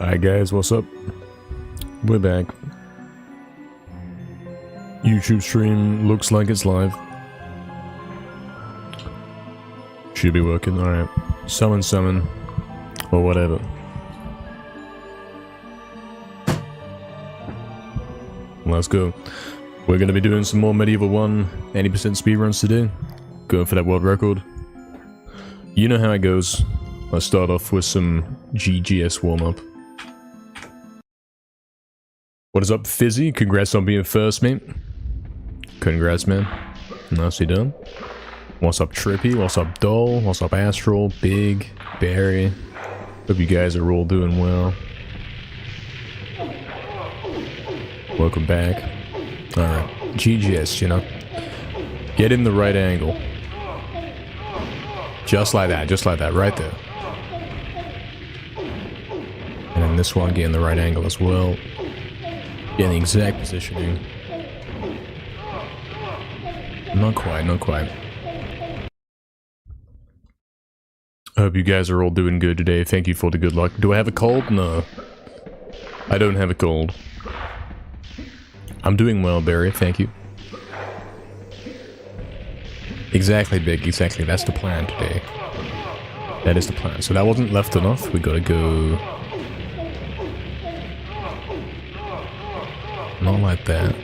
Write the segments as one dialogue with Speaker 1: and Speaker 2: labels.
Speaker 1: Alright guys, what's up? We're back. YouTube stream looks like it's live. Should be working, alright. Summon, or whatever. Let's go. We're gonna be doing some more MediEvil 1 80% speedruns today. Going for that world record. You know how it goes. Let's start off with some GGS warm-up. What is up, Fizzy? Congrats on being first, mate. Congrats, man. Nicely done. What's up, Trippy? What's up, Doll? What's up, Astral? Big? Barry? Hope you guys are all doing well. Welcome back. Alright. GGS, you know. Get in the right angle. Just like that, right there. And then this one, get in the right angle as well. Get the exact positioning. Not quite. I hope you guys are all doing good today. Thank you for the good luck. Do I have a cold? No. I don't have a cold. I'm doing well, Barry. Thank you. Exactly, Big. Exactly. That's the plan today. That is the plan. So that wasn't left enough. We gotta go... Not like that.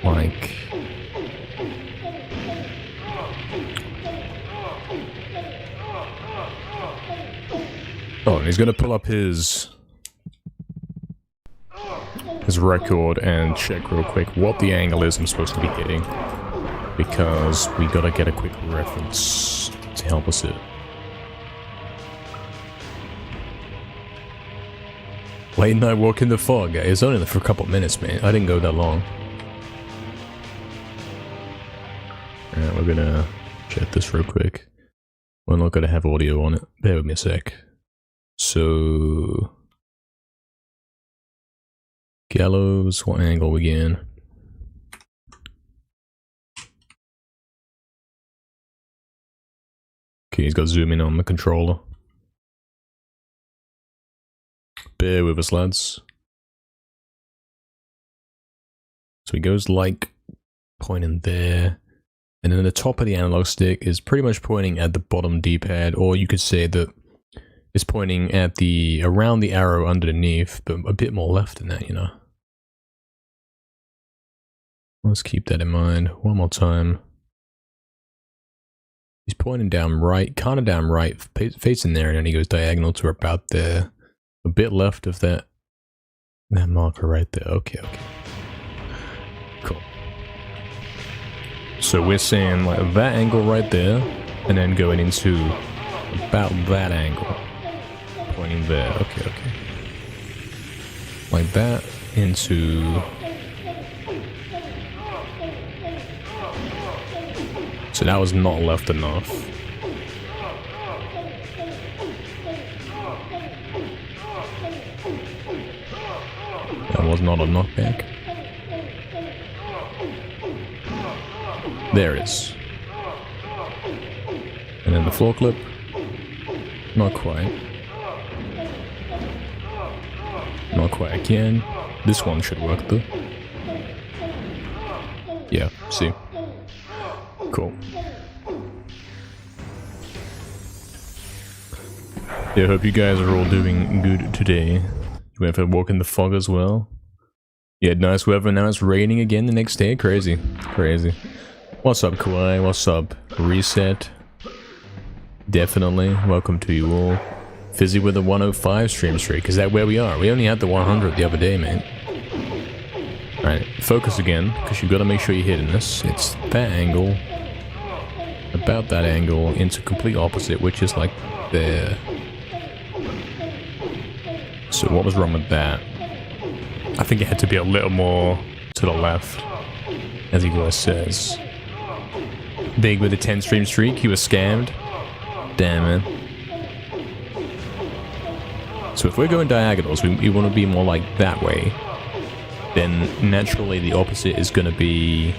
Speaker 1: Like... Oh, and he's gonna pull up his record and check real quick what the angle is I'm supposed to be hitting. Because we gotta get a quick reference to help us out. Late night walk in the fog. It's only for a couple minutes, man. I didn't go that long. Alright, we're gonna check this real quick. We're not gonna have audio on it. Bear with me a sec. So... Gallows, what angle again? Okay, he's got zoom in on the controller. Bear with us, lads. So he goes like pointing there, and then the top of the analog stick is pretty much pointing at the bottom D-pad, or you could say that it's pointing at the around the arrow underneath, but a bit more left than that, you know. Let's keep that in mind. One more time. He's pointing down right, kind of down right, facing there, and then he goes diagonal to about there. A bit left of that marker right there. Okay. Cool. So we're saying like that angle right there, and then going into about that angle. Pointing there. Okay. Like that into... So that was not left enough. That was not a knockback. There it is. And then the floor clip. Not quite. Not quite again. This one should work though. Yeah, see. Cool. Yeah, I hope you guys are all doing good today. You went for a walk in the fog as well. Yeah, nice weather. Now it's raining again the next day. Crazy. What's up, Kawhi? What's up, Reset? Definitely. Welcome to you all. Fizzy with a 105 stream streak. Is that where we are? We only had the 100 the other day, man. Alright, focus again, because you've got to make sure you're hitting this. It's that angle. About that angle into complete opposite, which is like there. So what was wrong with that? I think it had to be a little more to the left, as he always says. Big with a 10 stream streak, he was scammed. Damn, man. So if we're going diagonals, we want to be more like that way. Then naturally the opposite is going to be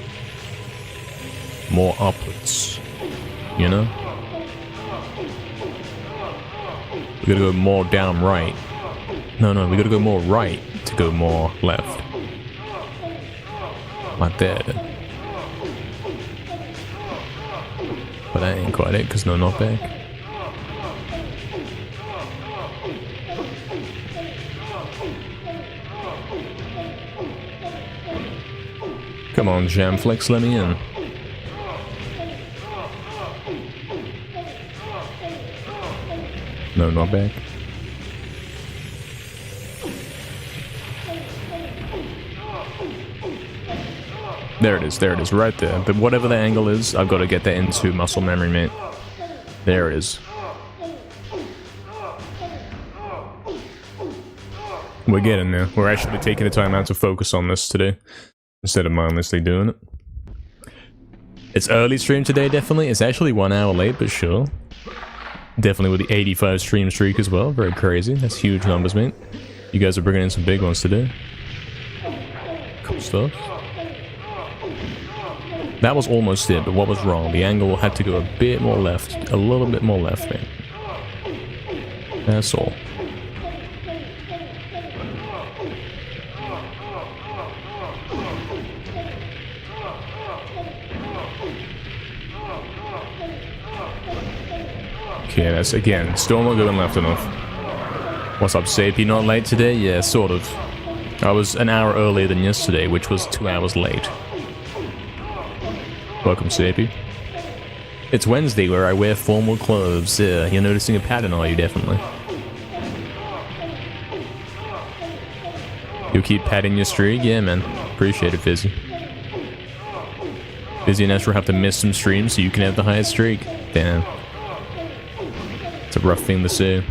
Speaker 1: more upwards. You know? We gotta go more down right. No, we gotta go more right to go more left. Like that. But that ain't quite it, because no knockback. Come on, Jamflex, let me in. No knockback. There it is, right there. But whatever the angle is, I've got to get that into muscle memory, mate. There it is. We're getting there. We're actually taking the time out to focus on this today, instead of mindlessly doing it. It's early stream today, definitely. It's actually 1 hour late, but sure. Definitely with the 85 stream streak as well. Very crazy. That's huge numbers, mate. You guys are bringing in some big ones today. Cool stuff. That was almost it, but what was wrong? The angle had to go a bit more left. A little bit more left, mate. That's all. Okay, that's again, still not going left enough. What's up, Sapie? Not late today? Yeah, sort of. I was an hour earlier than yesterday, which was 2 hours late. Welcome, Sapie. It's Wednesday where I wear formal clothes. Yeah, you're noticing a pattern, are you? Definitely. You'll keep padding your streak? Yeah, man. Appreciate it, Fizzy. Fizzy and Ash will have to miss some streams so you can have the highest streak. Damn. It's a rough thing to say.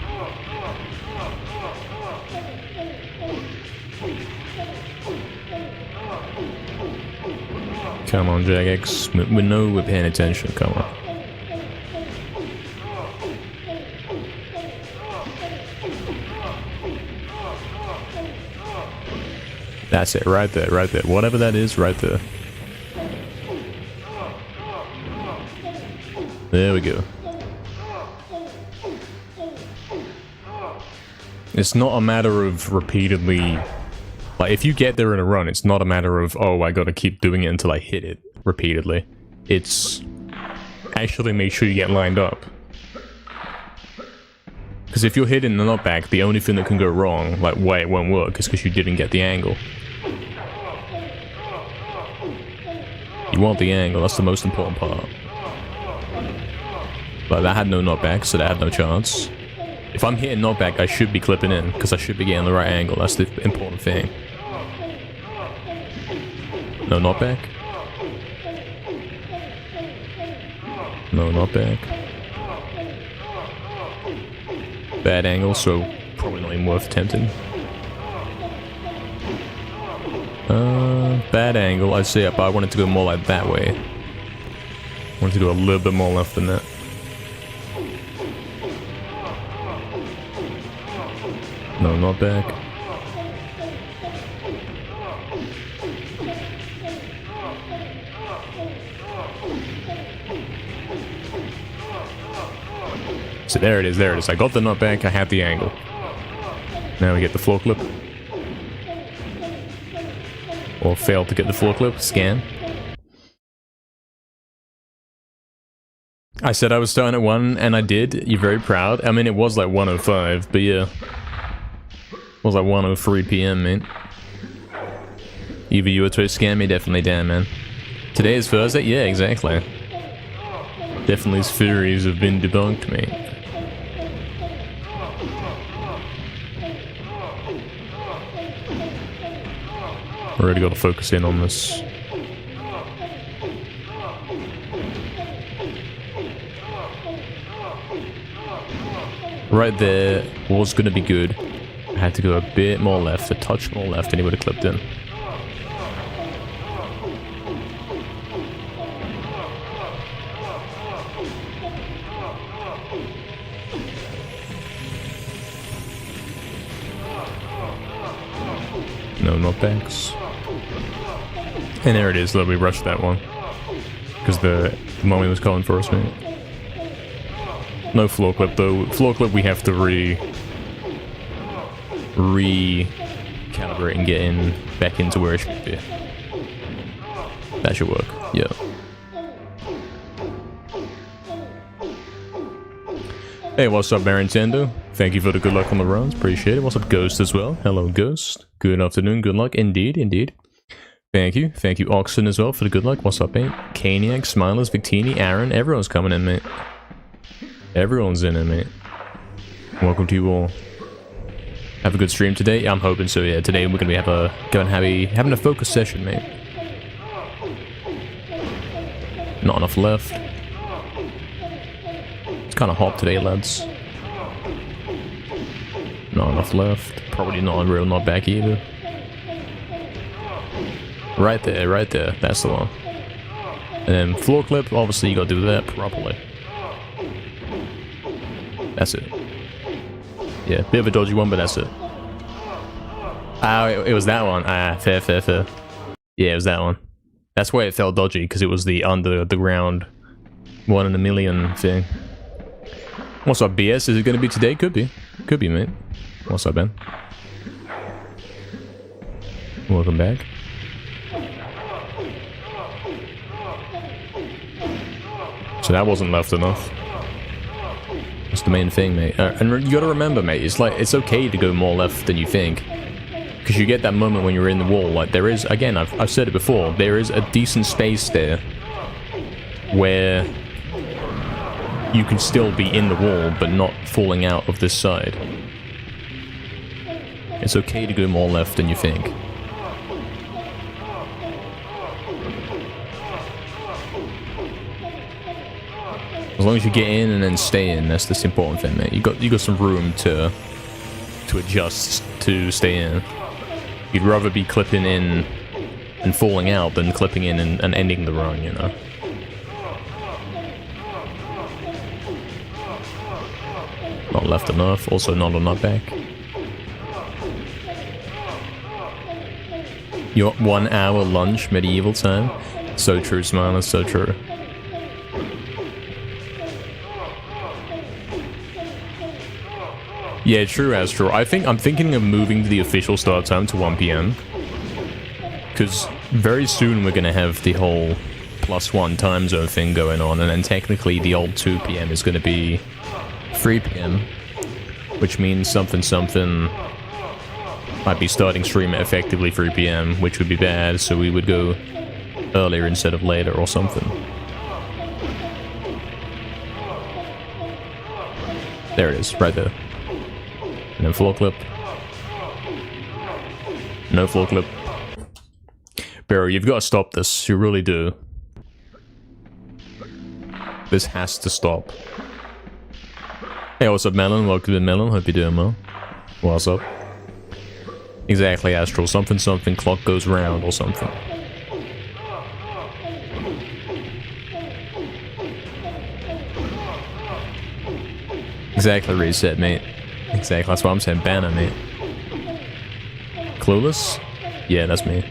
Speaker 1: Come on, Jagex. We know we're paying attention. Come on. That's it, right there, right there. Whatever that is, right there. There we go. It's not a matter of repeatedly... Like, if you get there in a run, it's not a matter of, oh, I gotta keep doing it until I hit it repeatedly. It's actually make sure you get lined up. Because if you're hitting the knockback, the only thing that can go wrong, like why it won't work, is because you didn't get the angle. You want the angle, that's the most important part. But that had no knockback, so that had no chance. If I'm hitting knockback, I should be clipping in, because I should be getting the right angle. That's the important thing. No knockback. No knockback. Bad angle, so probably not even worth attempting. Bad angle, I'd say, but I wanted to go more like that way. I wanted to go a little bit more left than that. No, not back. So there it is, there it is. I got the knockback, I had the angle. Now we get the floor clip. Or failed to get the floor clip, scan. I said I was starting at 1, and I did. You're very proud. I mean, it was like 1:05, but yeah. It was like 1:03 PM, man. Either you were trying to scam me, definitely, damn, man. Today is Thursday? Yeah, exactly. Definitely his theories have been debunked, mate. Already got to focus in on this. Right there was going to be good. I had to go a bit more left, a touch more left, and he would have clipped in. No knockbacks. And there it is, though, we rushed that one. Because the mommy was calling for us, mate. No floor clip though. Floor clip we have to recalibrate and get in back into where it should be. That should work. Yeah. Hey, what's up, Marintendo? Thank you for the good luck on the runs. Appreciate it. What's up, Ghost as well? Hello, Ghost. Good afternoon. Good luck. Indeed, indeed. Thank you. Thank you, Oxen, as well, for the good luck. What's up, mate? Caniac, Smilers, Victini, Aaron. Everyone's coming in, mate. Everyone's in it, mate. Welcome to you all. Have a good stream today? I'm hoping so, yeah. Today we're going to be having a focus session, mate. Not enough left. It's kind of hot today, lads. Not enough left. Probably not Unreal, not back either. Right there, right there. That's the one. And then floor clip, obviously you gotta do that properly. That's it. Yeah, bit of a dodgy one, but that's it. Ah, it was that one. Ah, fair, fair, fair. Yeah, it was that one. That's why it felt dodgy, because it was the under the ground 1 in a million thing. What's up, BS? Is it going to be today? Could be. Could be, mate. What's up, Ben? Welcome back. So that wasn't left enough. That's the main thing, mate. And you gotta remember, mate, it's like, it's okay to go more left than you think. Because you get that moment when you're in the wall, like there is, again, I've said it before, there is a decent space there where you can still be in the wall, but not falling out of this side. It's okay to go more left than you think. As long as you get in and then stay in, that's the important thing, mate. You got some room to adjust to stay in. You'd rather be clipping in and falling out than clipping in and ending the run, you know. Not left enough, also not on back. Your 1 hour lunch, medieval time. So true, Smiler, so true. Yeah, true, Astro. I'm thinking of moving the official start time to 1 PM. Because very soon we're going to have the whole +1 time zone thing going on, and then technically the old 2 PM is going to be 3 PM, which means something might be starting stream at effectively 3 PM, which would be bad, so we would go earlier instead of later or something. There it is, right there. And then floor clip. No floor clip. Barry, you've got to stop this, you really do. This has to stop. Hey, what's up, Melon? Welcome to Melon. Hope you're doing well. What's up? Exactly, Astral. Something, clock goes round or something. Exactly, reset, mate. Exactly, that's what I'm saying. Banner, mate. Clueless? Yeah, that's me.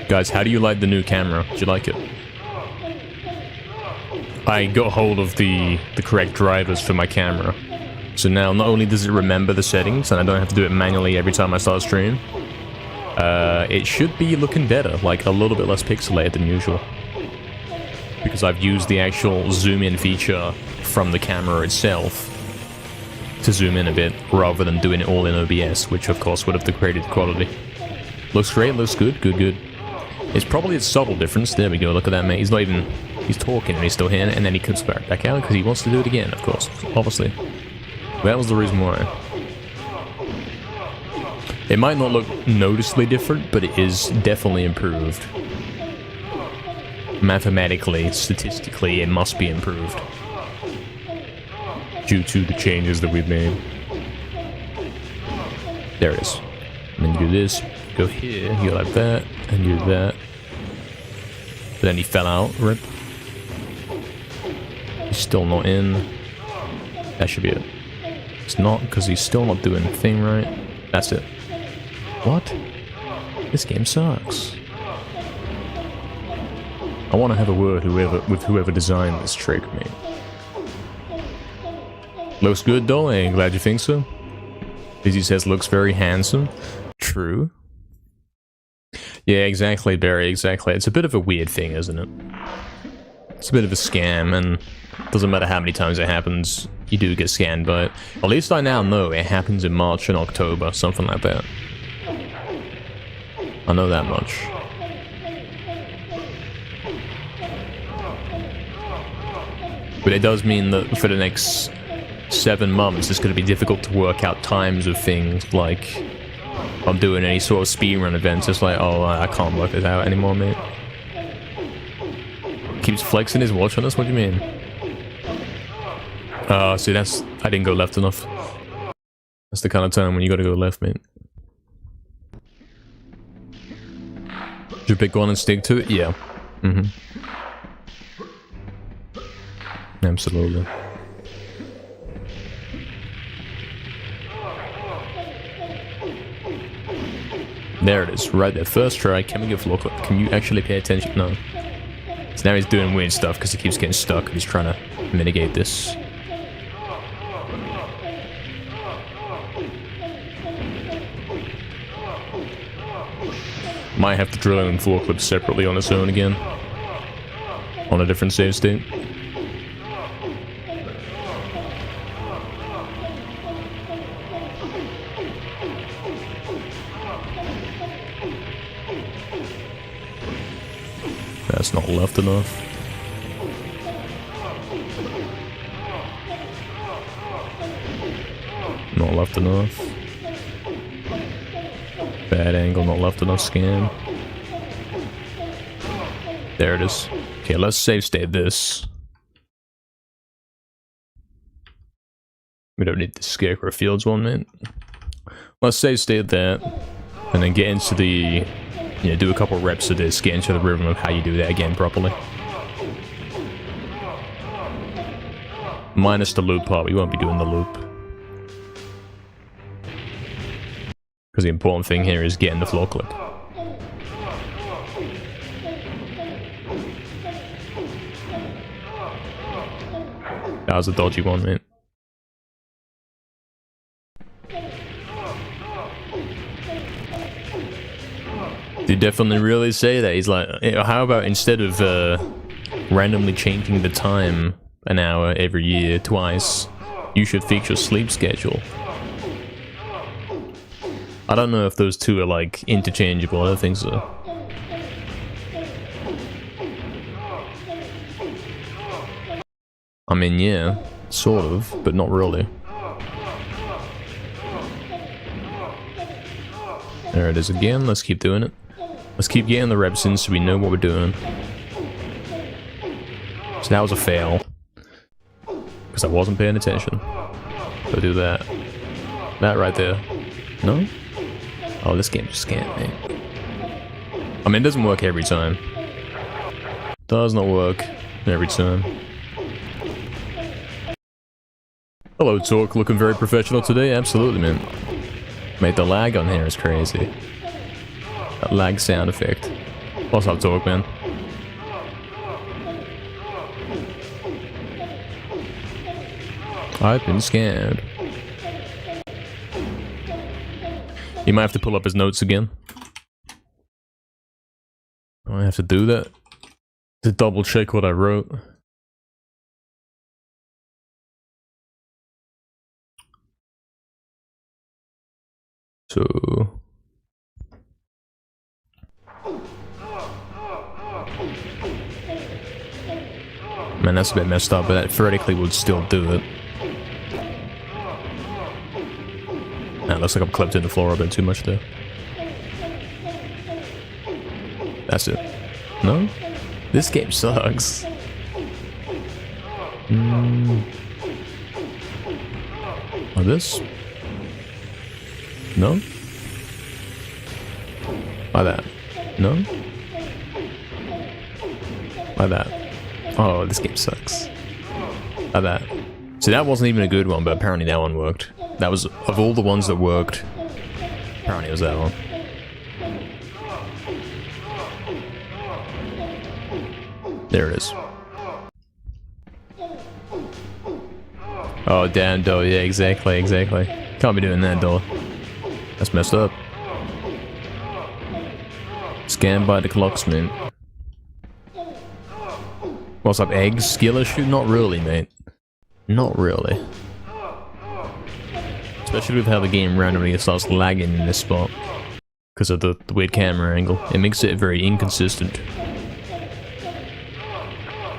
Speaker 1: Guys, how do you like the new camera? Do you like it? I got hold of the correct drivers for my camera. So now, not only does it remember the settings, and I don't have to do it manually every time I start stream, it should be looking better, like a little bit less pixelated than usual. Because I've used the actual zoom-in feature from the camera itself to zoom in a bit, rather than doing it all in OBS, which of course would have degraded the quality. Looks great, looks good, good. It's probably a subtle difference. There we go, look at that, mate. He's not even... He's talking and he's still here, and then he comes back out because he wants to do it again, of course, obviously. That was the reason why. It might not look noticeably different, but it is definitely improved. Mathematically, statistically, it must be improved. Due to the changes that we've made. There it is. And then you do this, go here, you go like that, and do that. But then he fell out, rip. He's still not in. That should be it. It's not, because he's still not doing the thing right. That's it. What? This game sucks. I want to have a word with whoever designed this trick, mate. Looks good, Dolly. Glad you think so. Izzy says looks very handsome. True. Yeah, exactly, Barry, exactly. It's a bit of a weird thing, isn't it? It's a bit of a scam, and it doesn't matter how many times it happens, you do get scanned by it. At least I now know it happens in March and October, something like that. I know that much. But it does mean that for the next 7 months, it's going to be difficult to work out times of things, like I'm doing any sort of speedrun events. It's like, oh, I can't work this out anymore, mate. Keeps flexing his watch on us? What do you mean? See, that's... I didn't go left enough. That's the kind of time when you gotta go left, mate. Should you pick one and stick to it? Yeah. Mm-hmm. Absolutely. There it is, right there. First try. Can we get floor clip? Can you actually pay attention? No. So now he's doing weird stuff because he keeps getting stuck. He's trying to mitigate this. Might have to drill in floor clips separately on its own again. On a different save state. That's not left enough. Not left enough. Bad angle, not left enough scan. There it is. Okay, let's save state this. We don't need the Scarecrow Fields one, man. Let's save state that. And then get into the... Yeah, do a couple reps of this, get into the rhythm of how you do that again properly. Minus the loop part, we won't be doing the loop. Because the important thing here is getting the floor clip. That was a dodgy one, man. They definitely really say that. He's like, how about instead of randomly changing the time an hour every year twice, you should fix your sleep schedule. I don't know if those two are like interchangeable. I don't think so. I mean, yeah, sort of, but not really. There it is again. Let's keep doing it. Let's keep getting the reps in so we know what we're doing. So that was a fail. Because I wasn't paying attention. So do that. That right there. No? Oh, this game just can't, man. I mean, it doesn't work every time. Does not work every time. Hello, Torque. Looking very professional today? Absolutely, man. Mate, the lag on here is crazy. That lag sound effect. What's up, Torque, man? I've been scared. He might have to pull up his notes again. I have to do that to double check what I wrote. So... Man, that's a bit messed up, but that theoretically would still do it. Nah, looks like I'm clipped in the floor a bit too much there. That's it. No? This game sucks. Oh, this? No? Like that. No? Like that. Oh, this game sucks. Like that. So that wasn't even a good one, but apparently that one worked. That was, of all the ones that worked, apparently it was that one. There it is. Oh, damn, though. Yeah, exactly, exactly. Can't be doing that, though. That's messed up. Scanned by the clocksman. What's up, eggs? Skill issue? Not really, mate. Not really. Especially with how the game randomly starts lagging in this spot. Because of the weird camera angle. It makes it very inconsistent.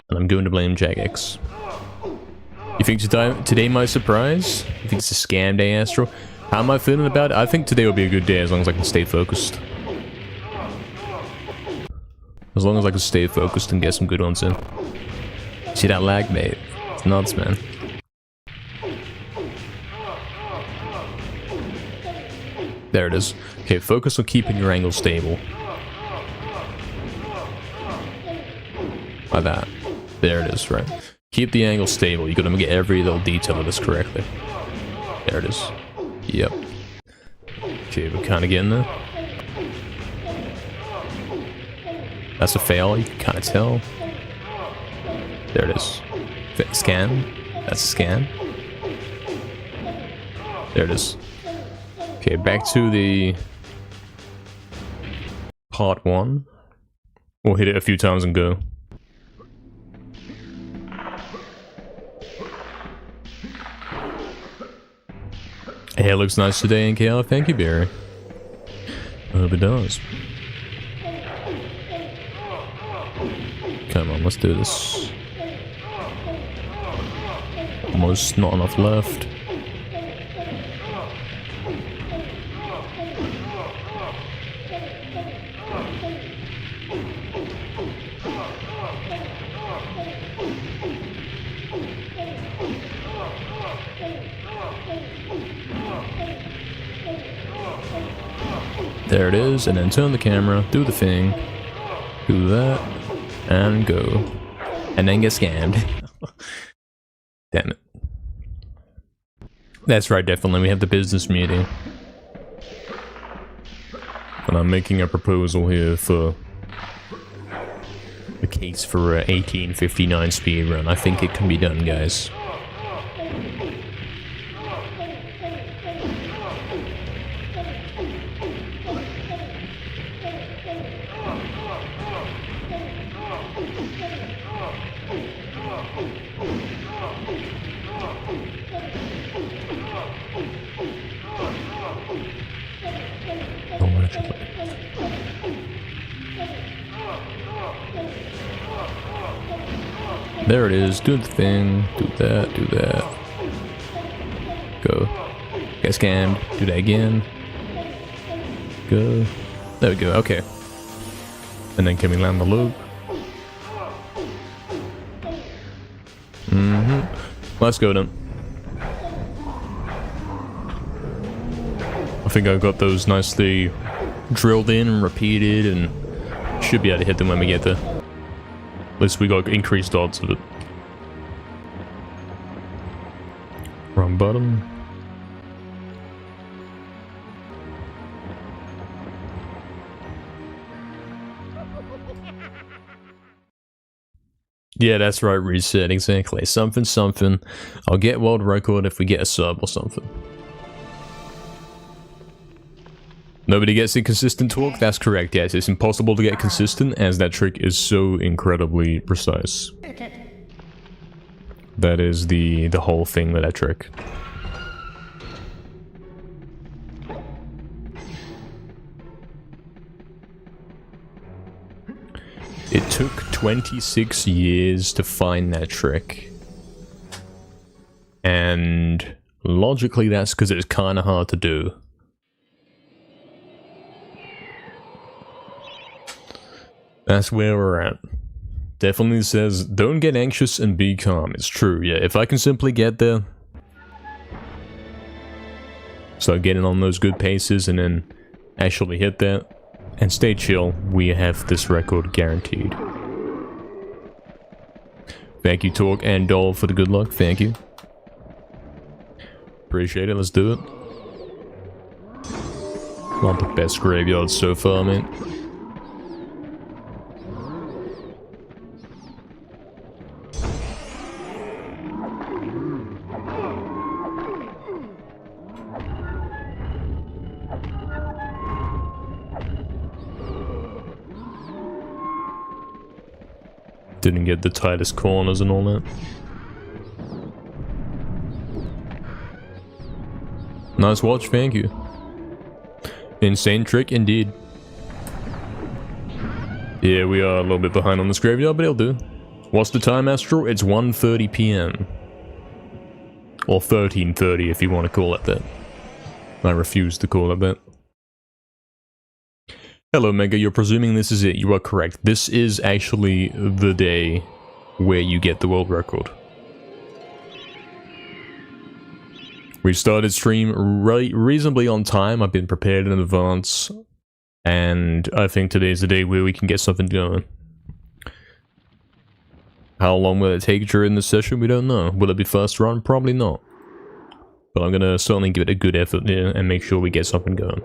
Speaker 1: And I'm going to blame Jagex. You think today might surprise? You think it's a scam day, Astro? How am I feeling about it? I think today will be a good day as long as I can stay focused. As long as I can stay focused and get some good ones in. See that lag, mate? It's nuts, man. There it is. Okay, focus on keeping your angle stable. Like that. There it is, right. Keep the angle stable. You gotta get every little detail of this correctly. There it is. Yep. Okay, we're kinda getting there. That's a fail, you can kinda tell. There it is. Scan. That's a scan. There it is. Okay, back to the part 1. We'll hit it a few times and go. Hair looks nice today, NKL. Thank you, Barry. I hope it does. Come on, let's do this. Almost not enough left. There it is, and then turn the camera, do the thing, do that, and go. And then get scammed. Damn it. That's right, definitely, we have the business meeting. And I'm making a proposal here for a case for a 1859 speedrun. I think it can be done, guys. There it is, do the thing, do that, go, get scammed, do that again, go, there we go, okay, and then can we land the loop? Let's go then. I think I got those nicely drilled in and repeated, and should be able to hit them when we get there. At least we got increased odds of it. Wrong button. Yeah, that's right, reset, exactly. Something, something. I'll get world record if we get a sub or something. Nobody gets a consistent talk? That's correct, yes. It's impossible to get consistent as that trick is so incredibly precise. That is the whole thing with that trick. It took 26 years to find that trick. And logically that's because it's kind of hard to do. That's where we're at. Definitely says, don't get anxious and be calm. It's true, yeah. If I can simply get there, start getting on those good paces and then actually hit that, and stay chill, we have this record guaranteed. Thank you, Torque and Dole, for the good luck. Thank you. Appreciate it. Let's do it. Not the best graveyard so far, man. Didn't get the tightest corners and all that. Nice watch, thank you. Insane trick indeed. Yeah, we are a little bit behind on this graveyard, but it'll do. What's the time, Astral? It's 1:30 PM. Or 13:30 if you want to call it that. I refuse to call it that. Hello, Mega. You're presuming this is it. You are correct. This is actually the day where you get the world record. We started stream reasonably on time. I've been prepared in advance. And I think today's the day where we can get something going. How long will it take during the session? We don't know. Will it be first run? Probably not. But I'm gonna certainly give it a good effort here and make sure we get something going.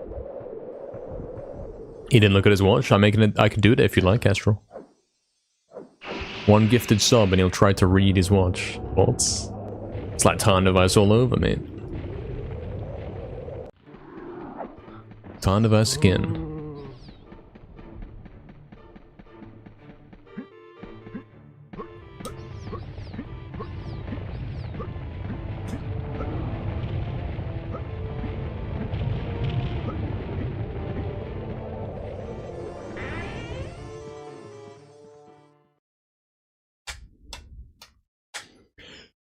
Speaker 1: He didn't look at his watch. I'm making it. I can do it if you like, Astral. One gifted sub and he'll try to read his watch. What? It's like time device all over, mate. Time device again.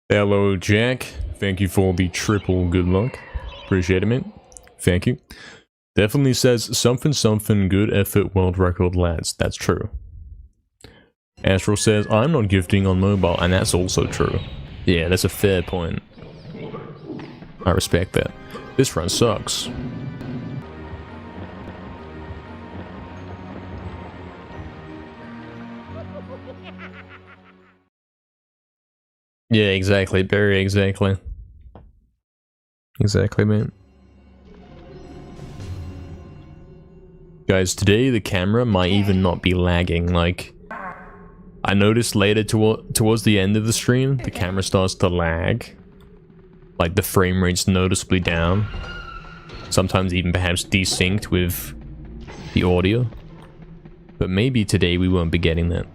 Speaker 1: Hello, Jack. Thank you for the triple good luck. Appreciate it, mate. Thank you. Definitely says something something good effort world record lads. That's true. Astral says, I'm not gifting on mobile, and that's also true. Yeah, that's a fair point. I respect that. This run sucks. Yeah, exactly. Very exactly. Exactly, man. Guys, today the camera might even not be lagging. Like, I noticed later towards the end of the stream, the camera starts to lag. Like, the frame rate's noticeably down. Sometimes even perhaps desynced with the audio. But maybe today we won't be getting that.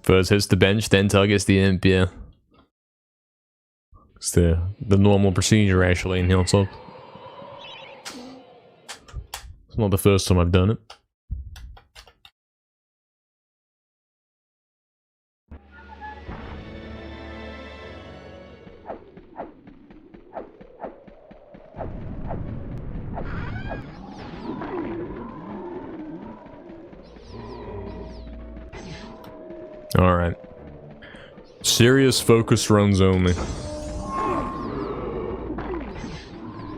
Speaker 1: First hits the bench, then targets the imp, yeah. It's the normal procedure, actually, in Hilltop. It's not the first time I've done it. Alright. Serious focus runs only.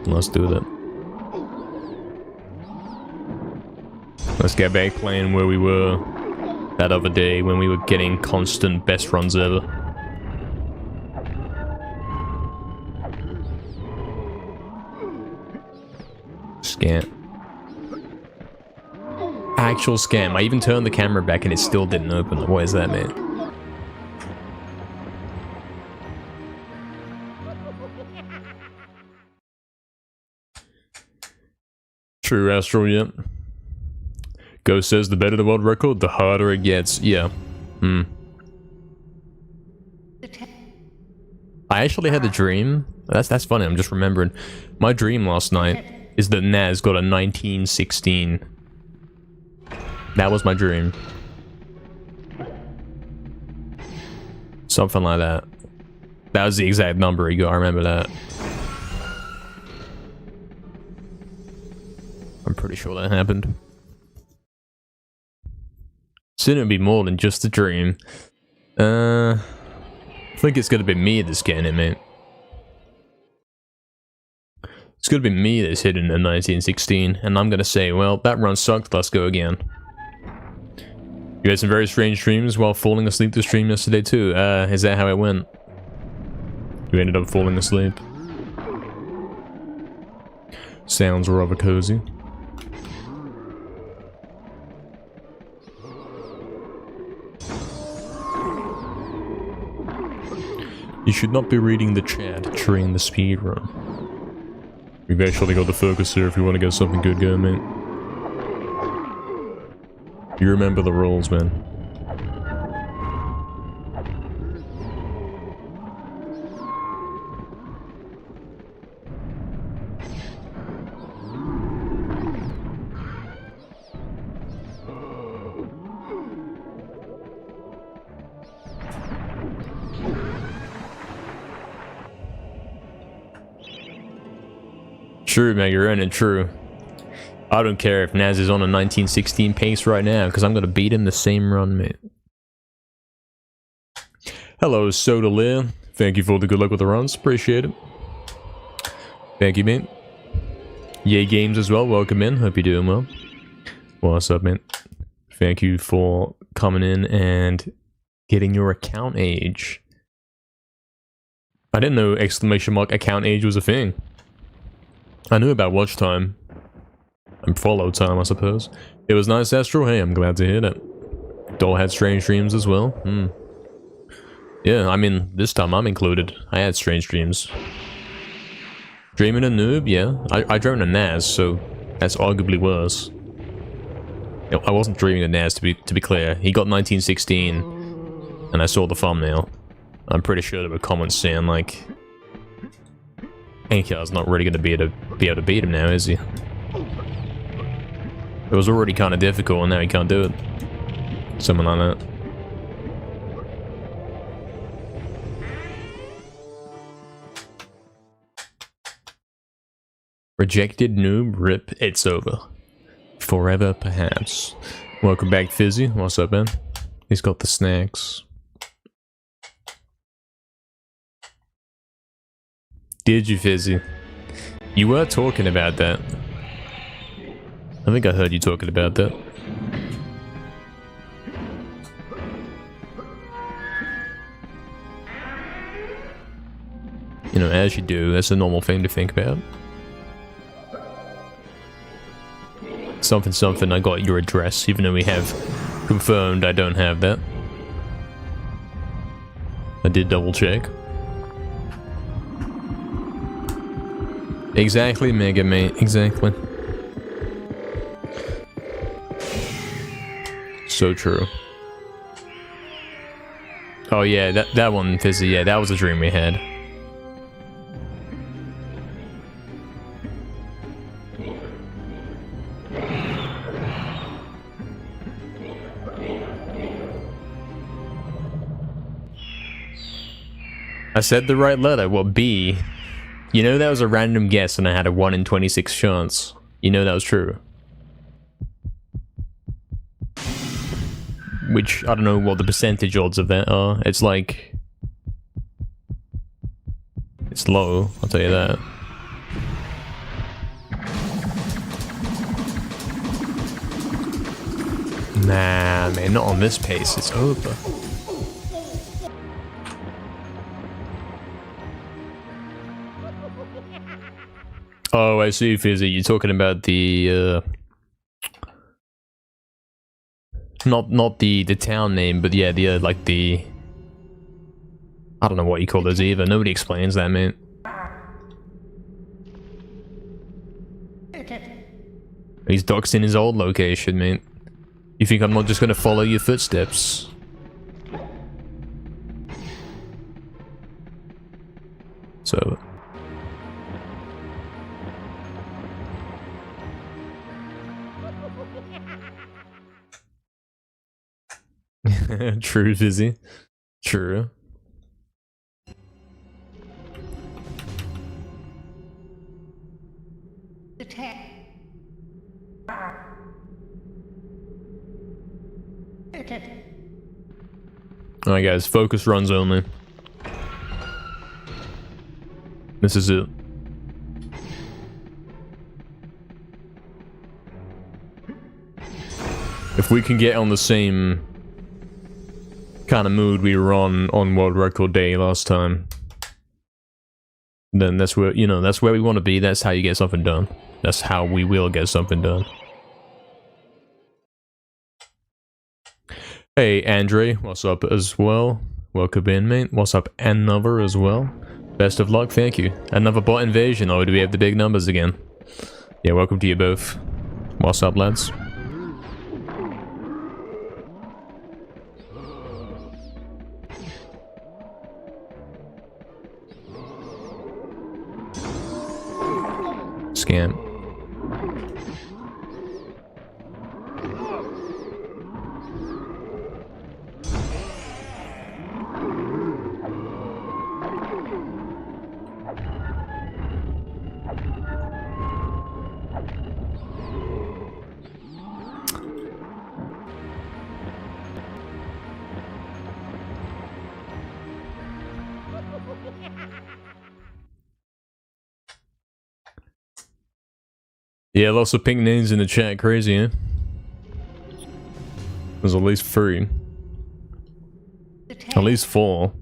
Speaker 1: Let's do that. Let's get back playing where we were that other day when we were getting constant best runs ever. Scam. Actual scam. I even turned the camera back and it still didn't open. What is that, man? True, Astral, yeah. Ghost says the better the world record, the harder it gets. Yeah. I actually had a dream. That's funny, I'm just remembering. My dream last night is that Naz got a 1916. That was my dream. Something like that. That was the exact number he got, I remember that. I'm pretty sure that happened. Soon it'll be more than just a dream. I think it's gonna be me that's getting it, mate. It's gonna be me that's hitting the 1916, and I'm gonna say, well, that run sucked, let's go again. You had some very strange dreams while falling asleep to stream yesterday too. Is that how it went? You ended up falling asleep. Sounds rather cozy. You should not be reading the chat during the speedrun. We've actually got the focus here if you want to get something good going, mate. You remember the rules, man. True, man, you're in it, true. I don't care if Naz is on a 1916 pace right now, because I'm going to beat him the same run, mate. Hello, Soda Lear. Thank you for the good luck with the runs. Appreciate it. Thank you, mate. Yay Games as well. Welcome in. Hope you're doing well. What's up, man? Thank you for coming in and getting your account age. I didn't know exclamation mark account age was a thing. I knew about watch time. And follow time, I suppose. It was nice, Astro. Hey, I'm glad to hear that. Doll had strange dreams as well. Yeah, I mean, this time I'm included. I had strange dreams. Dreaming a noob? Yeah. I dreamed a Naz, so that's arguably worse. I wasn't dreaming a Naz, to be clear. He got 1916, and I saw the thumbnail. I'm pretty sure there were comments saying, like, Ankar's not really going to be able to beat him now, is he? It was already kind of difficult, and now he can't do it. Something like that. Rejected noob, rip, it's over. Forever, perhaps. Welcome back, Fizzy. What's up, man? He's got the snacks. Did you, Fizzy? You were talking about that. I think I heard you talking about that. You know, as you do, that's a normal thing to think about. Something, something, I got your address, even though we have confirmed I don't have that. I did double check. Exactly, Mega Mate, exactly. So true. Oh yeah, that one, Fizzy, yeah, that was a dream we had. I said the right letter, what, B? You know that was a random guess and I had a 1 in 26 chance. You know that was true. Which, I don't know what the percentage odds of that are. It's like... It's low, I'll tell you that. Nah, man, not on this pace, it's over. Oh, I see, Fizzy. You're talking about the, Not the town name, but yeah, the, like the... I don't know what you call those either. Nobody explains that, man. He's doxing his old location, man. You think I'm not just gonna follow your footsteps? So... True, Fizzy. True. Alright guys, focus runs only. This is it. If we can get on the same kind of mood we were on World Record Day last time, then that's where, you know, that's where we want to be. That's how you get something done. That's how we will get something done. Hey, Andre, what's up as well? Welcome in, mate. What's up, Another as well? Best of luck, thank you. Another bot invasion, or do we have the big numbers again? Yeah, welcome to you both. What's up, lads? Scam. Yeah, lots of pink names in the chat, crazy, eh? There's at least 3. At least 4.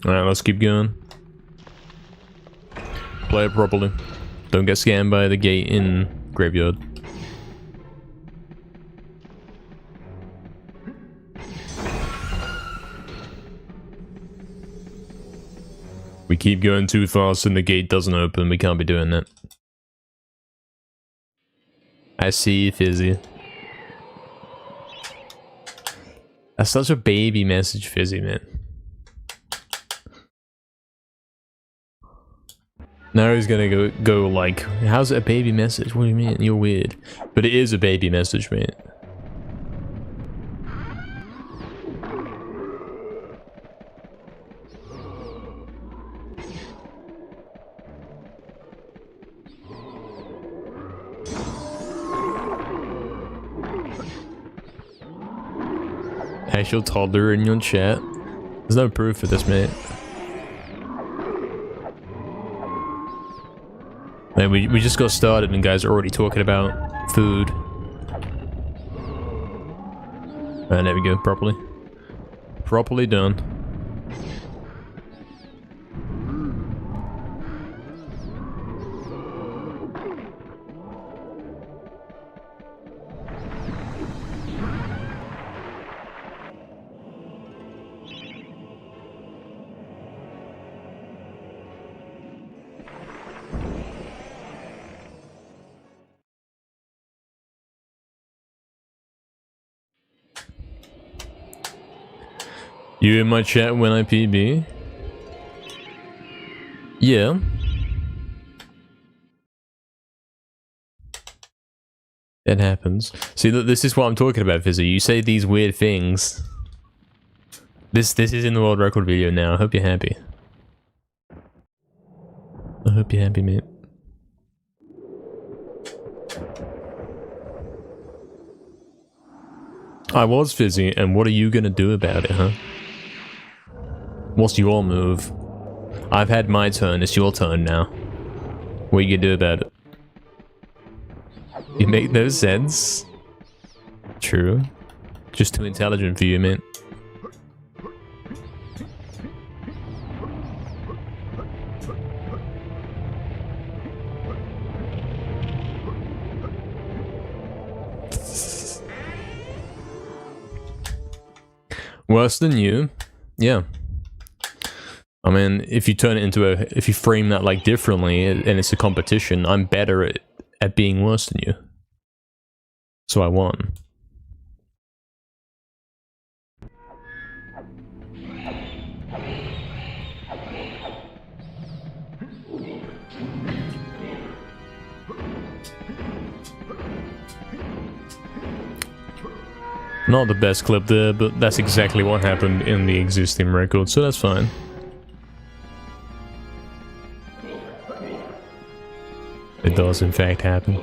Speaker 1: Alright, let's keep going. Play it properly. Don't get scammed by the gate in graveyard. We keep going too fast and the gate doesn't open. We can't be doing that. I see, Fizzy. That's such a baby message, Fizzy, man. Now he's gonna go like, how's it a baby message? What do you mean? You're weird. But it is a baby message, mate. Actual toddler in your chat. There's no proof for this, mate. Man, we just got started and guys are already talking about food. Alright, there we go, properly. Properly done. You in my chat when I PB? Yeah. It happens. See, look, this is what I'm talking about, Fizzy. You say these weird things. This is in the world record video now. I hope you're happy. I hope you're happy, mate. I was Fizzy, and what are you gonna do about it, huh? What's your move? I've had my turn, it's your turn now. What are you gonna do about it? You make no sense. True. Just too intelligent for you, man. Worse than you? Yeah. I mean, if you turn it into a... if you frame that, like, differently, and it's a competition, I'm better at being worse than you. So I won. Not the best clip there, but that's exactly what happened in the existing record, so that's fine. It does in fact happen.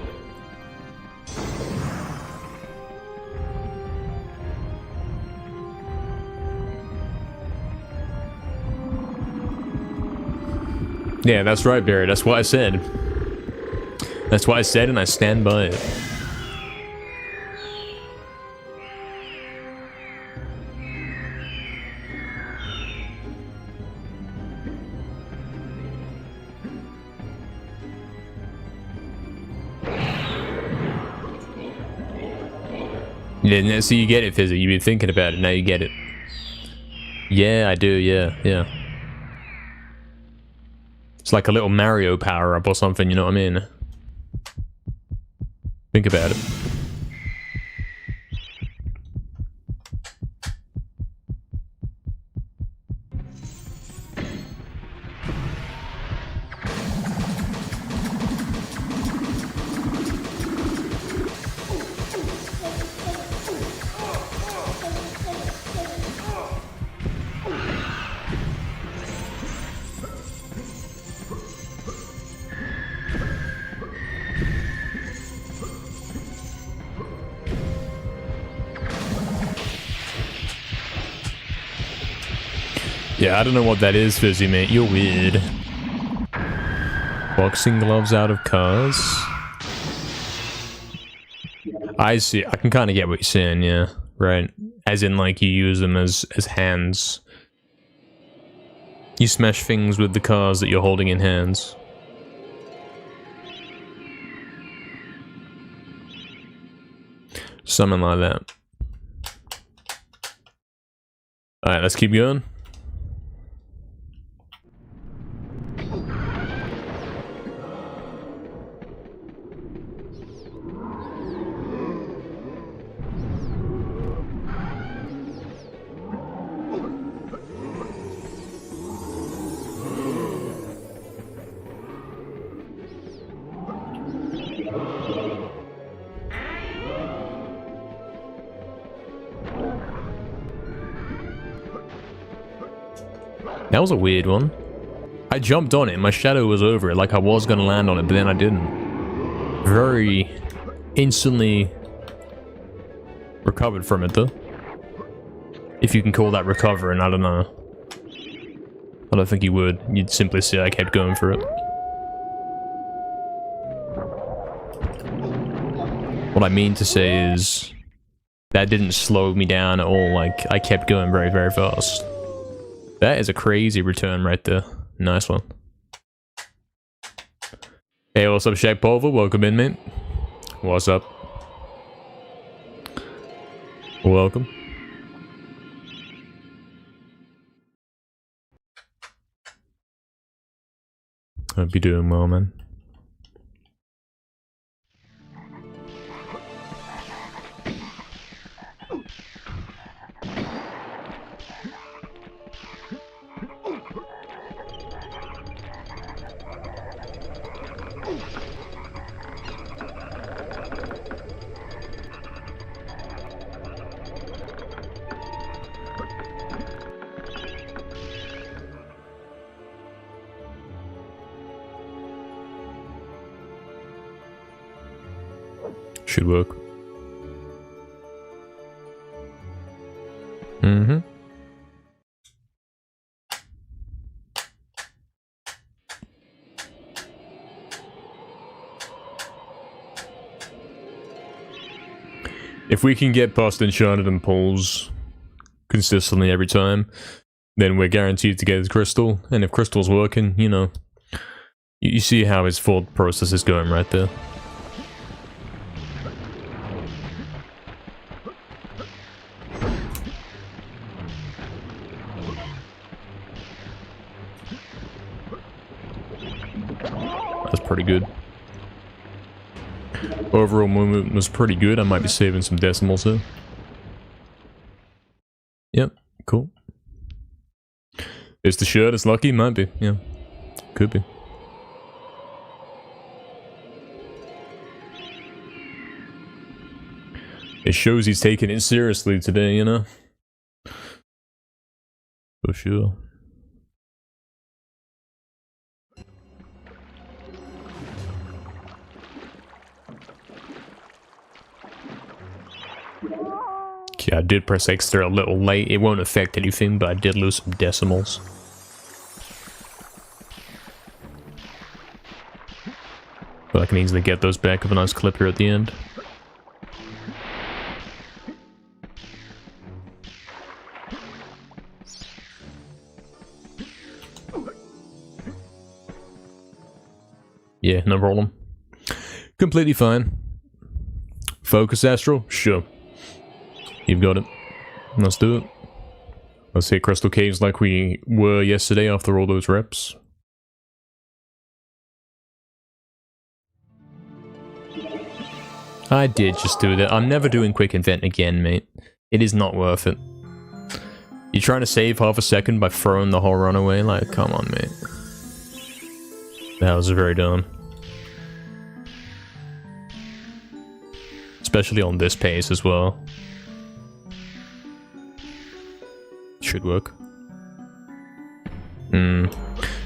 Speaker 1: Yeah, that's right, Barry. That's what I said. That's what I said, and I stand by it. Yeah, so you get it, Fizzy. You've been thinking about it, now you get it. Yeah, I do, yeah. It's like a little Mario power-up or something, you know what I mean? Think about it. Yeah, I don't know what that is, Fizzy, mate. You're weird. Boxing gloves out of cars. I see. I can kind of get what you're saying, yeah. Right. As in, like, you use them as hands. You smash things with the cars that you're holding in hands. Something like that. Alright, let's keep going. That was a weird one. I jumped on it, my shadow was over it, like I was gonna land on it, but then I didn't. Very instantly recovered from it, though. If you can call that recovering, I don't know. I don't think you would. You'd simply say I kept going for it. What I mean to say is that didn't slow me down at all, like I kept going very, very fast. That is a crazy return right there. Nice one. Hey, what's up, Shaq Pulver? Welcome in, mate. What's up? Welcome. Hope you're doing well, man. Should work. Mm-hmm. If we can get past Enchanted and pulls consistently every time, then we're guaranteed to get his crystal. And if crystal's working, you know, you see how his thought process is going right there. That's pretty good. Overall movement was pretty good. I might be saving some decimals here. Yep, cool. It's the shirt, it's lucky, might be, yeah. Could be. It shows he's taking it seriously today, you know? For sure. Yeah, I did press X there a little late. It won't affect anything, but I did lose some decimals. But I can easily get those back with a nice clip here at the end. Yeah, no problem. Completely fine. Focus Astral? Sure. You've got it. Let's do it. Let's hit Crystal Caves like we were yesterday after all those reps. I did just do that. I'm never doing quick invent again, mate. It is not worth it. You're trying to save half a second by throwing the whole run away? Like, come on, mate. That was very dumb. Especially on this pace as well. Should work. Yeah,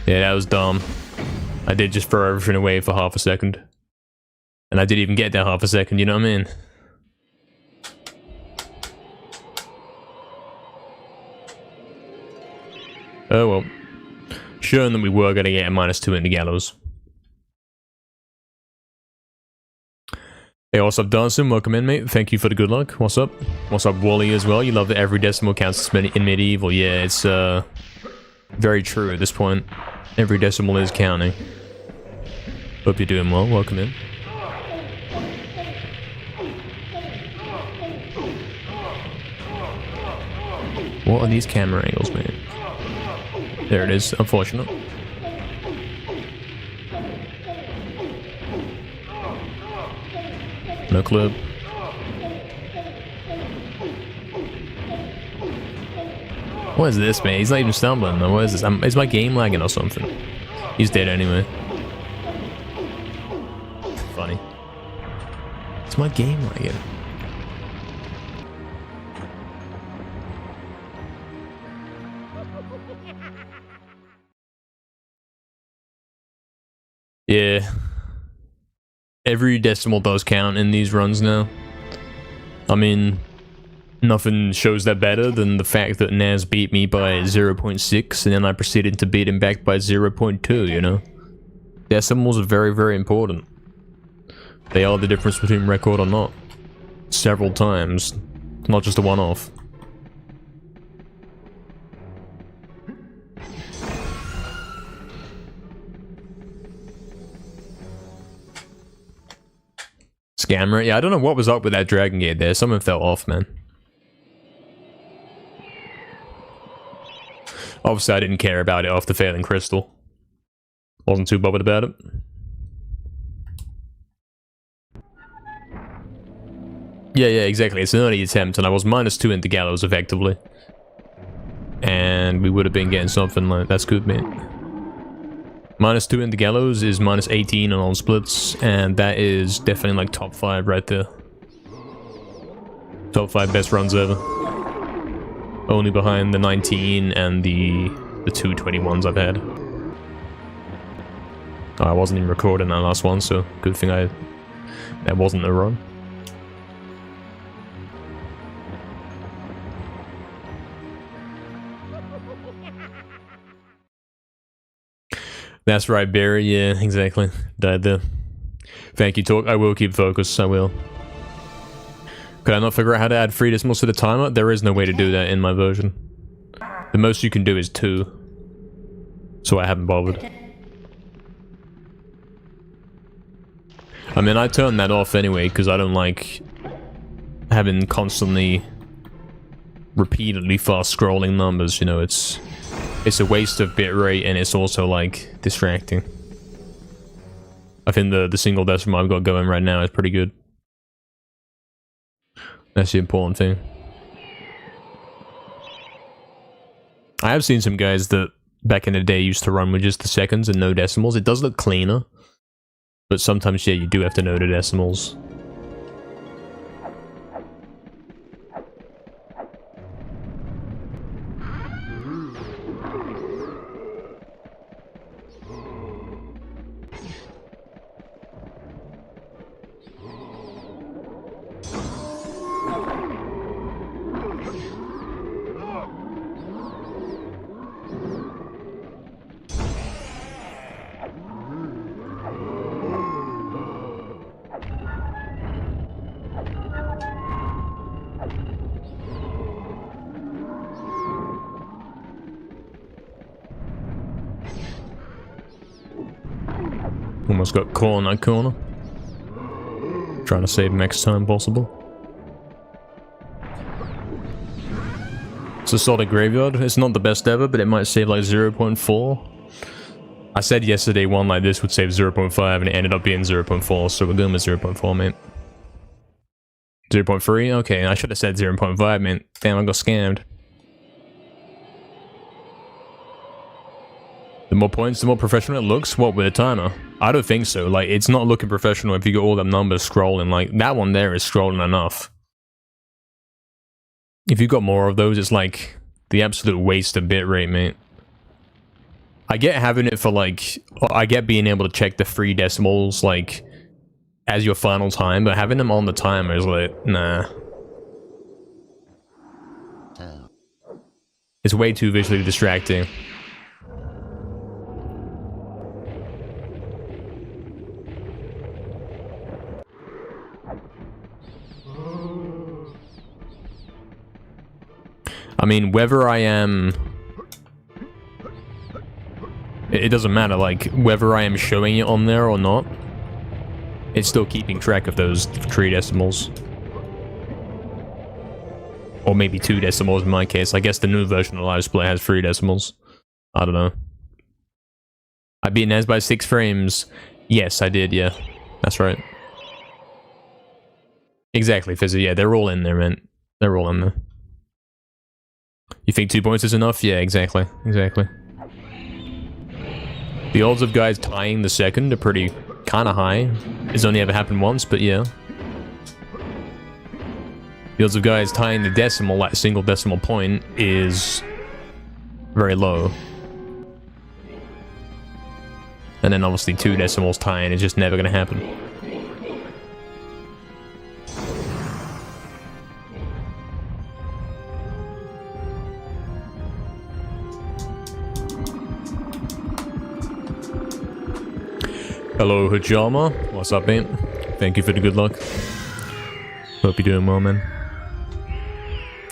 Speaker 1: that was dumb. I did just throw everything away for half a second. And I didn't even get that half a second, you know what I mean? Oh well. Showing that we were going to get a -2 in the gallows. Hey, what's up, Darson? Welcome in, mate. Thank you for the good luck. What's up? What's up, Wally, as well? You love that every decimal counts in MediEvil. Yeah, it's very true at this point. Every decimal is counting. Hope you're doing well. Welcome in. What are these camera angles, man? There it is. Unfortunate. No clip. What is this, man? He's not even stumbling though. What is this? Is my game lagging or something? He's dead anyway. Funny. It's my game lagging. Yeah. Every decimal does count in these runs now. I mean, nothing shows that better than the fact that Naz beat me by 0.6 and then I proceeded to beat him back by 0.2, you know? Decimals are very, very important. They are the difference between record or not. Several times. Not just a one-off. Scammer? Yeah, I don't know what was up with that Dragon Gate there. Something fell off, man. Obviously, I didn't care about it after failing Crystal. Wasn't too bothered about it. Yeah, exactly. It's an early attempt, and I was -2 into gallows, effectively. And we would have been getting something like... That's good, mate. -2 in the gallows is -18 on all splits, and that is definitely like top 5 right there. Top 5 best runs ever. Only behind the 19 and the 221s I've had. Oh, I wasn't even recording that last one, so good thing that wasn't a run. That's right, Barry. Yeah, exactly. Died there. Thank you, Talk. I will keep focus. I will. Could I not figure out how to add 3 decimals to the timer? There is no way to do that in my version. The most you can do is 2. So I haven't bothered. I mean, I turned that off anyway, because I don't like having constantly, repeatedly fast scrolling numbers, you know, it's a waste of bitrate, and it's also, like, distracting. I think the single decimal I've got going right now is pretty good. That's the important thing. I have seen some guys that back in the day used to run with just the seconds and no decimals. It does look cleaner, but sometimes, yeah, you do have to know the decimals. Almost got caught in that corner. Trying to save max time possible. It's a solid graveyard. It's not the best ever, but it might save like 0.4. I said yesterday one like this would save 0.5 and it ended up being 0.4, so we're going with 0.4, mate. 0.3? Okay, I should have said 0.5, man. Damn, I got scammed. The more points, the more professional it looks? What, with a timer? I don't think so. Like, it's not looking professional if you got all them numbers scrolling. Like, that one there is scrolling enough. If you've got more of those, it's like the absolute waste of bitrate, mate. I get having it for, like... I get being able to check the 3 decimals, like, as your final time, but having them on the timer is like, nah. It's way too visually distracting. I mean, whether I am... It doesn't matter, like, whether I am showing it on there or not. It's still keeping track of those 3 decimals. Or maybe 2 decimals in my case. I guess the new version of Live Split has 3 decimals. I don't know. I beat Naz by 6 frames. Yes, I did, yeah. That's right. Exactly, Fizzy. Yeah, they're all in there, man. They're all in there. You think 2 points is enough? Yeah, exactly. Exactly. The odds of guys tying the second are pretty kind of high. It's only ever happened once, but yeah. The odds of guys tying the decimal, that single decimal point, is very low. And then obviously 2 decimals tying is just never going to happen. Hello, Hajama. What's up, mate? Thank you for the good luck. Hope you're doing well, man.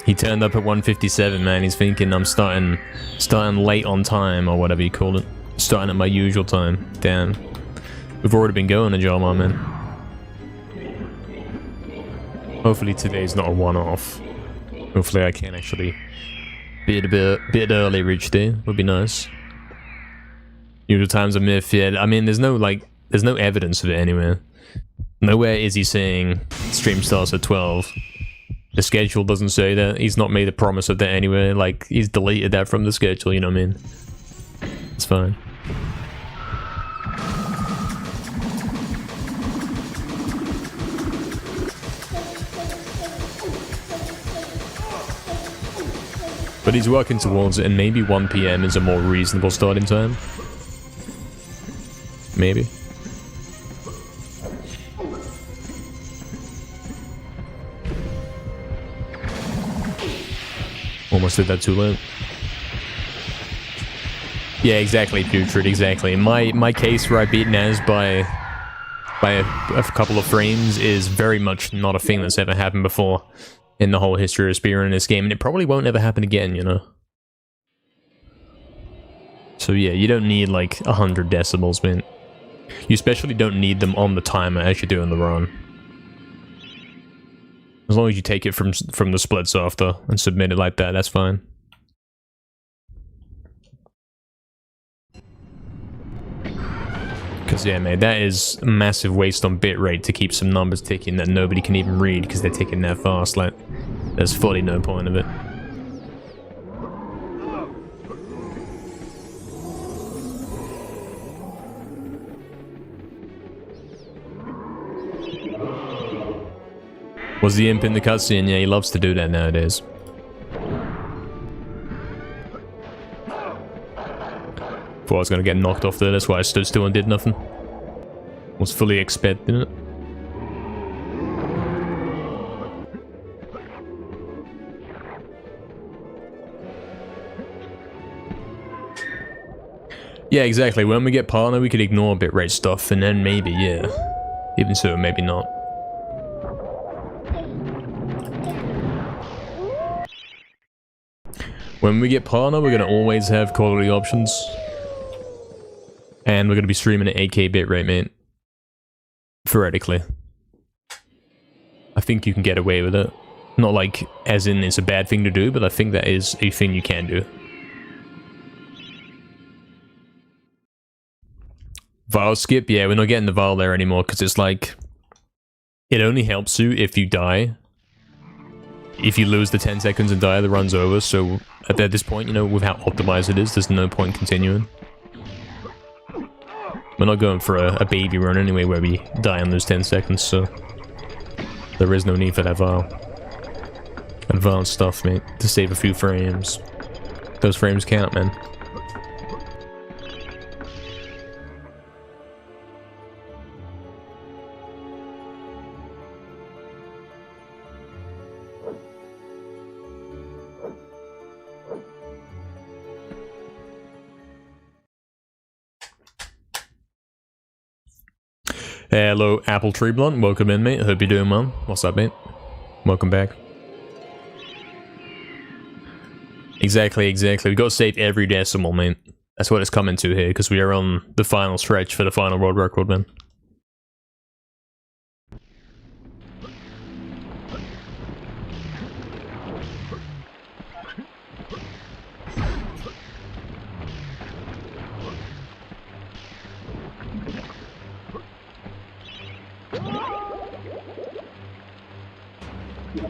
Speaker 1: He turned up at 1:57, man. He's thinking I'm starting late on time, or whatever you call it. Starting at my usual time. Damn. We've already been going, Hajama, man. Hopefully today's not a one-off. Hopefully I can actually be a bit early each day. Would be nice. Usual time's a myth, yeah. I mean, there's no evidence of it anywhere. Nowhere is he saying stream starts at 12. The schedule doesn't say that. He's not made a promise of that anywhere. Like, he's deleted that from the schedule, you know what I mean? It's fine. But he's working towards it, and maybe 1 PM is a more reasonable starting time. Maybe. Almost did that too late. Yeah, exactly, Putrid, exactly. My case where I beat Naz by a couple of frames is very much not a thing that's ever happened before in the whole history of Speedrun in this game, and it probably won't ever happen again, you know? So yeah, you don't need like 100 decibels, man. You especially don't need them on the timer as you're doing the run. As long as you take it from the splits after and submit it like that, that's fine. Because yeah, mate, that is a massive waste on bitrate to keep some numbers ticking that nobody can even read because they're ticking that fast. Like, there's fully no point of it. Was the imp in the cutscene? Yeah, he loves to do that nowadays. Thought I was gonna get knocked off there, that's why I stood still and did nothing. Was fully expecting it. Yeah, exactly. When we get partner, we could ignore bitrate stuff, and then maybe, yeah. Even so, maybe not. When we get partner, we're going to always have quality options. And we're going to be streaming at 8K bitrate, mate. Theoretically. I think you can get away with it. Not like, as in it's a bad thing to do, but I think that is a thing you can do. Vial skip? Yeah, we're not getting the vial there anymore, because it's like... It only helps you if you die. If you lose the 10 seconds and die, the run's over, so at this point, you know, with how optimized it is, there's no point continuing. We're not going for a baby run anyway, where we die in those 10 seconds, so... There is no need for that vial. Advanced stuff, mate, to save a few frames. Those frames count, man. Hello, Apple Tree Blunt. Welcome in, mate. Hope you're doing well. What's up, mate? Welcome back. Exactly. We got to save every decimal, mate. That's what it's coming to here, because we are on the final stretch for the final world record, man.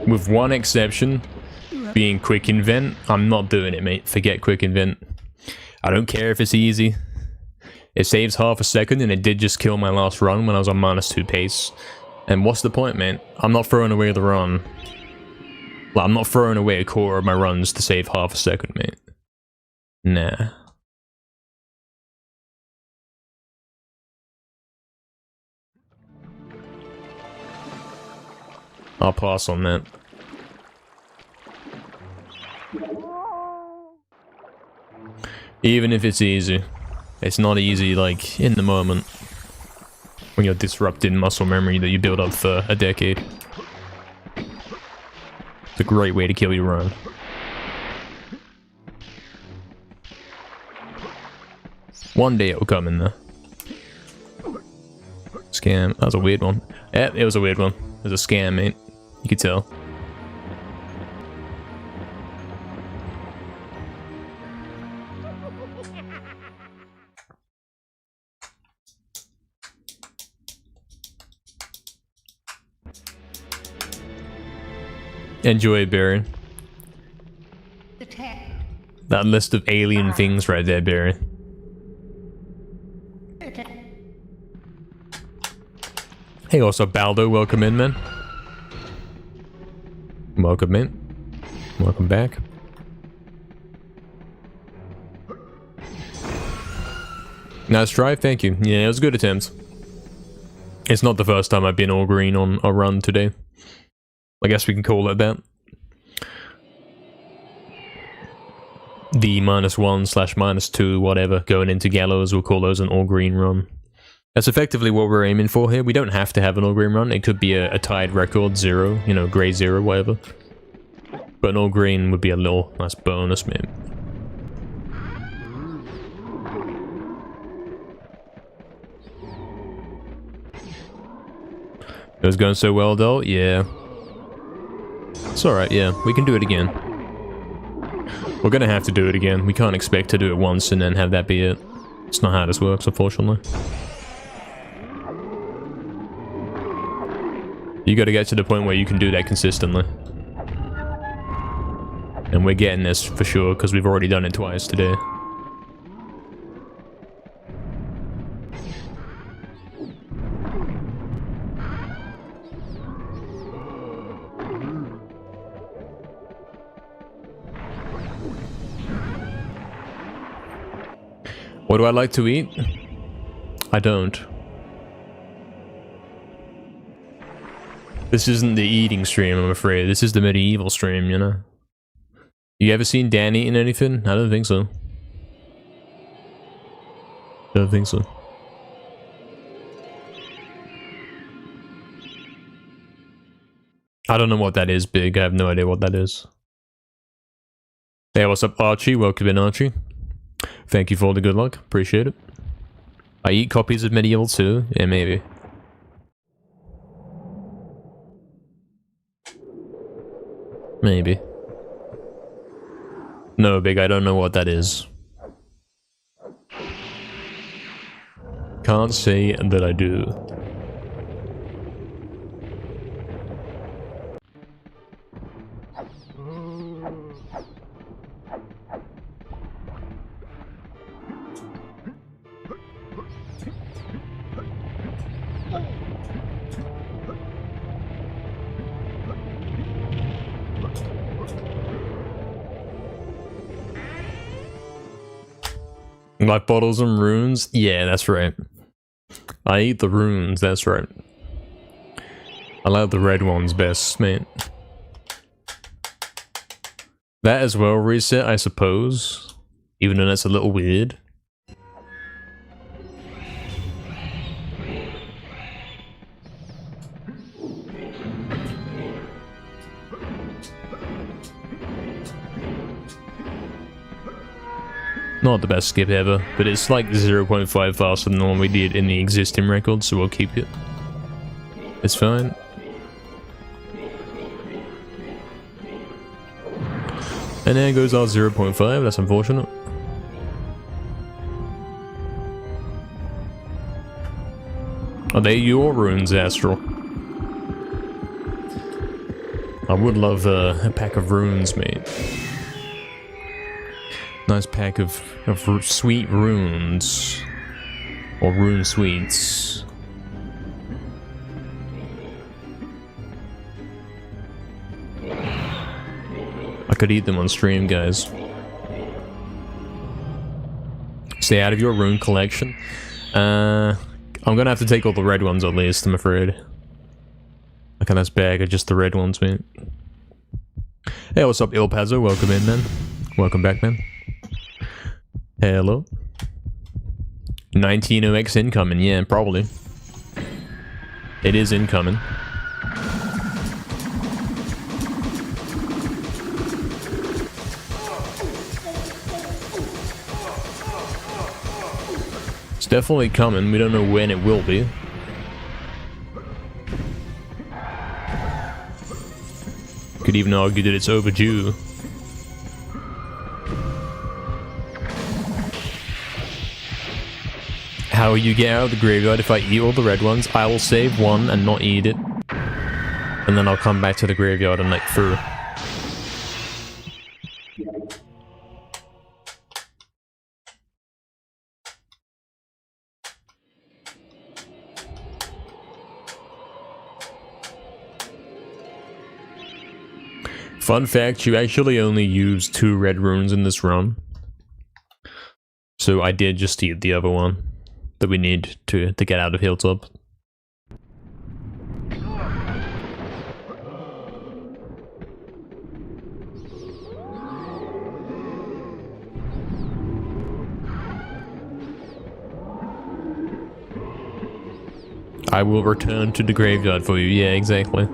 Speaker 1: With one exception, being quick invent, I'm not doing it, mate. Forget quick invent. I don't care if it's easy. It saves half a second, and it did just kill my last run when I was on -2 pace. And what's the point, man? I'm not throwing away the run. Like, I'm not throwing away a quarter of my runs to save half a second, mate. Nah. I'll pass on that. Even if it's easy. It's not easy, like, in the moment. When you're disrupting muscle memory that you build up for a decade. It's a great way to kill your run. One day it'll come in there. Scam. That was a weird one. Yeah, it was a weird one. It was a scam, mate. You could tell. Enjoy, Barry. That list of alien things right there, Barry. Hey, also Baldo, welcome in, man. Welcome in. Welcome back. Nice try, thank you. Yeah, it was a good attempt. It's not the first time I've been all green on a run today. I guess we can call it that. The -1/-2, whatever, going into gallows, we'll call those an all-green run. That's effectively what we're aiming for here. We don't have to have an all-green run. It could be a tied record, 0, you know, grey 0, whatever. But an all-green would be a little nice bonus, maybe. It was going so well, though? Yeah. It's alright, yeah. We can do it again. We're gonna have to do it again. We can't expect to do it once and then have that be it. It's not how this works, unfortunately. You gotta get to the point where you can do that consistently. And we're getting this for sure, because we've already done it twice today. What do I like to eat? I don't. This isn't the eating stream, I'm afraid. This is the MediEvil stream, you know? You ever seen Dan eating anything? I don't think so. Don't think so. I don't know what that is, Big. I have no idea what that is. Hey, what's up, Archie? Welcome in, Archie. Thank you for all the good luck. Appreciate it. I eat copies of MediEvil too? Yeah, maybe. Maybe. No, Big, I don't know what that is. Can't say that I do. Life bottles and runes? Yeah, that's right. I eat the runes, that's right. I like the red ones best, mate. That as well reset, I suppose. Even though that's a little weird. Not the best skip ever, but it's like 0.5 faster than the one we did in the existing record, so we'll keep it. It's fine. And there goes our 0.5, that's unfortunate. Are they your runes, Astral? I would love a pack of runes, mate. Nice pack of sweet runes. Or rune sweets. I could eat them on stream, guys. Stay out of your rune collection. I'm gonna have to take all the red ones at least, I'm afraid. Like a nice bag of just the red ones, mate. Hey, what's up, Il Pazzo? Welcome in, man. Welcome back, man. Hello. 19OX incoming, yeah, probably. It is incoming. It's definitely coming, we don't know when it will be. Could even argue that it's overdue. How you get out of the graveyard? If I eat all the red ones, I will save one and not eat it. And then I'll come back to the graveyard and like through. Fun fact, you actually only use 2 red runes in this run. So I did just eat the other one that we need to get out of Hilltop. I will return to the graveyard for you, yeah, exactly.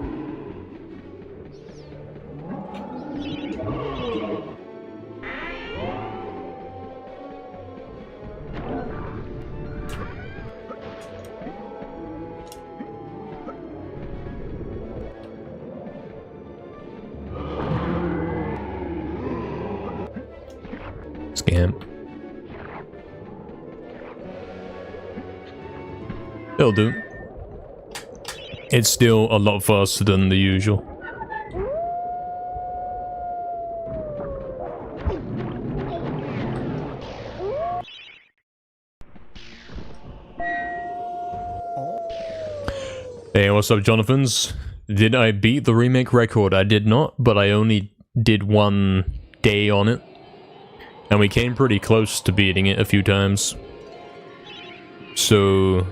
Speaker 1: Scam. It'll do. It's still a lot faster than the usual. Hey, what's up, Jonathans? Did I beat the remake record? I did not, but I only did 1 day on it. And we came pretty close to beating it a few times. So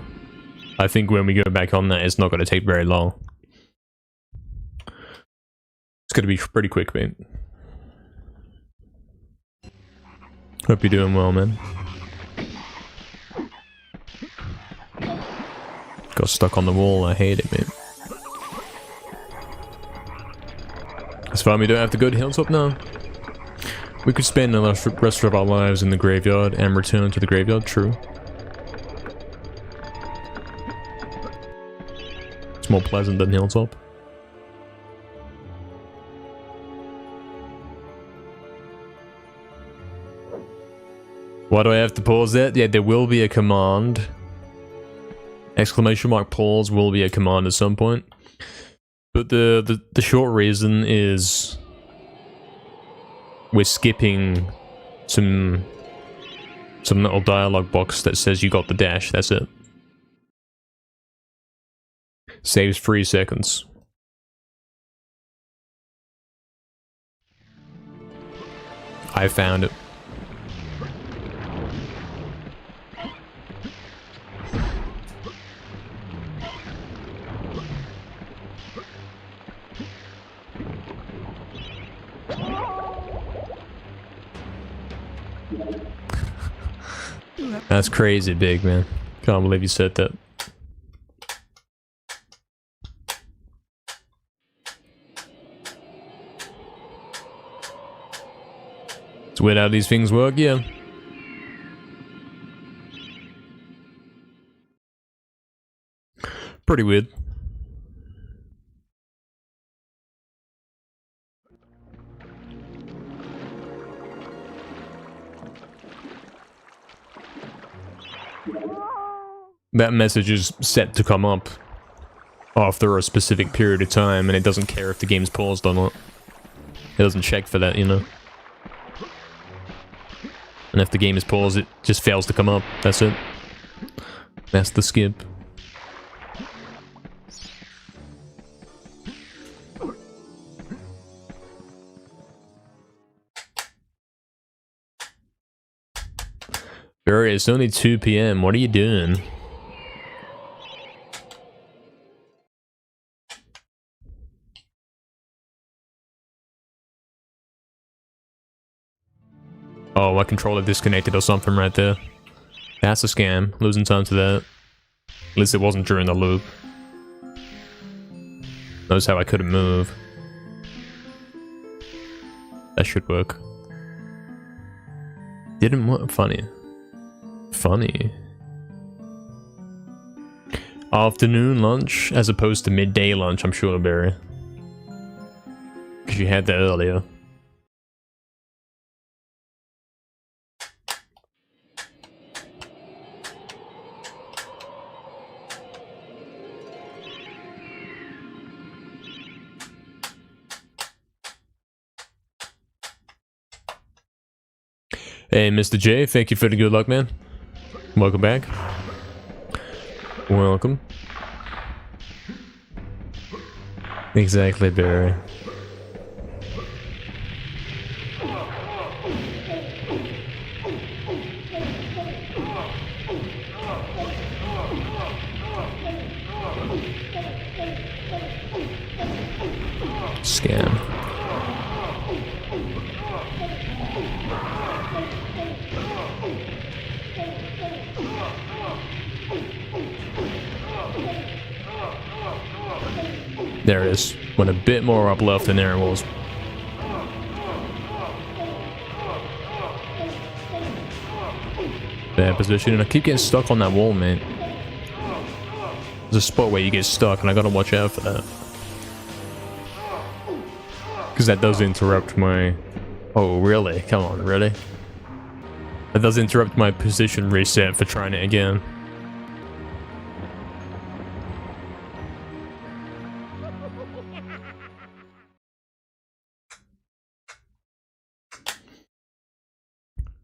Speaker 1: I think when we go back on that, it's not going to take very long. It's going to be pretty quick, mate. Hope you're doing well, man. Got stuck on the wall, I hate it, mate. It's fine, we don't have to go to Hilltop now. We could spend the rest of our lives in the graveyard and return to the graveyard, true. It's more pleasant than Hilltop. Why do I have to pause that? Yeah, there will be a command. Exclamation mark pause will be a command at some point. But the short reason is we're skipping some little dialogue box that says you got the dash, that's it. Saves 3 seconds. I found it. That's crazy big, man. Can't believe you said that. It's weird how these things work, yeah. Pretty weird. That message is set to come up after a specific period of time, and it doesn't care if the game's paused or not. It doesn't check for that, you know. And if the game is paused, it just fails to come up. That's it. That's the skip. Barry, it's only 2 PM. What are you doing? Oh, my controller disconnected or something right there. That's a scam. Losing time to that. At least it wasn't during the loop. Notice how I couldn't move. That should work. Didn't work. Funny. Funny. Afternoon lunch as opposed to midday lunch, I'm sure, Barry. Because you had that earlier. Hey, Mr. J, thank you for the good luck, man. Welcome back. Welcome. Exactly, Barry. Scam. There it is. Went a bit more up left than there it was. Bad position, and I keep getting stuck on that wall, man. There's a spot where you get stuck, and I gotta watch out for that. Because that does interrupt my... Oh, really? Come on, really? That does interrupt my position reset for trying it again.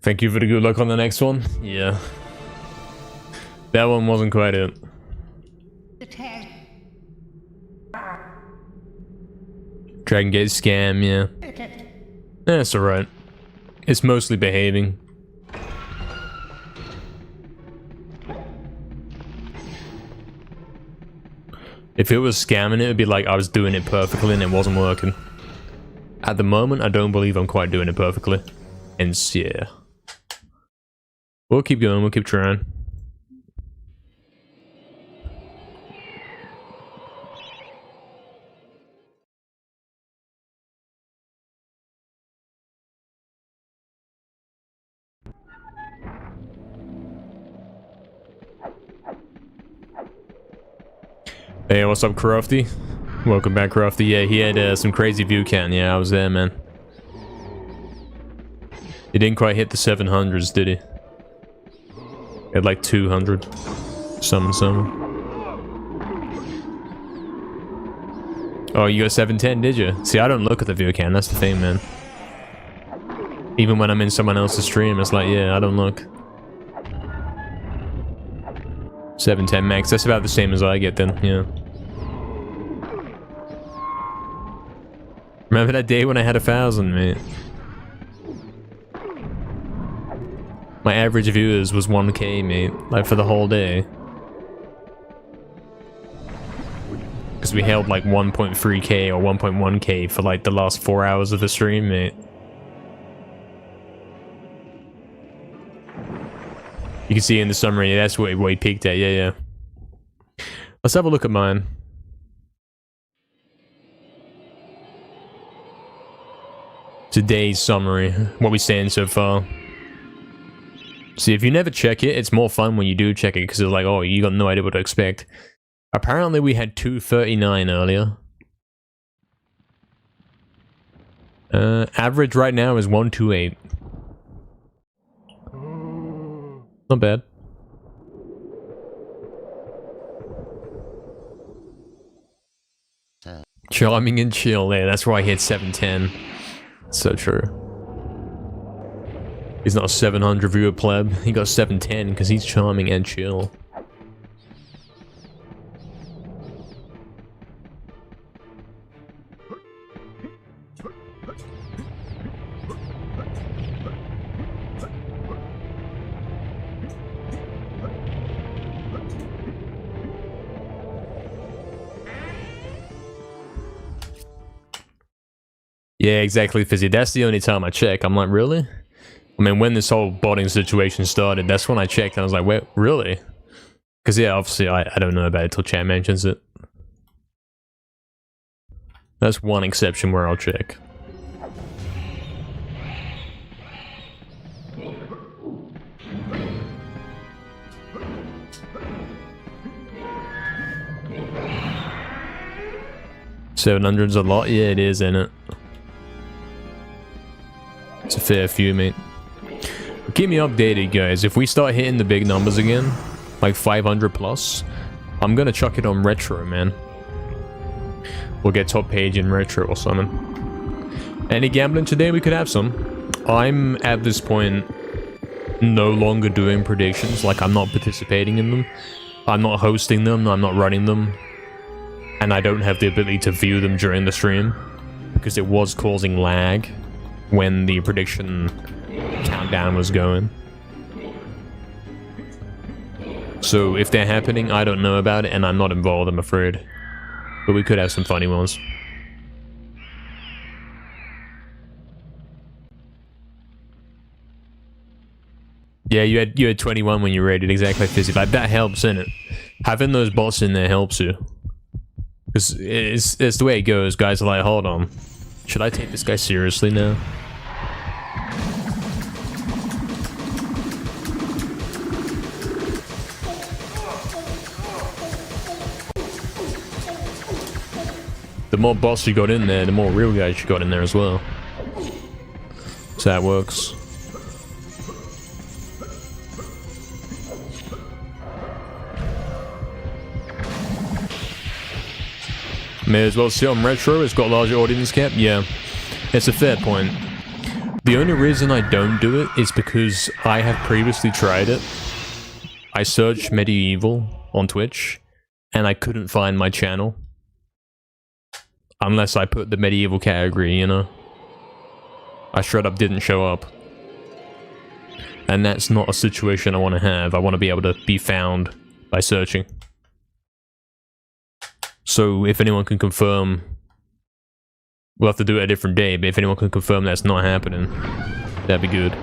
Speaker 1: Thank you for the good luck on the next one. Yeah. That one wasn't quite it. Dragon Gate scam, yeah. That's alright. It's mostly behaving. If it was scamming, it would be like I was doing it perfectly and it wasn't working. At the moment, I don't believe I'm quite doing it perfectly. And yeah. We'll keep going, we'll keep trying. Hey, what's up, Crafty? Welcome back, Crafty. Yeah, he had some crazy view count. Yeah, I was there, man. He didn't quite hit the 700s, did he? At like 200. Some. Oh, you got 710, did you? See, I don't look at the view cam, that's the thing, man. Even when I'm in someone else's stream, it's like, yeah, I don't look. 710 max, that's about the same as I get then, yeah. Remember that day when I had 1,000, mate? My average viewers was 1k, mate. Like, for the whole day. Because we held like 1.3k or 1.1k for like the last 4 hours of the stream, mate. You can see in the summary, that's where we peaked at, yeah. Let's have a look at mine. Today's summary, what we're saying so far. See, if you never check it, it's more fun when you do check it, because it's like, oh, you got no idea what to expect. Apparently we had 239 earlier. Average right now is 128. Not bad. Charming and chill, yeah, that's why I hit 710. So true. He's not a 700 viewer pleb, he got 710 because he's charming and chill. Yeah, exactly, Fizzy. That's the only time I check. I'm like, really? I mean, when this whole botting situation started, that's when I checked and I was like, wait, really? Because, yeah, obviously, I don't know about it till chat mentions it. That's one exception where I'll check. $700's a lot? Yeah, it is, isn't it? It's a fair few, mate. Keep me updated, guys. If we start hitting the big numbers again, like 500 plus, I'm gonna chuck it on retro, man. We'll get top page in retro or something. Any gambling today? We could have some. I'm, at this point, no longer doing predictions. Like, I'm not participating in them. I'm not hosting them. I'm not running them. And I don't have the ability to view them during the stream. Because it was causing lag when the prediction countdown was going. So if they're happening, I don't know about it and I'm not involved, I'm afraid. But we could have some funny ones. Yeah, you had 21 when you rated, exactly, Fizzy. Like, that helps, innit? Having those bots in there helps you. Because it's the way it goes. Guys are like, hold on. Should I take this guy seriously now? The more bots you got in there, the more real guys you got in there as well. So that works. May as well see on retro, it's got larger audience cap. Yeah, it's a fair point. The only reason I don't do it is because I have previously tried it. I searched MediEvil on Twitch, and I couldn't find my channel. Unless I put the MediEvil category, you know. I straight up didn't show up. And that's not a situation I want to have. I want to be able to be found by searching. So if anyone can confirm, we'll have to do it a different day, but if anyone can confirm that's not happening, that'd be good.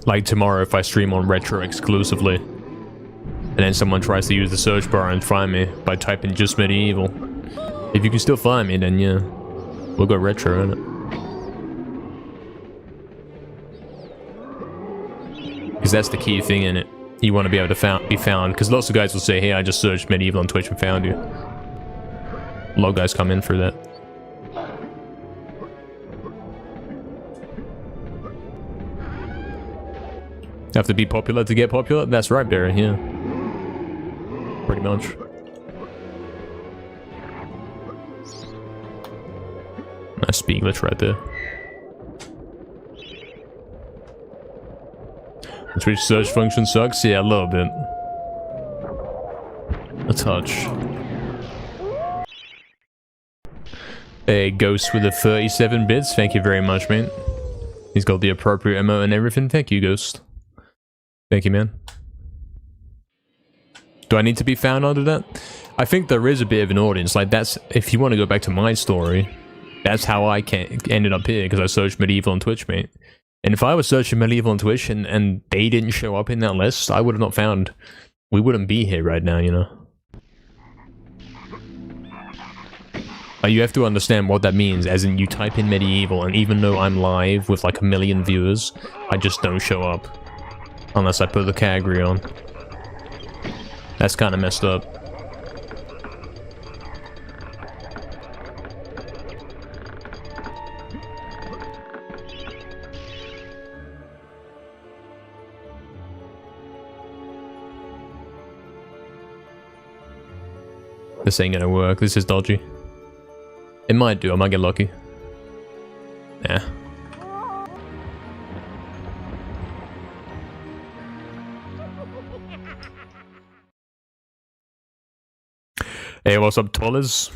Speaker 1: Like tomorrow if I stream on retro exclusively, and then someone tries to use the search bar and find me by typing just MediEvil. If you can still find me, then yeah, we'll go retro, innit? Because that's the key thing in it. You want to be able to be found, because lots of guys will say, hey, I just searched MediEvil on Twitch and found you. A lot of guys come in for that. Have to be popular to get popular? That's right, Barry, yeah. Pretty much. Nice speed glitch right there. The Twitch search function sucks? Yeah, a little bit. A touch. A Ghost with the 37 bits. Thank you very much, man. He's got the appropriate emote and everything. Thank you, Ghost. Thank you, man. Do I need to be found under that? I think there is a bit of an audience. Like, that's... If you want to go back to my story, that's how I ended up here, because I searched MediEvil on Twitch, mate. And if I was searching MediEvil on Twitch and they didn't show up in that list, I would have not found... We wouldn't be here right now, you know? You have to understand what that means, as in you type in MediEvil, and even though I'm live with like 1 million viewers, I just don't show up. Unless I put the category on. That's kind of messed up. This ain't gonna work. This is dodgy. It might do. I might get lucky. Nah. Hey, what's up, Tollers?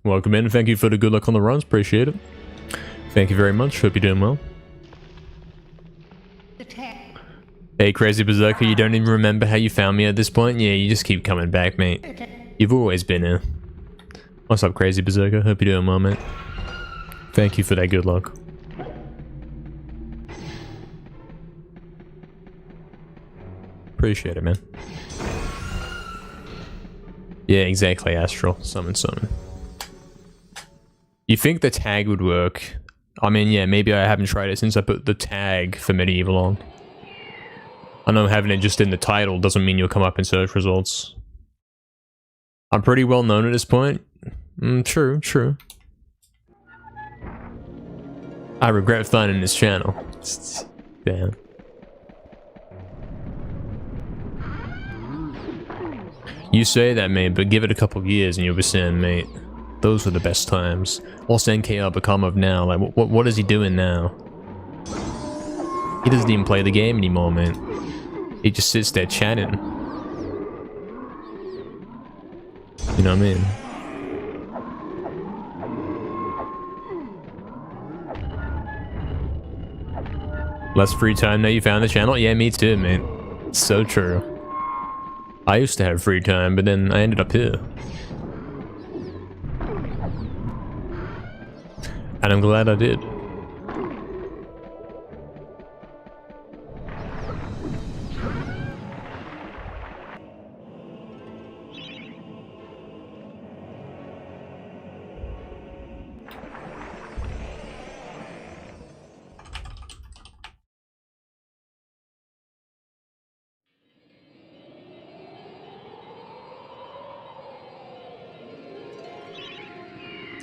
Speaker 1: Welcome in. Thank you for the good luck on the runs. Appreciate it. Thank you very much. Hope you're doing well. Hey, Crazy Berserker, you don't even remember how you found me at this point? Yeah, you just keep coming back, mate. You've always been here. What's up, Crazy Berserker? Hope you're doing well, mate. Thank you for that good luck. Appreciate it, man. Yeah, exactly, Astral. Summon. You think the tag would work? I mean, yeah, maybe I haven't tried it since I put the tag for MediEvil on. I know having it just in the title doesn't mean you'll come up in search results. I'm pretty well known at this point. True. I regret finding this channel. Damn. You say that, mate, but give it a couple of years and you'll be saying, mate, those were the best times. What's NKR become of now? Like, what is he doing now? He doesn't even play the game anymore, man. He just sits there chatting. You know what I mean? Less free time now you found the channel? Yeah, me too, mate. So true. I used to have free time, but then I ended up here. And I'm glad I did.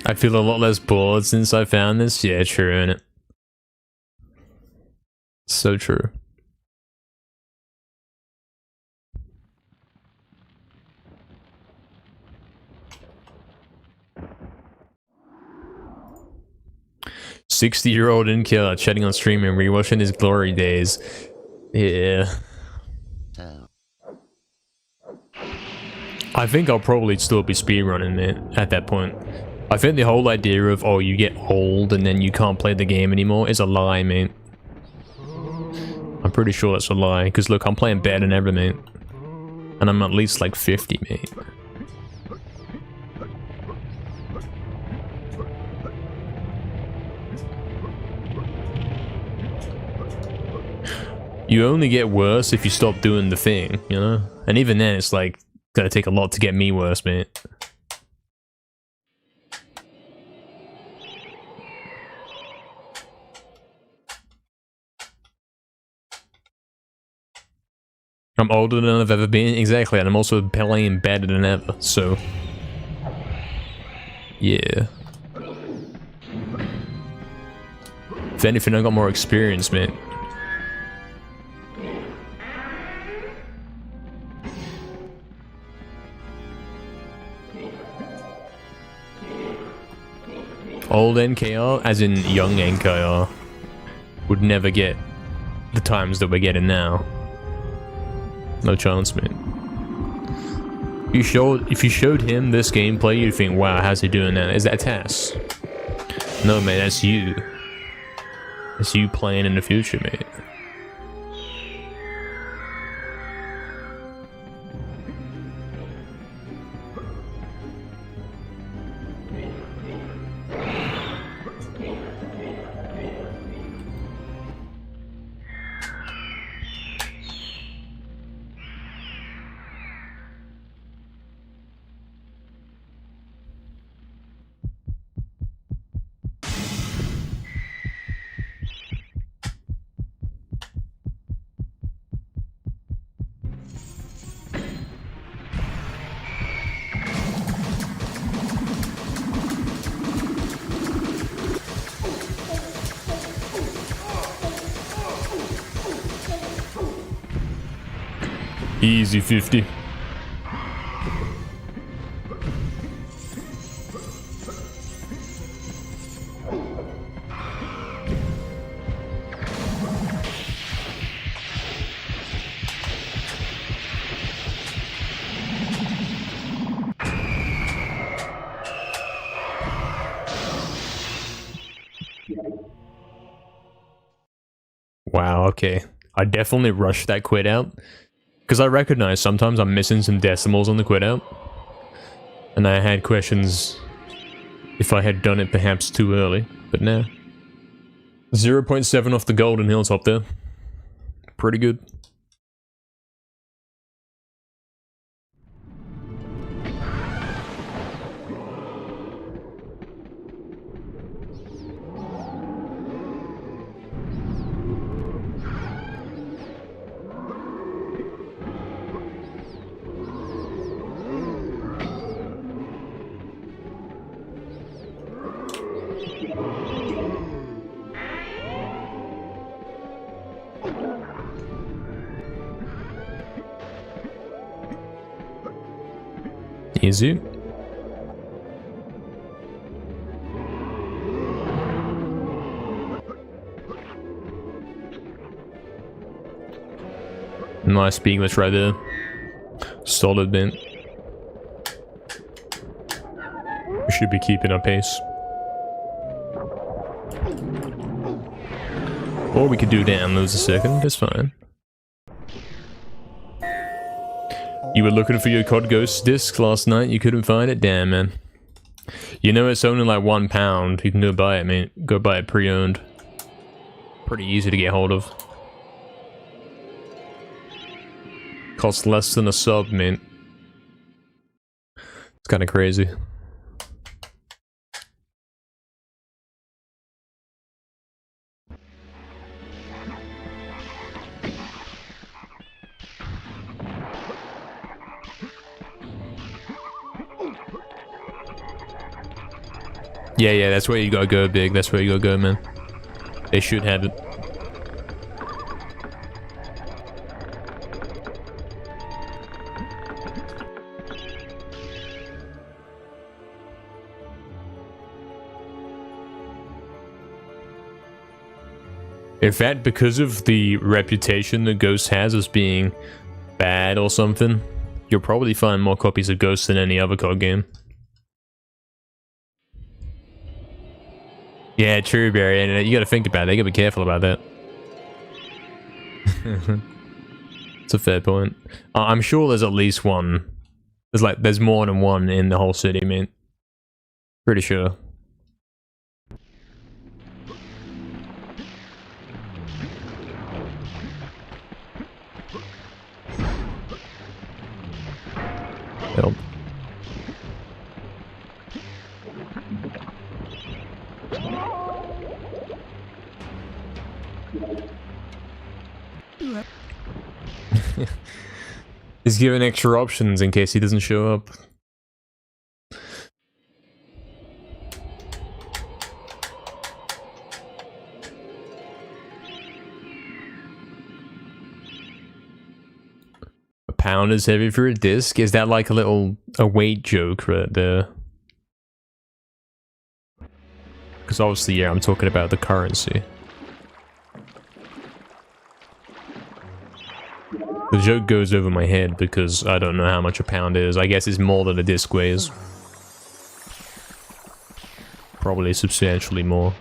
Speaker 1: I feel a lot less bored since I found this. Yeah, true, innit? So true. "60-year-old NKR chatting on stream and rewatching his glory days." Yeah. I think I'll probably still be speedrunning it at that point. I think the whole idea of, oh, you get old and then you can't play the game anymore is a lie, mate. I'm pretty sure that's a lie, because look, I'm playing better than ever, mate. And I'm at least like 50, mate. You only get worse if you stop doing the thing, you know? And even then, it's like, gotta take a lot to get me worse, mate. I'm older than I've ever been, exactly, and I'm also playing better than ever, so... yeah. If anything, I got more experience, man. Old NKR, as in young NKR, would never get the times that we're getting now. No chance, man. If you showed him this gameplay, you'd think, wow, how's he doing that? Is that Tass? No, man, that's you. That's you playing in the future, mate. Easy 50. Wow, okay. I definitely rushed that quit out. Because I recognize sometimes I'm missing some decimals on the quit out. And I had questions if I had done it perhaps too early, but no. 0.7 off the golden hilltop there. Pretty good. Easy. Nice English right there. Solid bent. We should be keeping our pace. Or we could do down, lose a second, that's fine. You were looking for your COD Ghost disc last night, you couldn't find it? Damn, man. You know it's only like £1. You can go buy it, man. Go buy it pre-owned. Pretty easy to get hold of. Costs less than a sub, man. It's kind of crazy. Yeah, that's where you gotta go, big. That's where you gotta go, man. They should have it. In fact, because of the reputation that Ghost has as being bad or something, you'll probably find more copies of Ghost than any other COD game. Yeah, true, Barry. And you gotta think about it. You gotta be careful about that. It's a fair point. I'm sure there's at least one. There's more than one in the whole city, man. Pretty sure. Help. He's given extra options in case he doesn't show up. A pound is heavy for a disc? Is that like a weight joke right there? Because obviously, yeah, I'm talking about the currency. The joke goes over my head because I don't know how much a pound is. I guess it's more than a disc weighs. Probably substantially more.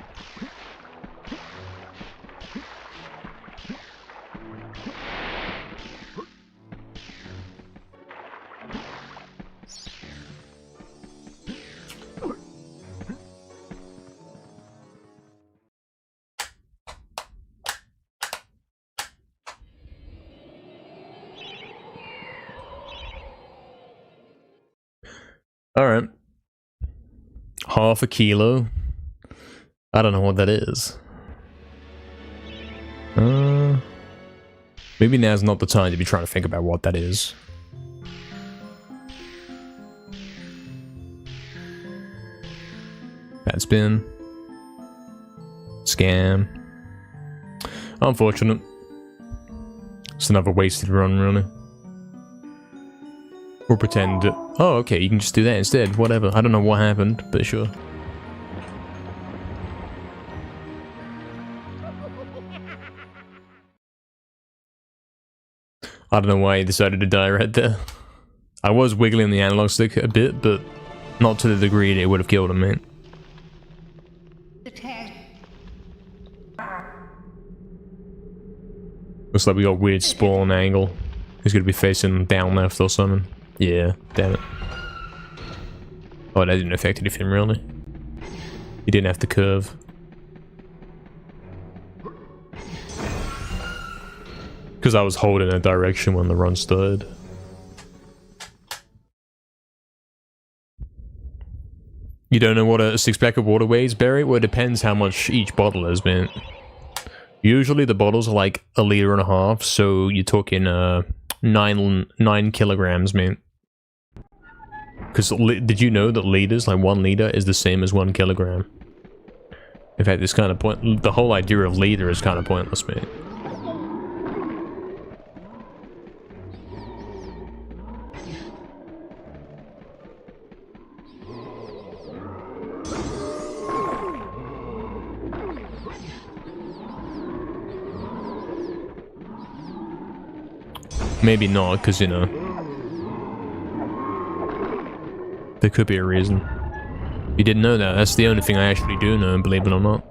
Speaker 1: Alright. Half a kilo. I don't know what that is. Maybe now's not the time to be trying to think about what that is. Bad spin. Scam. Unfortunate. It's another wasted run, really. Or pretend... Oh, okay, you can just do that instead. Whatever. I don't know what happened, but sure. I don't know why he decided to die right there. I was wiggling the analog stick a bit, but not to the degree that it would have killed him, man. Looks like we got weird spawn angle. He's gonna be facing down left or something. Yeah, damn it. Oh, that didn't affect anything, really. He didn't have to curve. Because I was holding a direction when the run started. You don't know what a 6-pack of water weighs, Barry? Well, it depends how much each bottle is, man. Usually the bottles are like 1.5 liters, so you're talking 9 kilograms, man. Because did you know that liters, like 1 liter, is the same as 1 kilogram? In fact, it's kind of the whole idea of liter is kind of pointless, man. Maybe not, because, you know, there could be a reason. You didn't know that. That's the only thing I actually do know, believe it or not.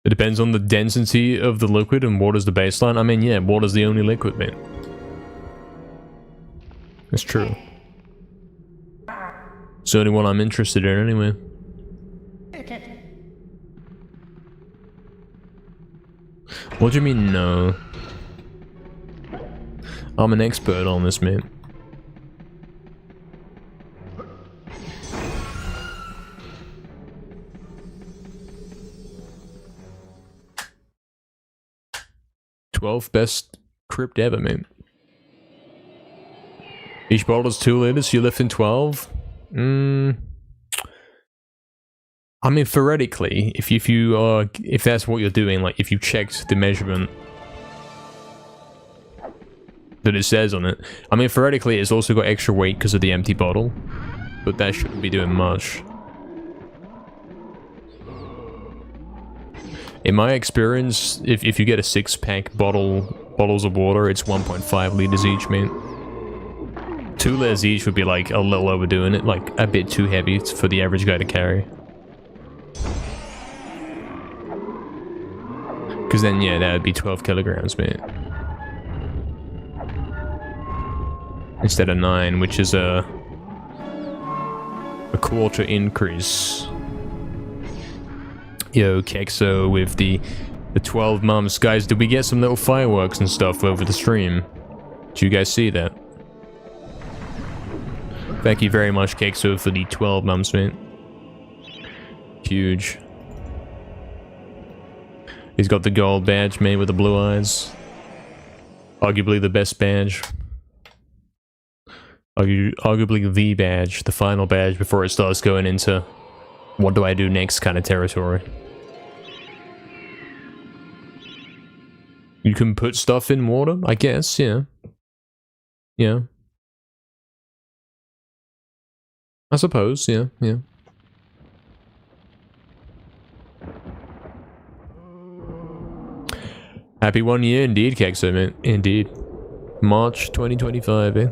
Speaker 1: It depends on the density of the liquid and water's the baseline. I mean, yeah, water's the only liquid, man. It's true. It's the only one I'm interested in, anyway. What do you mean, no? I'm an expert on this, man. #12 best crypt ever, man. Each bottle is 2 liters, so you're lifting 12? I mean, theoretically, if that's what you're doing, like if you checked the measurement that it says on it, I mean, theoretically, it's also got extra weight because of the empty bottle, but that shouldn't be doing much. In my experience, if you get a 6-pack bottles of water, it's 1.5 liters each, man. 2 liters each would be like a little overdoing it, like a bit too heavy for the average guy to carry. Because then, yeah, that would be 12 kilograms, man. Instead of 9, which is a quarter increase. Yo, Kexo with the 12 months. Guys, did we get some little fireworks and stuff over the stream? Did you guys see that? Thank you very much, Kexo, for the 12 months, man. Huge. He's got the gold badge made with the blue eyes. Arguably the best badge. Arguably the badge, the final badge before it starts going into what do I do next kind of territory. You can put stuff in water, I guess, yeah. Yeah. I suppose, yeah, yeah. Happy 1 year indeed, Kexo, man. Indeed. March 2025, eh?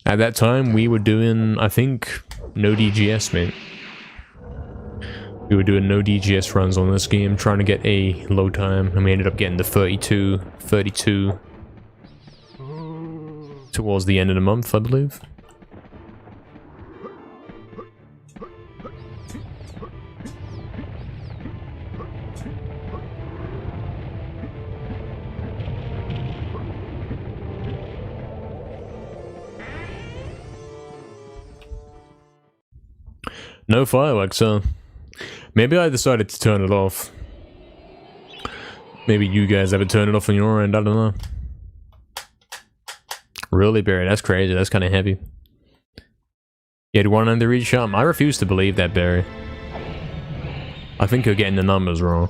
Speaker 1: At that time, we were doing, I think, no DGS, mate. We were doing no DGS runs on this game, trying to get a low time, and we ended up getting the 32 towards the end of the month, I believe. No fireworks, huh? Maybe I decided to turn it off. Maybe you guys ever turn it off on your end, I don't know. Really, Barry? That's crazy, that's kind of heavy. You had one under each arm? I refuse to believe that, Barry. I think you're getting the numbers wrong.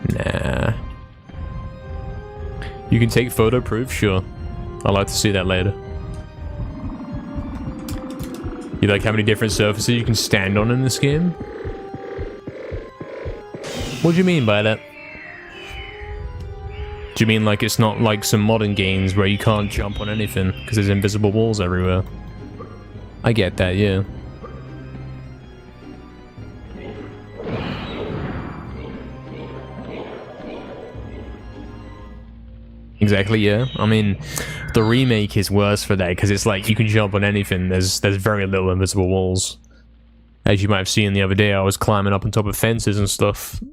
Speaker 1: Nah. You can take photo proof? Sure. I'd like to see that later. You like how many different surfaces you can stand on in this game? What do you mean by that? Do you mean like it's not like some modern games where you can't jump on anything because there's invisible walls everywhere? I get that, yeah. Exactly, yeah. I mean, the remake is worse for that because it's like you can jump on anything. There's very little invisible walls. As you might have seen the other day, I was climbing up on top of fences and stuff.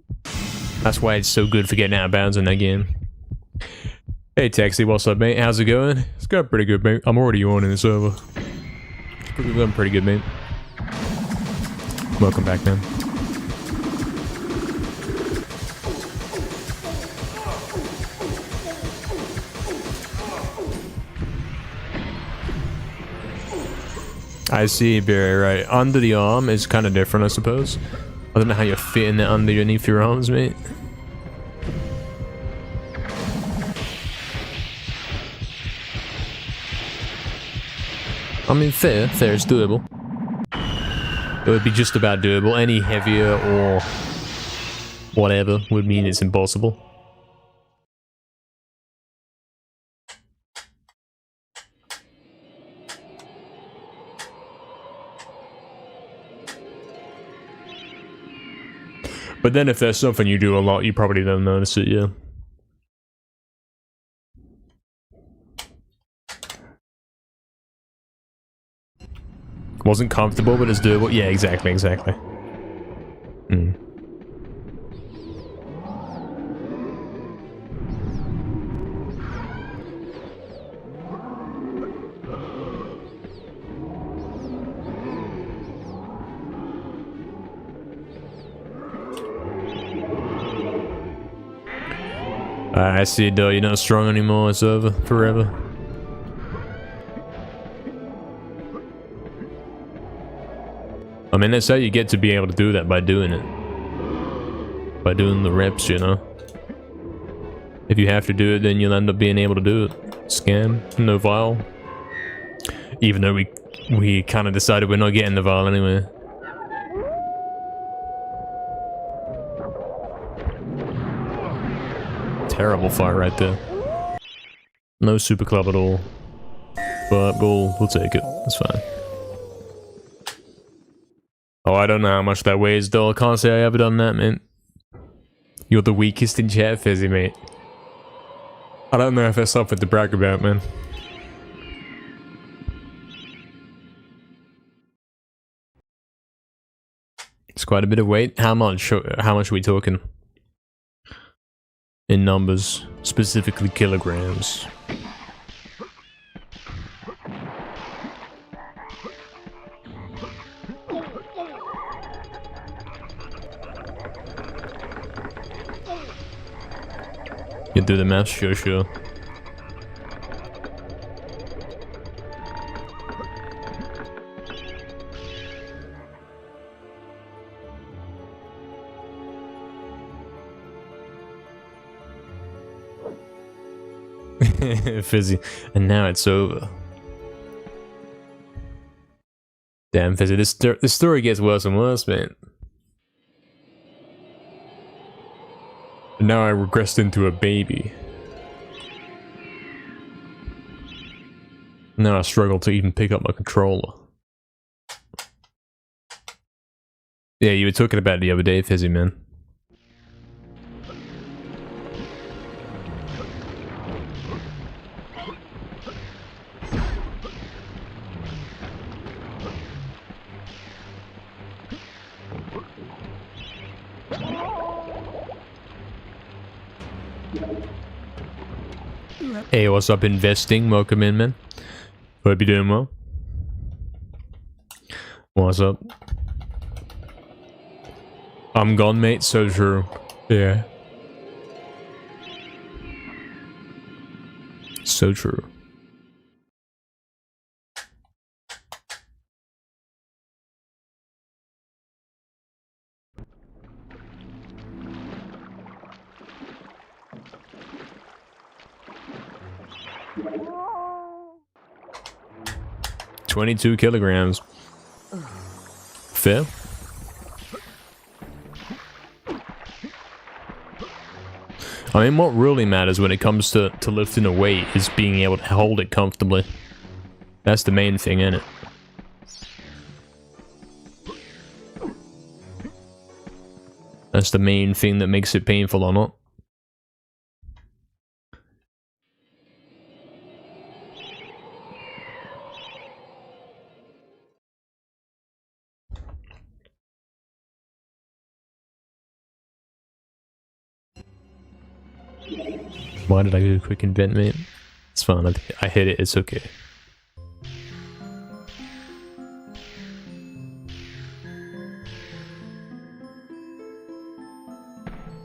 Speaker 1: That's why it's so good for getting out of bounds in that game. Hey Taxi, what's up, mate? How's it going? It's going pretty good, mate. I'm already on in the server. It's going pretty good, mate. Welcome back, man. I see, Barry, right. Under the arm is kind of different, I suppose. I don't know how you're fitting it underneath your arms, mate. I mean, fair, it's doable. It would be just about doable. Any heavier or whatever would mean it's impossible. But then if there's something you do a lot, you probably don't notice it, yeah. Wasn't comfortable, but it's doable. Yeah, exactly. Mm. I see it though, you're not strong anymore, it's over, forever. I mean, that's how you get to be able to do that, by doing it. By doing the reps, you know. If you have to do it, then you'll end up being able to do it. Scam, no vial. Even though we kind of decided we're not getting the vial anyway. Terrible fight right there. No super club at all. But we'll take it. That's fine. Oh, I don't know how much that weighs though. I can't say I ever done that, man. You're the weakest in chat, Fizzy, mate. I don't know if that's something to brag about, man. It's quite a bit of weight. How much are we talking? In numbers, specifically kilograms. You do the math? Sure, sure. Fizzy. And now it's over. Damn, Fizzy, this story gets worse and worse, man. And now I regressed into a baby. Now I struggle to even pick up my controller. Yeah, you were talking about it the other day, Fizzy, man. Hey, what's up, investing? Welcome in, man. Hope you're doing well. What's up? I'm gone, mate. So true. Yeah. So true. $22 kilograms. Fair. I mean, what really matters when it comes to lifting a weight is being able to hold it comfortably. That's the main thing, isn't it? That's the main thing that makes it painful or not. Why did I do a quick invent, mate? It's fine, I hit it, it's okay.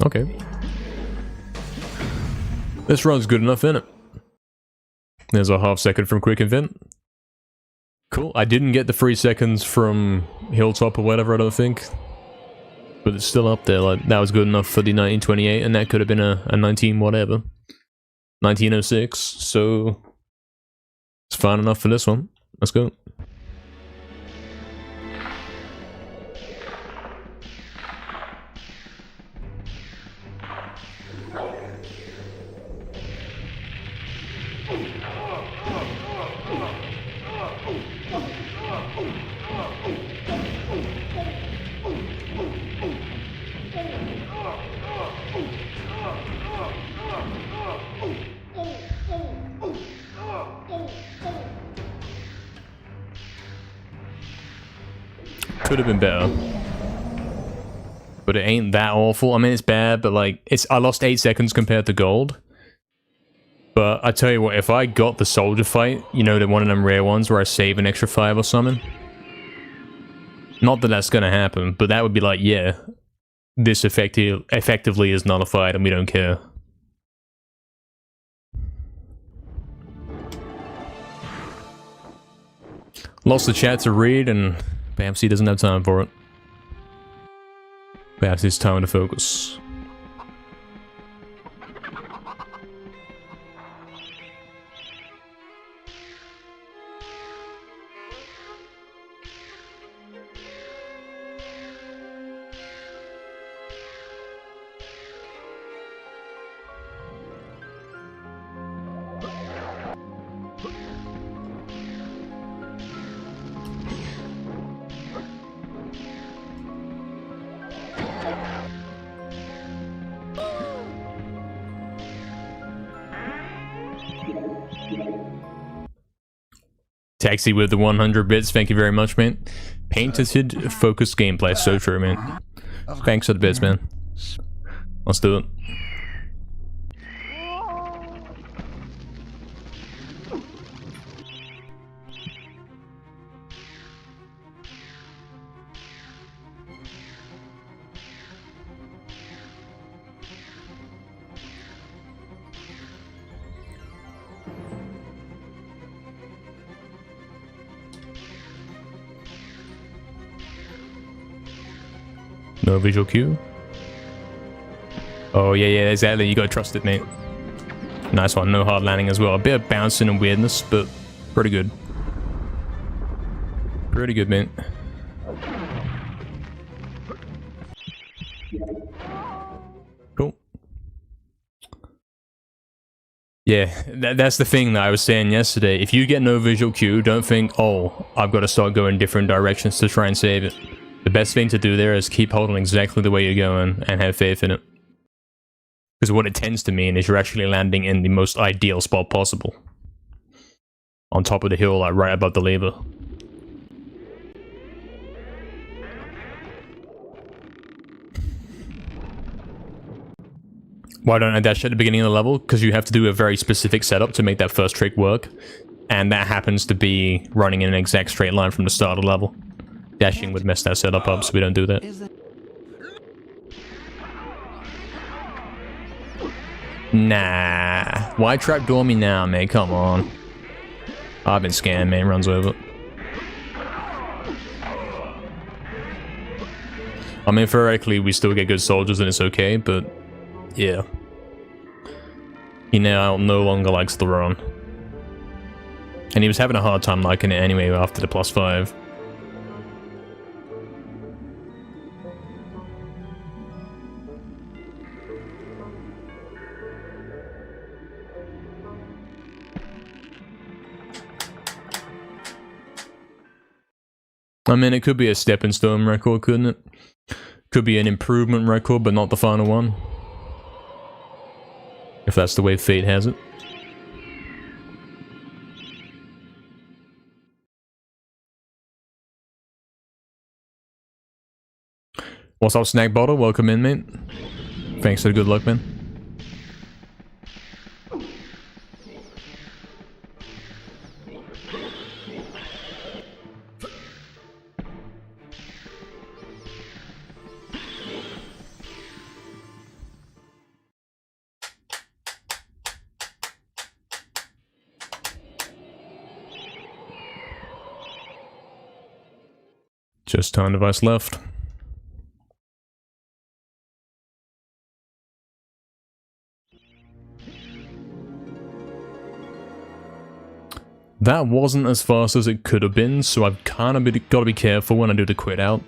Speaker 1: Okay. This run's good enough, innit? There's a half second from quick invent. Cool, I didn't get the 3 seconds from Hilltop or whatever, I don't think. But it's still up there, like, that was good enough for the 1928, and that could have been a 19 whatever. 1906, so it's fine enough for this one. Let's go. Could have been better, but it ain't that awful. I mean, it's bad, but like, I lost 8 seconds compared to gold. But I tell you what, if I got the soldier fight, you know, the one of them rare ones where I save an extra 5 or something. Not that that's gonna happen, but that would be like, yeah, this effectively is nullified, and we don't care. Lost the chat to read, and perhaps he doesn't have time for it. Perhaps it's time to focus. Taxi with the 100 bits, thank you very much, man. Painted, focused gameplay, so true, man. Thanks for the bits, man. Let's do it. No visual cue. Oh, yeah, exactly. You gotta trust it, mate. Nice one. No hard landing as well. A bit of bouncing and weirdness, but pretty good. Pretty good, mate. Cool. Yeah, that's the thing that I was saying yesterday. If you get no visual cue, don't think, oh, I've got to start going different directions to try and save it. The best thing to do there is keep holding exactly the way you're going and have faith in it. Because what it tends to mean is you're actually landing in the most ideal spot possible. On top of the hill, like right above the lever. Why don't I dash at the beginning of the level? Because you have to do a very specific setup to make that first trick work. And that happens to be running in an exact straight line from the start of the level. Dashing would mess that setup up, so we don't do that. Nah. Why trapdoor me now, mate? Come on. I've been scanned, man. Runs over. I mean, theoretically, we still get good soldiers and it's okay, but... yeah. He now no longer likes the run. And he was having a hard time liking it anyway after the +5. I mean, it could be a stepping stone record, couldn't it? Could be an improvement record, but not the final one. If that's the way fate has it. What's up, Snack Bottle? Welcome in, mate. Thanks for the good luck, man. Just time device left. That wasn't as fast as it could have been, so I've kind of got to be careful when I do the quit out.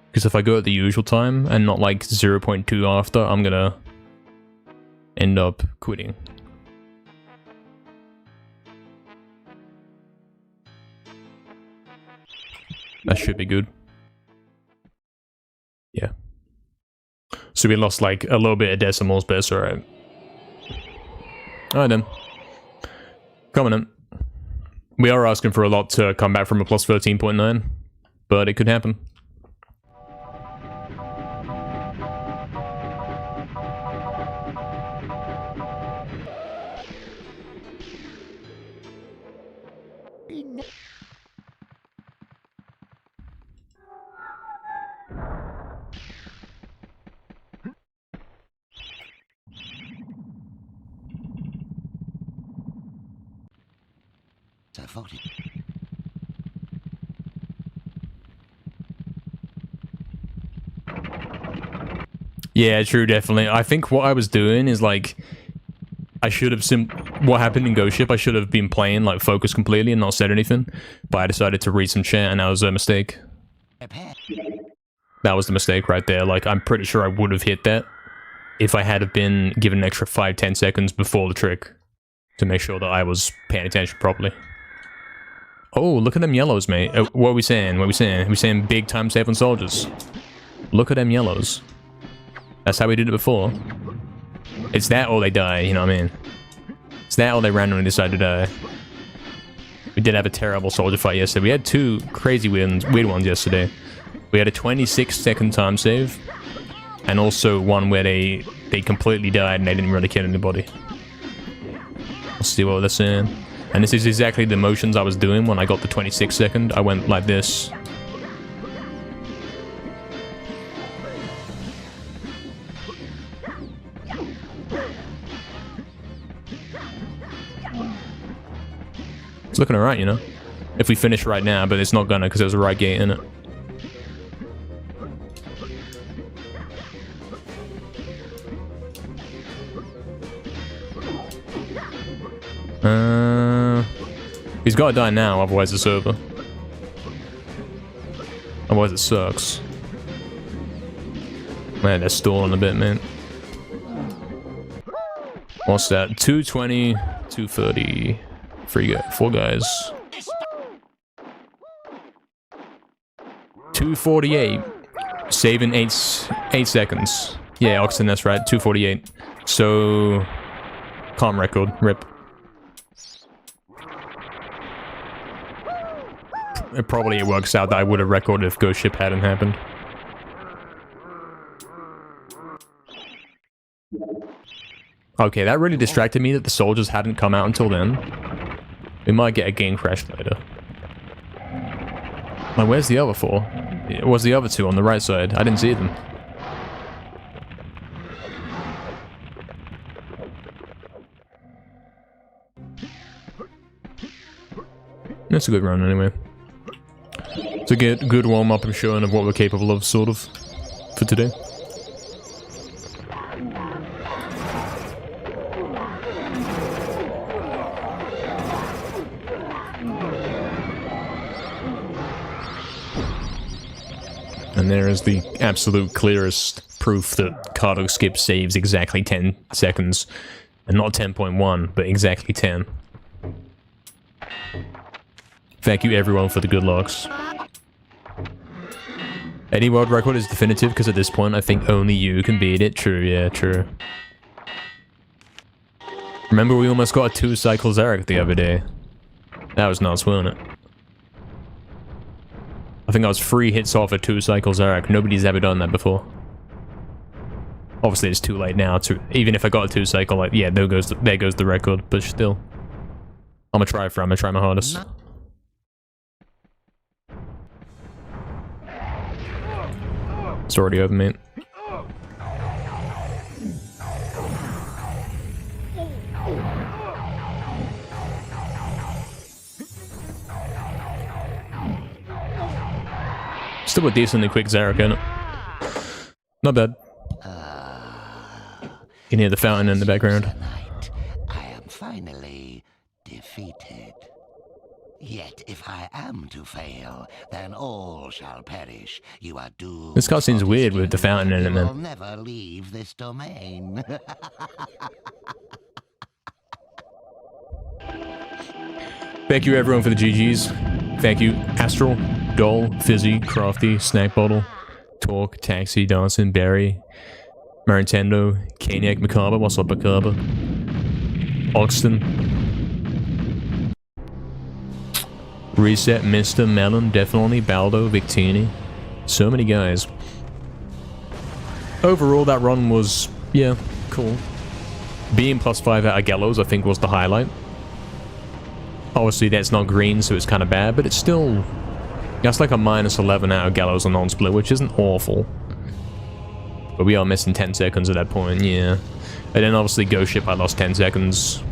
Speaker 1: Because if I go at the usual time and not like 0.2 after, I'm gonna end up quitting. That should be good. Yeah. So we lost like a little bit of decimals, but it's alright. Alright then. Coming in. We are asking for a lot to come back from a plus 13.9, but it could happen. Yeah, true, definitely. I think what I was doing is like, I should have what happened in Ghost Ship, I should have been playing like focus completely and not said anything, but I decided to read some chat and that was a mistake. That was the mistake right there. Like, I'm pretty sure I would have hit that if I had have been given an extra 5-10 seconds before the trick to make sure that I was paying attention properly. Oh, look at them yellows, mate. What are we saying? What are we saying? Are we saying big time save on soldiers? Look at them yellows. That's how we did it before. It's that or they die, you know what I mean? It's that or they randomly decide to die. We did have a terrible soldier fight yesterday. We had two crazy weird ones yesterday. We had a 26-second time save, and also one where they completely died and they didn't really kill anybody. Let's see what they're saying. And this is exactly the motions I was doing when I got the 26-second. I went like this. It's looking alright, you know? If we finish right now, but it's not gonna because there's a right gate in it. He's gotta die now, otherwise it's over. Otherwise it sucks. Man, they're stalling a bit, man. What's that? 220, 230. Four guys. 248. Saving 8 seconds. Yeah, Oxen, that's right. 248. So... calm record. Rip. It works out that I would have recorded if Ghost Ship hadn't happened. Okay, that really distracted me that the soldiers hadn't come out until then. We might get a game crash later. Like, where's the other four? It was the other two on the right side. I didn't see them. That's a good run anyway. It's a good warm-up and showing of what we're capable of, sort of, for today. And there is the absolute clearest proof that cargo skip saves exactly 10 seconds. And not 10.1, but exactly 10. Thank you everyone for the good locks. Any world record is definitive because at this point I think only you can beat it. True, yeah, true. Remember we almost got a 2-cycle Zarek the other day. That was nuts, wasn't it? I think I was 3 hits off a 2-cycle Zarek. Nobody's ever done that before. Obviously it's too late now to... even if I got a 2-cycle, like, yeah, there goes the record, but still. I'm gonna try my hardest. It's already over, mate. Still a decently quick Zarek, isn't it? Not bad. You can hear the fountain in the background.
Speaker 2: Tonight, I am finally defeated. Yet if I am to fail, then all shall perish. You are doomed.
Speaker 1: This cutscene's weird with the fountain in it, man.
Speaker 2: You will never leave this domain.
Speaker 1: Thank you everyone for the GGs. Thank you Astral, Dole, Fizzy, Crafty, Snack Bottle, Talk, Taxi, Dancing, Barry, Marintendo, Caniac, Macabre, what's up Macabre? Oxton. Reset, Mr. Melon, definitely, Baldo, Victini. So many guys. Overall, that run was, yeah, cool. Being +5 out of Gallows, I think, was the highlight. Obviously, that's not green, so it's kind of bad, but it's still... that's like a -11 out of Gallows on non-split, which isn't awful. But we are missing 10 seconds at that point, yeah. And then obviously Ghost Ship, I lost 10 seconds.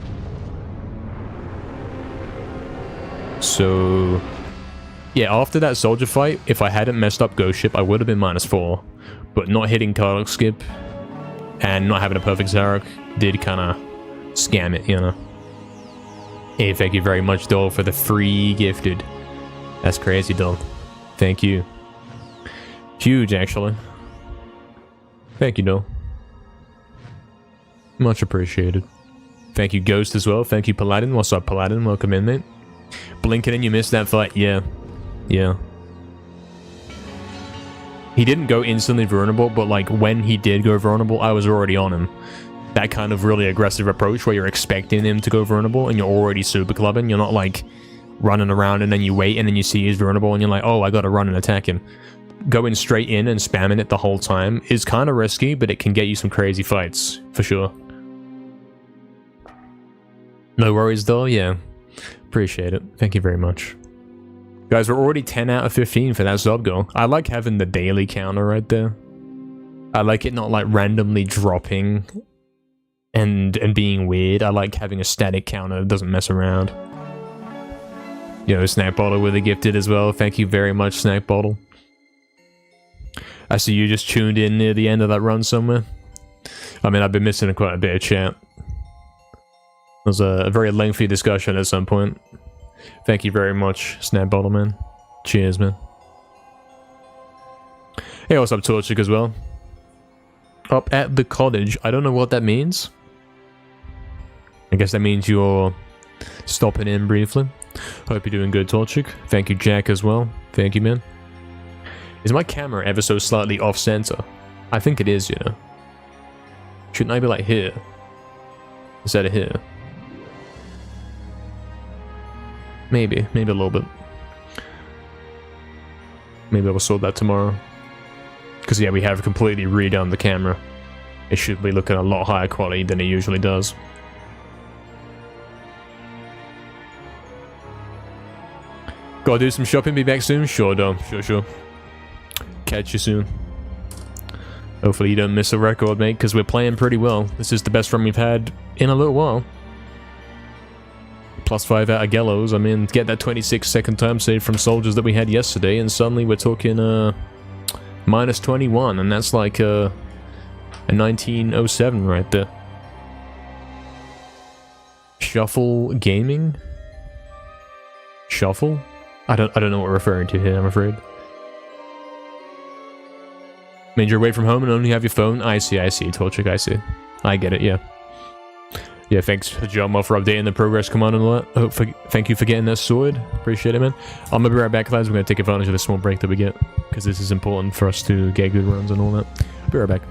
Speaker 1: So... yeah, after that soldier fight, if I hadn't messed up Ghost Ship, I would have been -4. But not hitting cargo skip and not having a perfect Zarek did kind of scam it, you know. Hey, thank you very much, Dole, for the free gifted. That's crazy, Dole. Thank you. Huge, actually. Thank you, Dole. Much appreciated. Thank you, Ghost, as well. Thank you, Paladin. What's up, Paladin? Welcome in, mate. Blinking and you missed that fight. Yeah. Yeah. He didn't go instantly vulnerable, but, like, when he did go vulnerable, I was already on him. That kind of really aggressive approach where you're expecting him to go vulnerable and you're already super clubbing. You're not, like, running around and then you wait and then you see he's vulnerable and you're like, oh, I gotta run and attack him. Going straight in and spamming it the whole time is kind of risky, but it can get you some crazy fights, for sure. No worries, though, yeah. Appreciate it. Thank you very much. Guys, we're already 10 out of 15 for that sub goal. I like having the daily counter right there. I like it not, like, randomly dropping and being weird. I like having a static counter that doesn't mess around. Yo, Snack Bottle with a gifted as well. Thank you very much, Snack Bottle. I see you just tuned in near the end of that run somewhere. I mean, I've been missing quite a bit of chat. was a very lengthy discussion at some point. Thank you very much, Snap Bottle Man. Cheers, man. Hey, what's up, Torchic as well? Up at the cottage. I don't know what that means. I guess that means you're stopping in briefly. Hope you're doing good, Torchic. Thank you, Jack, as well. Thank you, man. Is my camera ever so slightly off-center? I think it is, you know. Shouldn't I be like here? Instead of here? Maybe a little bit. Maybe I will sort that tomorrow. Because yeah, we have completely redone the camera. It should be looking a lot higher quality than it usually does. Gotta do some shopping, be back soon? Sure, Dom. Sure. Catch you soon. Hopefully you don't miss a record, mate, because we're playing pretty well. This is the best run we've had in a little while. +5 out of Gallows. I mean, get that 26 second time save from soldiers that we had yesterday, and suddenly we're talking -21, and that's like a 1907 right there. Shuffle Gaming? Shuffle? I don't know what we're referring to here, I'm afraid. Means you're away from home and only have your phone? I see, Torchic, I see. I get it, yeah. Yeah, thanks, Jumbo, for updating the progress command and all that. Thank you for getting that sorted. Appreciate it, man. I'm gonna be right back, guys. We're gonna take advantage of the small break that we get, because this is important for us to get good runs and all that. Be right back.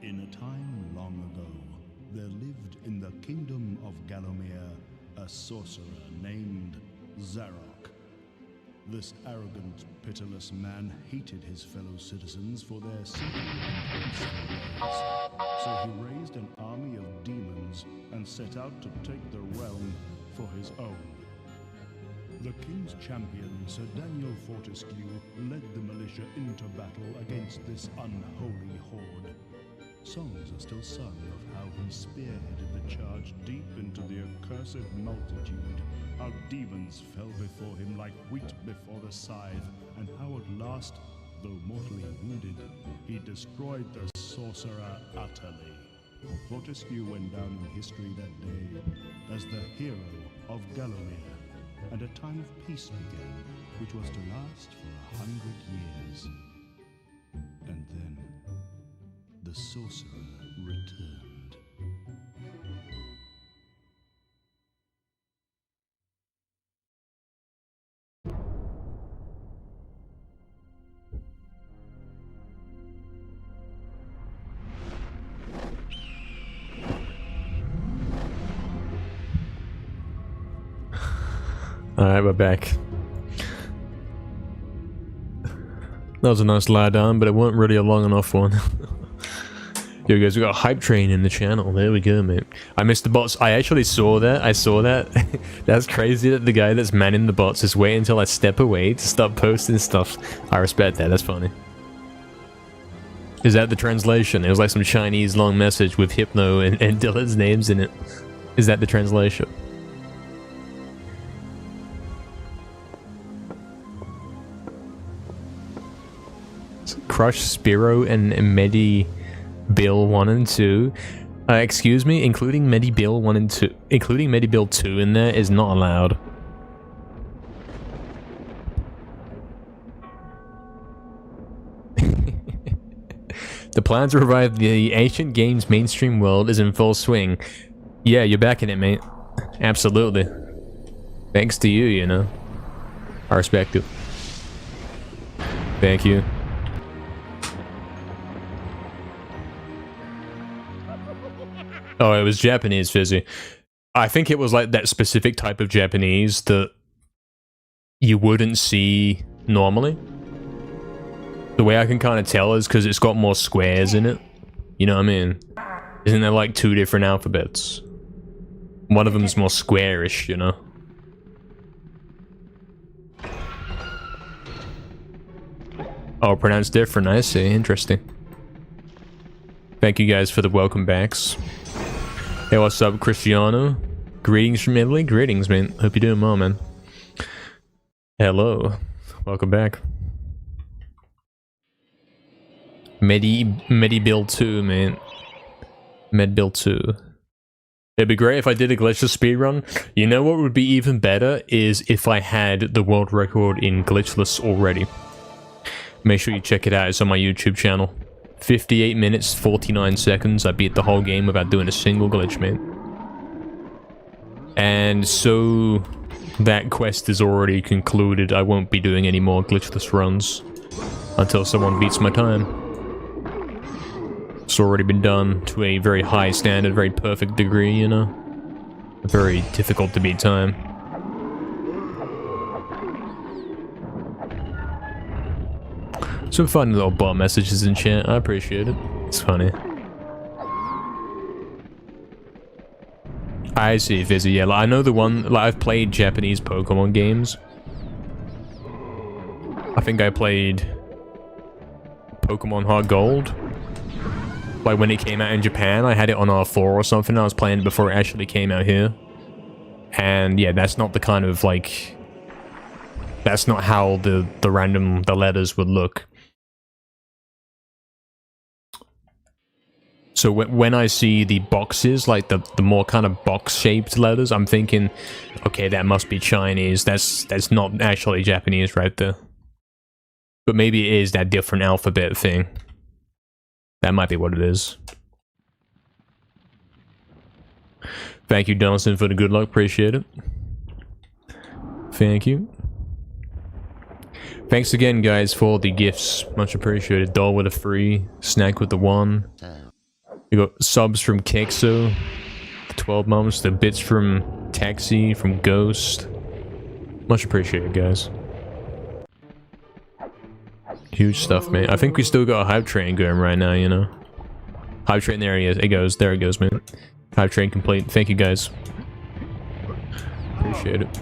Speaker 3: In a time long ago, there lived in the kingdom of Gallowmere a sorcerer named Zarok. This arrogant, pitiless man hated his fellow citizens for their simple and peaceful ways. So he raised an army of demons and set out to take the realm for his own. The king's champion, Sir Daniel Fortescue, led the militia into battle against this unholy horde. Songs are still sung of how he spearheaded the charge deep into the accursed multitude, how demons fell before him like wheat before the scythe, and how at last, though mortally wounded, he destroyed the sorcerer utterly. Fortescue went down in history that day as the hero of Gallowmere, and a time of peace began, which was to last for 100 years. And then the sorcerer returned.
Speaker 1: Alright, we're back. That was a nice lie down, but it wasn't really a long enough one. Yo guys, we got a hype train in the channel. There we go, mate. I missed the bots. I actually saw that. I saw that. That's crazy that the guy that's manning the bots is waiting until I step away to start posting stuff. I respect that. That's funny. Is that the translation? It was like some Chinese long message with Hypno and Dylan's names in it. Is that the translation? Crush, Spiro, and MediEvil 1 and 2. Excuse me, including MediEvil 1 and 2. Including MediEvil 2 in there is not allowed. The plan to revive the ancient games mainstream world is in full swing. Yeah, you're back in it, mate. Absolutely. Thanks to you, you know. I respect you. Thank you. Oh, it was Japanese, Fizzy. I think it was like that specific type of Japanese that you wouldn't see normally. The way I can kind of tell is because it's got more squares in it. You know what I mean? Isn't there like 2 different alphabets? One of them's more squarish, you know? Oh, pronounced different, I see. Interesting. Thank you guys for the welcome backs. Hey, what's up, Cristiano? Greetings from Italy. Greetings, man. Hope you're doing well, man. Hello. Welcome back. MediEvil 2, man. MediEvil 2. It'd be great if I did a glitchless speedrun. You know what would be even better is if I had the world record in glitchless already. Make sure you check it out. It's on my YouTube channel. 58 minutes, 49 seconds. I beat the whole game without doing a single glitch, man. And so that quest is already concluded. I won't be doing any more glitchless runs until someone beats my time. It's already been done to a very high standard, very perfect degree, you know? A very difficult to beat time. Some fun little bot messages in chat. I appreciate it. It's funny. I see, Fizzy. Yeah, like, I know the one. Like, I've played Japanese Pokemon games. I think I played Pokemon Heart Gold. Like when it came out in Japan, I had it on R4 or something. I was playing it before it actually came out here. And yeah, that's not the kind of like. That's not how the letters would look. So when I see the boxes, like the more kind of box-shaped letters, I'm thinking, okay, that must be Chinese. That's not actually Japanese right there. But maybe it is that different alphabet thing. That might be what it is. Thank you, Donaldson, for the good luck. Appreciate it. Thank you. Thanks again, guys, for the gifts. Much appreciated. Doll with a free, Snack with the 1. We got subs from Kexo, 12 months, the bits from Taxi, from Ghost. Much appreciated, guys. Huge stuff, man. I think we still got a hype train going right now, you know? Hype train, there he is. It goes. There it goes, man. Hype train complete. Thank you, guys. Appreciate it.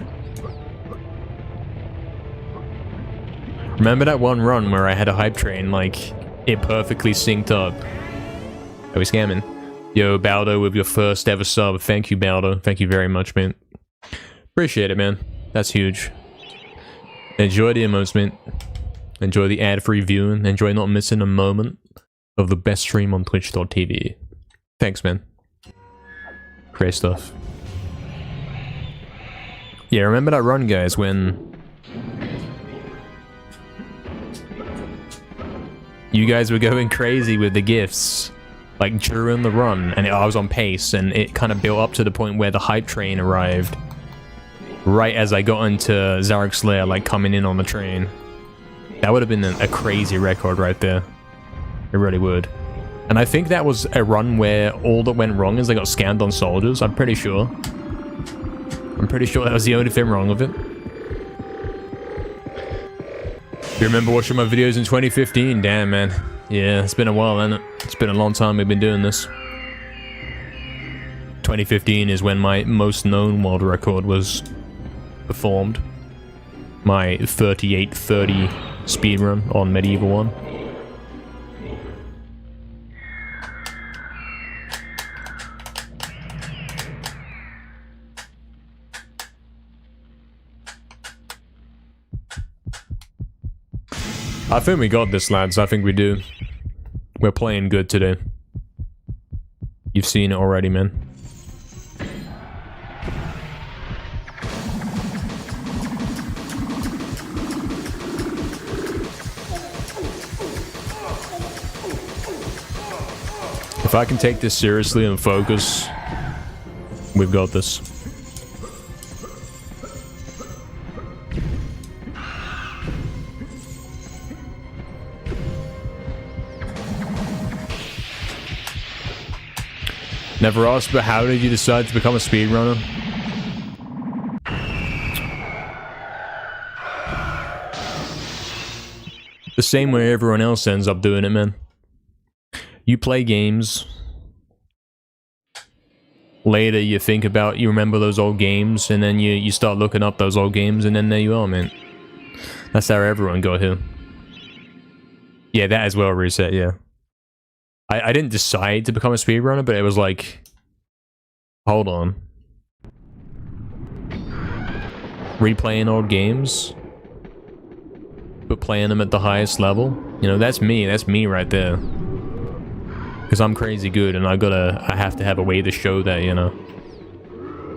Speaker 1: Remember that one run where I had a hype train, like, it perfectly synced up? Are we scamming? Yo, Baldo, with your first ever sub. Thank you, Baldo. Thank you very much, man. Appreciate it, man. That's huge. Enjoy the emotes, man. Enjoy the ad-free viewing. Enjoy not missing a moment of the best stream on Twitch.tv. Thanks, man. Great stuff. Yeah, remember that run, guys, when you guys were going crazy with the gifts, like during the run, and I was on pace, and it kind of built up to the point where the hype train arrived. Right as I got into Zarok's lair, like coming in on the train. That would have been a crazy record right there. It really would. And I think that was a run where all that went wrong is they got scanned on soldiers. I'm pretty sure. I'm pretty sure that was the only thing wrong with it. You remember watching my videos in 2015? Damn, man. Yeah, it's been a while, hasn't it? It's been a long time we've been doing this. 2015 is when my most known world record was performed. My 38:30 speedrun on MediEvil 1. I think we got this, lads. I think we do. We're playing good today. You've seen it already, man. If I can take this seriously and focus, we've got this. Never asked, but how did you decide to become a speedrunner? The same way everyone else ends up doing it, man. You play games. Later you think about, you remember those old games, and then you start looking up those old games, and then there you are, man. That's how everyone got here. Yeah, that as well, Reset, yeah. I didn't decide to become a speedrunner, but it was like, hold on. Replaying old games, but playing them at the highest level. You know, that's me right there. Because I'm crazy good, and I have to have a way to show that, you know.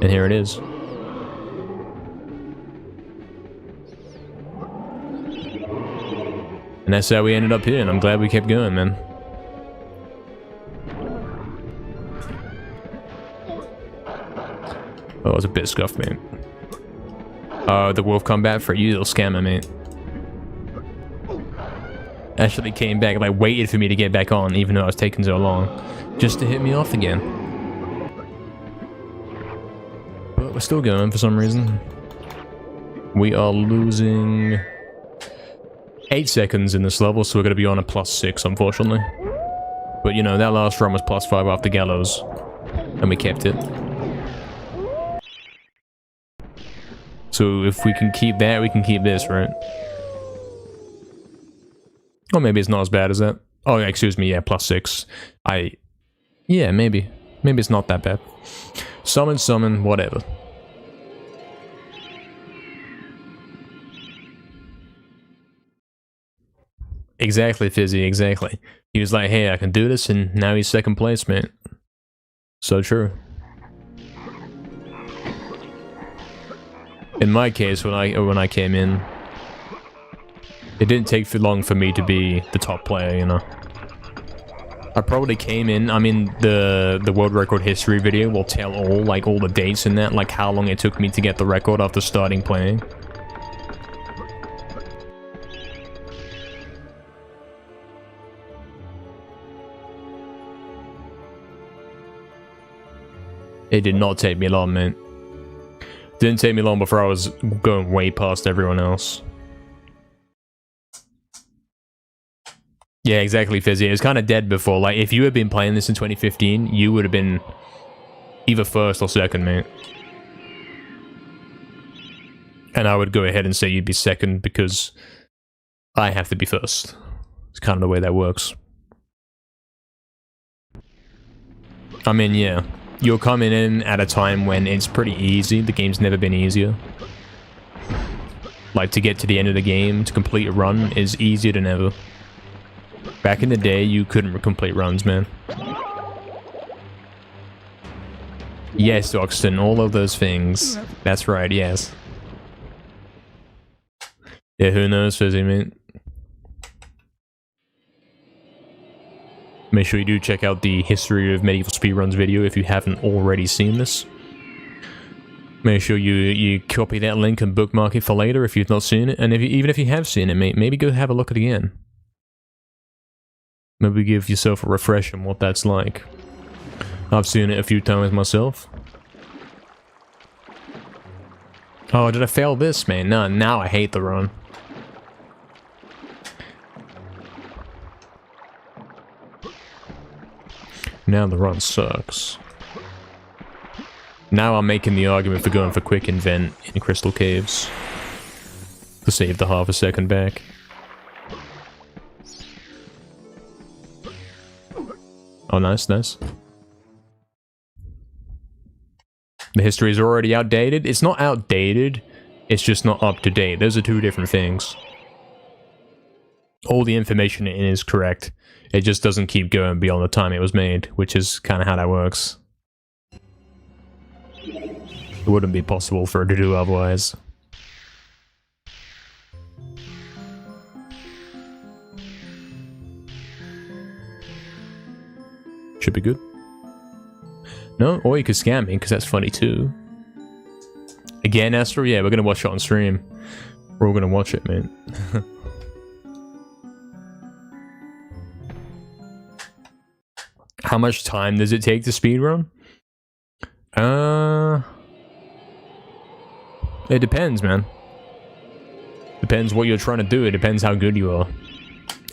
Speaker 1: And here it is. And that's how we ended up here, and I'm glad we kept going, man. Oh, it was a bit scuffed, mate. The wolf combat for you, little scammer, mate. Actually came back, like, waited for me to get back on, even though I was taking so long. Just to hit me off again. But we're still going for some reason. We are losing 8 seconds in this level, so we're going to be on a +6, unfortunately. But, you know, that last run was +5 after Gallows. And we kept it. So if we can keep that, we can keep this, right? Or maybe it's not as bad as that. Oh, excuse me, yeah, +6. Yeah, maybe. Maybe it's not that bad. Summon, whatever. Exactly, Fizzy, exactly. He was like, hey, I can do this, and now he's second place, man. So true. In my case, when I came in, it didn't take too long for me to be the top player, you know. I probably came in, I mean, the world record history video will tell all the dates in that, like how long it took me to get the record after starting playing. It did not take me long, man. Didn't take me long before I was going way past everyone else. Yeah, exactly, Fizzy. It was kind of dead before. Like, if you had been playing this in 2015, you would have been either first or second, mate. And I would go ahead and say you'd be second because I have to be first. It's kind of the way that works. I mean, yeah. You're coming in at a time when it's pretty easy. The game's never been easier. Like, to get to the end of the game, to complete a run, is easier than ever. Back in the day, you couldn't complete runs, man. Yes, Oxton, all of those things. That's right, yes. Yeah, who knows, Fizzy, mate? Make sure you do check out the History of Medieval Speedruns video if you haven't already seen this. Make sure you copy that link and bookmark it for later if you've not seen it. And even if you have seen it, mate, maybe go have a look at it again. Maybe give yourself a refresh on what that's like. I've seen it a few times myself. Oh, did I fail this, man? No, now I hate the run. Now the run sucks. Now I'm making the argument for going for quick invent in Crystal Caves. To save the half a second back. Oh, nice, nice. The history is already outdated. It's not outdated, it's just not up to date. Those are two different things. All the information in it is correct. It just doesn't keep going beyond the time it was made, which is kind of how that works. It wouldn't be possible for it to do otherwise. Should be good. No? Or you could scam me, because that's funny too. Again, Astro? Yeah, we're gonna watch it on stream. We're all gonna watch it, man. How much time does it take to speedrun? It depends, man. Depends what you're trying to do. It depends how good you are.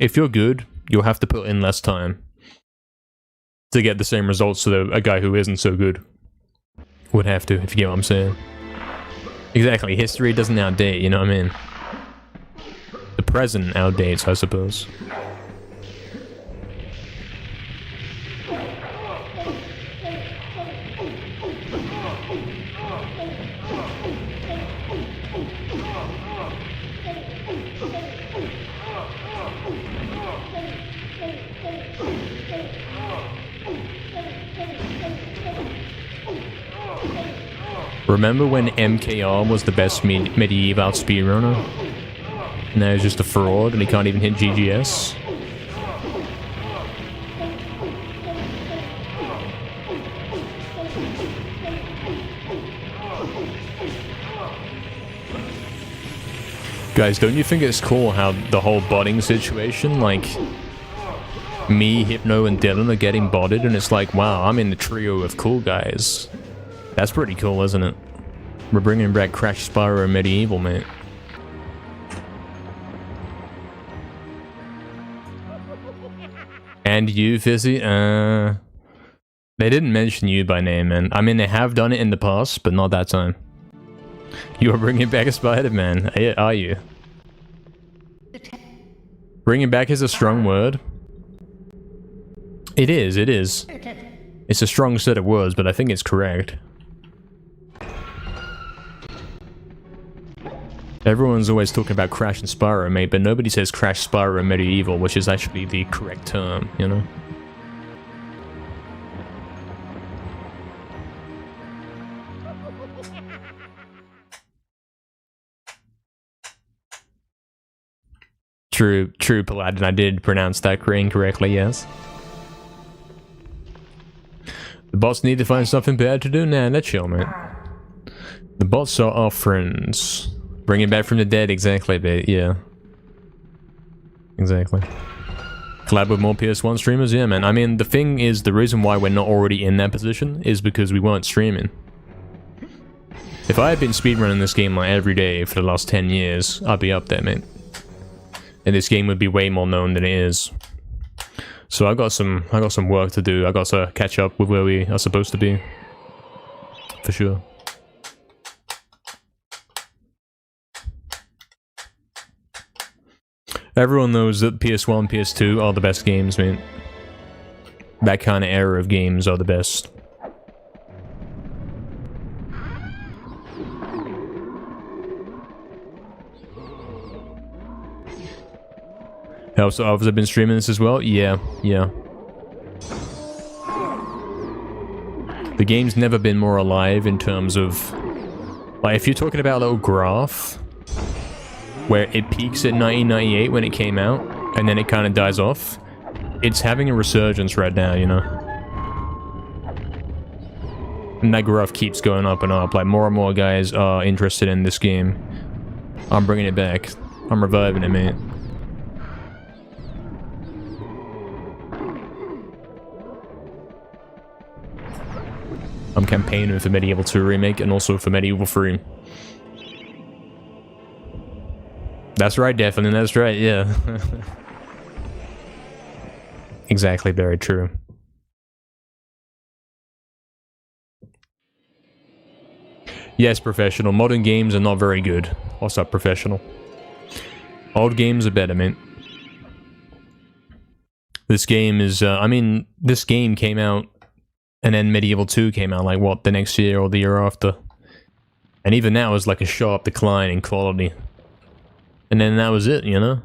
Speaker 1: If you're good, you'll have to put in less time to get the same results that a guy who isn't so good would have to, if you get what I'm saying. Exactly, history doesn't outdate, you know what I mean? The present outdates, I suppose. Remember when MKR was the best MediEvil speedrunner? Now he's just a fraud and he can't even hit GGS? Guys, don't you think it's cool how the whole botting situation, like, me, Hypno, and Dylan are getting botted, and it's like, wow, I'm in the trio of cool guys. That's pretty cool, isn't it? We're bringing back Crash, Spyro, and MediEvil, mate. And you, Fizzy? They didn't mention you by name, man. I mean, they have done it in the past, but not that time. You are bringing back a Spider-Man, are you? Bringing back is a strong word. It is, it is. It's a strong set of words, but I think it's correct. Everyone's always talking about Crash and Spyro, mate, but nobody says Crash, Spyro, and MediEvil, which is actually the correct term, you know? True, Paladin, I did pronounce that incorrectly, yes. The bots need to find something better to do? Nah, let's chill, man. The bots are our friends. Bringing back from the dead, exactly, but yeah. Exactly. Collab with more PS1 streamers? Yeah, man. I mean, the thing is, the reason why we're not already in that position is because we weren't streaming. If I had been speedrunning this game like every day for the last 10 years, I'd be up there, mate. And this game would be way more known than it is. So I got some work to do. I got to catch up with where we are supposed to be. For sure. Everyone knows that PS1 and PS2 are the best games, man. That kind of era of games are the best. Also, have I been streaming this as well? Yeah. The game's never been more alive in terms of... Like, if you're talking about a little graph... where it peaks at 1998 when it came out, and then it kind of dies off. It's having a resurgence right now, you know? And that graph keeps going up and up, like more and more guys are interested in this game. I'm bringing it back. I'm reviving it, mate. I'm campaigning for MediEvil 2 Remake and also for MediEvil 3. That's right, definitely, that's right, yeah. Exactly, very true. Yes, professional. Modern games are not very good. What's up, professional? Old games are better, man. This game is, I mean, this game came out, and then MediEvil 2 came out, like, what, the next year or the year after? And even now is like a sharp decline in quality. And then that was it, you know?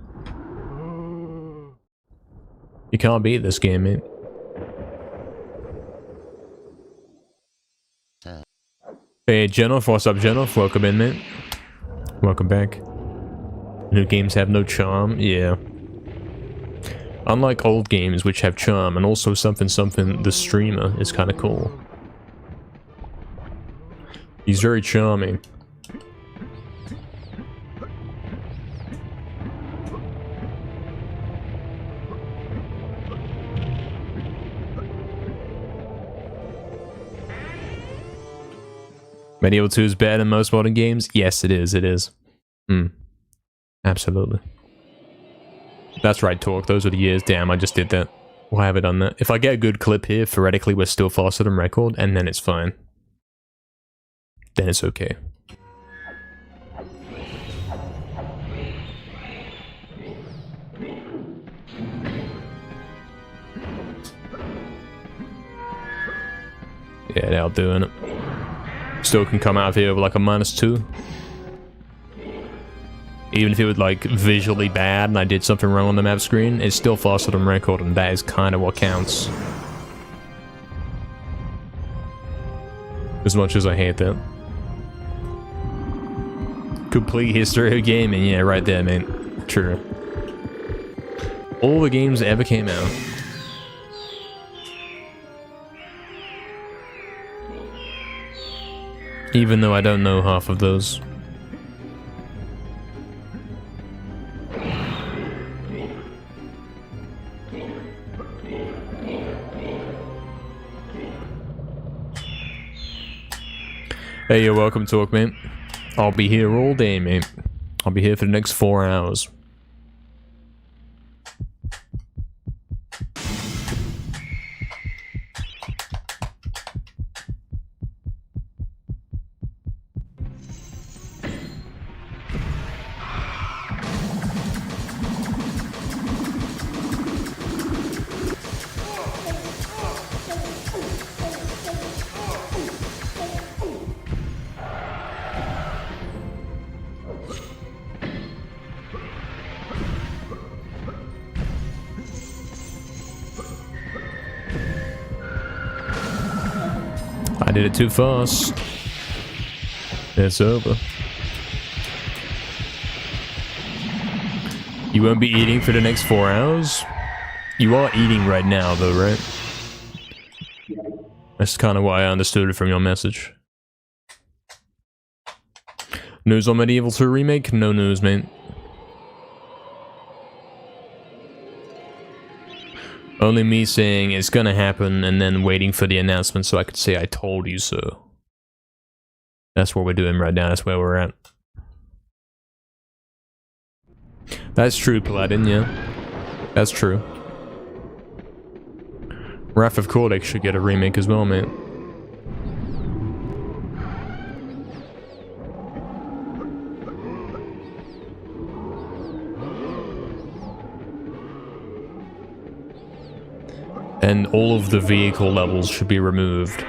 Speaker 1: You can't beat this game, man. Hey, Jennifer, what's up, Jennifer? Welcome in, man. Welcome back. New games have no charm, yeah. Unlike old games, which have charm, and also something the streamer is kind of cool. He's very charming. MediEvil 2 is better than most modern games? Yes, it is, it is. Absolutely. That's right, Torque. Those are the years. Damn, I just did that. Why have I done that? If I get a good clip here, theoretically we're still faster than record, and then it's fine. Then it's okay. Yeah, they're doing it. Still can come out of here with like a -2. Even if it was like visually bad and I did something wrong on the map screen, it's still faster than record, and that is kind of what counts. As much as I hate that. Complete history of gaming, yeah, right there, man. True. All the games that ever came out. Even though I don't know half of those. Hey, you're welcome, Talk, mate. I'll be here all day, mate. I'll be here for the next 4 hours. I did it too fast. It's over. You won't be eating for the next 4 hours? You are eating right now, though, right? That's kind of what I understood from your message. News on MediEvil 2 Remake? No news, mate. Only me saying it's gonna happen and then waiting for the announcement so I could say I told you so. That's what we're doing right now, that's where we're at. That's true, Paladin, yeah. That's true. Wrath of Cortex should get a remake as well, mate. And all of the vehicle levels should be removed.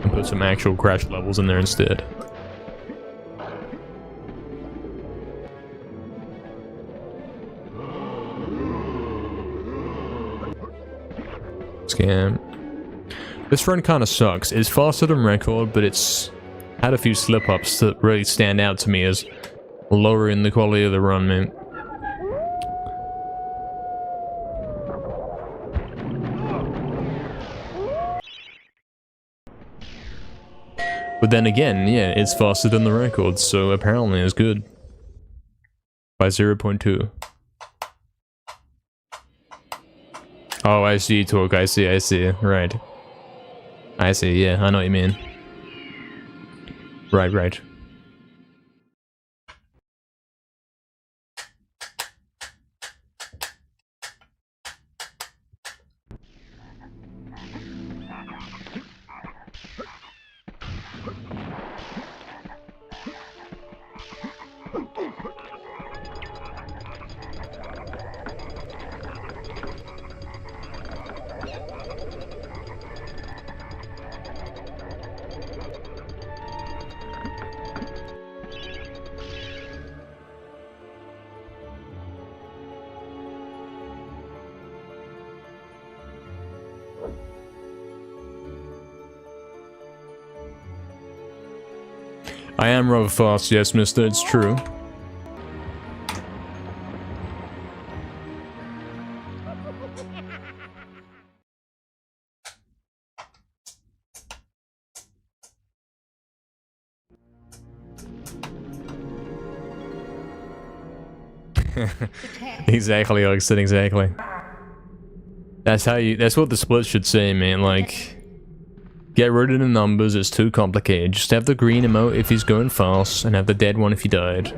Speaker 1: And put some actual crash levels in there instead. Scam. This run kind of sucks. It's faster than record, but it's had a few slip-ups that really stand out to me as lowering the quality of the run, man. But then again, yeah, it's faster than the record, so apparently it's good. By 0.2. Oh, I see, Talk, I see, right. I see, yeah, I know what you mean. Right. I am rather fast, yes, mister, it's true. Exactly, Oxton, exactly. That's how you, that's what the split should say, man, like... Get rid of the numbers, it's too complicated. Just have the green emote if he's going fast, and have the dead one if he died.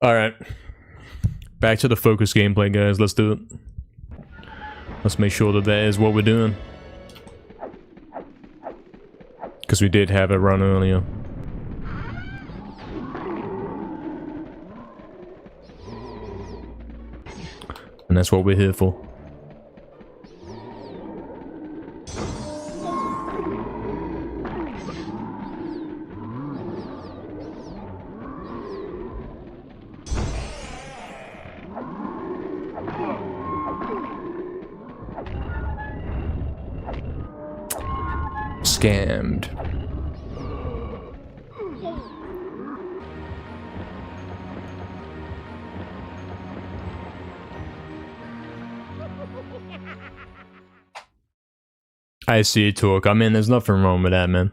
Speaker 1: Alright. Back to the focus gameplay, guys. Let's do it. Let's make sure that that is what we're doing. Because we did have it run earlier. And that's what we're here for. Scammed. I see it, Talk. I mean, there's nothing wrong with that, man.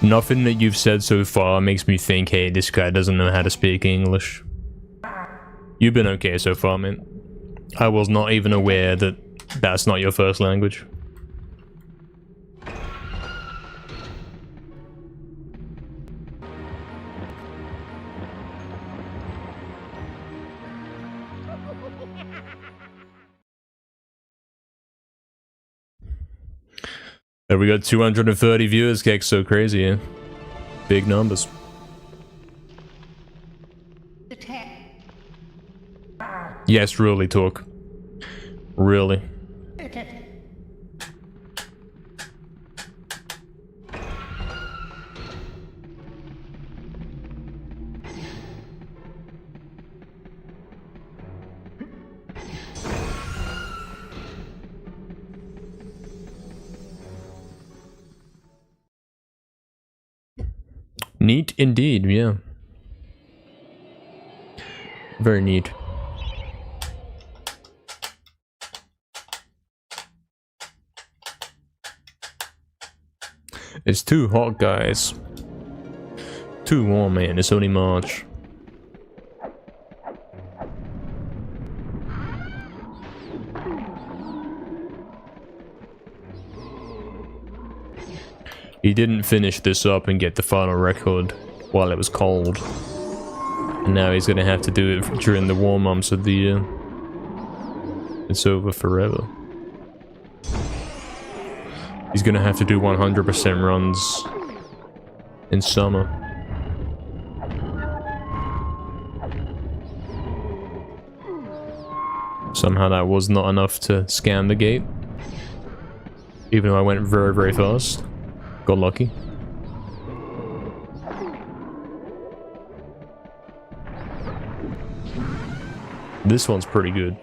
Speaker 1: Nothing that you've said so far makes me think, hey, this guy doesn't know how to speak English. You've been okay so far, man. I was not even aware that that's not your first language. And we got 230 viewers, Gex, so crazy, yeah? Big numbers. Yes, really, Talk. Really. Neat indeed, yeah. Very neat. It's too hot, guys. Too warm, man. It's only March. He didn't finish this up and get the final record while it was cold. And now he's gonna have to do it during the warm months of the year. It's over forever. He's gonna have to do 100% runs in summer. Somehow that was not enough to scan the gate. Even though I went very, very fast. Got lucky. This one's pretty good.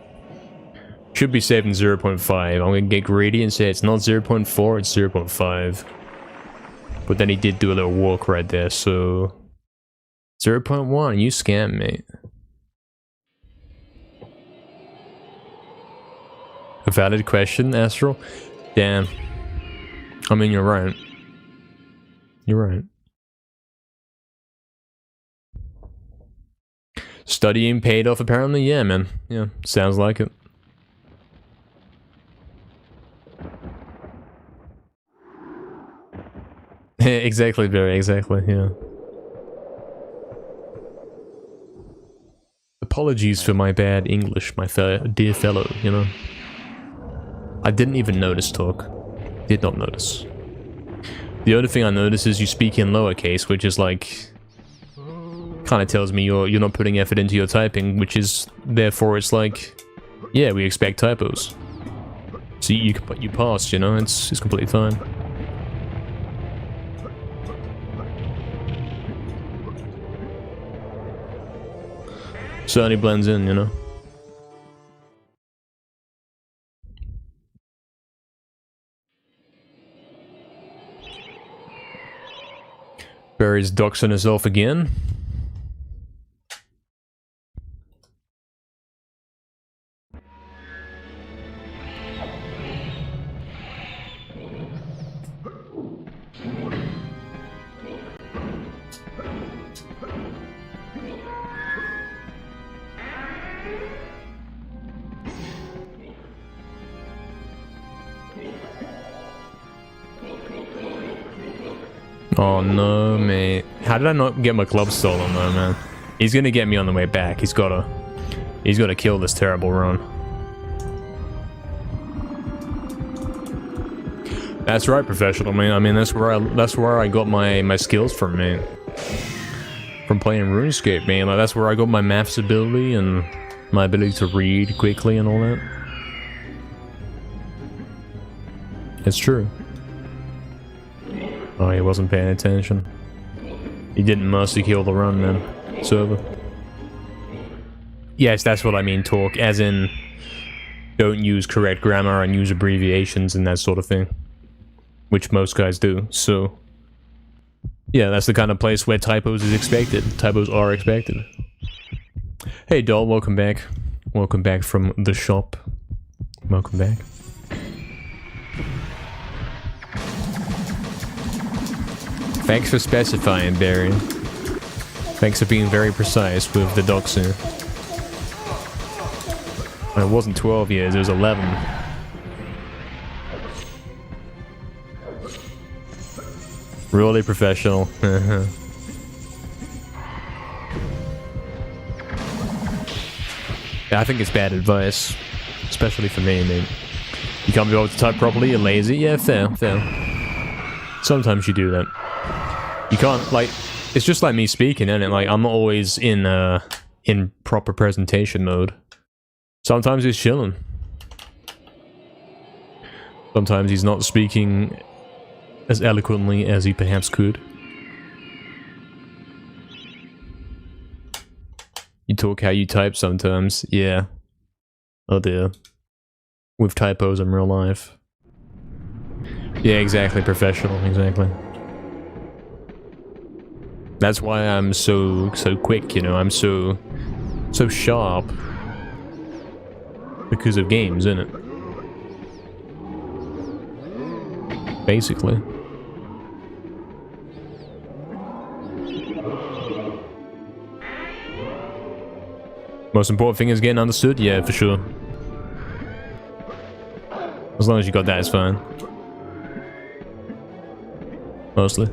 Speaker 1: Should be saving 0.5. I'm gonna get greedy and say it's not 0.4, it's 0.5. But then he did do a little walk right there, so... 0.1, you scam, mate. A valid question, Astral? Damn. I mean, you're right. You're right. Studying paid off apparently? Yeah, man. Yeah, sounds like it. Exactly, Barry, exactly, yeah. Apologies for my bad English, my dear fellow, you know. I didn't even notice, Talk. Did not notice. The only thing I notice is you speak in lowercase, which is like... kind of tells me you're not putting effort into your typing, which is... therefore it's like... yeah, we expect typos. So you passed, you know, it's completely fine. Certainly blends in, you know. Barry's doxing herself again. Oh no, mate. How did I not get my club stolen though, man? He's gonna get me on the way back. He's gotta kill this terrible run. That's right, professional, man. I mean, that's where I got my skills from, man. From playing RuneScape, man. Like, that's where I got my maths ability and my ability to read quickly and all that. It's true. Oh, he wasn't paying attention. He didn't mercy kill the run, man. It's over. Yes, that's what I mean, Talk. As in, don't use correct grammar and use abbreviations and that sort of thing. Which most guys do, so... yeah, that's the kind of place where typos is expected. Typos are expected. Hey, doll, welcome back. Welcome back from the shop. Welcome back. Thanks for specifying, Barry. Thanks for being very precise with the doxing. It wasn't 12 years, it was 11. Really professional. Yeah, I think it's bad advice. Especially for me, mate. You can't be able to type properly, you're lazy. Yeah, fair, fair. Sometimes you do that. You can't, like, it's just like me speaking, isn't it? Like, I'm not always in proper presentation mode. Sometimes he's chilling. Sometimes he's not speaking as eloquently as he perhaps could. You talk how you type sometimes, yeah. Oh dear. With typos in real life. Yeah, exactly, professional, exactly. That's why I'm so quick, you know, I'm so sharp. Because of games, innit? Basically. Most important thing is getting understood? Yeah, for sure. As long as you got that, it's fine. Mostly.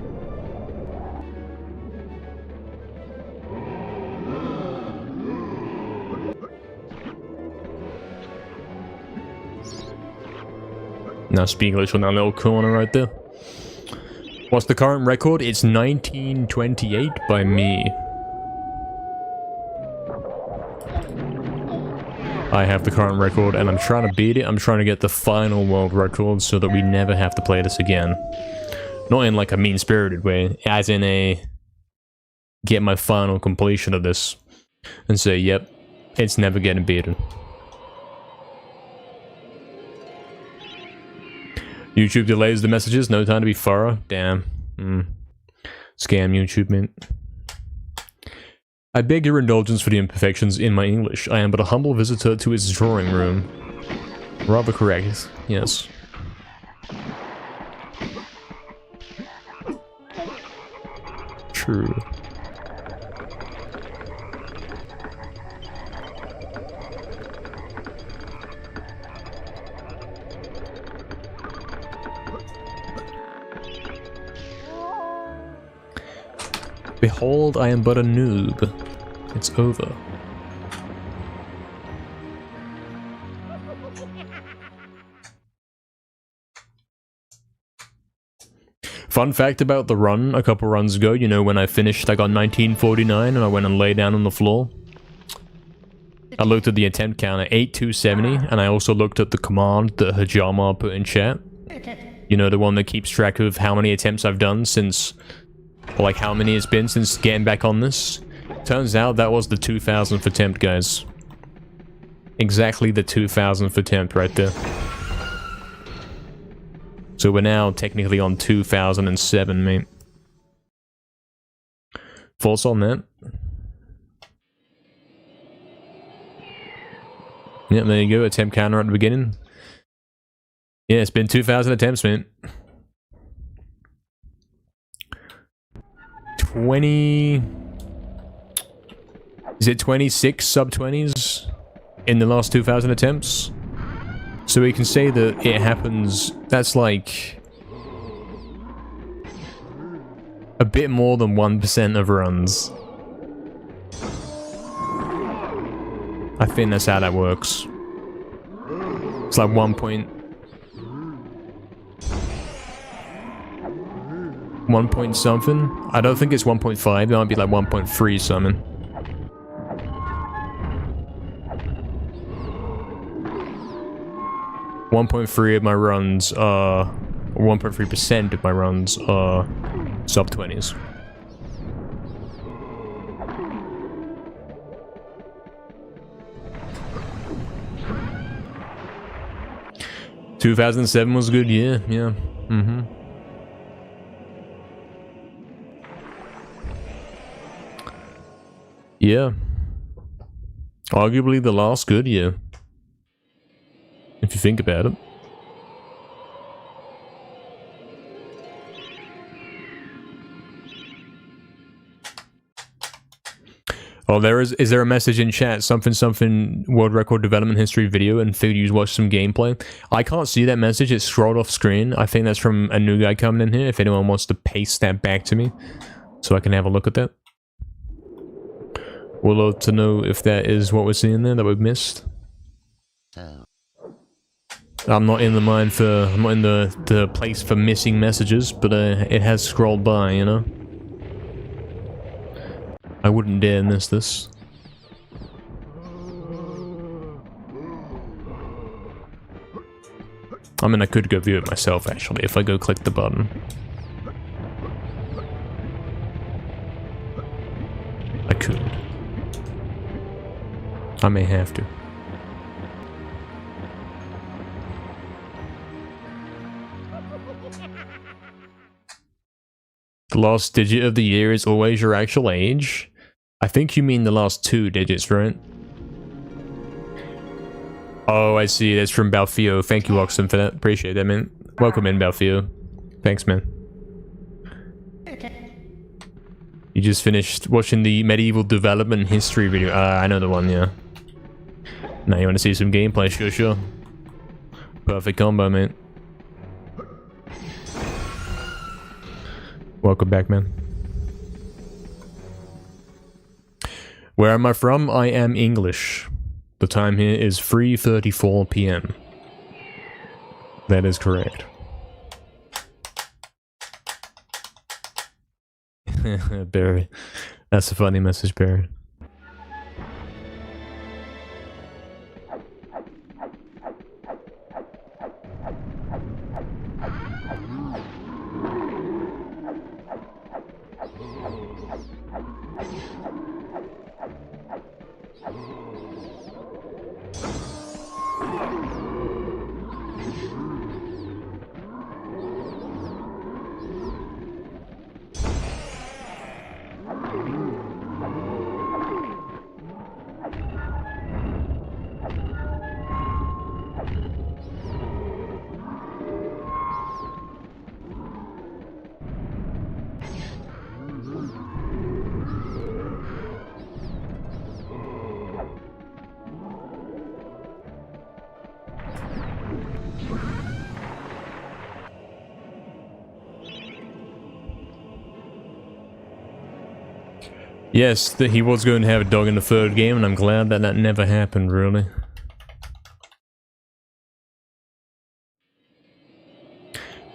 Speaker 1: Now speak English on that little corner right there. What's the current record? It's 1928 by me. I have the current record and I'm trying to beat it. I'm trying to get the final world record so that we never have to play this again. Not in like a mean-spirited way, as in a get my final completion of this and say, yep, it's never getting beaten. YouTube delays the messages, no time to be thorough. Damn. Scam YouTube, man. I beg your indulgence for the imperfections in my English. I am but a humble visitor to its drawing room. Rather correct, yes. True. Behold, I am but a noob. It's over. Fun fact about the run a couple runs ago, you know, when I finished, I got 1949 and I went and lay down on the floor. I looked at the attempt counter, 8270, and I also looked at the command that Hajama put in chat. You know, the one that keeps track of how many attempts I've done since, or like how many it's been since getting back on this. Turns out that was the 2000th attempt, guys. Exactly the 2000th attempt right there. So we're now technically on 2007, mate. False on that. Yeah, there you go. Attempt counter at the beginning. Yeah, it's been 2000 attempts, man. 20... Is it 26 sub-20s in the last 2000 attempts? So we can say that it happens... That's like... a bit more than 1% of runs. I think that's how that works. It's like 1 point... 1 point something? I don't think it's 1.5, it might be like 1.3 something. One 1.3 of my runs are... 1.3% of my runs are sub-20s. – 2007 was a good year, yeah. Mm-hmm. Yeah. Arguably the last good year. If you think about it. Oh, is there a message in chat? Something world record development history video and figured you'd watch some gameplay. I can't see that message. It's scrolled off screen. I think that's from a new guy coming in here. If anyone wants to paste that back to me so I can have a look at that. We'll love to know if that is what we're seeing there that we've missed. I'm not in the mind for... I'm not in the place for missing messages, but it has scrolled by, you know? I wouldn't dare miss this. I mean, I could go view it myself, actually, if I go click the button. I could. I may have to. The last digit of the year is always your actual age. I think you mean the last 2 digits, right? Oh, I see. That's from Balfio. Thank you, Oxen, for that. Appreciate that, man. Welcome in, Balfio. Thanks, man. You just finished watching the MediEvil development history video. I know the one, yeah. Now you want to see some gameplay? Sure, sure. Perfect combo, man. Welcome back, man. Where am I from? I am English. The time here is 3:34 p.m. That is correct. Barry. That's a funny message, Barry. Yes, he was going to have a dog in the third game, and I'm glad that that never happened, really.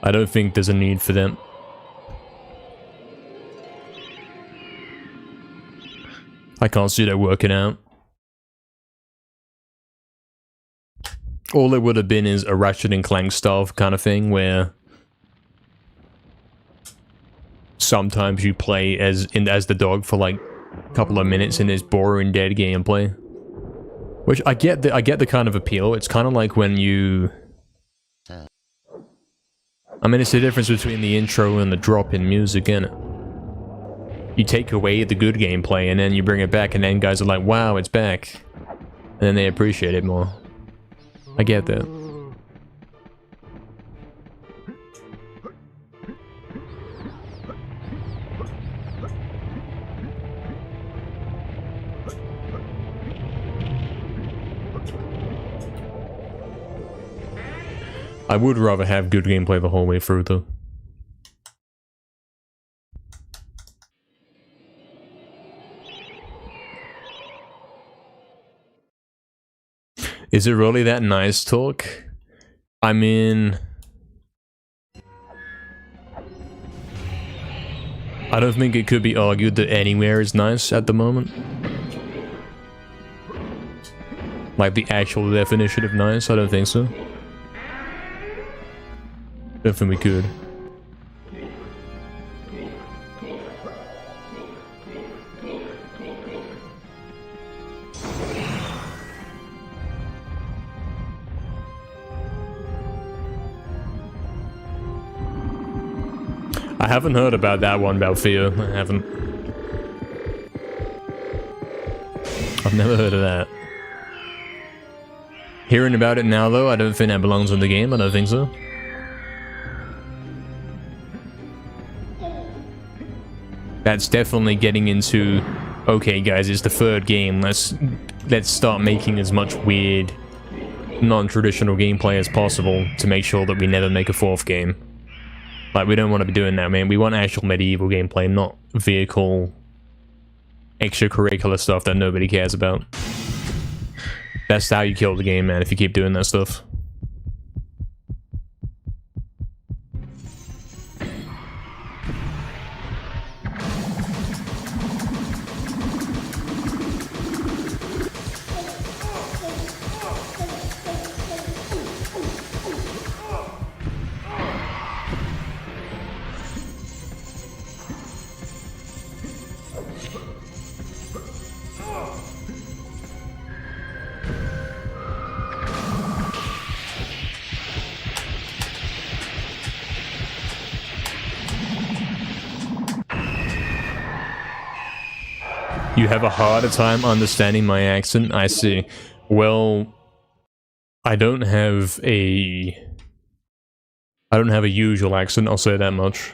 Speaker 1: I don't think there's a need for them. I can't see that working out. All it would have been is a Ratchet and Clank style kind of thing, where sometimes you play as the dog for like a couple of minutes and there's boring dead gameplay. Which I get the kind of appeal. It's kind of like when you... I mean, it's the difference between the intro and the drop in music, innit? You take away the good gameplay and then you bring it back and then guys are like, wow, it's back. And then they appreciate it more. I get that. I would rather have good gameplay the whole way through, though. Is it really that nice, Talk? I mean... I don't think it could be argued that anywhere is nice at the moment. Like the actual definition of nice, I don't think so. Don't think we could. I haven't heard about that one, about Theo. I haven't. I've never heard of that. Hearing about it now, though, I don't think that belongs in the game. I don't think so. That's definitely getting into, okay guys, it's the third game, let's start making as much weird, non-traditional gameplay as possible to make sure that we never make a fourth game. Like, we don't want to be doing that, man. We want actual MediEvil gameplay, not vehicle extracurricular stuff that nobody cares about. That's how you kill the game, man, if you keep doing that stuff. You have a harder time understanding my accent? I see. Well, I don't have a usual accent, I'll say that much.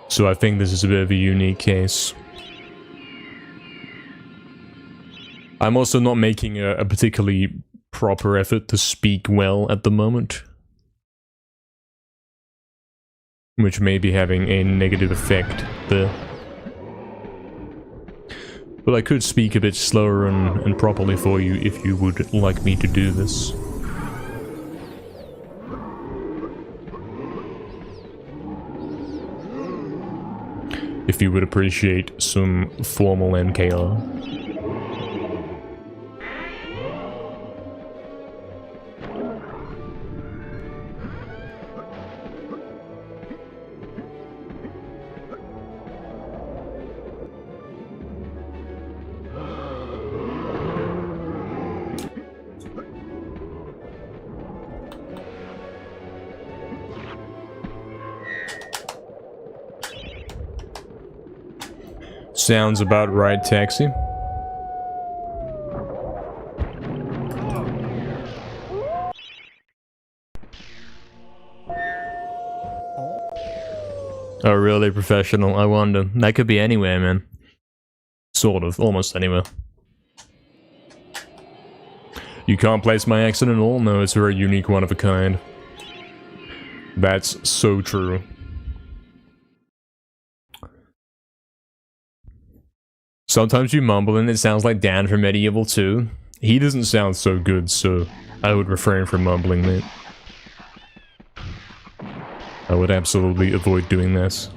Speaker 1: So I think this is a bit of a unique case. I'm also not making a particularly proper effort to speak well at the moment, which may be having a negative effect there. But I could speak a bit slower and properly for you if you would like me to do this. If you would appreciate some formal NKR. Sounds about right, Taxi. Oh, really? Professional? I wonder. That could be anywhere, man. Sort of. Almost anywhere. You can't place my accent at all? No, it's a very unique one of a kind. That's so true. Sometimes you mumble and it sounds like Dan from MediEvil 2. He doesn't sound so good, so I would refrain from mumbling, mate. I would absolutely avoid doing this.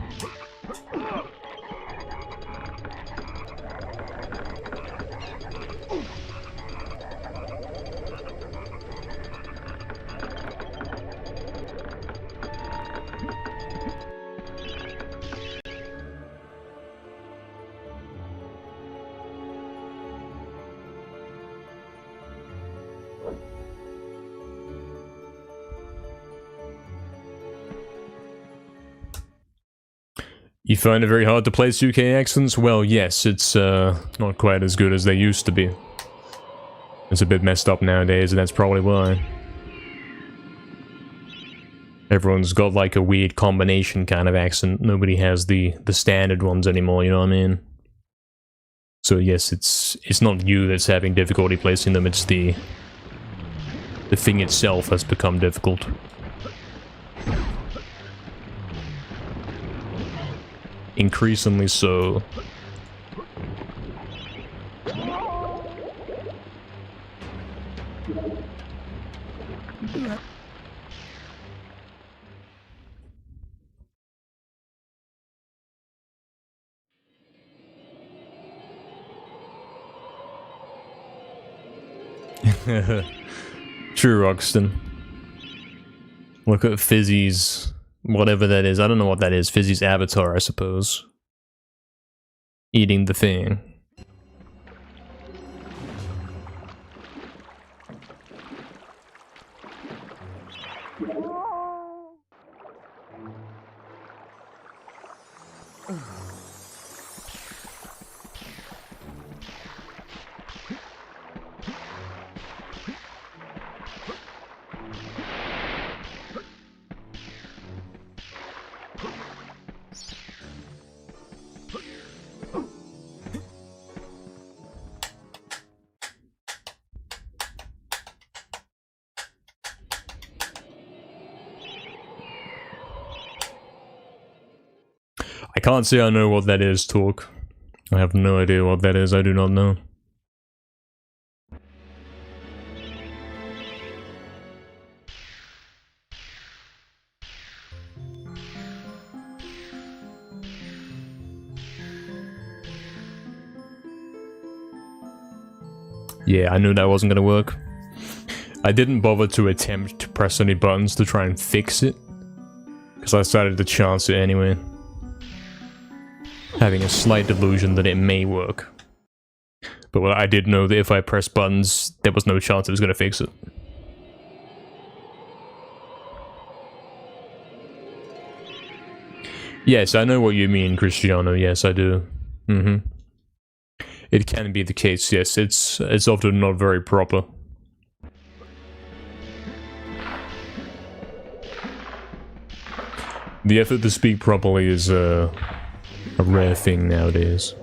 Speaker 1: You find it very hard to place UK accents? Well, yes, it's not quite as good as they used to be. It's a bit messed up nowadays, and that's probably why. Everyone's got like a weird combination kind of accent. Nobody has the standard ones anymore, you know what I mean? So yes, it's not you that's having difficulty placing them, it's the thing itself has become difficult. Increasingly so. True, Roxton. Look at Fizzy's... whatever that is. I don't know what that is. Fizzy's avatar, I suppose. Eating the thing. I can't say I know what that is, Talk. I have no idea what that is, I do not know. Yeah, I knew that wasn't gonna work. I didn't bother to attempt to press any buttons to try and fix it, because I decided to chance it anyway. Having a slight delusion that it may work. But well, I did know that if I pressed buttons, there was no chance it was gonna fix it. Yes, I know what you mean, Cristiano, yes I do. It can be the case, yes, it's often not very proper. The effort to speak properly is a rare thing nowadays.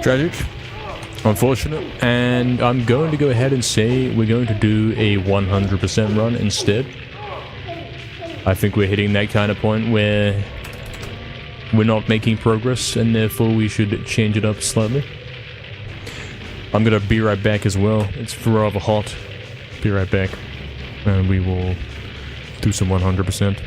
Speaker 1: Tragic, unfortunate, and I'm going to go ahead and say we're going to do a 100% run instead. I think we're hitting that kind of point where we're not making progress, and therefore we should change it up slightly. I'm gonna be right back as well. It's rather hot. Be right back, and we will do some 100%.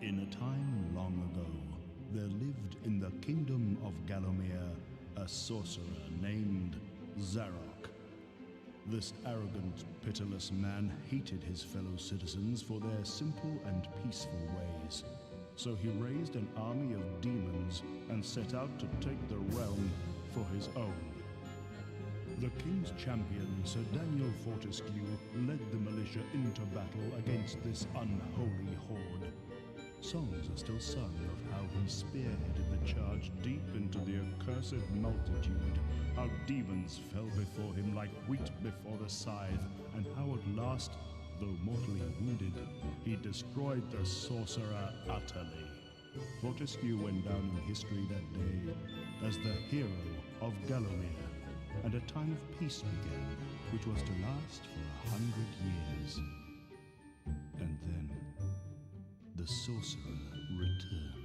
Speaker 3: In a time long ago, there lived in the kingdom of Gallomere a sorcerer named Zarok. This arrogant, pitiless man hated his fellow citizens for their simple and peaceful ways. So he raised an army of demons and set out to take the realm for his own. The king's champion, Sir Daniel Fortescue, led the militia into battle against this unholy horde. Songs are still sung of how he spearheaded the charge deep into the accursed multitude, how demons fell before him like wheat before the scythe, and how at last, though mortally wounded, he destroyed the sorcerer utterly. Fortescue went down in history that day as the hero of Gallomere, and a time of peace began, which was to last for 100 years. And then the sorcerer returned.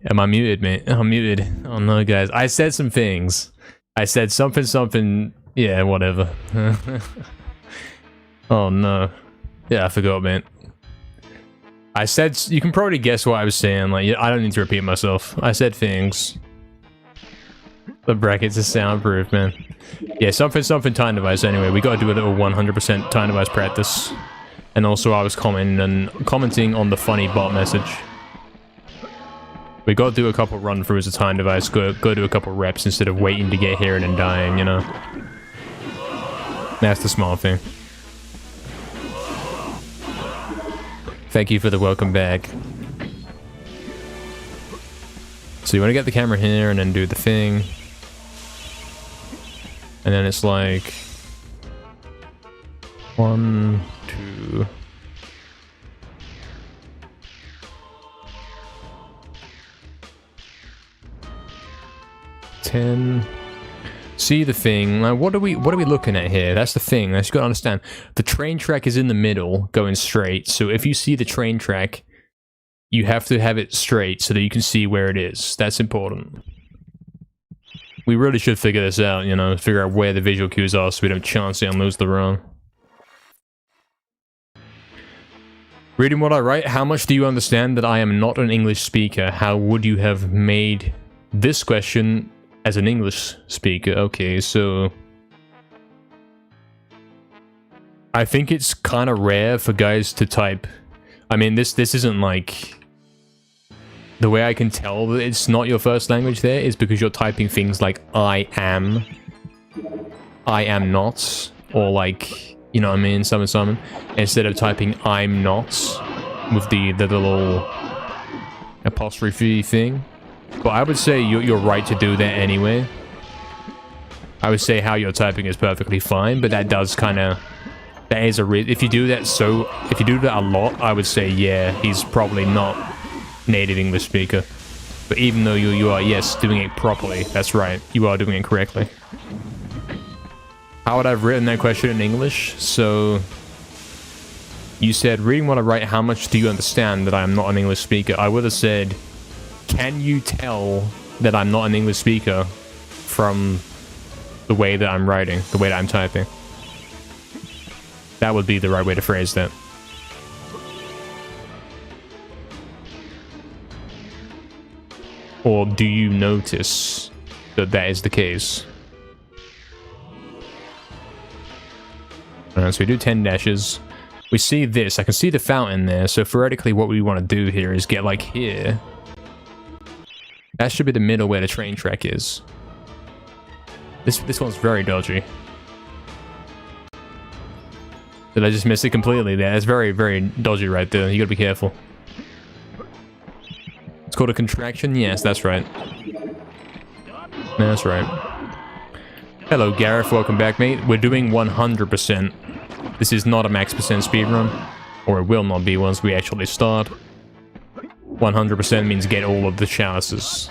Speaker 1: Am I muted, mate? I'm muted. Oh no, guys. I said some things. I said something. Yeah, whatever. Oh no. Yeah, I forgot, man. I said, you can probably guess what I was saying. Like, I don't need to repeat myself. I said things. The brackets are soundproof, man. Yeah, something time device. Anyway, we gotta do a little 100% time device practice. And also, I was commenting on the funny bot message. We gotta do a couple run throughs of time device. Go do a couple reps instead of waiting to get here and then dying. You know. That's the small thing. Thank you for the welcome back. So you want to get the camera here and then do the thing. And then it's like 1, 2. See the thing. Like, what are we looking at here? That's the thing. That's, you gotta understand. The train track is in the middle, going straight. So if you see the train track, you have to have it straight so that you can see where it is. That's important. We really should figure this out, you know, figure out where the visual cues are so we don't chance it and lose the run. Reading what I write, how much do you understand that I am not an English speaker? How would you have made this question as an English speaker? Okay, so I think it's kind of rare for guys to type. I mean, this isn't like, the way I can tell that it's not your first language there is because you're typing things like I am not, or like, you know what I mean, something, instead of typing I'm not with the little apostrophe thing. But I would say you're right to do that anyway. I would say how you're typing is perfectly fine, but that does kind of, that is a if you do that a lot, I would say yeah, he's probably not native English speaker. But even though you are, yes, doing it properly, that's right, you are doing it correctly. How would I have written that question in English? So you said, reading what I write, how much do you understand that I am not an English speaker? I would have said, can you tell that I'm not an English speaker from the way that I'm writing, the way that I'm typing? That would be the right way to phrase that. Or do you notice that that is the case? Alright, so we do 10 dashes. We see this. I can see the fountain there, so theoretically what we want to do here is get like here. That should be the middle where the train track is. This one's very dodgy. Did I just miss it completely there? That's very, very dodgy right there. You gotta be careful. It's called a contraction? Yes, that's right. That's right. Hello, Gareth. Welcome back, mate. We're doing 100%. This is not a max percent speedrun. Or it will not be once we actually start. 100% means get all of the chances.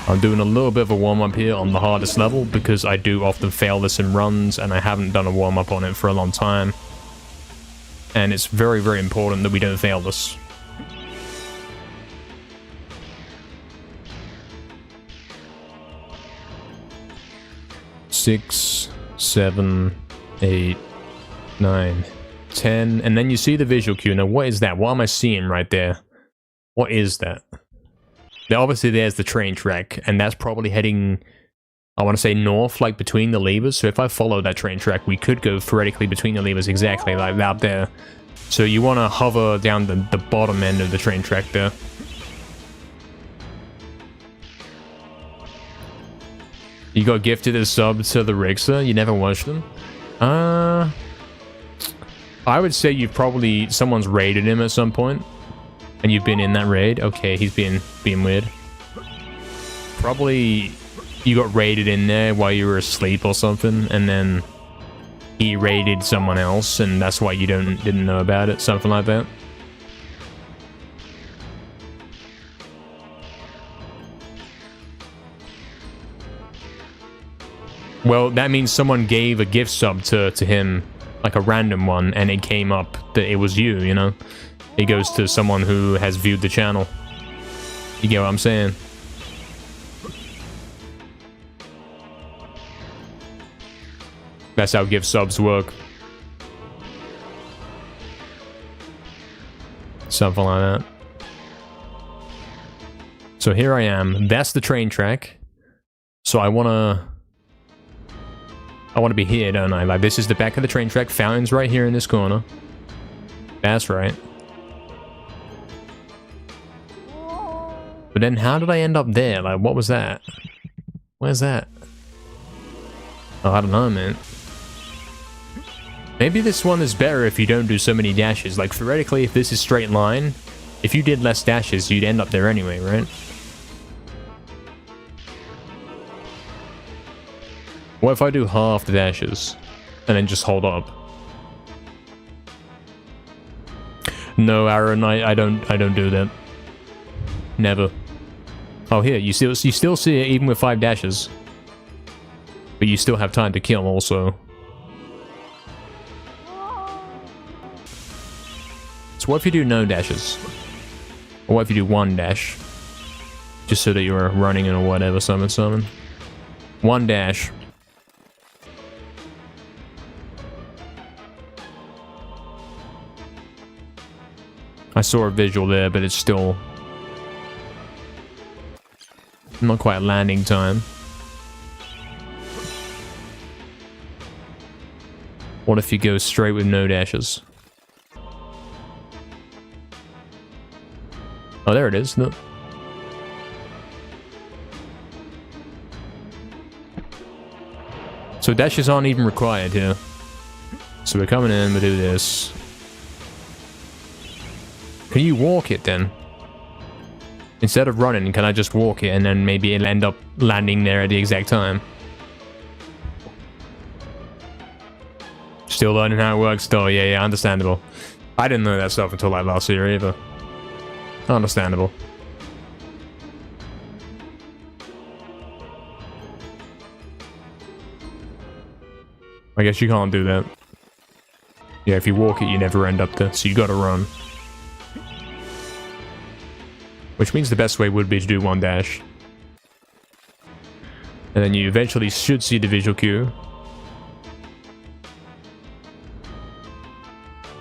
Speaker 1: I'm doing a little bit of a warm-up here on the hardest level because I do often fail this in runs and I haven't done a warm-up on it for a long time. And it's very, very important that we don't fail this. Six, 7, 8, 9, 10, and then you see the visual cue. Now, what is that? What am I seeing right there? What is that? Now, obviously, there's the train track, and that's probably heading, I want to say north, like between the levers. So if I follow that train track, we could go theoretically between the levers exactly like out there. So you want to hover down the bottom end of the train track there. You got gifted a sub to the Rigster. You never watched them? I would say you've probably, someone's raided him at some point. And you've been in that raid. Okay, he's being weird. Probably you got raided in there while you were asleep or something, and then he raided someone else, and that's why you didn't know about it, something like that. Well, that means someone gave a gift sub to him like a random one, and it came up that it was you, you know? It goes to someone who has viewed the channel. You get what I'm saying? That's how gift subs work. Something like that. So here I am. That's the train track. So I wanna be here, don't I? Like, this is the back of the train track. Fountain's right here in this corner. That's right. But then how did I end up there? Like, what was that? Where's that? Oh, I don't know, man. Maybe this one is better if you don't do so many dashes. Like, theoretically, if this is straight line, if you did less dashes, you'd end up there anyway, right? What if I do half the dashes and then just hold up? No, Aaron, I don't do that. Never. Oh, here, you still see it even with 5 dashes. But you still have time to kill also. So what if you do no dashes? Or what if you do 1 dash? Just so that you're running in or whatever, summon. 1 dash. I saw a visual there, but it's still not quite landing time. What if you go straight with no dashes? Oh, there it is. No. So dashes aren't even required here. So we're coming in, we do this. Can you walk it then? Instead of running, can I just walk it and then maybe it'll end up landing there at the exact time? Still learning how it works though, yeah, understandable. I didn't know that stuff until like last year either. Understandable. I guess you can't do that. Yeah, if you walk it, you never end up there, so you gotta run. Which means the best way would be to do 1 dash. And then you eventually should see the visual cue.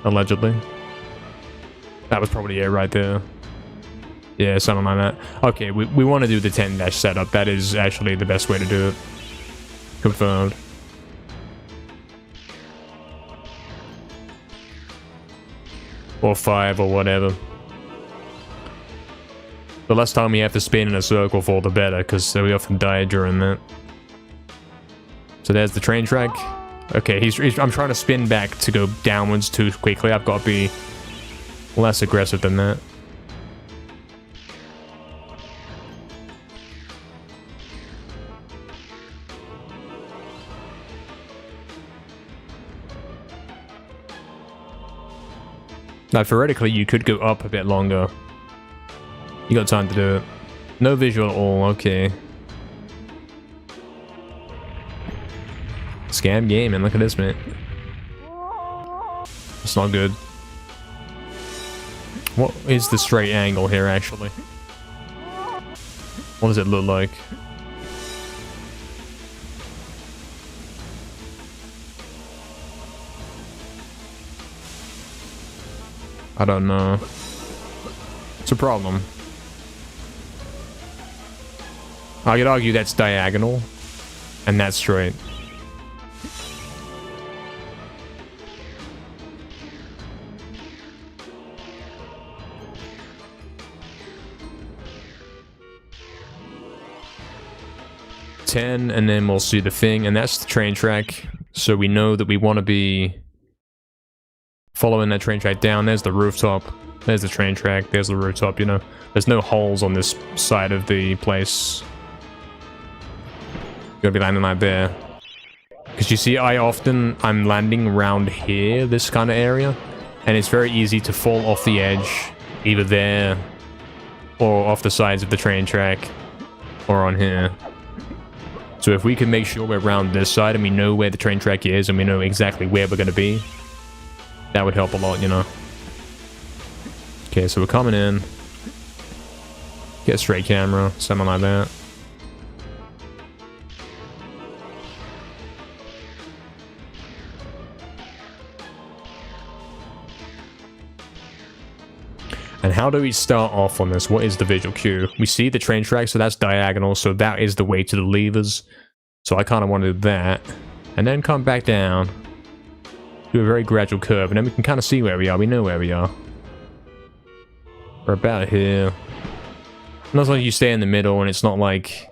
Speaker 1: Allegedly. That was probably it right there. Yeah, something like that. Okay, we want to do the 10 dash setup. That is actually the best way to do it. Confirmed. Or 5 or whatever. The less time we have to spin in a circle for, the better, because we often die during that. So there's the train track. Okay, I'm trying to spin back to go downwards too quickly. I've got to be less aggressive than that. Now, theoretically, you could go up a bit longer. You got time to do it. No visual at all, okay. Scam game, and look at this, man. It's not good. What is the straight angle here, actually? What does it look like? I don't know. It's a problem. I could argue that's diagonal, and that's straight. $10, and then we'll see the thing, and that's the train track. So we know that we want to be following that train track down. There's the rooftop. There's the train track. There's the rooftop, you know. There's no holes on this side of the place. You're gonna be landing like there. Because you see, I'm landing around here, this kind of area. And it's very easy to fall off the edge. Either there, or off the sides of the train track. Or on here. So if we can make sure we're around this side and we know where the train track is and we know exactly where we're going to be, that would help a lot, you know. Okay, so we're coming in. Get a straight camera, something like that. And how do we start off on this? What is the visual cue? We see the train track, so that's diagonal, so that is the way to the levers. So I kind of want to do that. And then come back down. Do a very gradual curve, and then we can kind of see where we are. We know where we are. We're about here. Not like you stay in the middle, and it's not like...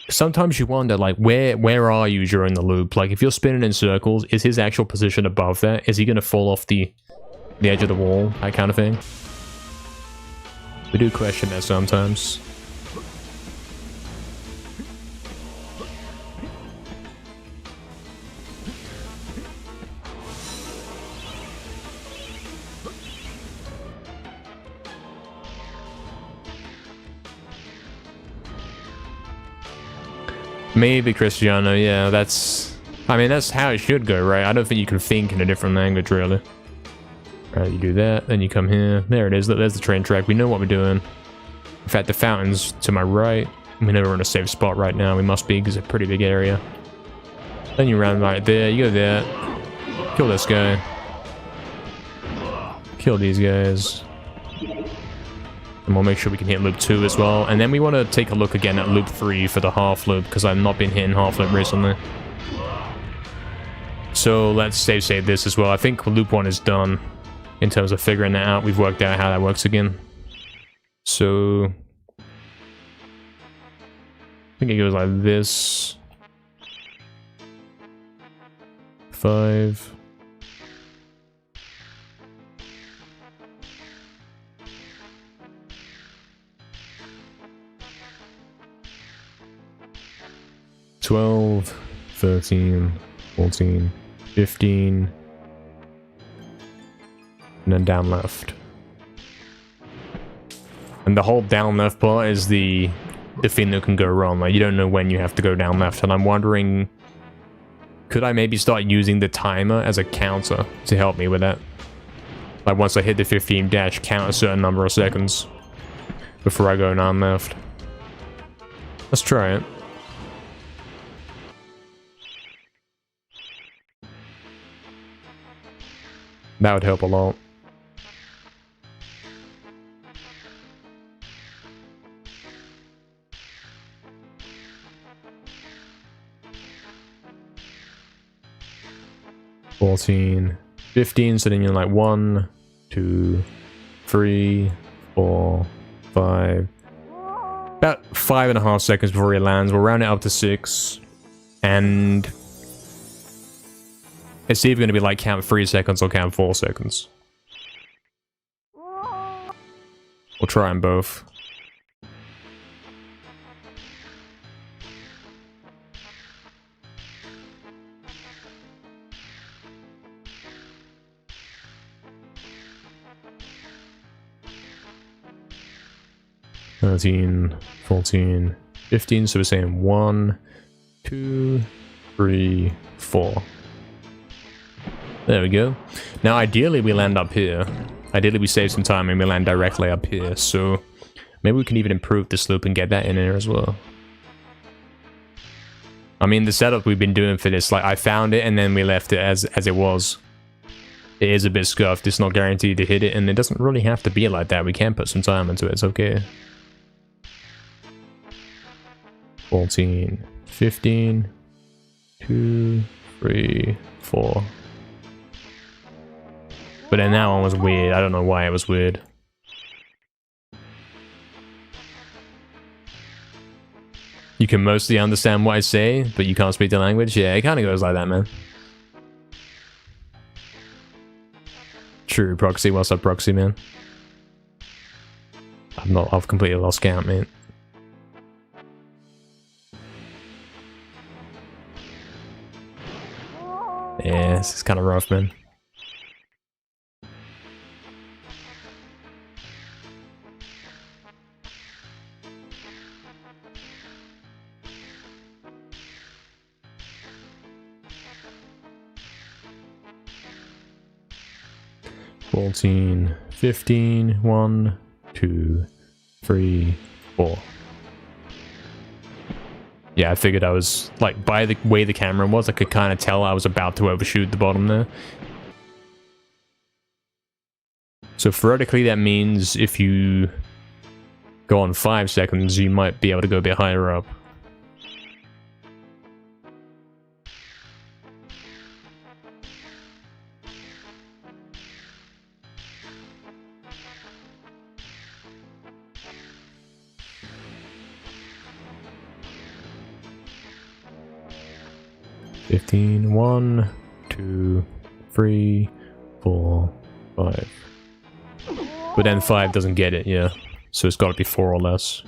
Speaker 1: Sometimes you wonder, like, where are you during the loop? Like, if you're spinning in circles, is his actual position above that? Is he going to fall off the edge of the wall? That kind of thing. We do question that sometimes. Maybe Cristiano, yeah, that's... I mean, that's how it should go, right? I don't think you can think in a different language, really. Alright, you do that, then you come here. There it is, there's the train track. We know what we're doing. In fact, the fountain's to my right. We know we're in a safe spot right now. We must be, because it's a pretty big area. Then you run right there, you go there. Kill this guy. Kill these guys. And we'll make sure we can hit loop 2 as well. And then we want to take a look again at loop 3 for the half loop, because I've not been hitting half loop recently. So let's save this as well. I think loop 1 is done. In terms of figuring that out, we've worked out how that works again. So... I think it goes like this. 5. $12, 13, 14, 15, and then down left. And the whole down left part is the thing that can go wrong. Like, you don't know when you have to go down left, and I'm wondering, could I maybe start using the timer as a counter to help me with that? Like, once I hit the 15 dash, count a certain number of seconds before I go down left. Let's try it. That would help a lot. $14, $15, so then you're like 1, 2, 3, 4, 5. About 5.5 seconds before he lands. We'll round it up to 6. And it's either going to be like count 3 seconds or count 4 seconds. We'll try them both. $13, $14, $15, so we're saying 1, 2, 3, 4. There we go. Now, ideally, we land up here. Ideally, we save some time and we land directly up here, so maybe we can even improve this loop and get that in there as well. I mean, the setup we've been doing for this, like, I found it and then we left it as it was. It is a bit scuffed, it's not guaranteed to hit it, and it doesn't really have to be like that. We can put some time into it, it's okay. 14, 15, 2, 3, 4. But then that one was weird. I don't know why it was weird. You can mostly understand what I say, but you can't speak the language? Yeah, it kind of goes like that, man. True, Proxy. What's up, Proxy, man? I've completely lost count, mate. Yeah, this is kind of rough, man. 14, 15, 1, 2, 3, 4. Yeah, I figured I was, like, by the way the camera was, I could kind of tell I was about to overshoot the bottom there. So theoretically that means if you go on 5 seconds, you might be able to go a bit higher up. $15, 1, 2, 3, 4, 5. But then 5 doesn't get it, yeah. So it's got to be 4 or less.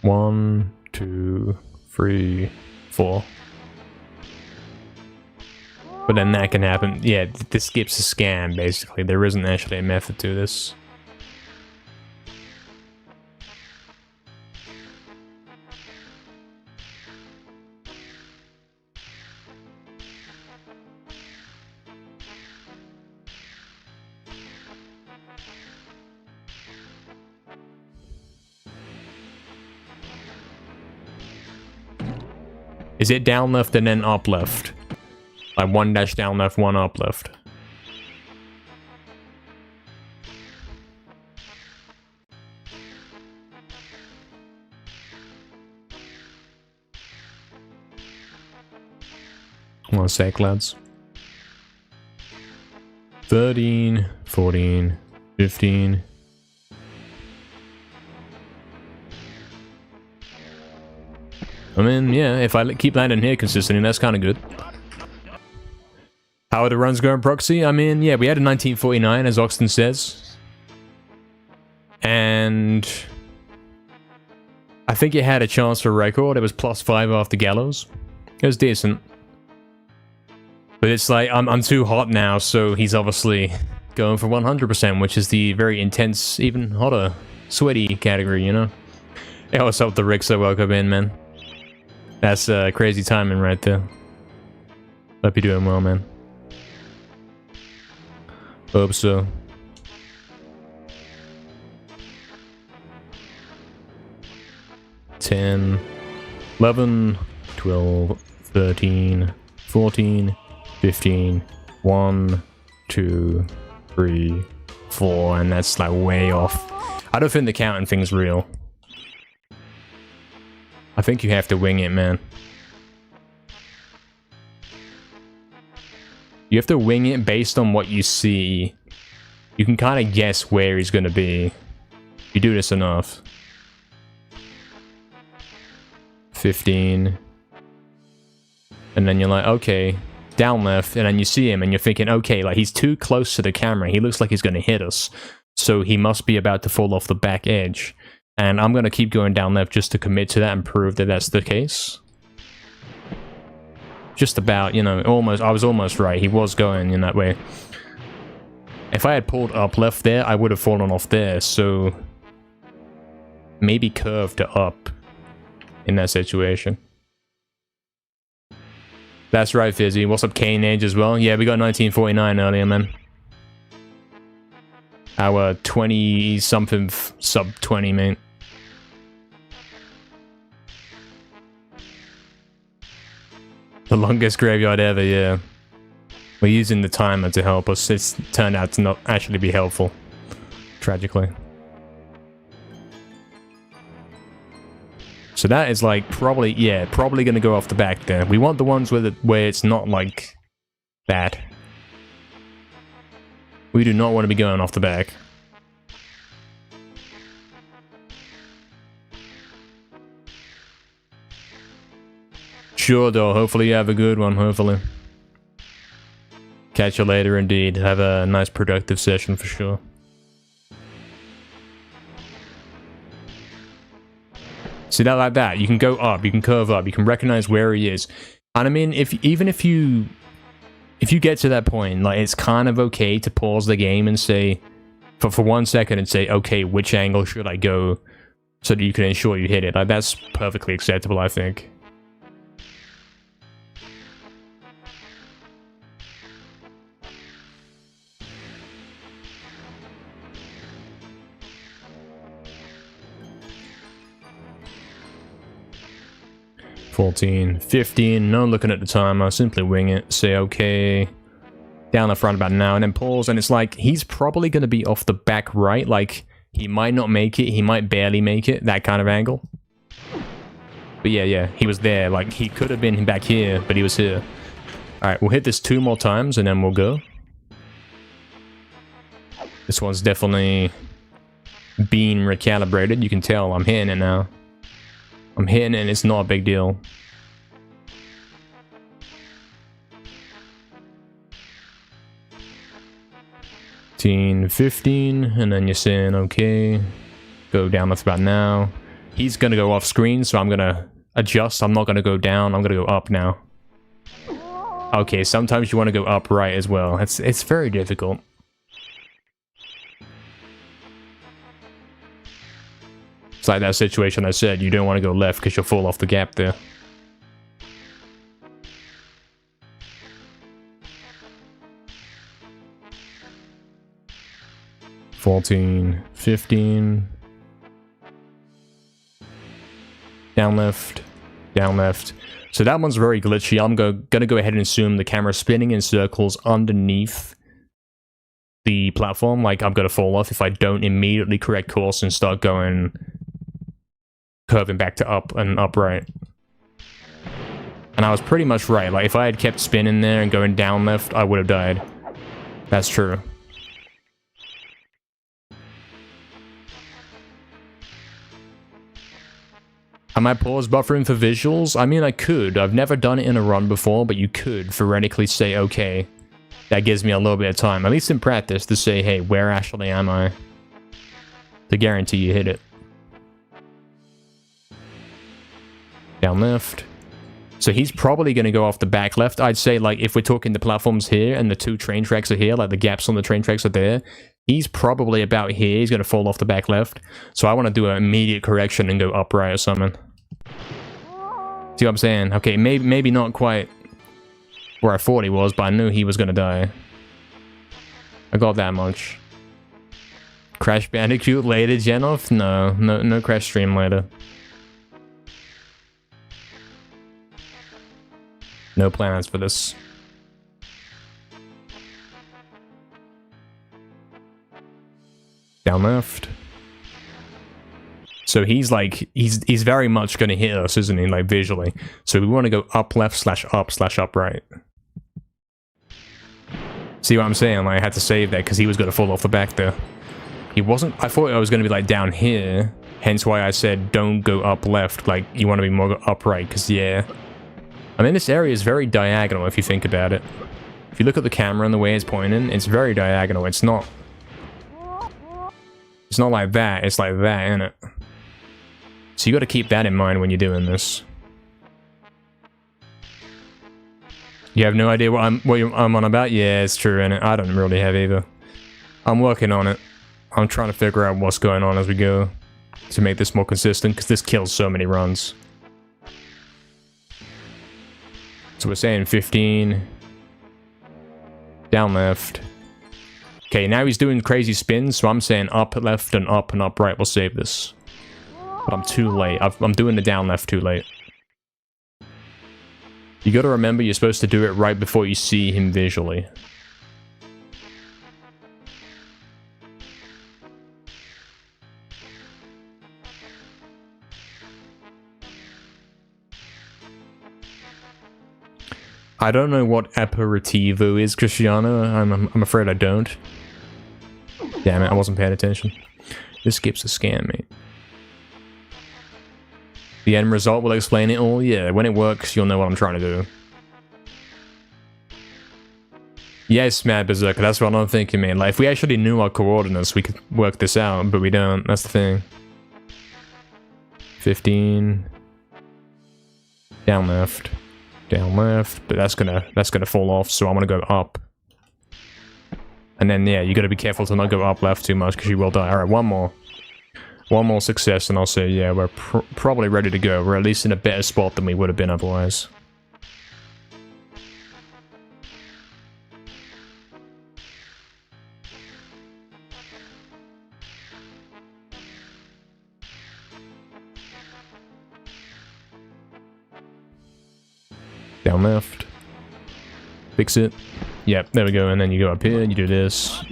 Speaker 1: One, 2, 3, 4. But then that can happen. Yeah, this skips a scan, basically. There isn't actually a method to this. Is it down left and then up left? Like 1 dash down left, 1 up left. One sec, lads. 13, 14, 15. I mean, yeah, if I keep landing here consistently, that's kind of good. How are the runs going, Proxy? I mean, yeah, we had a 1949, as Oxton says. And I think it had a chance for a record. It was +5 after Gallows. It was decent. But it's like, I'm too hot now, so he's obviously going for 100%, which is the very intense, even hotter, sweaty category, you know? Hey, what's up, the Rick? So welcome in, man. That's crazy timing right there. Hope you're doing well, man. Hope so. $10, 11, 12, 13, 14, 15, 1, 2, 3, 4, and that's like way off. I don't think the counting thing's real. I think you have to wing it, man. You have to wing it based on what you see. You can kind of guess where he's going to be. You do this enough. 15. And then you're like, okay, down left. And then you see him and you're thinking, okay, like he's too close to the camera. He looks like he's going to hit us. So he must be about to fall off the back edge. And I'm going to keep going down left just to commit to that and prove that that's the case. Just about, you know, almost, I was almost right. He was going in that way. If I had pulled up left there, I would have fallen off there. So maybe curve to up in that situation. That's right, Fizzy. What's up, Kane Age as well? Yeah, we got 1949 earlier, man. Our 20-something sub 20, mate. The longest graveyard ever, yeah. We're using the timer to help us. It's turned out to not actually be helpful. Tragically. So that is like probably, yeah, probably going to go off the back there. We want the ones where it's not like that. We do not want to be going off the back. Sure, though. Hopefully you have a good one. Hopefully. Catch you later, indeed. Have a nice, productive session for sure. See that like that? You can go up. You can curve up. You can recognize where he is. And I mean, even if you if you get to that point, like, it's kind of okay to pause the game and say, for 1 second and say, okay, which angle should I go so that you can ensure you hit it. Like, that's perfectly acceptable, I think. $14, $15, no looking at the timer, simply wing it, say okay, down the front about now, and then pause, and it's like, he's probably going to be off the back right, like, he might not make it, he might barely make it, that kind of angle. But yeah, he was there, like, he could have been back here, but he was here. Alright, we'll hit this 2 more times, and then we'll go. This one's definitely been recalibrated, you can tell, I'm hitting it now. I'm hitting it and it's not a big deal. $15, and then you're saying, okay, go down with about now. He's gonna go off screen, so I'm gonna adjust. I'm not gonna go down, I'm gonna go up now. Okay, sometimes you want to go upright as well. It's very difficult. It's like that situation I said, you don't want to go left because you'll fall off the gap there. $14, $15. Down left, down left. So that one's very glitchy. I'm gonna go ahead and assume the camera's spinning in circles underneath the platform. Like, I'm gonna fall off if I don't immediately correct course and start going curving back to up and upright. And I was pretty much right. Like, if I had kept spinning there and going down left, I would have died. That's true. Am I pause buffering for visuals? I mean, I could. I've never done it in a run before, but you could theoretically say, okay, that gives me a little bit of time, at least in practice, to say, hey, where actually am I? To guarantee you hit it. Down left. So he's probably going to go off the back left. I'd say, like, if we're talking the platforms here and the 2 train tracks are here, like the gaps on the train tracks are there, he's probably about here. He's going to fall off the back left. So I want to do an immediate correction and go upright or something. See what I'm saying? Okay, maybe not quite where I thought he was, but I knew he was going to die. I got that much. Crash Bandicoot later, Genoff? No Crash stream later. No plans for this. Down left. So he's like, he's very much going to hit us, isn't he? Like, visually. So we want to go up left slash up right. See what I'm saying? Like, I had to save that because he was going to fall off the back there. He wasn't. I thought I was going to be like down here. Hence why I said don't go up left. Like, you want to be more upright because, yeah. I mean, this area is very diagonal if you think about it. If you look at the camera and the way it's pointing, it's very diagonal. It's not like that. It's like that, isn't it? So you got to keep that in mind when you're doing this. You have no idea what I'm on about? Yeah, it's true, innit? I don't really have either. I'm working on it. I'm trying to figure out what's going on as we go to make this more consistent, because this kills so many runs. So we're saying 15. Down left. Okay, now he's doing crazy spins, so I'm saying up left and up right will save this. But I'm too late. I'm doing the down left too late. You gotta remember you're supposed to do it right before you see him visually. I don't know what aperitivo is, Cristiano. I'm afraid I don't. Damn it, I wasn't paying attention. This skips a scan, mate. The end result will explain it all. Yeah, when it works, you'll know what I'm trying to do. Yes, Mad Berserker, that's what I'm thinking, man. Like, if we actually knew our coordinates, we could work this out, but we don't. That's the thing. 15. Down left. Down left, but that's gonna fall off, so I'm gonna go up. And then, yeah, you gotta be careful to not go up left too much, because you will die. Alright, one more. One more success, and I'll say, yeah, we're probably ready to go. We're at least in a better spot than we would have been otherwise. Down left. Fix it. Yep, there we go. And then you go up here, you do this.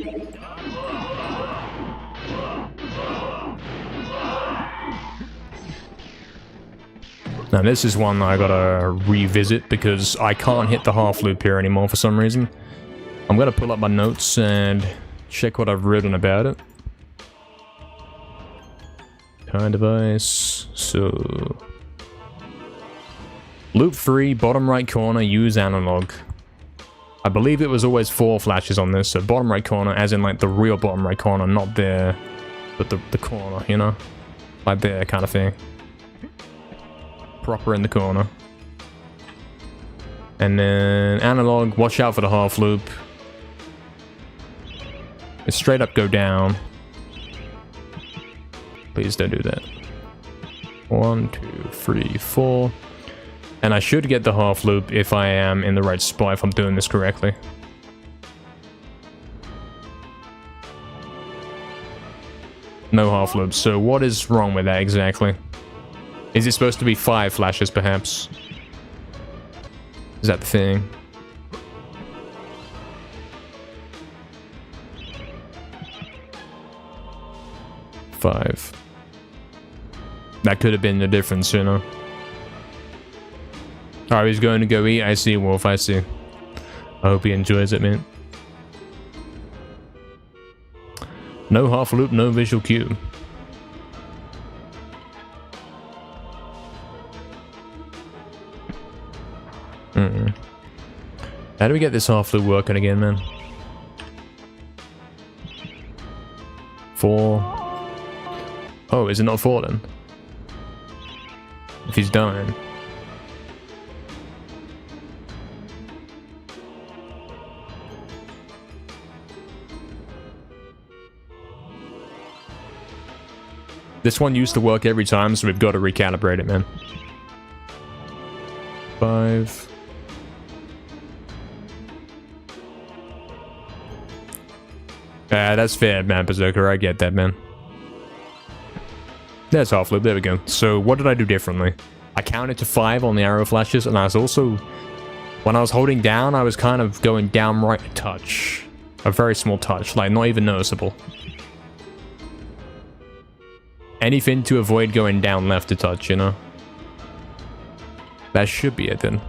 Speaker 1: Now this is one I gotta revisit because I can't hit the half loop here anymore for some reason. I'm gonna pull up my notes and check what I've written about it. Time device. So... Loop 3, bottom right corner, use analog. I believe it was always 4 flashes on this, so bottom right corner, as in like the real bottom right corner, not there, but the corner, you know? Like there kind of thing. Proper in the corner. And then analog, watch out for the half loop. It's straight up go down. Please don't do that. 1, 2, 3, 4. And I should get the half loop if I am in the right spot, if I'm doing this correctly. No half loops. So what is wrong with that exactly? Is it supposed to be 5 flashes perhaps? Is that the thing? Five. That could have been the difference, you know? Alright, he's going to go eat. I see, Wolf, I see. I hope he enjoys it, man. No half loop, no visual cue. How do we get this half loop working again, man? 4. Oh, is it not 4 then? If he's dying. This one used to work every time, so we've got to recalibrate it, man. 5. That's fair, man, Berserker. I get that, man. There's half loop. There we go. So, what did I do differently? I counted to 5 on the arrow flashes, and I was also... When I was holding down, I was kind of going down right a touch. A very small touch, like not even noticeable. Anything to avoid going down left a touch, you know? That should be it then.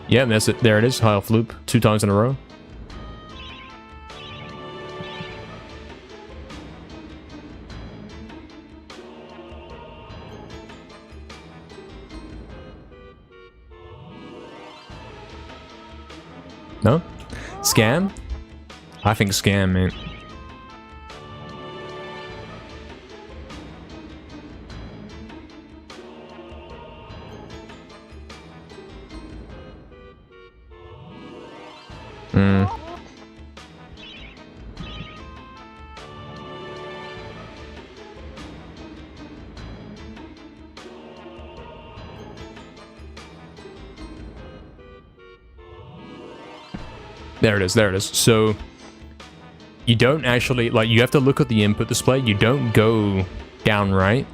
Speaker 1: Yeah, that's it. There it is. Half loop. 2 times in a row. No? Scam? I think scam, man. There it is, there it is. So, you don't actually, like, you have to look at the input display. You don't go down right.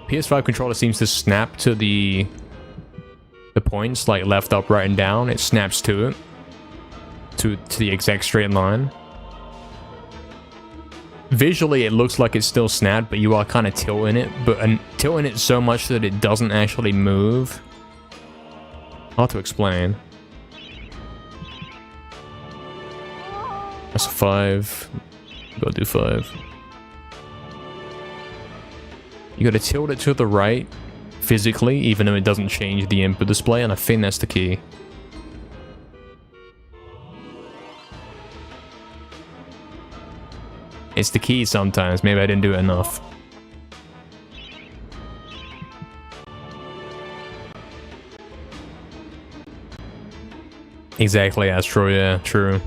Speaker 1: PS5 controller seems to snap to the points, like left, up, right, and down. It snaps to it. To the exact straight line. Visually, it looks like it's still snapped, but you are kind of tilting it. But tilting it so much that it doesn't actually move. Hard to explain. That's a 5. Gotta do 5. You gotta tilt it to the right physically, even though it doesn't change the input display, and I think that's the key. It's the key sometimes. Maybe I didn't do it enough. Exactly, Astro, yeah, true.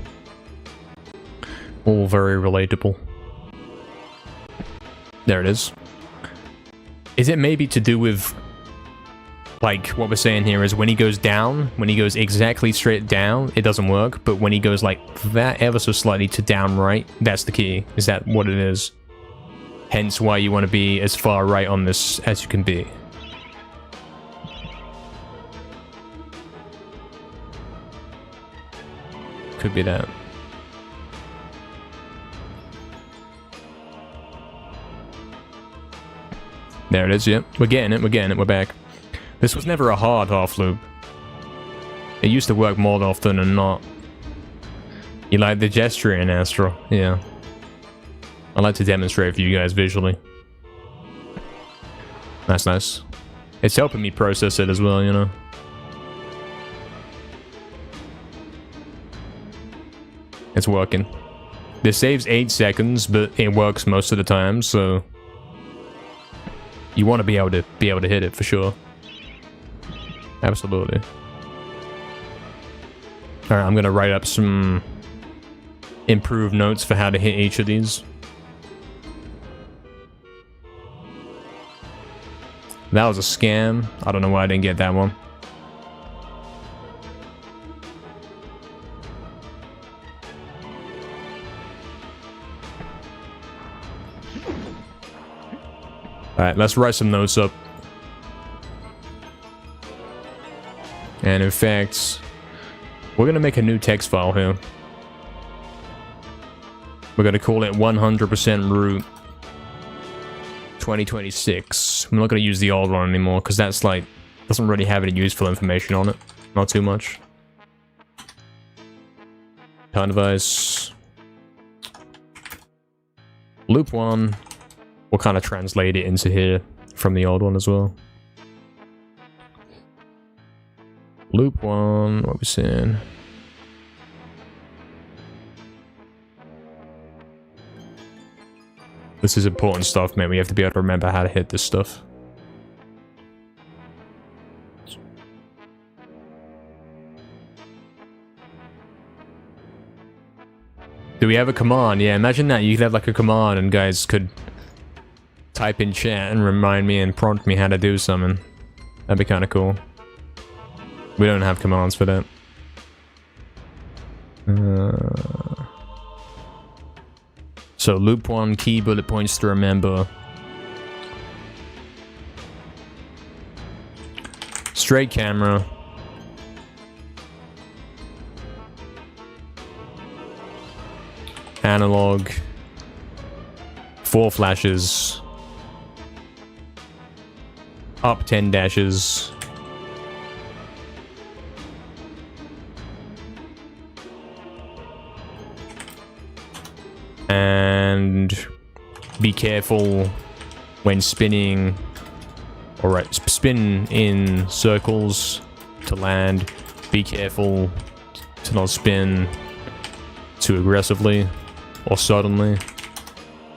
Speaker 1: All very relatable. There it is. Is it maybe to do with, like, what we're saying here is when he goes down, when he goes exactly straight down, it doesn't work, but when he goes like that ever so slightly to down right, that's the key. Is that what it is? Hence why you want to be as far right on this as you can be. Could be that. There it is, yep. We're getting it, we're back. This was never a hard half loop. It used to work more often than not. You like the gesturing, Astro? Yeah. I'd like to demonstrate for you guys visually. That's nice. It's helping me process it as well, you know? It's working. This saves 8 seconds, but it works most of the time, so... You want to be able to hit it for sure. Absolutely. Alright, I'm gonna write up some improved notes for how to hit each of these. That was a scam. I don't know why I didn't get that one. Alright, let's write some notes up. And in fact, we're going to make a new text file here. We're going to call it 100% root 2026. I'm not going to use the old one anymore because that's like, doesn't really have any useful information on it. Not too much. Time device. Loop 1. We'll kind of translate it into here from the old one as well. Loop 1, what we saying? This is important stuff, man. We have to be able to remember how to hit this stuff. Do we have a command? Yeah, imagine that. You could have like a command and guys could type in chat and remind me and prompt me how to do something. That'd be kind of cool. We don't have commands for that. So loop 1, key bullet points to remember. Straight camera. Analog. 4 flashes. Up 10 dashes. And be careful when spinning. Alright, spin in circles to land. Be careful to not spin too aggressively or suddenly.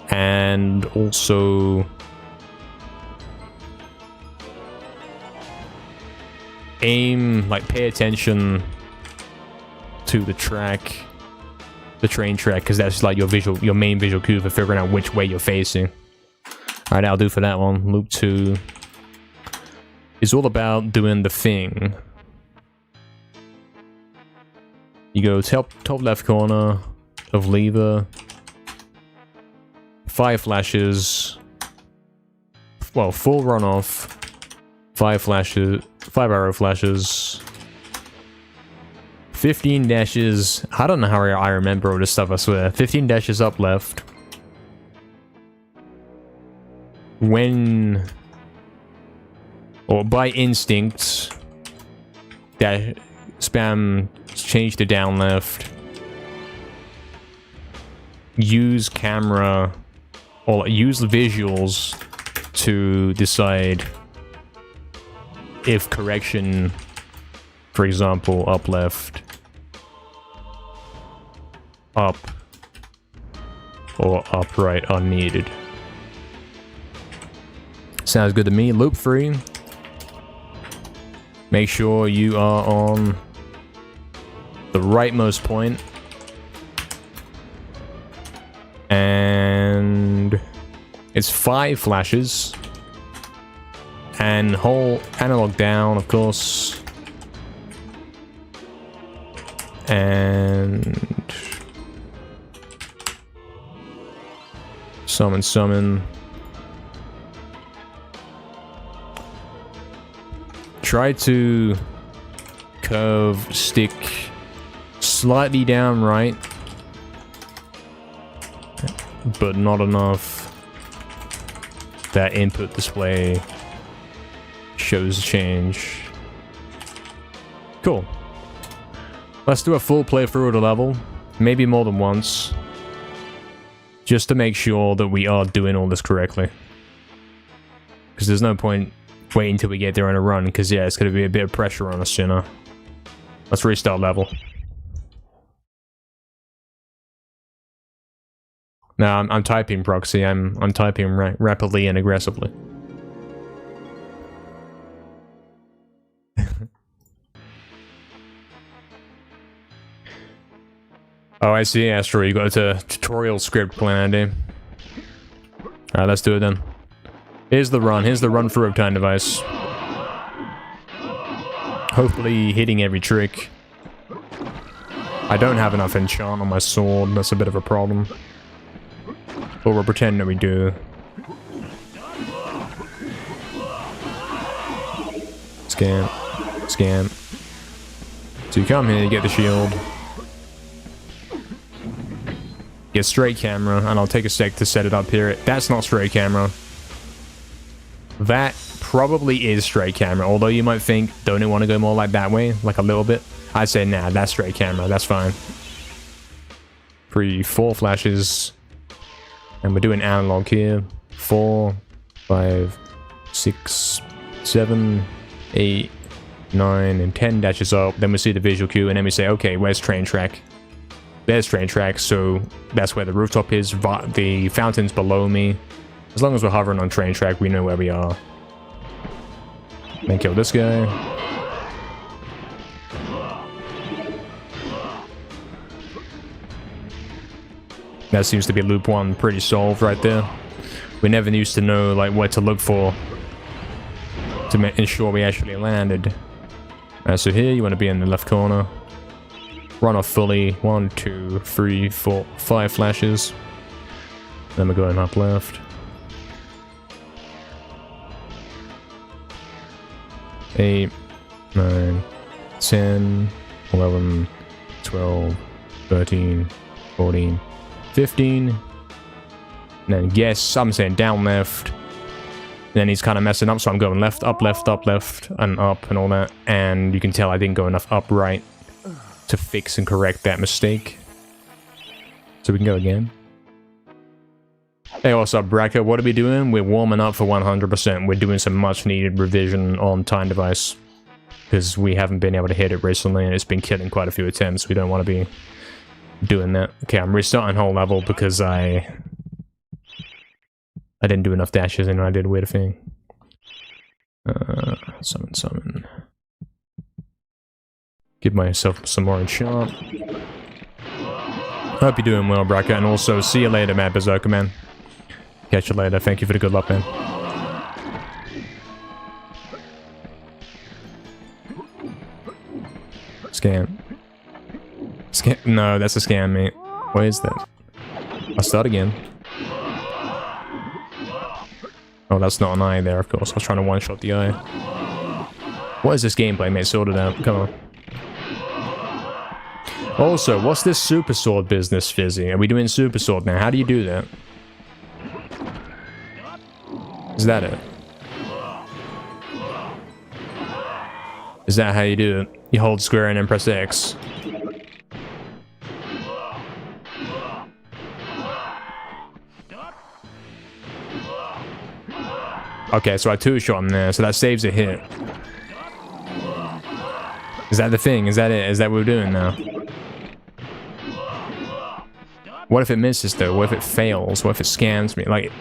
Speaker 1: And also aim, like pay attention to the track. The train track, because that's like your main visual cue for figuring out which way you're facing. Alright, that'll do for that one. Loop 2 is all about doing the thing. You go top left corner of lever, 5 flashes, well, full runoff, 5 flashes, 5 arrow flashes, 15 dashes. I don't know how I remember all this stuff, I swear. 15 dashes up left. When, or by instinct, dash, spam, change to down left. Use camera, or use visuals to decide if correction, for example, up left, up, or up right are needed. Sounds good to me. Loop 3. Make sure you are on the rightmost point. And it's 5 flashes. And whole analog down, of course. And summon. Try to curve stick slightly down right, but not enough that input display shows change. Cool. Let's do a full playthrough of the level, maybe more than once, just to make sure that we are doing all this correctly. Because there's no point waiting until we get there on a run, because yeah, it's going to be a bit of pressure on us, you know. Let's restart level. Now I'm typing proxy. I'm typing rapidly and aggressively. Oh, I see, Astro. You got a tutorial script planned, eh? Alright, let's do it then. Here's the run. Here's the run through of Time Device. Hopefully hitting every trick. I don't have enough enchant on my sword. That's a bit of a problem. But we're pretending that we do. Scam. So you come here, you get the shield. Get straight camera, and I'll take a sec to set it up here. That's not straight camera. That probably is straight camera, although you might think, don't you want to go more like that way? Like a little bit? I'd say, nah, that's straight camera, that's fine. 3, 4 flashes. And we're doing analog here. 4, 5, 6, 7, 8, 9, and 10 dashes up. Then we see the visual cue, and then we say, okay, where's train track? There's train track, so that's where the rooftop is. The fountain's below me. As long as we're hovering on train track, we know where we are. Then kill this guy. That seems to be loop 1 pretty solved right there. We never used to know like what to look for to ensure we actually landed. So here you want to be in the left corner. Run off fully. 1, 2, 3, 4, 5 flashes. Then we're going up left. 8, 9, 10, 11, 12, 13, 14, 15. And then guess, I'm saying down left. And then he's kind of messing up, so I'm going left, up, and up, and all that. And you can tell I didn't go enough up right to fix and correct that mistake. So we can go again. Hey, what's up, Bracker? What are we doing? We're warming up for 100%. We're doing some much-needed revision on Time Device. Because we haven't been able to hit it recently, and it's been killing quite a few attempts. We don't want to be doing that. Okay, I'm restarting whole level because I didn't do enough dashes and I did a weird thing. Summon. Give myself some more enchant. Hope you're doing well, Bracker, and also see you later, Mad Berserker, man. Catch you later. Thank you for the good luck, man. Scan. No, that's a scan, mate. What is that? I'll start again. Oh, that's not an eye there, of course. I was trying to one-shot the eye. What is this gameplay, mate? Sort it out. Come on. Also, what's this super sword business, Fizzy? Are we doing super sword now? How do you do that? Is that it? Is that how you do it? You hold square and then press X. Okay, so I two-shot him there, so that saves a hit. Is that the thing? Is that it? Is that what we're doing now? What if it misses, though? What if it fails? What if it scams me? Like,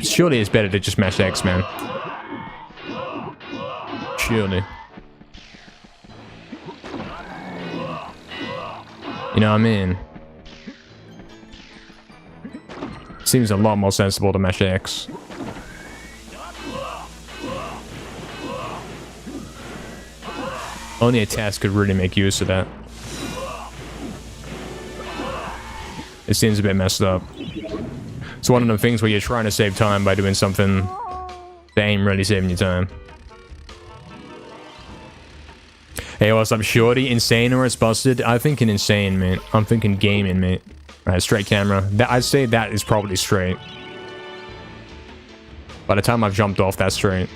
Speaker 1: surely it's better to just mash X, man. Surely. You know what I mean? Seems a lot more sensible to mesh X. Only a test could really make use of that. It seems a bit messed up. It's one of the things where you're trying to save time by doing something that ain't really saving you time. Hey, what's up, Shorty? Insane or it's busted? I'm thinking insane, mate. I'm thinking gaming, mate. Alright, straight camera. I'd say that is probably straight. By the time I've jumped off, that's straight.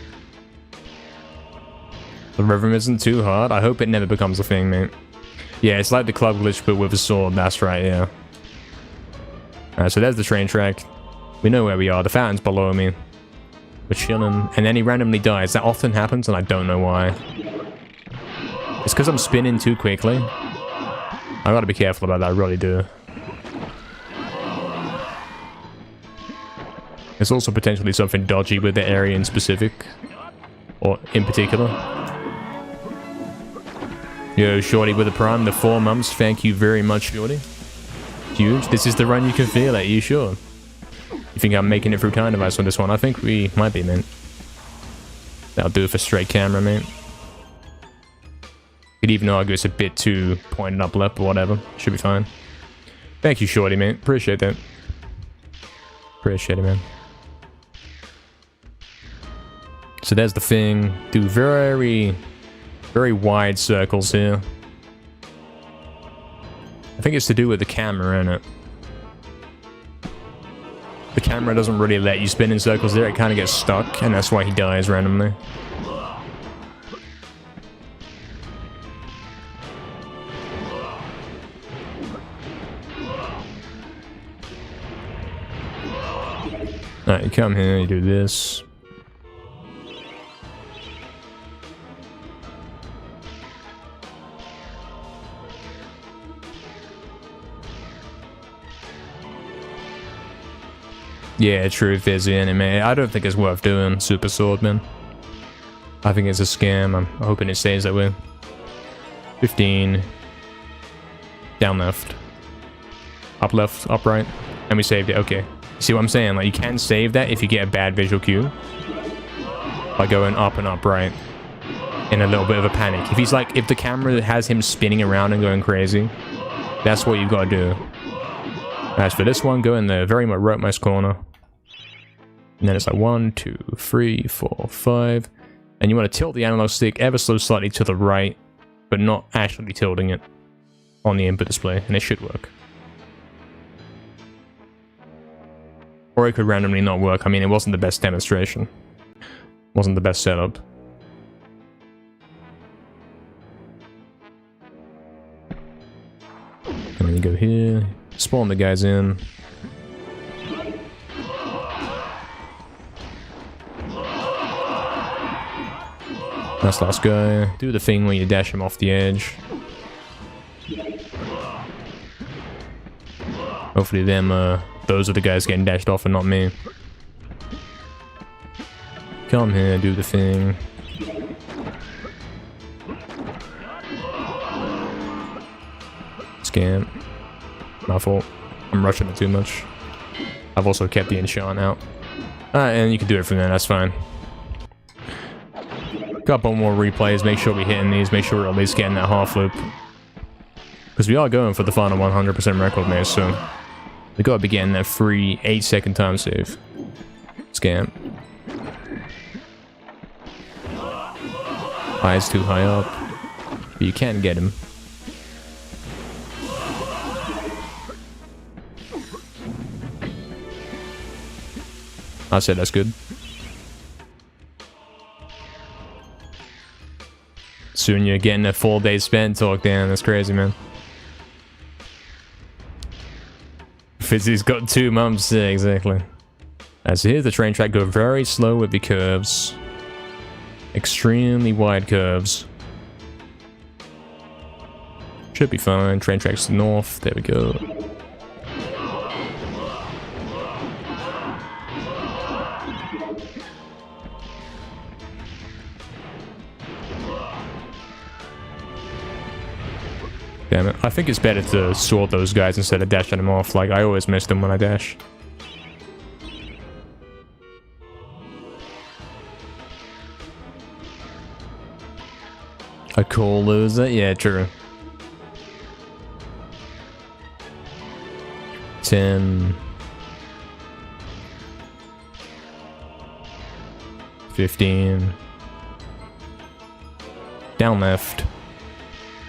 Speaker 1: The rhythm isn't too hard. I hope it never becomes a thing, mate. Yeah, it's like the club glitch, but with a sword. That's right, yeah. Alright, so there's the train track. We know where we are. The fountain's below me. We're chilling. And then he randomly dies. That often happens, and I don't know why. It's because I'm spinning too quickly. I gotta be careful about that, I really do. There's also potentially something dodgy with the area in specific. Or in particular. Yo, Shorty with a prime, the 4 months. Thank you very much, Shorty. Huge. This is the run you can feel at, you sure? You think I'm making it through Kind Device on this one? I think we might be, man. That'll do it for straight camera, man. Could even argue it's a bit too pointed up left, but whatever. Should be fine. Thank you, Shorty, man. Appreciate that. Appreciate it, man. So there's the thing. Do very wide circles here. I think it's to do with the camera, in it. The camera doesn't really let you spin in circles there. It kind of gets stuck, and that's why he dies randomly. Alright, you come here, you do this. Yeah, true, Fizzy anime. I don't think it's worth doing, Super Swordman. I think it's a scam. I'm hoping it stays that way. 15. Down left. Up left, up right. And we saved it, okay. See what I'm saying? Like, you can save that if you get a bad visual cue. By going up and up right. In a little bit of a panic. If he's like, if the camera has him spinning around and going crazy, that's what you've got to do. As for this one, go in the very rightmost corner. And then it's like 1, 2, 3, 4, 5. And you want to tilt the analog stick ever so slightly to the right, but not actually tilting it on the input display, and it should work. Or it could randomly not work. I mean, it wasn't the best demonstration. Wasn't the best setup. And then you go here, spawn the guys in. That's the last guy. Do the thing where you dash him off the edge. Hopefully those are the guys getting dashed off and not me. Come here, do the thing. Scam. My fault. I'm rushing it too much. I've also kept the enchant out. Alright, and you can do it from there, that's fine. Couple more replays, make sure we're hitting these, make sure we're at least getting that half loop. Because we are going for the final 100% record, man, so we gotta be getting that free 8-second time save. Scam. Eyes too high up. But you can get him. I said that's good. Soon you're getting a full day spent talk, damn, that's crazy, man. Fizzy's got 2 months, yeah, exactly. So here's the train track, go very slow with the curves. Extremely wide curves. Should be fine, train track's north, there we go. Damn it. I think it's better to sort those guys instead of dashing them off. Like, I always miss them when I dash. A cool loser? Yeah, true. 10. 15. Down left.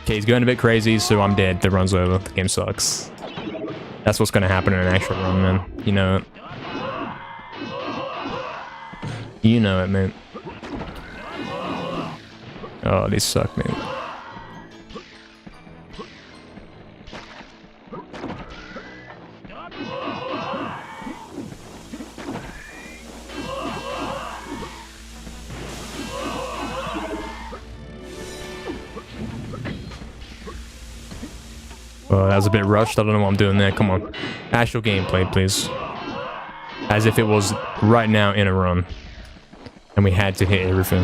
Speaker 1: Okay, he's going a bit crazy, so I'm dead. The run's over. The game sucks. That's what's gonna happen in an actual run, man. You know it. You know it, man. Oh, they suck, man. Oh, that was a bit rushed. I don't know what I'm doing there. Come on. Actual gameplay, please. As if it was right now in a run. And we had to hit everything.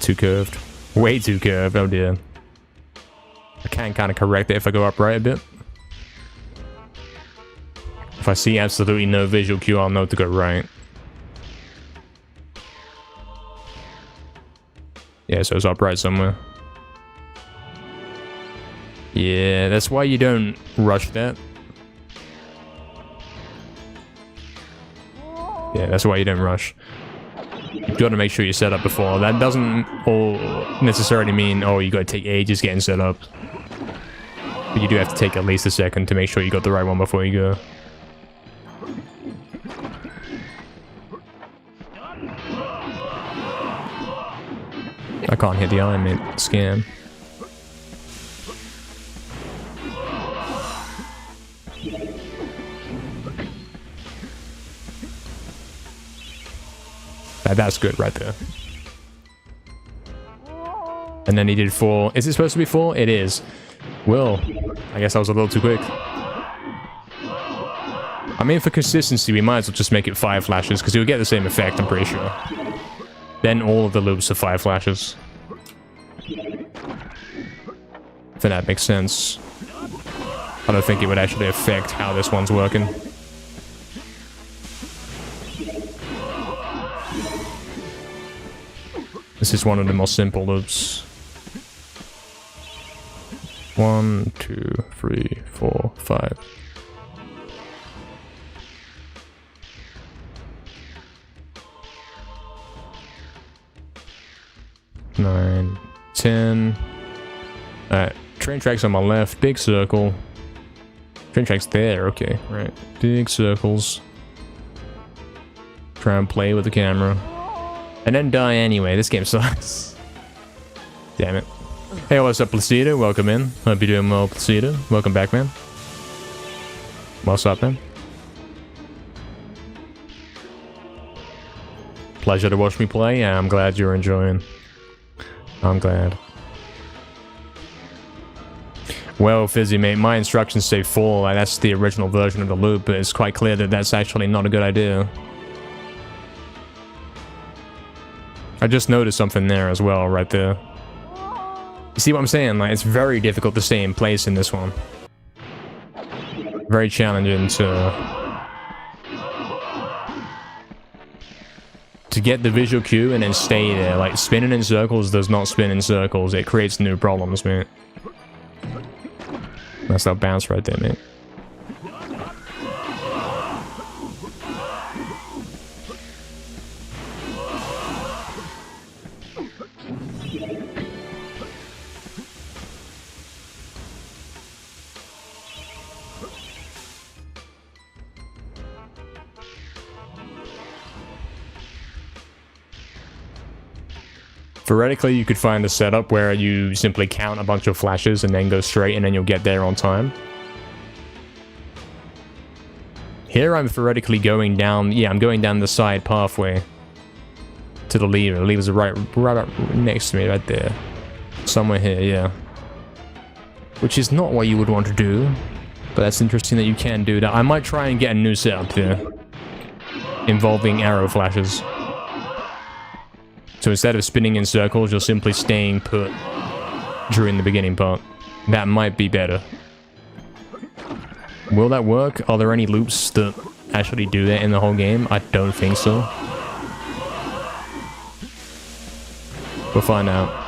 Speaker 1: Too curved. Way too curved, oh dear. I can kind of correct it if I go upright a bit. If I see absolutely no visual cue, I'll know to go right. Yeah, so it's upright somewhere. Yeah, that's why you don't rush that. Yeah, that's why you don't rush. You've got to make sure you're set up before. That doesn't all necessarily mean, oh, you got to take ages getting set up. But you do have to take at least a second to make sure you got the right one before you go. I can't hit the iron, mate. Scam. That's good right there. And then he did 4. Is it supposed to be 4? It is. Well, I guess I was a little too quick. I mean, for consistency, we might as well just make it 5 flashes, because you'll get the same effect, I'm pretty sure. Then all of the loops are 5 flashes. If that makes sense. I don't think it would actually affect how this one's working. This is one of the most simple loops. 1, 2, 3, 4, 5. Nine, 10. Alright, train tracks on my left, big circle. Train tracks there, okay, right. Big circles. Try and play with the camera. And then die anyway. This game sucks. Damn it. Hey, what's up, Placido? Welcome in. Hope you're doing well, Placido. Welcome back, man. What's up, man? Pleasure to watch me play. Yeah, I'm glad you're enjoying. I'm glad. Well, Fizzy, mate, my instructions say 4. Like, that's the original version of the loop, but it's quite clear that that's actually not a good idea. I just noticed something there as well, right there. You see what I'm saying? Like, it's very difficult to stay in place in this one. Very challenging to get the visual cue and then stay there. Like, spinning in circles does not spin in circles. It creates new problems, mate. That's that bounce right there, mate. Theoretically, you could find a setup where you simply count a bunch of flashes and then go straight and then you'll get there on time. Here I'm theoretically going down, yeah, I'm going down the side pathway to the lever. The levers are right next to me, right there. Somewhere here, yeah. Which is not what you would want to do. But that's interesting that you can do that. I might try and get a new setup here. Involving arrow flashes. So instead of spinning in circles, you're simply staying put during the beginning part. That might be better. Will that work? Are there any loops that actually do that in the whole game? I don't think so. We'll find out.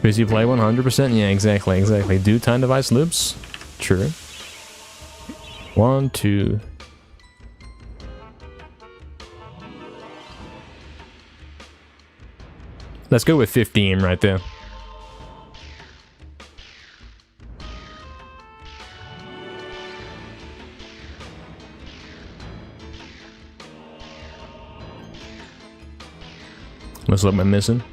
Speaker 1: Busy play 100%? Yeah, exactly. Do time device loops? True. 1, 2. Let's go with 15 right there. What's up, am I missing?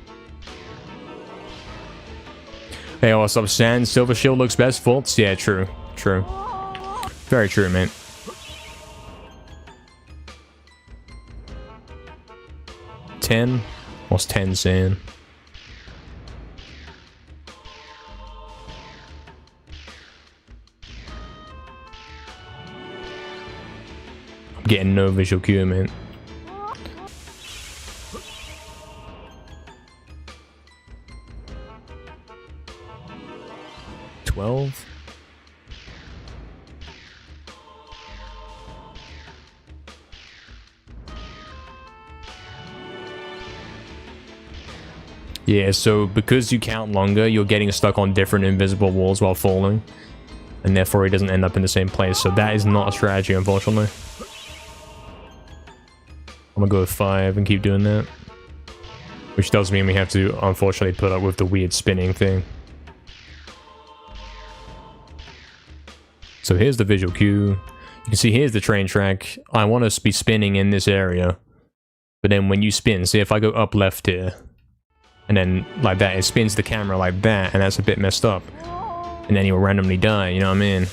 Speaker 1: Hey, what's up, Sand? Silver Shield looks best. Faults? Yeah, true. True. Very true, man. $10? What's 10 saying? I'm getting no visual cue, man. $12? Yeah, so because you count longer, you're getting stuck on different invisible walls while falling. And therefore he doesn't end up in the same place. So that is not a strategy, unfortunately. I'm gonna go with 5 and keep doing that. Which does mean we have to, unfortunately, put up with the weird spinning thing. So here's the visual cue. You can see here's the train track. I want to be spinning in this area. But then when you spin, see if I go up left here. And then like that, it spins the camera like that, and that's a bit messed up. And then you'll randomly die, you know what I mean?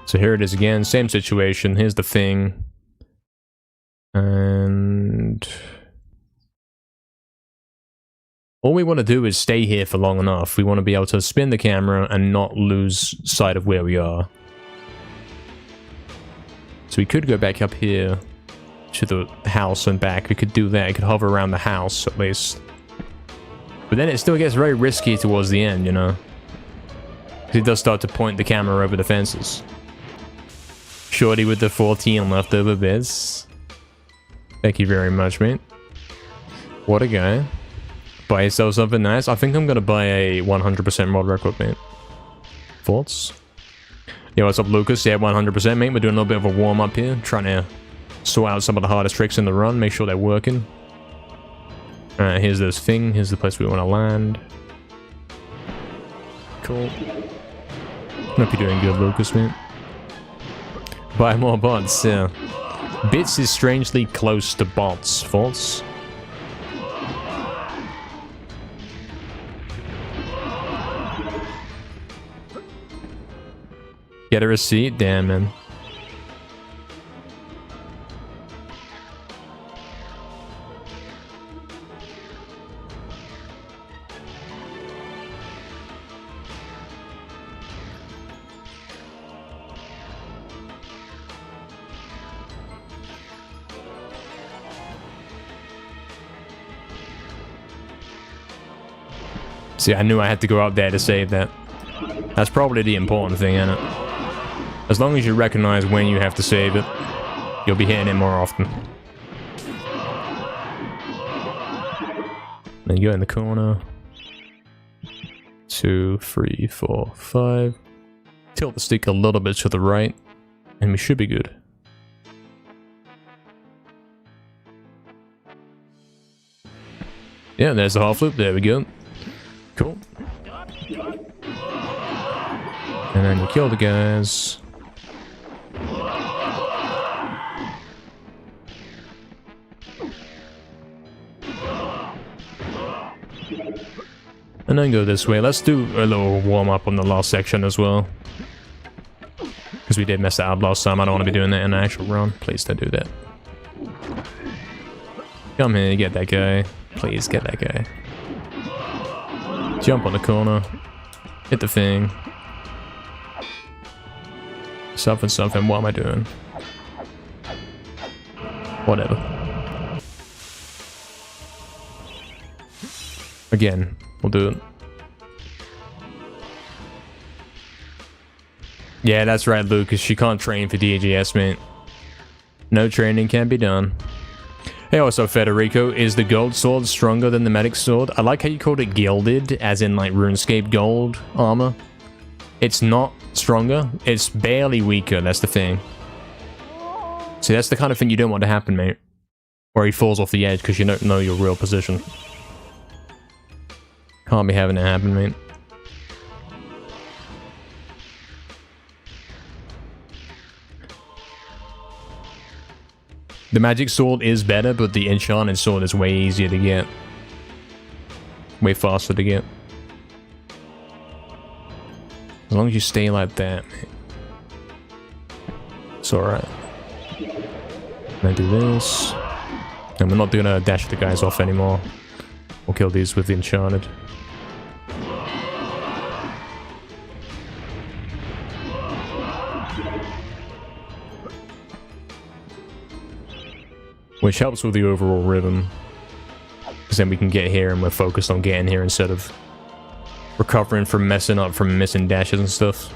Speaker 1: So here it is again, same situation. Here's the thing. And all we want to do is stay here for long enough. We want to be able to spin the camera and not lose sight of where we are. So we could go back up here to the house and back. We could do that. We could hover around the house at least. But then it still gets very risky towards the end, you know? Because it does start to point the camera over the fences. Shorty with the 14 leftover bits. Thank you very much, mate. What a guy. Buy yourself something nice. I think I'm gonna buy a 100% mod record, mate. Thoughts? Yo, what's up, Lucas? Yeah, 100%, mate. We're doing a little bit of a warm-up here. Trying to sort out some of the hardest tricks in the run. Make sure they're working. Alright, here's this thing. Here's the place we want to land. Cool. Hope you're doing good, Lucas, mate. Buy more bots, yeah. Bits is strangely close to bots. False? Get a receipt? Damn, man. See, I knew I had to go up there to save that. That's probably the important thing, isn't it? As long as you recognize when you have to save it, you'll be hitting it more often. Then you go in the corner. 2, 3, 4, 5. Tilt the stick a little bit to the right, and we should be good. Yeah, there's the half loop. There we go. Cool. And then you kill the guys. And then go this way. Let's do a little warm-up on the last section as well. Because we did mess that up last time. I don't want to be doing that in an actual run. Please don't do that. Come here, get that guy. Please, get that guy. Jump on the corner. Hit the thing. Something, something. What am I doing? Whatever. Again, we'll do it. Yeah, that's right, Lucas. She can't train for DGS, mate. No training can be done. Hey, also, Federico, is the gold sword stronger than the medic sword? I like how you called it gilded, as in, like, RuneScape gold armor. It's not stronger. It's barely weaker, that's the thing. See, that's the kind of thing you don't want to happen, mate. Where he falls off the edge because you don't know your real position. Can't be having it happen, mate. The magic sword is better, but the enchanted sword is way easier to get. Way faster to get. As long as you stay like that, mate. It's alright. I do this. And we're not gonna dash the guys off anymore. We'll kill these with the enchanted. Which helps with the overall rhythm. Because then we can get here and we're focused on getting here instead of recovering from messing up from missing dashes and stuff.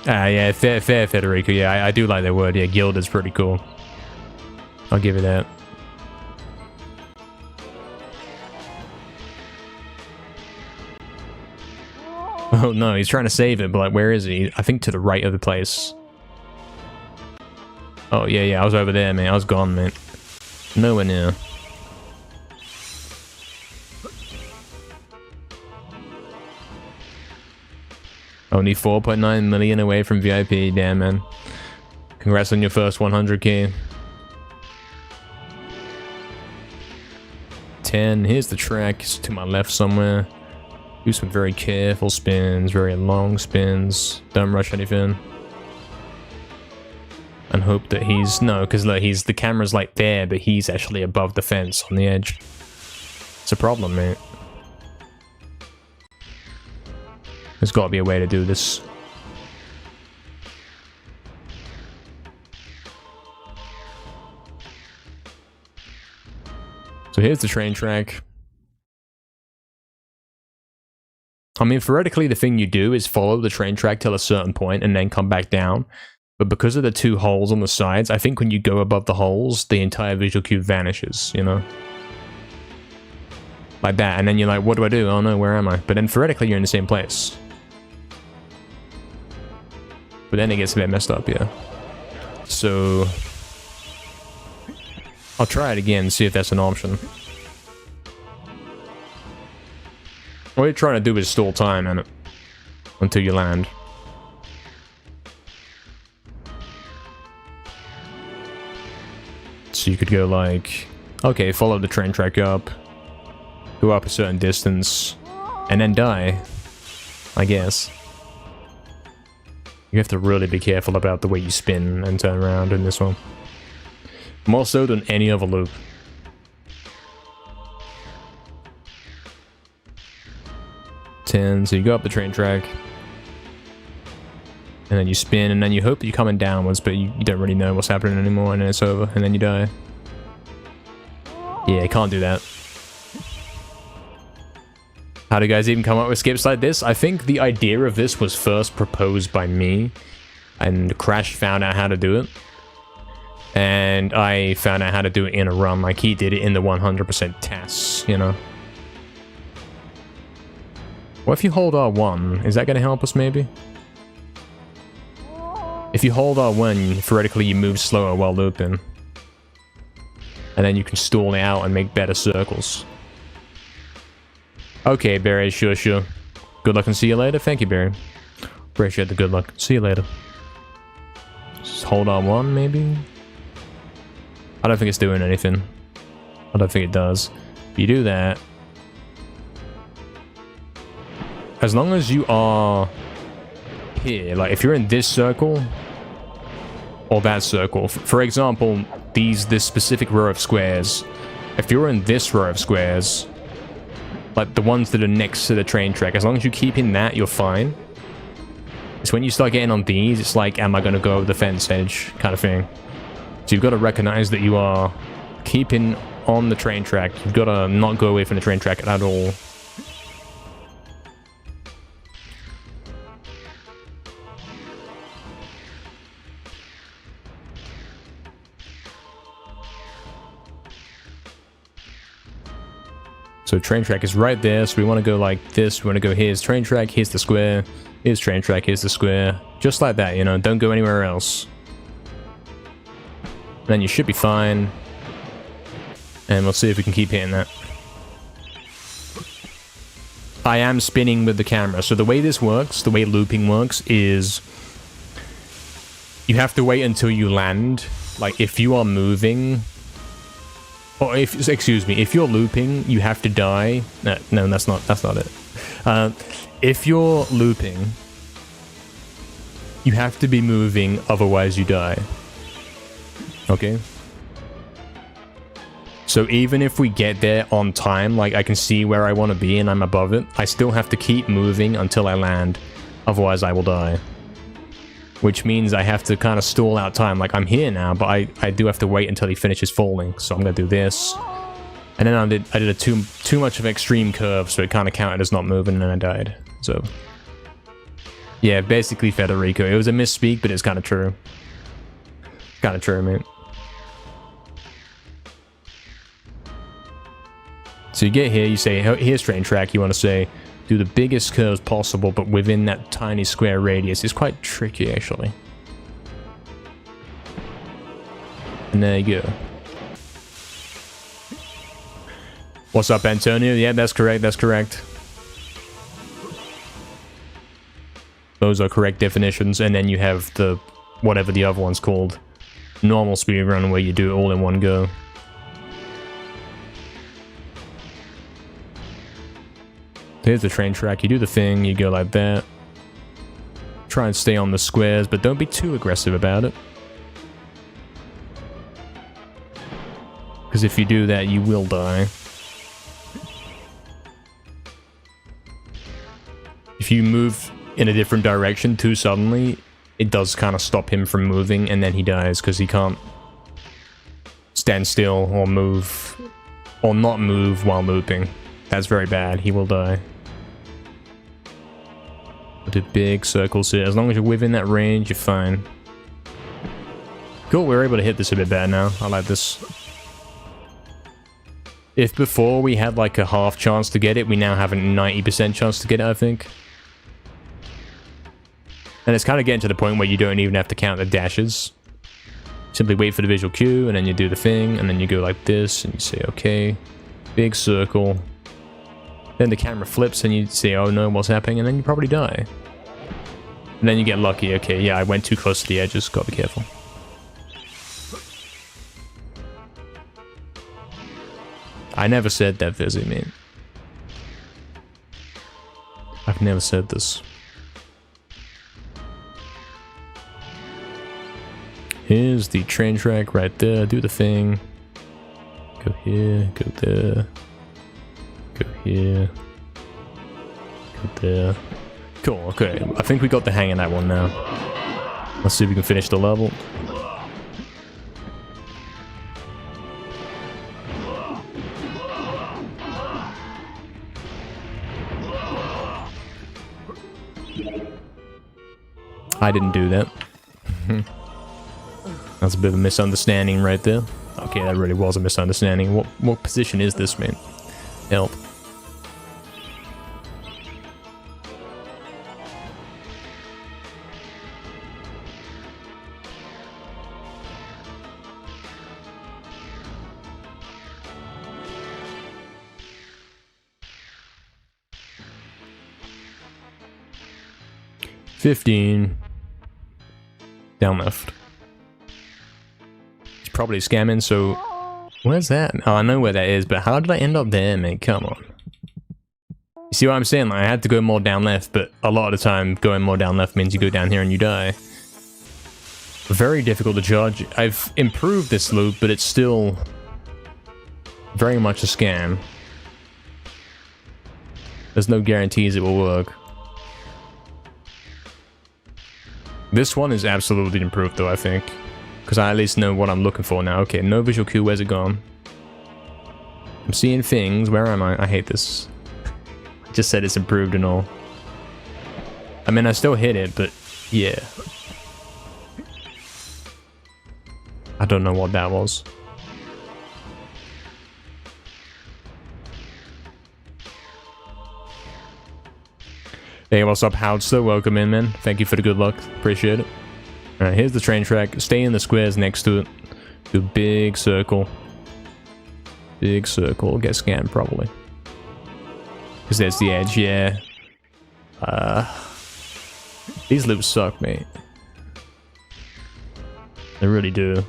Speaker 1: Ah, yeah, fair, Federico. Yeah, I do like that word. Yeah, guild is pretty cool. I'll give you that. Oh no, he's trying to save it, but like, where is he? I think to the right of the place. Oh, yeah, I was over there, man. I was gone, man. Nowhere near. Only 4.9 million away from VIP. Damn, man. Congrats on your first 100k. 10. Here's the track. It's to my left somewhere. Do some very careful spins, very long spins. Don't rush anything. And hope that he's... No, because look, the camera's like there, but he's actually above the fence on the edge. It's a problem, mate. There's got to be a way to do this. So here's the train track. I mean, theoretically, the thing you do is follow the train track till a certain point and then come back down. But because of the two holes on the sides, I think when you go above the holes, the entire visual cube vanishes, you know? Like that, and then you're like, what do I do? Oh no, where am I? But then theoretically, you're in the same place. But then it gets a bit messed up, yeah. So... I'll try it again, see if that's an option. What you're trying to do is stall time, innit? Until you land. So you could go like... Okay, follow the train track up. Go up a certain distance. And then die. I guess. You have to really be careful about the way you spin and turn around in this one. More so than any other loop. So you go up the train track. And then you spin, and then you hope that you're coming downwards, but you don't really know what's happening anymore, and then it's over, and then you die. Yeah, can't do that. How do you guys even come up with skips like this? I think the idea of this was first proposed by me, and Crash found out how to do it. And I found out how to do it in a run, like he did it in the 100% tests, you know? What if you hold R1? Is that going to help us, maybe? If you hold R1, theoretically you move slower while looping. And then you can stall it out and make better circles. Okay, Barry, sure. Good luck and see you later. Thank you, Barry. Appreciate the good luck. See you later. Just hold R1, maybe? I don't think it's doing anything. I don't think it does. If you do that, as long as you are here, like if you're in this circle or that circle, for example, this specific row of squares, if you're in this row of squares, like the ones that are next to the train track, as long as you keep in that, you're fine. It's when you start getting on these, it's like, am I going to go over the fence edge kind of thing. So you've got to recognize that you are keeping on the train track. You've got to not go away from the train track at all. So train track is right there, so we want to go like this. We want to go, here's train track, here's the square, here's train track, here's the square. Just like that, you know, don't go anywhere else. Then you should be fine. And we'll see if we can keep hitting that. I am spinning with the camera, so the way this works, the way looping works is you have to wait until you land. Like if you are moving, or if, excuse me, if you're looping, you have to die. No, that's not it. If you're looping, you have to be moving, otherwise you die. Okay? So even if we get there on time, like I can see where I want to be and I'm above it, I still have to keep moving until I land, otherwise I will die. Which means I have to kind of stall out time. Like I'm here now, but I do have to wait until he finishes falling. So I'm gonna do this, and then I did a too much of an extreme curve, so it kind of counted as not moving, and then I died. So yeah, basically Federico. It was a misspeak, but it's kind of true. Kind of true, mate. So you get here, you say, here's train track. You want to say, do the biggest curves possible, but within that tiny square radius. It's quite tricky, actually. And there you go. What's up, Antonio? Yeah, that's correct, that's correct. Those are correct definitions, and then you have the, whatever the other one's called, normal speedrun, where you do it all in one go. Here's the train track. You do the thing, you go like that. Try and stay on the squares, but don't be too aggressive about it. Because if you do that, you will die. If you move in a different direction too suddenly, it does kind of stop him from moving, and then he dies because he can't stand still or move, or not move while looping. That's very bad. He will die. Do big circles here. As long as you're within that range, you're fine. Cool, we're able to hit this a bit better now. I like this. If before we had like a half chance to get it, we now have a 90% chance to get it, I think. And it's kind of getting to the point where you don't even have to count the dashes. Simply wait for the visual cue, and then you do the thing, and then you go like this, and you say, okay, big circle. Then the camera flips and you say, oh no, what's happening? And then you probably die. And then you get lucky. Okay, yeah, I went too close to the edges. Gotta be careful. I never said that, Vizzy, mate. I've never said this. Here's the train track right there. Do the thing. Go here, go there. Go here. Go there. Cool, okay. I think we got the hang of that one now. Let's see if we can finish the level. I didn't do that. That's a bit of a misunderstanding right there. Okay, that really was a misunderstanding. What position is this, man? Help. $15. Down left. He's probably scamming, so... Where's that? Oh, I know where that is, but how did I end up there, mate? Come on. You see what I'm saying? Like, I had to go more down left, but a lot of the time going more down left means you go down here and you die. Very difficult to judge. I've improved this loop, but it's still very much a scam. There's no guarantees it will work. This one is absolutely improved though, I think. Because I at least know what I'm looking for now. Okay, no visual cue, where's it gone? I'm seeing things, where am I? I hate this. I just said it's improved and all. I mean, I still hit it, but yeah. I don't know what that was. Hey, what's up, Howdster? Welcome in, man. Thank you for the good luck. Appreciate it. Alright, here's the train track. Stay in the squares next to it. Do a big circle. Big circle. Get scanned, probably. Because there's the edge, yeah. These loops suck, mate. They really do.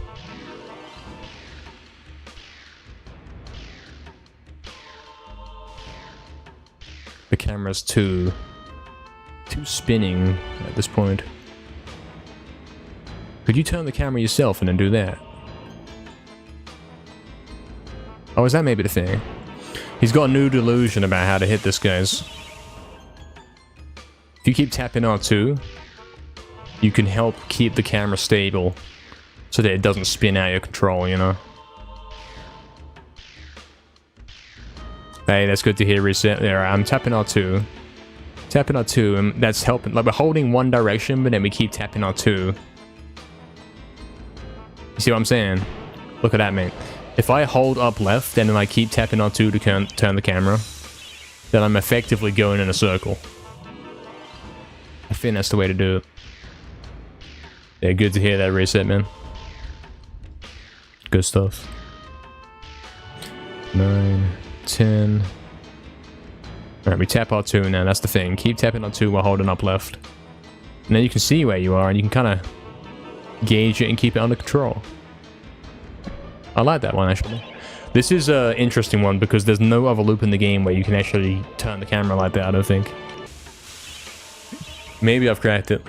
Speaker 1: The camera's too spinning at this point. Could you turn the camera yourself and then do that? Oh, is that maybe the thing? He's got a new delusion about how to hit this, guys. If you keep tapping R2, you can help keep the camera stable so that it doesn't spin out your control, you know? Hey, that's good to hear, Reset. There, I'm tapping R2. Tapping R2, and that's helping. Like, we're holding one direction, but then we keep tapping R2. You see what I'm saying? Look at that, mate. If I hold up left, and then I keep tapping R2 to turn the camera, then I'm effectively going in a circle. I think that's the way to do it. Yeah, good to hear that, Reset, man. Good stuff. 9, 10... Alright, we tap R2 now, that's the thing. Keep tapping R2 while holding up left. And then you can see where you are, and you can kind of gauge it and keep it under control. I like that one, actually. This is an interesting one, because there's no other loop in the game where you can actually turn the camera like that, I don't think. Maybe I've cracked it.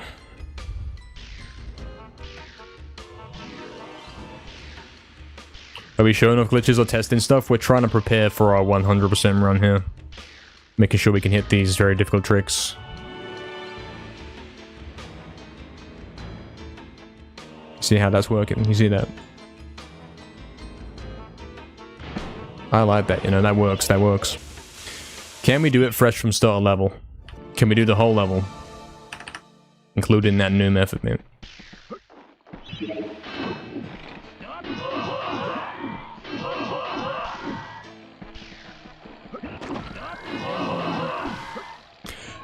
Speaker 1: Are we showing off glitches or testing stuff? We're trying to prepare for our 100% run here. Making sure we can hit these very difficult tricks. See how that's working? You see that? I like that, you know, that works, that works. Can we do it fresh from start level? Can we do the whole level? Including that new method, man.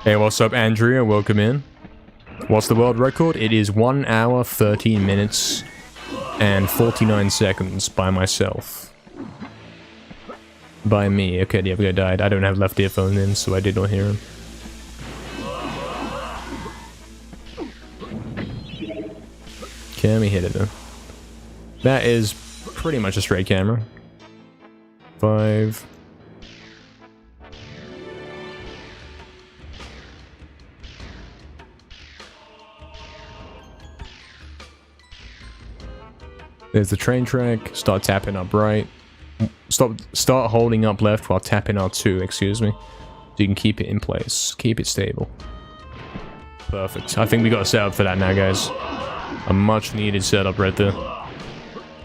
Speaker 1: Hey, what's up, Andrea? Welcome in. What's the world record? It is 1 hour, 13 minutes, and 49 seconds by myself. By me. Okay, the other guy died. I don't have left earphone in, so I did not hear him. Can we hit it, though? That is pretty much a straight camera. 5... There's the train track. Start tapping up right. Start holding up left while tapping R2, excuse me. So you can keep it in place. Keep it stable. Perfect. I think we got a setup for that now, guys. A much needed setup right there.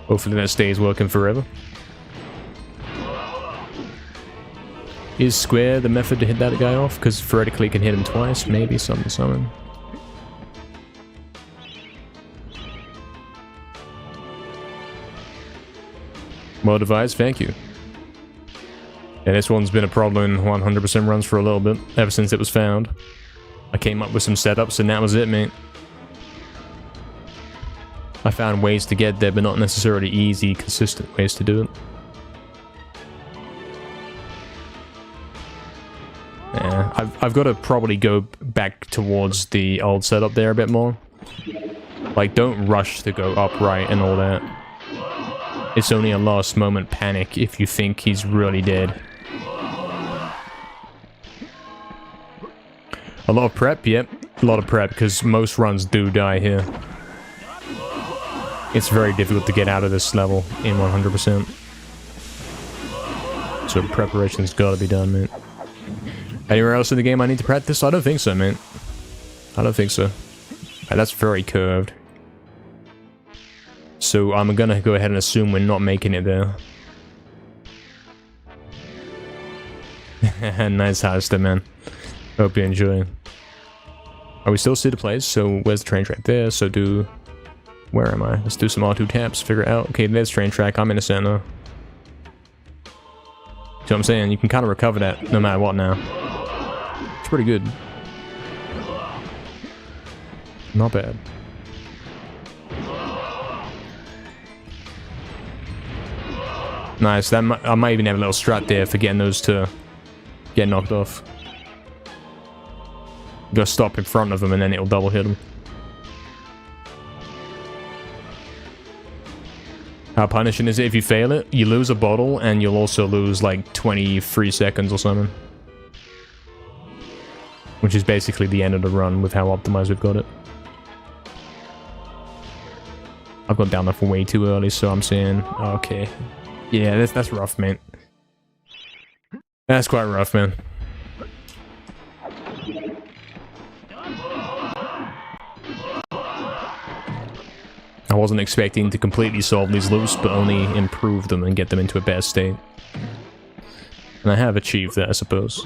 Speaker 1: Hopefully that stays working forever. Is square the method to hit that guy off? Because theoretically you can hit him twice, maybe, something. Well devised, thank you. Yeah, this one's been a problem in 100% runs for a little bit, ever since it was found. I came up with some setups and that was it, mate. I found ways to get there, but not necessarily easy, consistent ways to do it. Yeah, I've got to probably go back towards the old setup there a bit more. Like, don't rush to go upright and all that. It's only a last moment panic if you think he's really dead. A lot of prep, yep. A lot of prep, because most runs do die here. It's very difficult to get out of this level in 100%. So preparation's gotta be done, man. Anywhere else in the game I need to practice? I don't think so, man. I don't think so. Right, that's very curved. So I'm gonna go ahead and assume we're not making it there. Nice house there, man. Hope you enjoy. Are we still see the place? So where's the train track? There, so do... Where am I? Let's do some R2 taps, figure it out. Okay, there's train track, I'm in the center. See what I'm saying? You can kind of recover that no matter what now. It's pretty good. Not bad. Nice, that I might even have a little strat there for getting those to get knocked off. Go stop in front of them and then it'll double hit them. How punishing is it if you fail it? You lose a bottle and you'll also lose like 23 seconds or something. Which is basically the end of the run with how optimized we've got it. I've gone down there for way too early, so I'm saying, okay. Yeah, that's rough, man. That's quite rough, man. I wasn't expecting to completely solve these loops, but only improve them and get them into a better state. And I have achieved that, I suppose.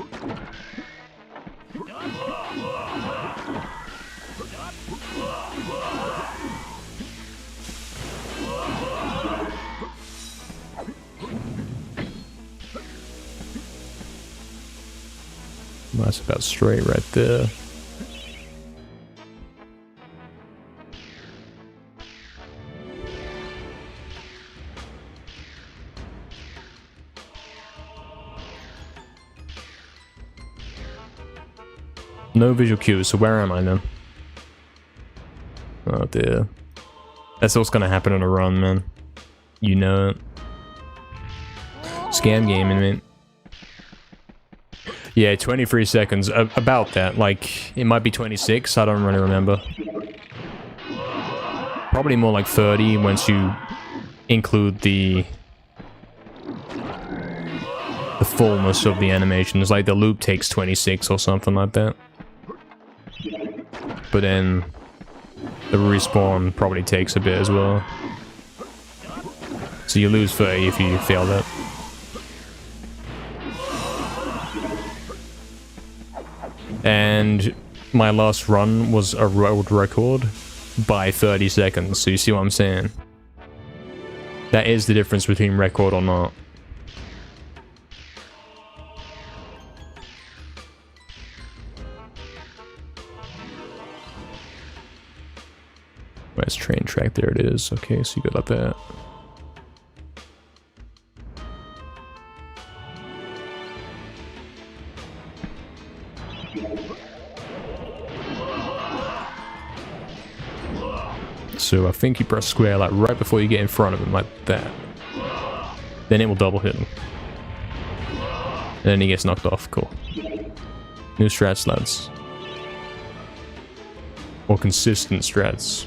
Speaker 1: That's about straight right there. No visual cues, so where am I then? Oh dear. That's what's gonna happen on a run, man. You know it. Scam gaming, man. Yeah, 23 seconds. About that. Like, it might be 26, I don't really remember. Probably more like 30 once you include the fullness of the animations. Like, the loop takes 26 or something like that. But then the respawn probably takes a bit as well. So you lose 30 if you fail that. And my last run was a world record by 30 seconds, so you see what I'm saying? That is the difference between record or not. Where's train track? There it is. Okay, so you got that. So I think you press square like right before you get in front of him, like that. Then it will double hit him. And then he gets knocked off. Cool. New strats, lads. Or consistent strats.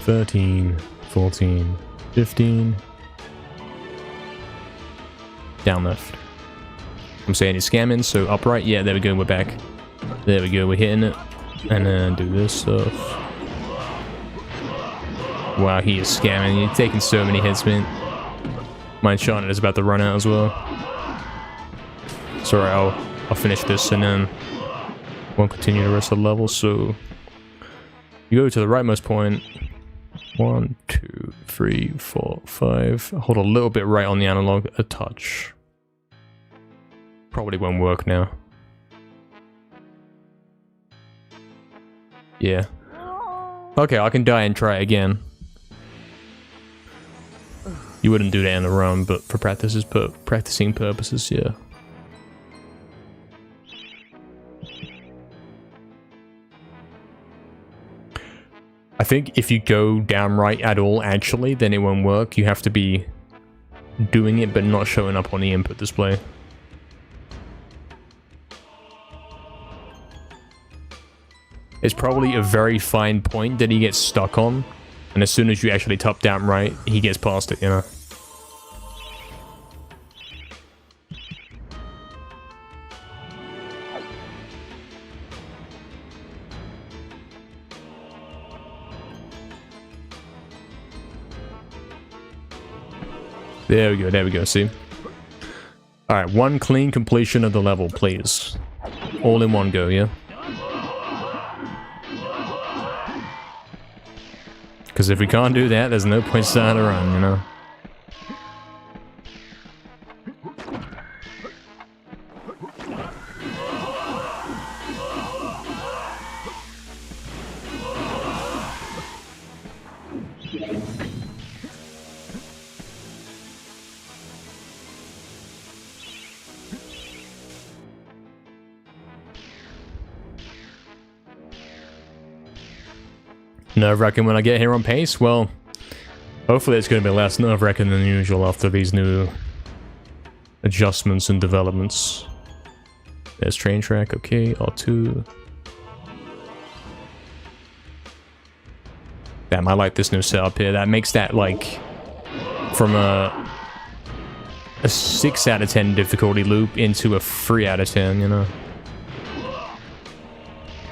Speaker 1: $13, $14, $15. Down left. I'm saying he's scamming, so upright. Yeah, there we go, we're back. There we go, we're hitting it. And then do this stuff. Wow, he is scamming. He's taking so many hits, man. My enchanted is about to run out as well. Sorry, I'll finish this and then won't continue the rest of the level. So you go to the rightmost point. 1, 2, 3, 4, 5. Hold a little bit right on the analog, a touch. Probably won't work now. Yeah. Okay, I can die and try again. You wouldn't do that in a run, but for practicing purposes, yeah. think if you go down right at all, actually, then it won't work. You have to be doing it, but not showing up on the input display. It's probably a very fine point that he gets stuck on, and as soon as you actually top down right, he gets past it, you know? There we go, see? Alright, one clean completion of the level, please. All in one go, yeah? Because if we can't do that, there's no point starting a run, you know? Nerve-wracking when I get here on pace? Well, hopefully it's going to be less nerve-wracking than usual after these new adjustments and developments. There's train track, okay, R2. Damn, I like this new setup here. That makes that, like, from a 6 out of 10 difficulty loop into a 3 out of 10, you know?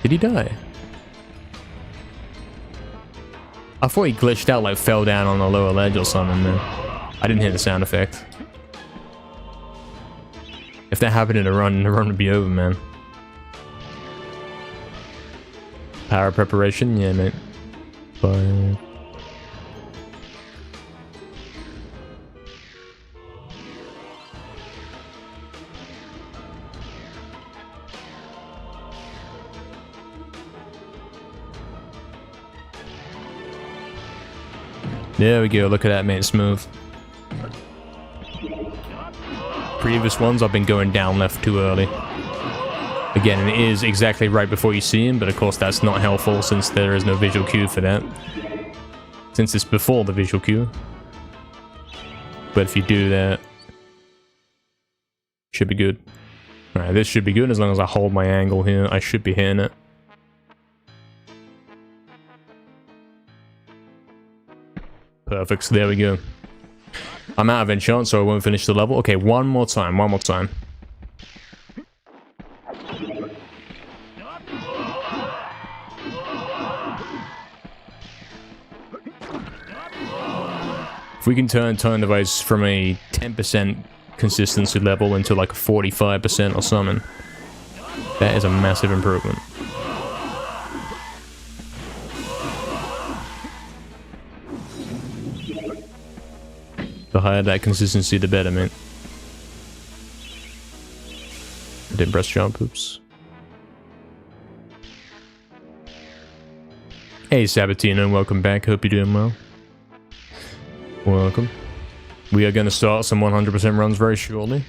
Speaker 1: Did he die? I thought he glitched out, like fell down on the lower ledge or something, man. I didn't hear the sound effect. If that happened in a run, the run would be over, man. Power preparation? Yeah, mate. 5. There we go, look at that, man, smooth. Previous ones, I've been going down left too early. Again, it is exactly right before you see him, but of course that's not helpful since there is no visual cue for that. Since it's before the visual cue. But if you do that, should be good. Alright, this should be good as long as I hold my angle here. I should be hitting it. Perfect, so there we go. I'm out of enchant, so I won't finish the level. Okay, one more time, one more time. If we can turn device from a 10% consistency level into like a 45% or something, that is a massive improvement. The higher that consistency, the better, man. I didn't press jump, oops. Hey Sabatino, welcome back, hope you're doing well. Welcome. We are going to start some 100% runs very shortly.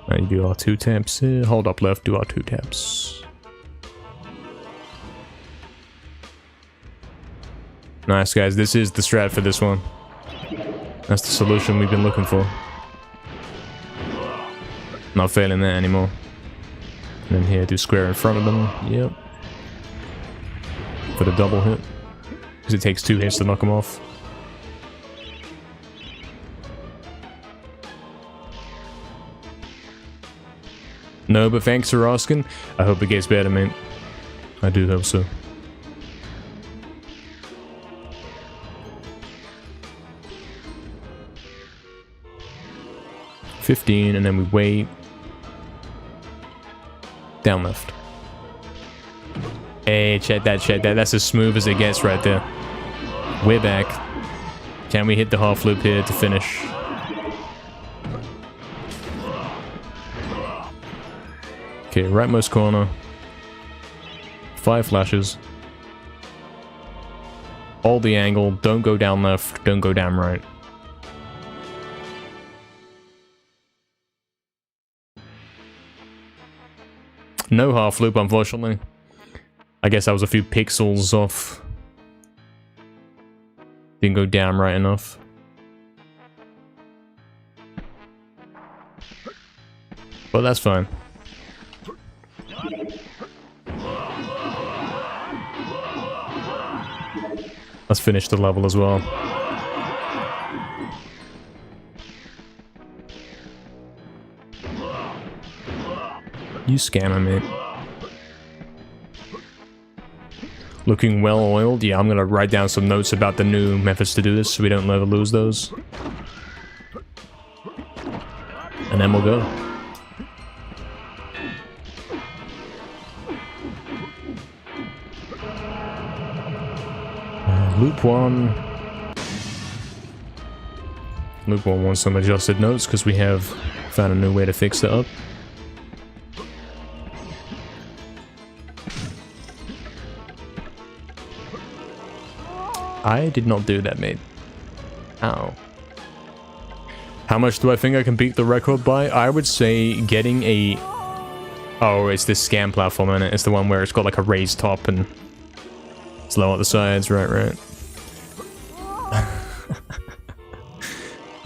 Speaker 1: Now you do R2 taps here, hold up left, do R2 taps. Nice guys, this is the strat for this one. That's the solution we've been looking for. Not failing that anymore. And then here, do square in front of them. Yep. For the double hit. Because it takes 2 hits to knock them off. No, but thanks for asking. I hope it gets better, man. I do hope so. $15, and then we wait. Down left. Hey, check that, check that. That's as smooth as it gets right there. We're back. Can we hit the half loop here to finish? Okay, rightmost corner. 5 flashes. Hold the angle. Don't go down left. Don't go down right. No half loop, unfortunately. I guess I was a few pixels off Didn't go down right enough. But that's fine. Let's finish the level as well. You scammer me. Looking well oiled. Yeah, I'm gonna write down some notes about the new methods to do this so we don't ever lose those. And then we'll go. Loop 1. Loop 1 wants some adjusted notes because we have found a new way to fix it up. I did not do that, mate. Ow. How much do I think I can beat the record by? I would say getting a... Oh, it's this scam platform, isn't it? It's the one where it's got like a raised top and it's low at the sides, right.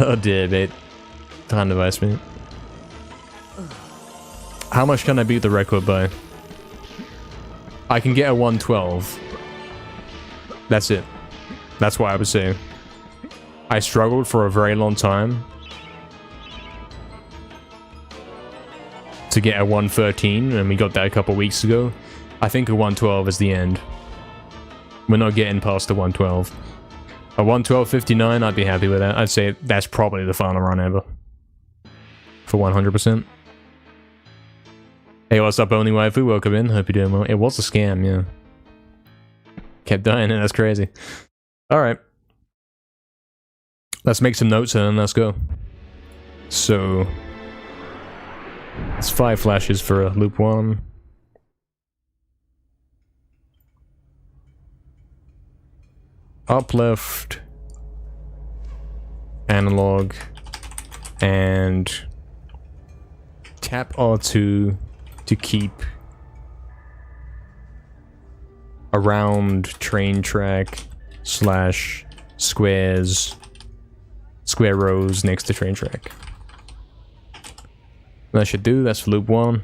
Speaker 1: Oh dear, mate. Time device, mate. How much can I beat the record by? I can get a 112. That's it. That's what I would say. I struggled for a very long time to get a 113, and we got that a couple weeks ago. I think a 112 is the end. We're not getting past the 112. A 112.59, I'd be happy with that. I'd say that's probably the final run ever. For 100%. Hey, what's up, Only Waifu? Welcome in. Hope you're doing well. It was a scam, yeah. Kept dying, that's crazy. Alright. Let's make some notes and let's go. So... it's 5 flashes for loop 1. Up left, analog, and tap R2 to keep around train track / squares, square rows next to train track. That should do, that's for loop 1.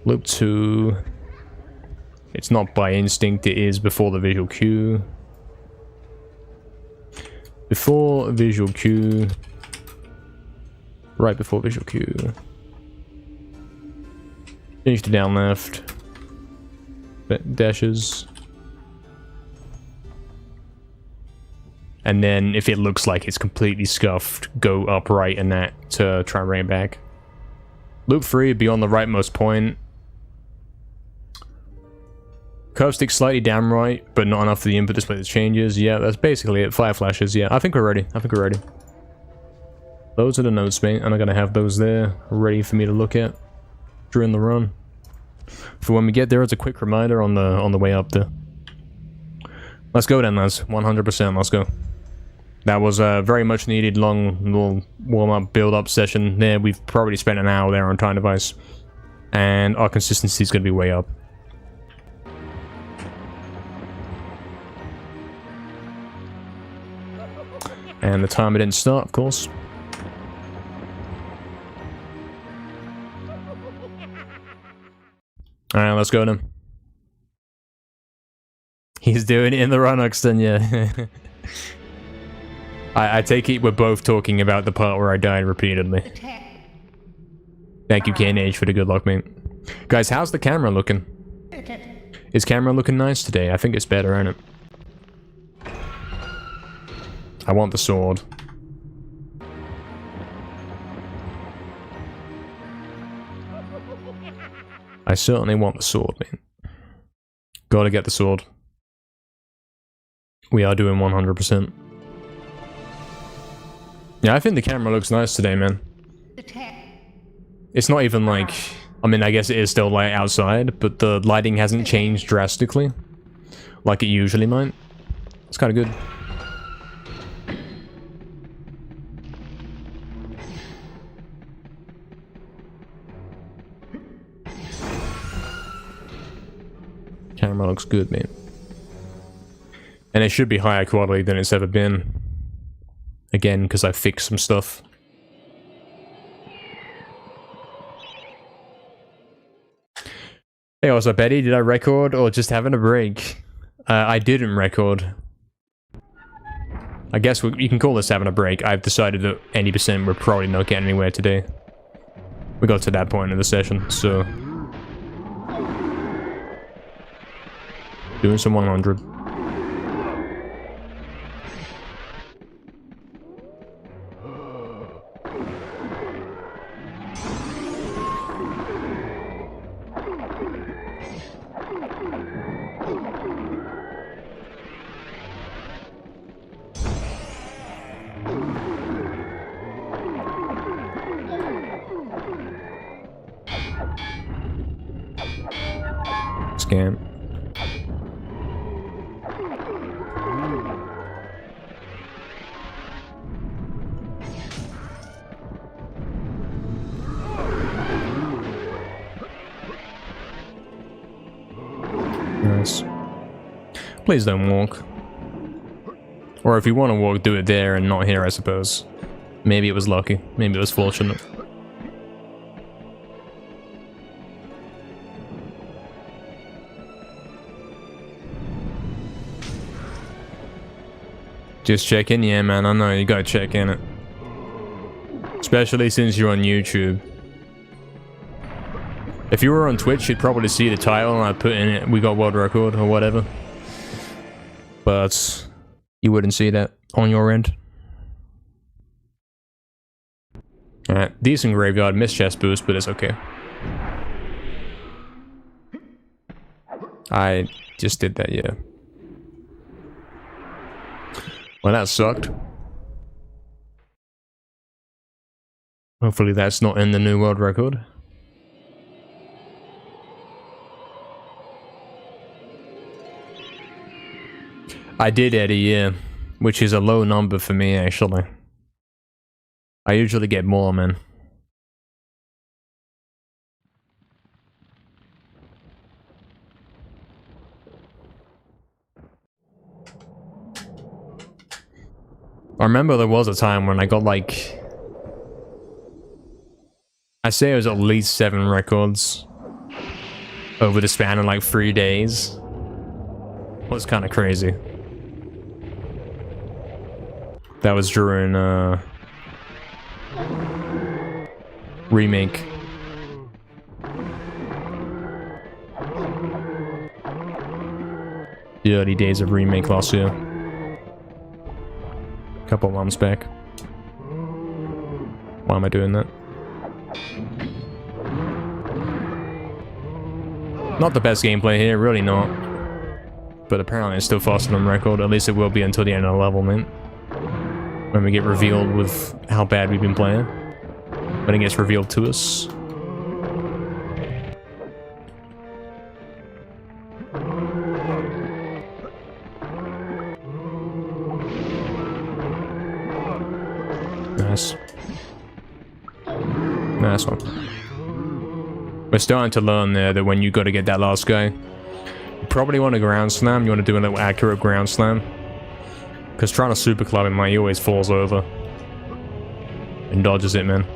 Speaker 1: Loop 2... it's not by instinct, it is before the visual cue. Before visual cue. Right before visual cue. Finish to down left. Dashes. And then if it looks like it's completely scuffed, go up right and that to try and bring it back. Loop 3, be on the rightmost point. Curve stick slightly down right, but not enough for the input display that changes. Yeah, that's basically it. 5 flashes, yeah. I think we're ready. Those are the notes, mate, and I'm gonna have those there, ready for me to look at during the run. For when we get there, it's a quick reminder on the way up there. Let's go then, lads. 100%, let's go. That was a very much needed long little warm-up, build-up session there. We've probably spent an hour there on time device. And our consistency is gonna be way up. And the timer didn't start, of course. Alright, let's go then. He's doing it in the run, Uxton, yeah. I take it we're both talking about the part where I died repeatedly. Thank you, KNH, for the good luck, mate. Guys, how's the camera looking? Is camera looking nice today? I think it's better, isn't it? I want the sword. I certainly want the sword, man. Gotta get the sword. We are doing 100%. Yeah, I think the camera looks nice today, man. It's not even like... I mean, I guess it is still light outside, but the lighting hasn't changed drastically. Like it usually might. It's kind of good. Camera looks good, man. And it should be higher quality than it's ever been. Again, because I fixed some stuff. Hey, what's up, Eddie? Did I record or just having a break? I didn't record. I guess you can call this having a break. I've decided that 80% we're probably not getting anywhere today. We got to that point in the session, so... Doing some 100. Scan. Nice. Please don't walk. Or if you want to walk, do it there and not here, I suppose. Maybe it was lucky. Maybe it was fortunate. Just check in? Yeah, man, I know, you gotta check in it. Especially since you're on YouTube. If you were on Twitch, you'd probably see the title and I'd put in it, we got world record or whatever. But you wouldn't see that on your end. Alright, decent graveyard, missed chest boost, but it's okay. I just did that, yeah. Well, that sucked. Hopefully that's not in the new world record. I did, Eddie, yeah. Which is a low number for me, actually. I usually get more, man. I remember there was a time when I got like... I say it was at least 7 records. Over the span of like 3 days. It was kind of crazy. That was during, Remake. The early days of Remake last year. Couple months back. Why am I doing that? Not the best gameplay here, really not. But apparently it's still faster than record. At least it will be until the end of the level, man. When we get revealed with how bad we've been playing. When it gets revealed to us. Nice. Nice one. We're starting to learn there that when you got to get that last guy, you probably want a ground slam. You want to do a little accurate ground slam. Because trying to super club him, he always falls over. And dodges it, man.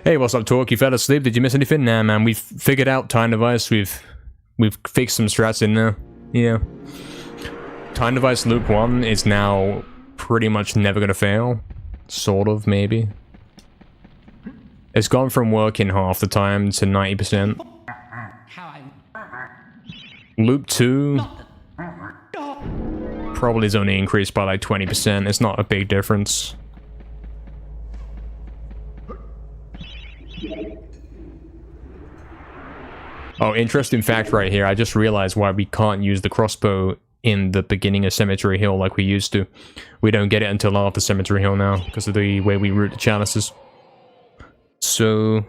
Speaker 1: Hey, what's up, Talk? You fell asleep? Did you miss anything? Nah, man. We've figured out Time Device. We've fixed some strats in there. Yeah. Time Device Loop 1 is now pretty much never gonna fail. Sort of, maybe. It's gone from working half the time to 90%. Loop 2 probably is only increased by like 20%. It's not a big difference. Oh, interesting fact right here. I just realized why we can't use the crossbow in the beginning of Cemetery Hill like we used to. We don't get it until after Cemetery Hill now, because of the way we route the chalices. So,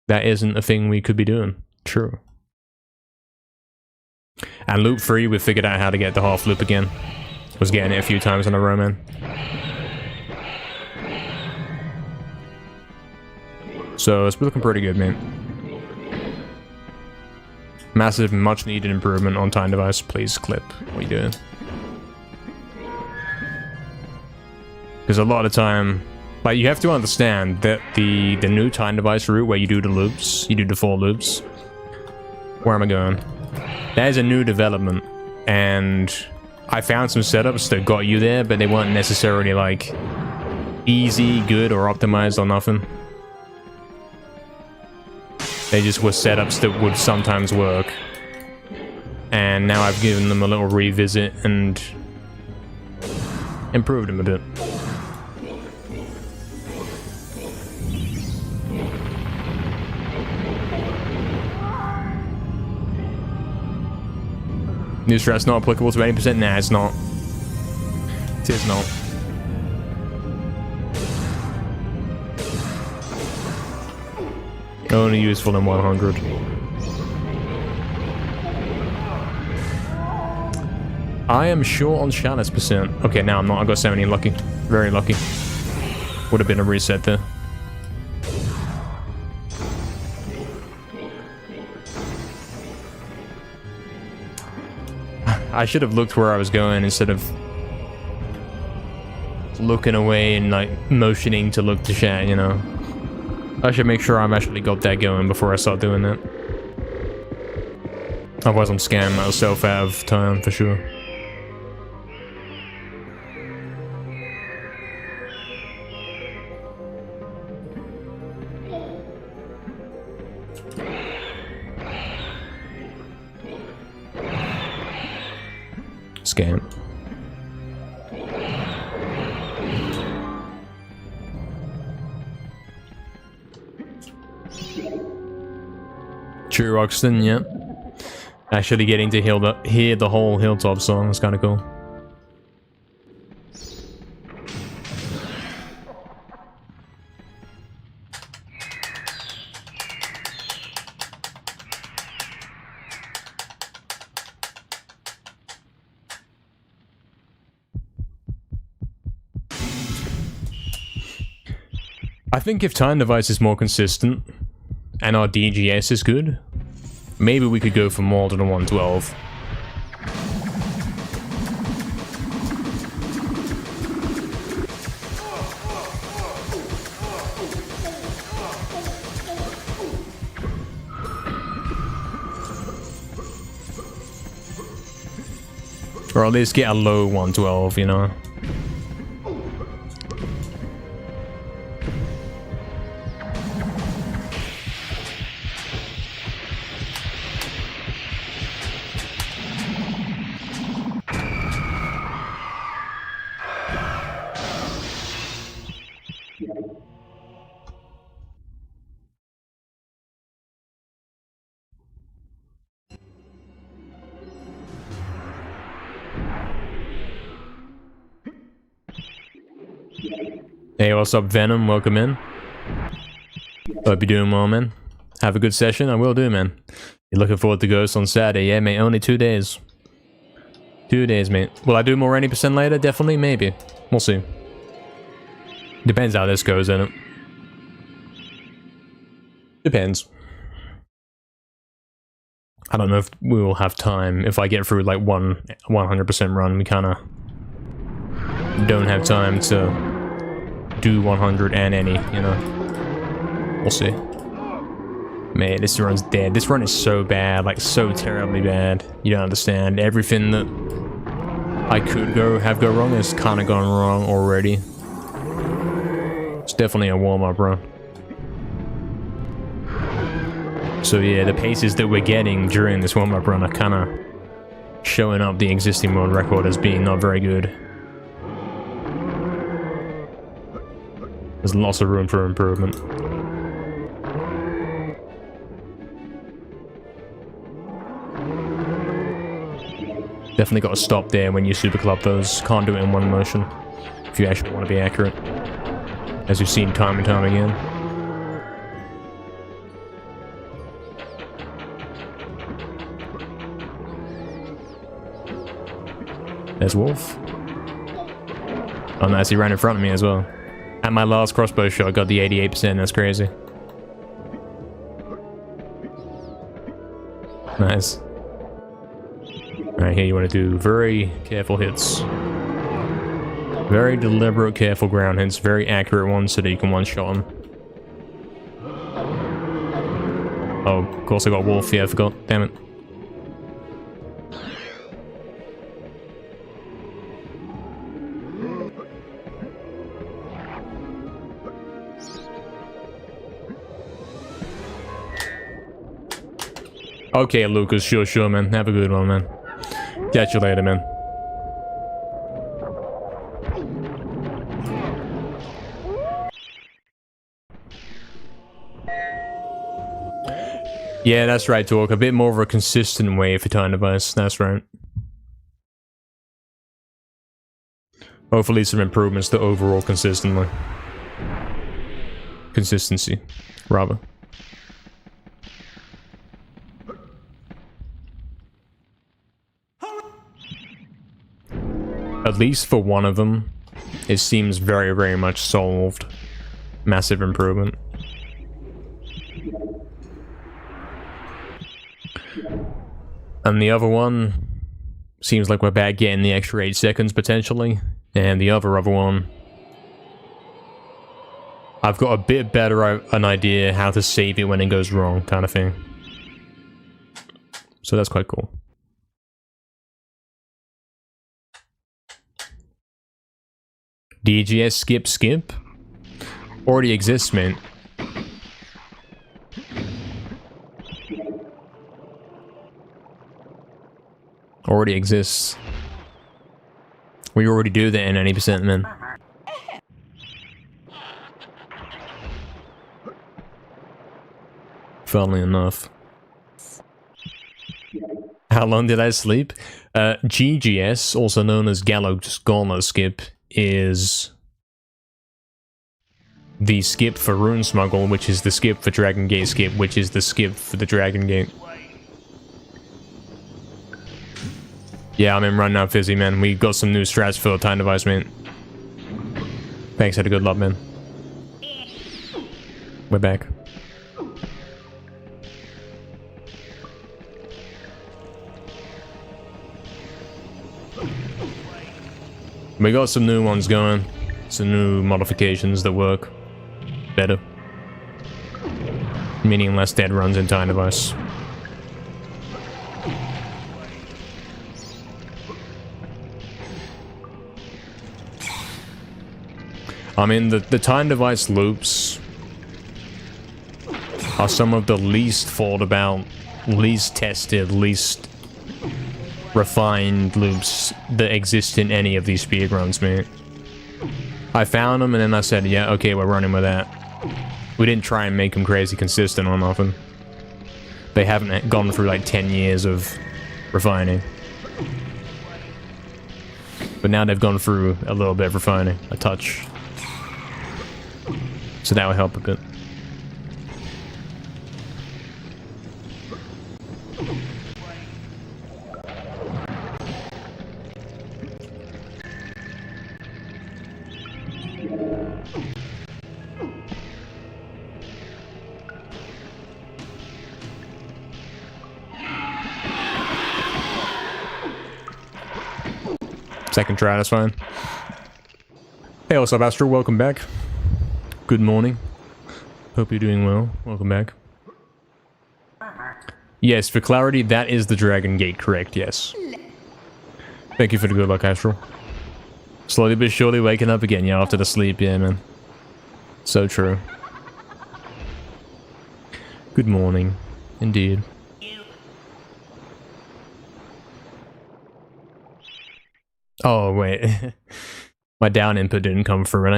Speaker 1: that isn't a thing we could be doing. True. And loop 3, we figured out how to get the half loop again. Was getting it a few times in a row, man. So it's looking pretty good, man. Massive, much needed improvement on time device. Please clip. What are you doing? Because a lot of time, like, you have to understand that the new time device route where you do the loops, you do the 4 loops. Where am I going? That is a new development, and I found some setups that got you there, but they weren't necessarily like easy, good, or optimized or nothing. They just were setups that would sometimes work. And now I've given them a little revisit and improved them a bit. New strat's not applicable to 80%? Nah, it's not. It is not. Only useful in 100. I am short on Chalice percent. Okay, now I'm not. I got 70 lucky. Very lucky. Would have been a reset there. I should have looked where I was going instead of looking away and like motioning to look to chat, you know. I should make sure I've actually got that going before I start doing that. Otherwise I'm scamming myself out of time for sure. Scam. True Roxton, yeah. Actually getting to hear the whole Hilltop song is kind of cool. I think if time device is more consistent and our DGS is good, maybe we could go for more than a 112. Or at least get a low 112, you know? Hey, what's up, Venom? Welcome in. Hope you're doing well, man. Have a good session. I will do, man. You're looking forward to Ghost on Saturday? Yeah, mate. Only 2 days. 2 days, mate. Will I do more 80% later? Definitely, maybe. We'll see. Depends how this goes, innit? Depends. I don't know if we will have time. If I get through like 100% run, we kind of don't have time to do 100 and any, you know. We'll see. Man, this run's dead. This run is so bad, like so terribly bad. You don't understand. Everything that I could have go wrong has kind of gone wrong already. It's definitely a warm-up run. So yeah, the paces that we're getting during this warm-up run are kind of showing up the existing world record as being not very good. There's lots of room for improvement. Definitely got to stop there when you super club those. Can't do it in one motion if you actually want to be accurate, as you've seen time and time again. There's Wolf. Oh nice, he ran in front of me as well. At my last crossbow shot, I got the 88%, that's crazy. Nice. Alright, here you want to do very careful hits. Very deliberate, careful ground hits, very accurate ones so that you can one-shot them. Oh, of course I got Wolf, yeah, I forgot, damn it. Okay, Lucas, sure, man. Have a good one, man. Catch you later, man. Yeah, that's right, Torque. A bit more of a consistent way for time device. That's right. Hopefully some improvements to overall consistency, rather. At least for one of them, it seems very, very much solved. Massive improvement. And the other one seems like we're back getting the extra 8 seconds potentially. And the other one, I've got a bit better an idea how to save it when it goes wrong, kind of thing. So that's quite cool. DGS skip? Already exists, man. Already exists. We already do that in 90%, man. Funnily enough. How long did I sleep? GGS, also known as Gallows Gauntlet Skip, is the skip for Rune Smuggle, which is the skip for Dragon Gate Skip, which is the skip for the Dragon Gate. Yeah, I'm in run now, Fizzy, man. We got some new strats for time device, man. Thanks, had a good luck, man. We're back. We got some new ones going. Some new modifications that work better. Meaning less dead runs in time device. I mean, the time device loops are some of the least thought about, least tested, least refined loops that exist in any of these speedruns, mate. I found them and then I said, yeah, okay, we're running with that. We didn't try and make them crazy consistent on nothing. They haven't gone through like 10 years of refining. But now they've gone through a little bit of refining, a touch. So that will help a bit. Second try, that's fine. Hey, what's up, Astro? Welcome back. Good morning. Hope you're doing well. Welcome back. Yes, for clarity, that is the Dragon Gate, correct, yes. Thank you for the good luck, Astral. Slowly but surely waking up again, yeah, after the sleep, yeah, man. So true. Good morning, indeed. Oh, wait. My down input didn't come through, and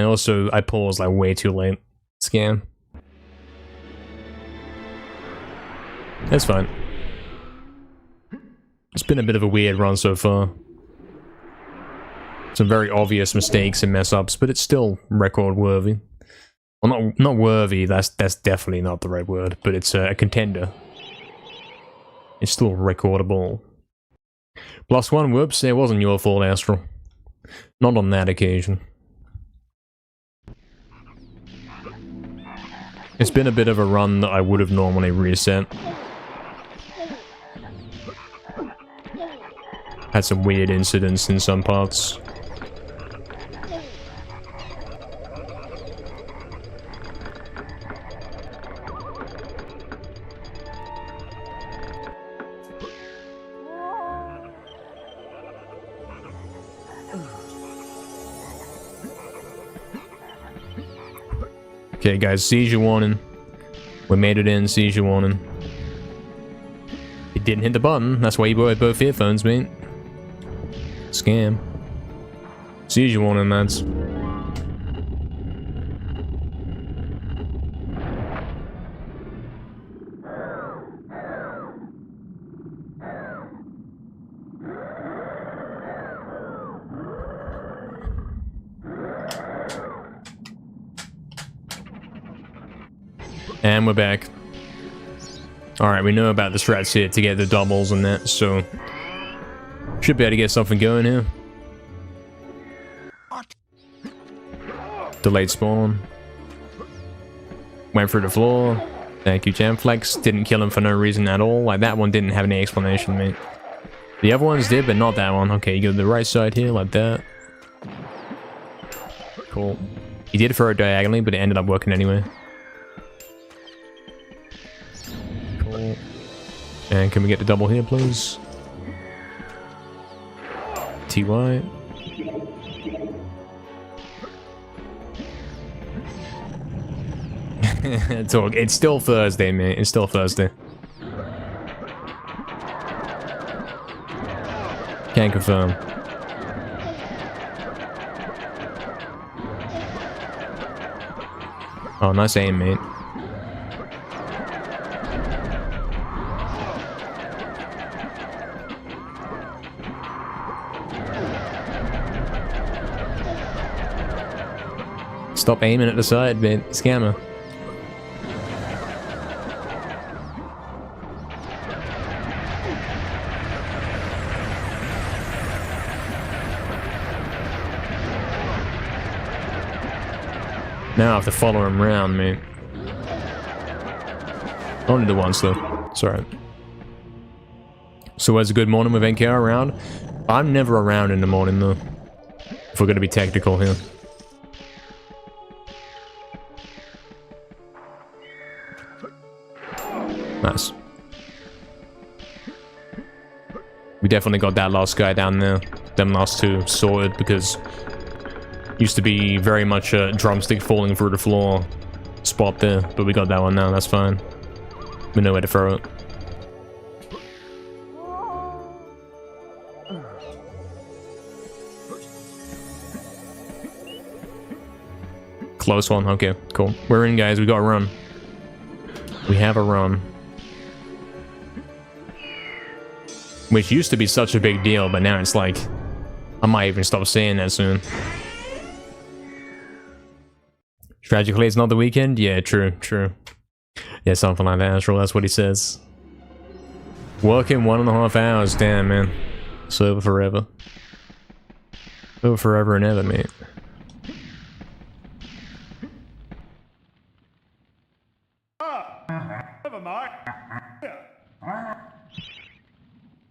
Speaker 1: I paused like way too late. Scam. That's fine. It's been a bit of a weird run so far. Some very obvious mistakes and mess-ups, but it's still record-worthy. Well, not worthy, that's definitely not the right word, but it's a contender. It's still recordable. +1, whoops, it wasn't your fault, Astral. Not on that occasion. It's been a bit of a run that I would have normally reset. Had some weird incidents in some parts. Okay, guys, seizure warning. We made it in, seizure warning. It didn't hit the button. That's why you bought both earphones, mate. Scam. Seizure warning, lads. And we're back. Alright, we know about the strats here to get the doubles and that, so... should be able to get something going here. Delayed spawn. Went through the floor. Thank you, Jamflex. Didn't kill him for no reason at all. Like, that one didn't have any explanation, mate. The other ones did, but not that one. Okay, you go to the right side here, like that. Cool. He did throw it diagonally, but it ended up working anyway. Cool. And can we get the double here, please? TY. It's still Thursday, mate. It's still Thursday. Can't confirm. Oh, nice aim, mate. Stop aiming at the side, mate. Scammer. Now I have to follow him around, mate. Only the once, though. It's alright. So, where's a good morning with NK around? I'm never around in the morning, though. If we're gonna be tactical here. Nice. We definitely got that last guy down there. Them last two sorted because used to be very much a drumstick falling through the floor spot there, but we got that one now. That's fine. We know where to throw it. Close one. Okay, cool. We're in, guys. We got a run. We have a run. Which used to be such a big deal, but now it's like, I might even stop saying that soon. Tragically, it's not the weekend? Yeah, true, true. Yeah, something like that, Astral, that's what he says. Working 1.5 hours, damn, man. It's over forever. Over forever and ever, mate.
Speaker 3: Never mind.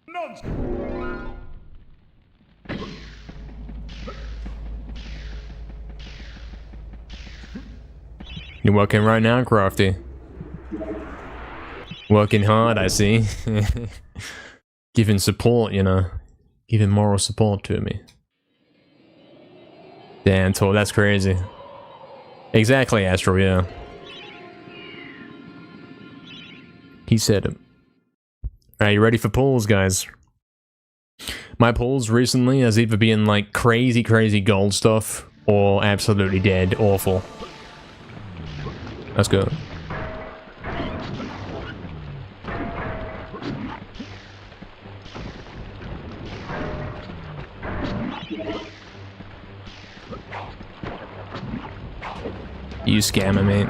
Speaker 3: Nonsense.
Speaker 1: You're working right now, Crafty? Working hard, I see. Giving support, you know. Giving moral support to me. Damn, Tor, that's crazy. Exactly, Astro, yeah. He said it. Alright, you ready for pulls, guys? My pulls recently has either been like crazy, crazy gold stuff or absolutely dead, awful. Let's go. You scammer, mate.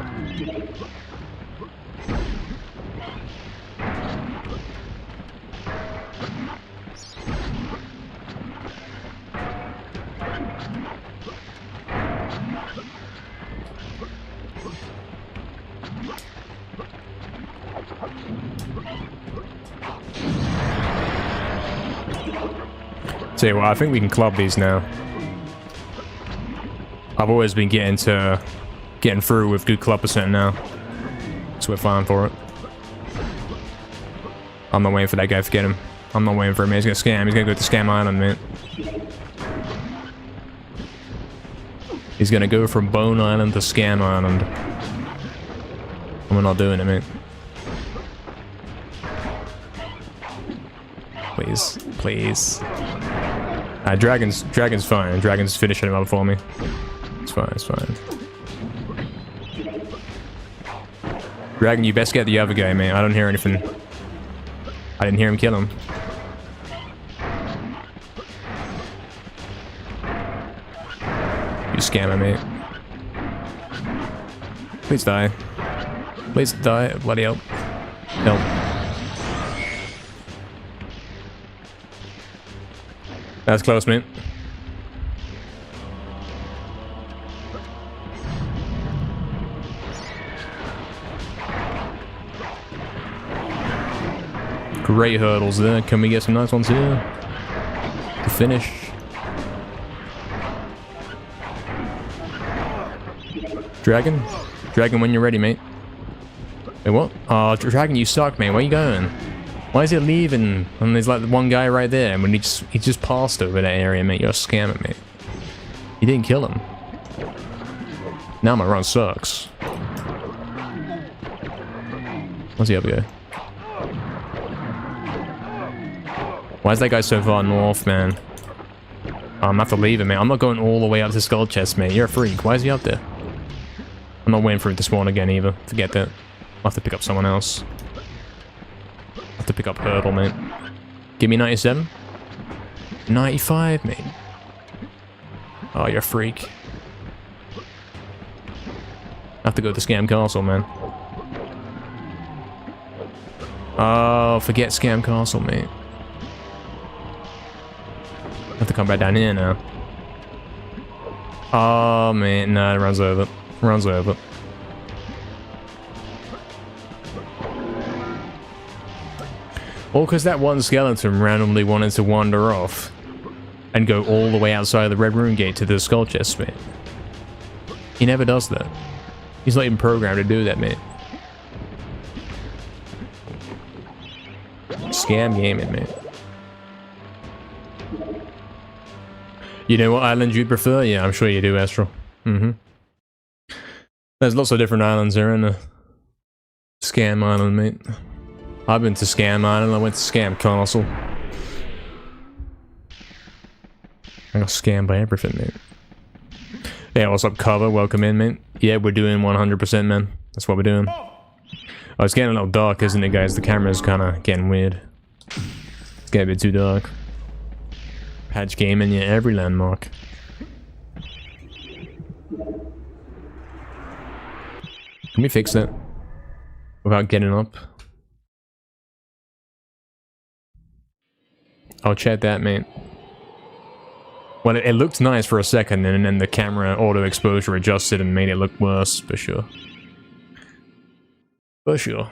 Speaker 1: Tell you what, I think we can club these now. I've always been getting through with good club percent now. So we're fine for it. I'm not waiting for that guy to get him. I'm not waiting for him. He's gonna scam. He's gonna go to Scam Island, man. He's gonna go from Bone Island to Scam Island. And we're not doing it, man. Please, please. Dragon's fine. Dragon's finishing him up for me. It's fine, it's fine. Dragon, you best get the other guy, man. I don't hear anything. I didn't hear him kill him. You scammer, mate. Please die. Please die. Bloody hell. Help. That's close, mate. Great hurdles there. Can we get some nice ones here? To finish. Dragon? Dragon, when you're ready, mate. Wait, what? Oh, Dragon, you suck, man. Where you going? Why is it leaving? And there's like one guy right there, and when he just passed over that area, mate. You're a scammer, mate. You didn't kill him. Now my run sucks. Where's the other guy? Why is that guy so far north, man? Oh, I'm gonna have to leave him, man. I'm not going all the way up to Skull Chest, mate. You're a freak. Why is he up there? I'm not waiting for him to spawn again, either. Forget that. I'll have to pick up someone else. I'll have to pick up Hurdle, mate. Give me 97. 95, mate. Oh, you're a freak. I have to go to Scam Castle, man. Oh, forget Scam Castle, mate. I have to come back down here now. Oh, man. Nah, it runs over. Runs over. All because that one skeleton randomly wanted to wander off and go all the way outside the Red Rune Gate to the Skull Chest, mate. He never does that. He's not even programmed to do that, mate. Scam gaming, mate. You know what island you'd prefer? Yeah, I'm sure you do, Astral. There's lots of different islands there in the Scam Island, mate. I've been to Scam Island, I went to Scam Castle. I got scammed by everything, mate. Yeah, what's up, Cover? Welcome in, mate. Yeah, we're doing 100%, man. That's what we're doing. Oh, it's getting a little dark, isn't it, guys? The camera's kind of getting weird. It's getting a bit too dark. Patch gaming, yeah, every landmark. Can we fix that? Without getting up? I'll check that, mate. Well, it looked nice for a second, and then the camera auto exposure adjusted and made it look worse, for sure. For sure.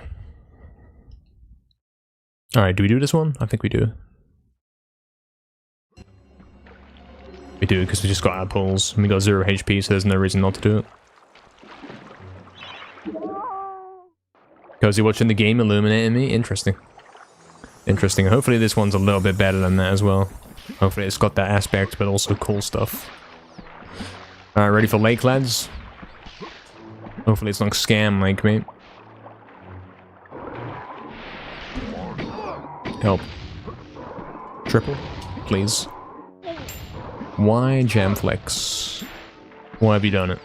Speaker 1: Alright, do we do this one? I think we do. We do, because we just got apples, and we got 0 HP, so there's no reason not to do it. Because you're watching the game illuminating me? Interesting. Interesting. Hopefully this one's a little bit better than that as well. Hopefully it's got that aspect, but also cool stuff. Alright, ready for Lake, lads? Hopefully it's not Scam Lake, mate. Help. Triple, please. Why Jamflex? Why have you done it?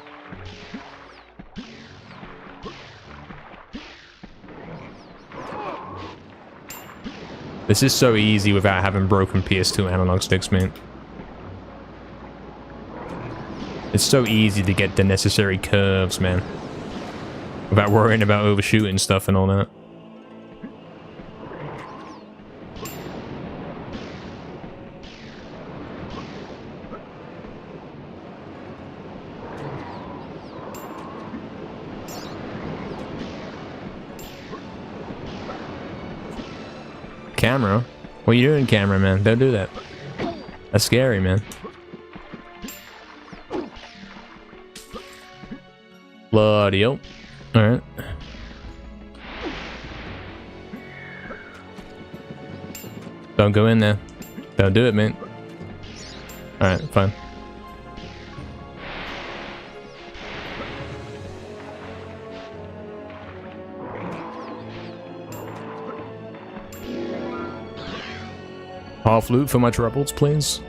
Speaker 1: This is so easy without having broken PS2 analog sticks, man. It's so easy to get the necessary curves, man. Without worrying about overshooting stuff and all that. Camera? What are you doing, camera, man? Don't do that. That's scary, man. Bloody hell. Alright. Don't go in there. Don't do it, man. Alright, fine. Half loot for my troubles, please.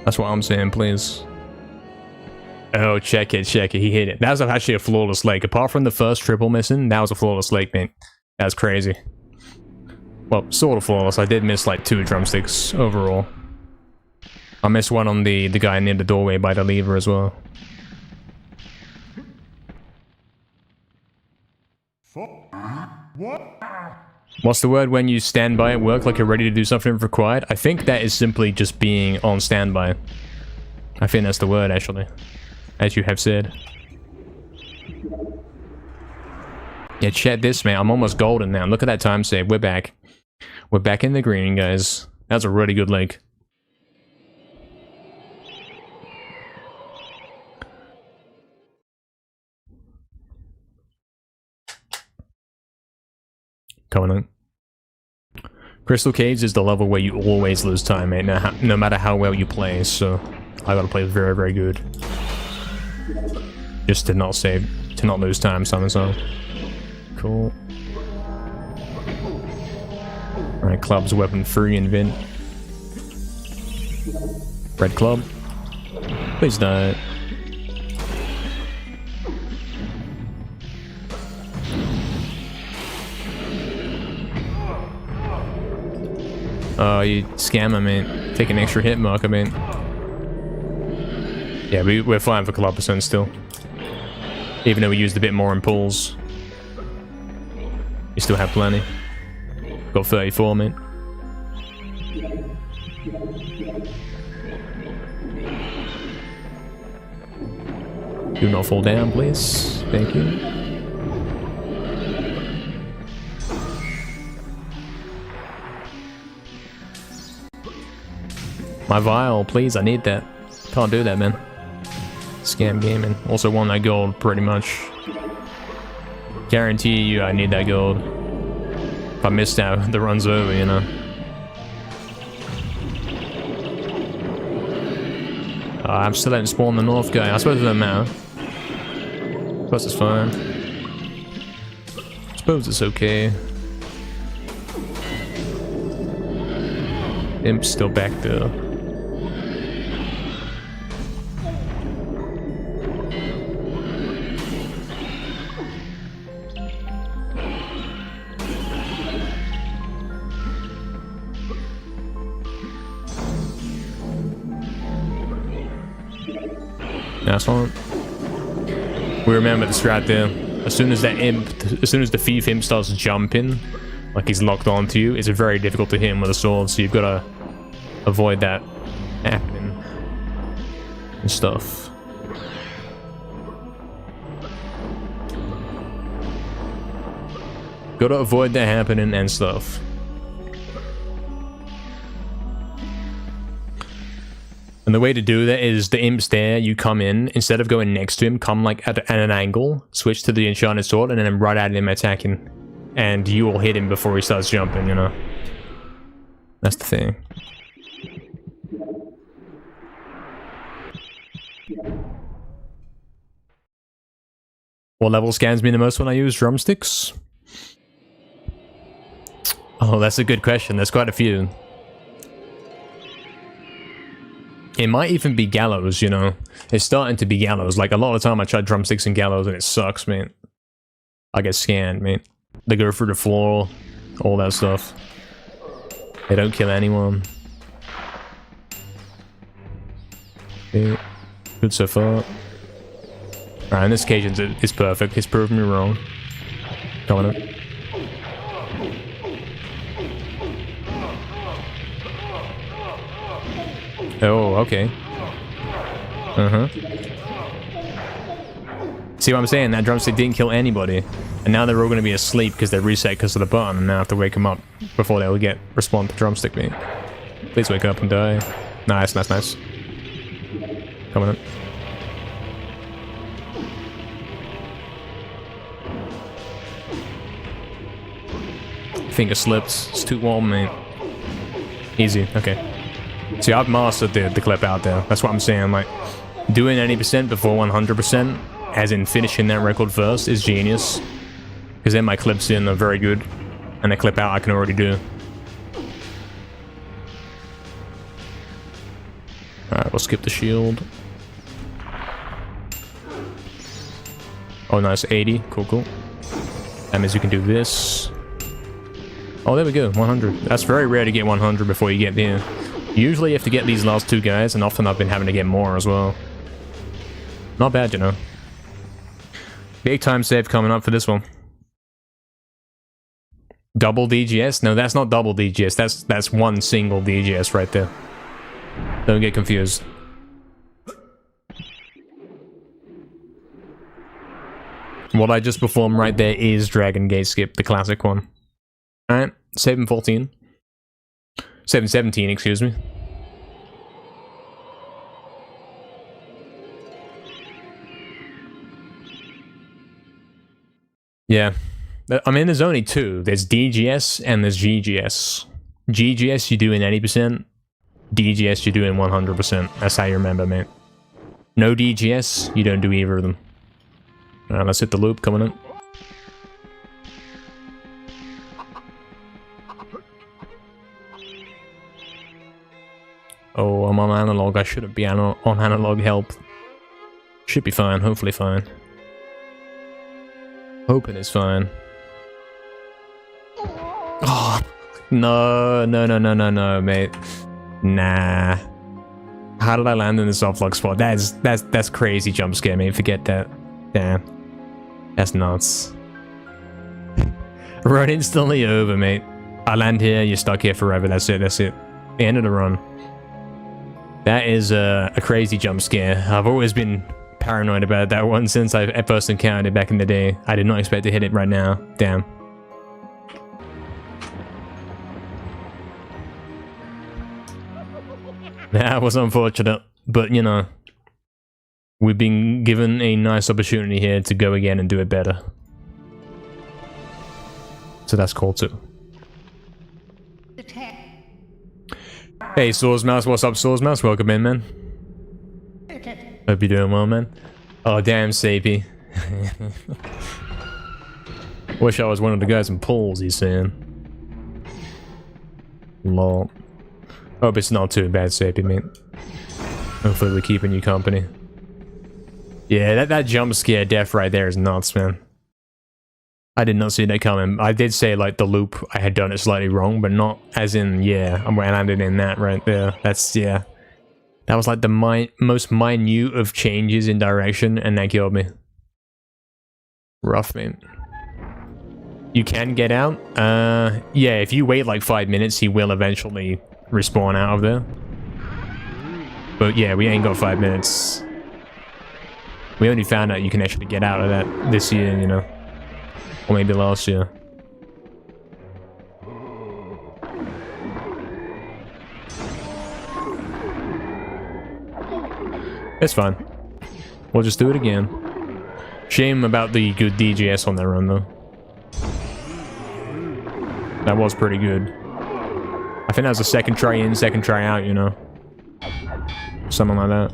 Speaker 1: That's what I'm saying, please. Oh, check it, he hit it. That was actually a flawless lake. Apart from the first triple missing, that was a flawless lake, mate. That's crazy. Well, sort of flawless. I did miss like 2 drumsticks overall. I missed one on the guy near the doorway by the lever as well.
Speaker 3: What?
Speaker 1: What's the word when you stand by at work like you're ready to do something if required? I think that is simply just being on standby. I think that's the word, actually. As you have said. Yeah, check this, man. I'm almost golden now. Look at that time save. We're back. We're back in the green, guys. That's a really good lake. Coming on. Crystal Caves is the level where you always lose time, mate, no matter how well you play, so I gotta play very, very good. Just to not save, to not lose time, so. Cool. Alright, club's weapon free in Vin. Red club. Please don't. Oh, you scammer, man. Take an extra hit marker, man. Yeah, we're flying for Clubperson still. Even though we used a bit more in pulls. We still have plenty. Got 34, man. Do not fall down, please. Thank you. My vial, please, I need that. Can't do that, man. Scam gaming. Also want that gold, pretty much. Guarantee you I need that gold. If I missed out, the run's over, you know. I'm still letting spawn the north guy. I suppose it doesn't matter. Suppose it's fine. Suppose it's okay. Imp's still back there. That's one. We remember the strat there. As soon as that imp, as soon as the thief imp starts jumping, like he's locked onto you, it's very difficult to hit him with a sword, so you've got to avoid that happening and stuff. Got to avoid that happening and stuff. And the way to do that is the imp's there, you come in, instead of going next to him, come like at an angle, switch to the enchanted sword, and then right at him attacking. And you will hit him before he starts jumping, you know. That's the thing. What level scans me the most when I use drumsticks? Oh, that's a good question. There's quite a few. It might even be Gallows, you know. It's starting to be Gallows. Like, a lot of the time I try drumsticks and Gallows and it sucks, man. I get scanned, man. They go through the floor, all that stuff. They don't kill anyone. Okay. Good so far. Alright, in this occasion, it's perfect. He's proven me wrong. Coming up. Oh, okay. Uh-huh. See what I'm saying? That drumstick didn't kill anybody. And now they're all going to be asleep because they're reset because of the button. And now I have to wake them up before they'll respond to drumstick me. Please wake up and die. Nice, nice, nice. Coming in. Finger slipped. It's too warm, mate. Easy. Okay. See, I've mastered the clip out there. That's what I'm saying. Like, doing 80% before 100%, as in finishing that record first, is genius. Because then my clips in are very good. And the clip out I can already do. Alright, we'll skip the shield. Oh, nice. 80. Cool, cool. That means you can do this. Oh, there we go. 100. That's very rare to get 100 before you get there. Usually you have to get these last two guys, and often I've been having to get more as well. Not bad, you know. Big time save coming up for this one. Double DGS? No, that's not double DGS. That's one single DGS right there. Don't get confused. What I just performed right there is Dragon Gate Skip, the classic one. Alright, 714. 717, excuse me. Yeah. I mean, there's only two. There's DGS and there's GGS. GGS you do in 80%. DGS you do in 100%. That's how you remember, mate. No DGS, you don't do either of them. Alright, let's hit the loop coming in. Oh, I'm on analog. I shouldn't be on analog help. Should be fine. Hopefully fine. Hoping it's fine. Oh, no, mate. Nah. How did I land in the soft lock spot? That's crazy jump scare, mate. Forget that. Damn. That's nuts. Run instantly over, mate. I land here, you're stuck here forever. That's it, that's it. The end of the run. That is a crazy jump scare. I've always been paranoid about that one since I first encountered it back in the day. I did not expect to hit it right now. Damn. That was unfortunate, but you know, we've been given a nice opportunity here to go again and do it better. So that's cool too. Hey, Swords Mouse, what's up, Swords Mouse? Welcome in, man. Hope you're doing well, man. Oh, damn, Sapy. Wish I was one of the guys in pools, he's saying. Lol. Hope it's not too bad, Sapy, mate. Hopefully we're keeping you company. Yeah, that jump scare death right there is nuts, man. I did not see that coming. I did say, like, the loop, I had done it slightly wrong, but not as in, yeah, I landed in that right there. That's, yeah. That was like the most minute of changes in direction, and that killed me. Rough, man. You can get out? Yeah, if you wait like 5 minutes, he will eventually respawn out of there. But yeah, we ain't got 5 minutes. We only found out you can actually get out of that this year, you know. Or maybe last year. It's fine. We'll just do it again. Shame about the good DGS on that run, though. That was pretty good. I think that was a second try in, second try out, you know. Something like that.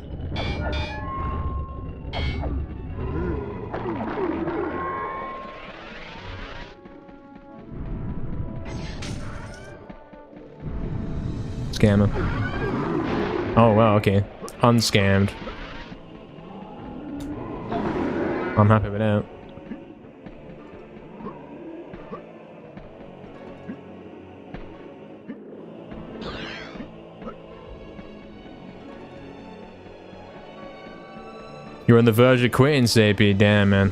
Speaker 1: Scammer. Oh, wow, okay. Unscammed. I'm happy with that. You're on the verge of quitting, Sapy. Damn, man.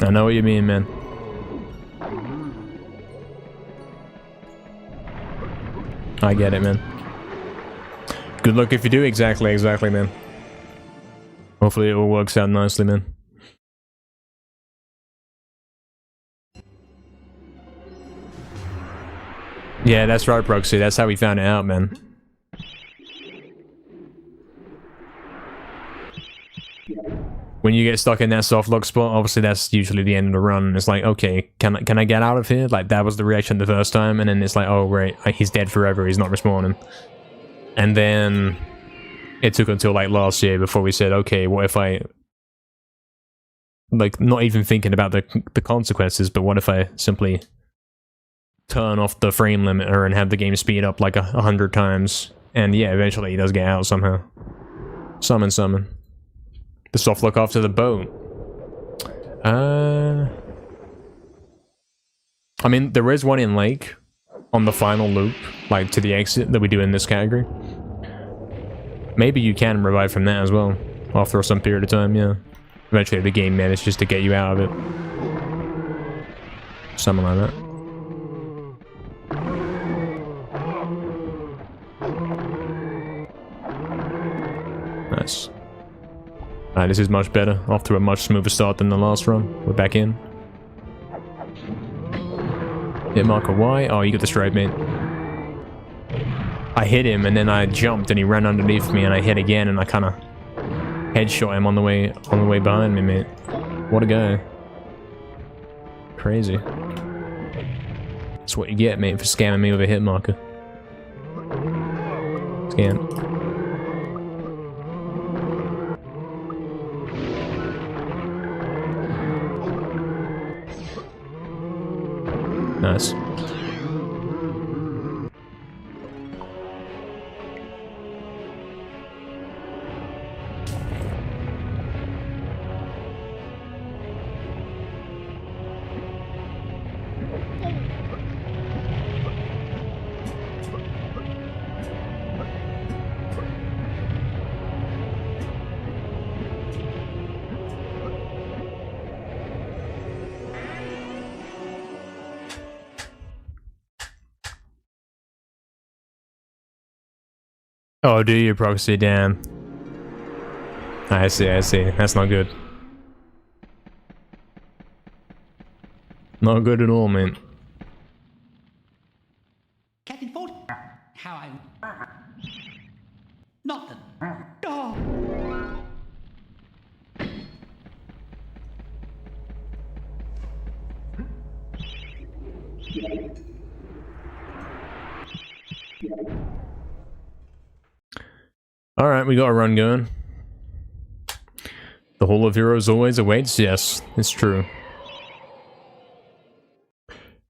Speaker 1: I know what you mean, man. I get it, man. Good luck if you do. Exactly, man. Hopefully it all works out nicely, man. Yeah, that's right, Proxy. That's how we found it out, man. When you get stuck in that soft lock spot, obviously that's usually the end of the run. It's like, okay, can I get out of here? Like, that was the reaction the first time, and then it's like, oh, right, he's dead forever, he's not respawning. And then it took until, like, last year before we said, okay, what if I... Like, not even thinking about the consequences, but what if I simply turn off the frame limiter and have the game speed up, like, 100 times? And yeah, eventually he does get out somehow. Summon. The soft lock after the boat. I mean, there is one in Lake on the final loop, like to the exit that we do in this category. Maybe you can revive from that as well, after some period of time, yeah. Eventually the game manages to get you out of it. Something like that. Nice. Alright, this is much better. Off to a much smoother start than the last run. We're back in. Hit marker Y. Oh, you got the straight, mate. I hit him and then I jumped and he ran underneath me and I hit again and I kind of headshot him on the way behind me, mate. What a guy. Crazy. That's what you get, mate, for scamming me with a hit marker. Scan. Nice. Oh, do you, Proxy? Damn. I see. That's not good. Not good at all, man.
Speaker 4: Captain Ford, how I... Nothing. Oh.
Speaker 1: Alright, we got a run going. The Hall of Heroes always awaits. Yes, it's true.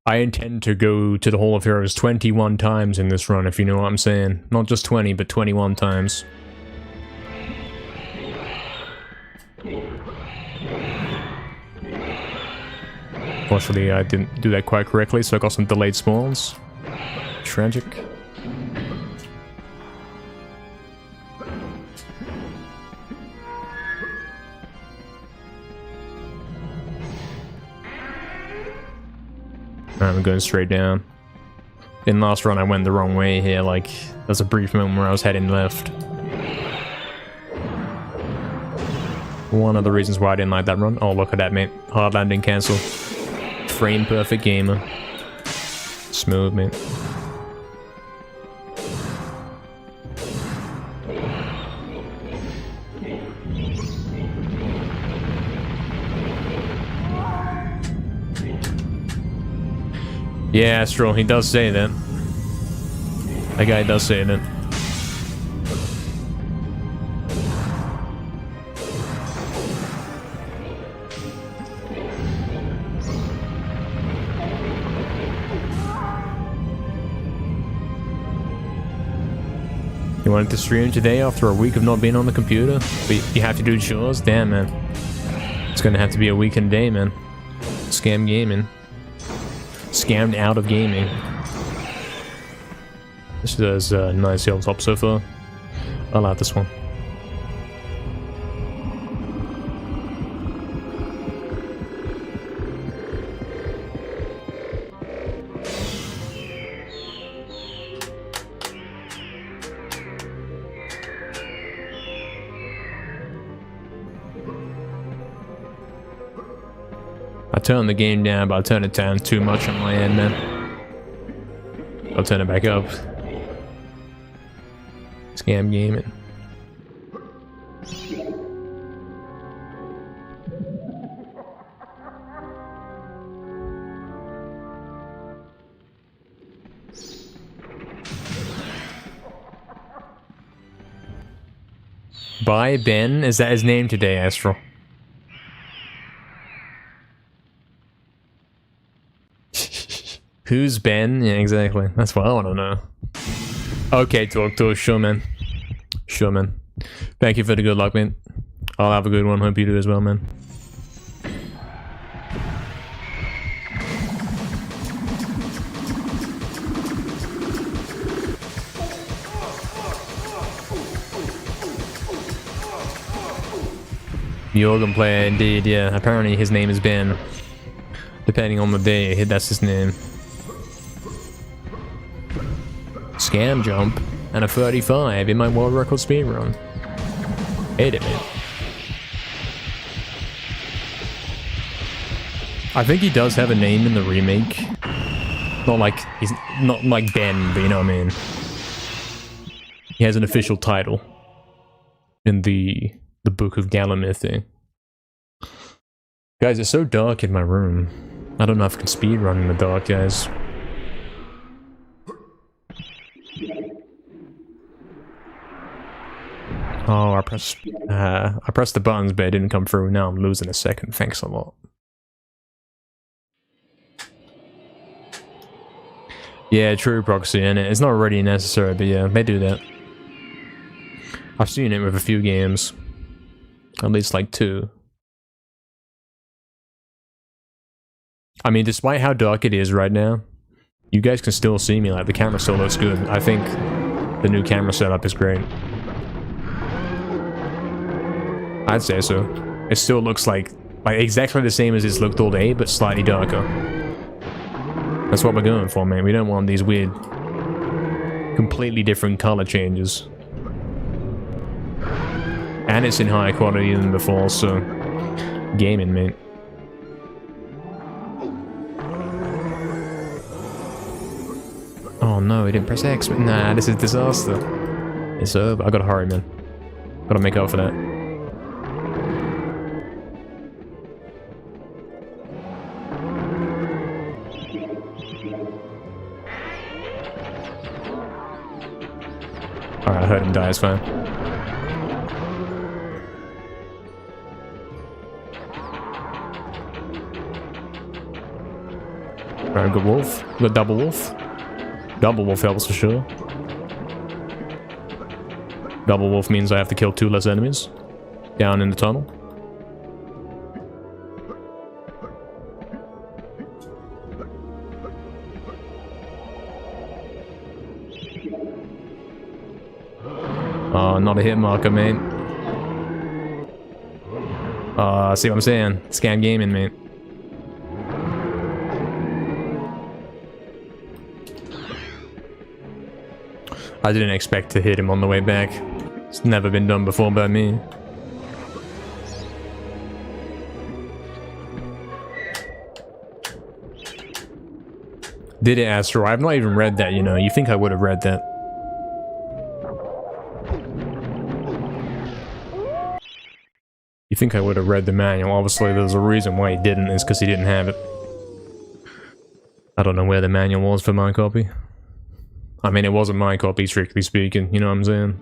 Speaker 1: I intend to go to the Hall of Heroes 21 times in this run, if you know what I'm saying. Not just 20, but 21 times. Fortunately, I didn't do that quite correctly, so I got some delayed spawns. Tragic. Alright, I'm going straight down. In last run I went the wrong way here, like, there's a brief moment where I was heading left. One of the reasons why I didn't like that run. Oh, look at that, mate. Hard landing cancel. Frame perfect gamer. Smooth, mate. Yeah, Astral, he does say that. That guy does say that. You wanted to stream today after a week of not being on the computer? But you have to do chores? Damn, man. It's gonna have to be a weekend day, man. Scam gaming. Scammed out of gaming. This is a nice hilltop so far. I like this one. turned the game down, but I turned it down too much on my end, man. I'll turn it back up. Scam gaming. By Ben? Is that his name today, Astral? Who's Ben? Yeah, exactly. That's what I want to know. Okay, talk to us. Sure, man. Sure, man. Thank you for the good luck, man. I'll have a good one. Hope you do as well, man. The organ player, indeed, yeah. Apparently his name is Ben. Depending on the day, that's his name. Scam jump and a 35 in my world record speedrun. Hate it, man. I think he does have a name in the remake. Not like he's not like Ben, but you know what I mean. He has an official title in the Book of Gallowmere thing. Guys, it's so dark in my room. I don't know if I can speedrun in the dark, guys. Oh, I pressed the buttons, but it didn't come through. Now I'm losing a second. Thanks a lot. Yeah, true proxy, and it's not really necessary, but yeah, they do that. I've seen it with a few games. At least like 2. I mean, despite how dark it is right now, you guys can still see me. Like, the camera still looks good. I think the new camera setup is great. I'd say so. It still looks like exactly the same as it's looked all day, but slightly darker. That's what we're going for, man. We don't want these weird, completely different color changes. And it's in higher quality than before, so... Gaming, mate. Oh no, he didn't press X, but nah, this is disaster. It's over. I gotta hurry, man. Gotta make up for that. Alright, I heard him die, it's fine. Alright, good wolf. Good double wolf. Double wolf helps for sure. Double wolf means I have to kill 2 less enemies. Down in the tunnel. Oh, not a hit marker, mate. See what I'm saying? Scam gaming, mate. I didn't expect to hit him on the way back. It's never been done before by me. Did it, Astro? I've not even read that, you know. You think I would have read that. You think I would have read the manual. Obviously, there's a reason why he didn't. It's because he didn't have it. I don't know where the manual was for my copy. I mean, it wasn't my copy, strictly speaking, you know what I'm saying?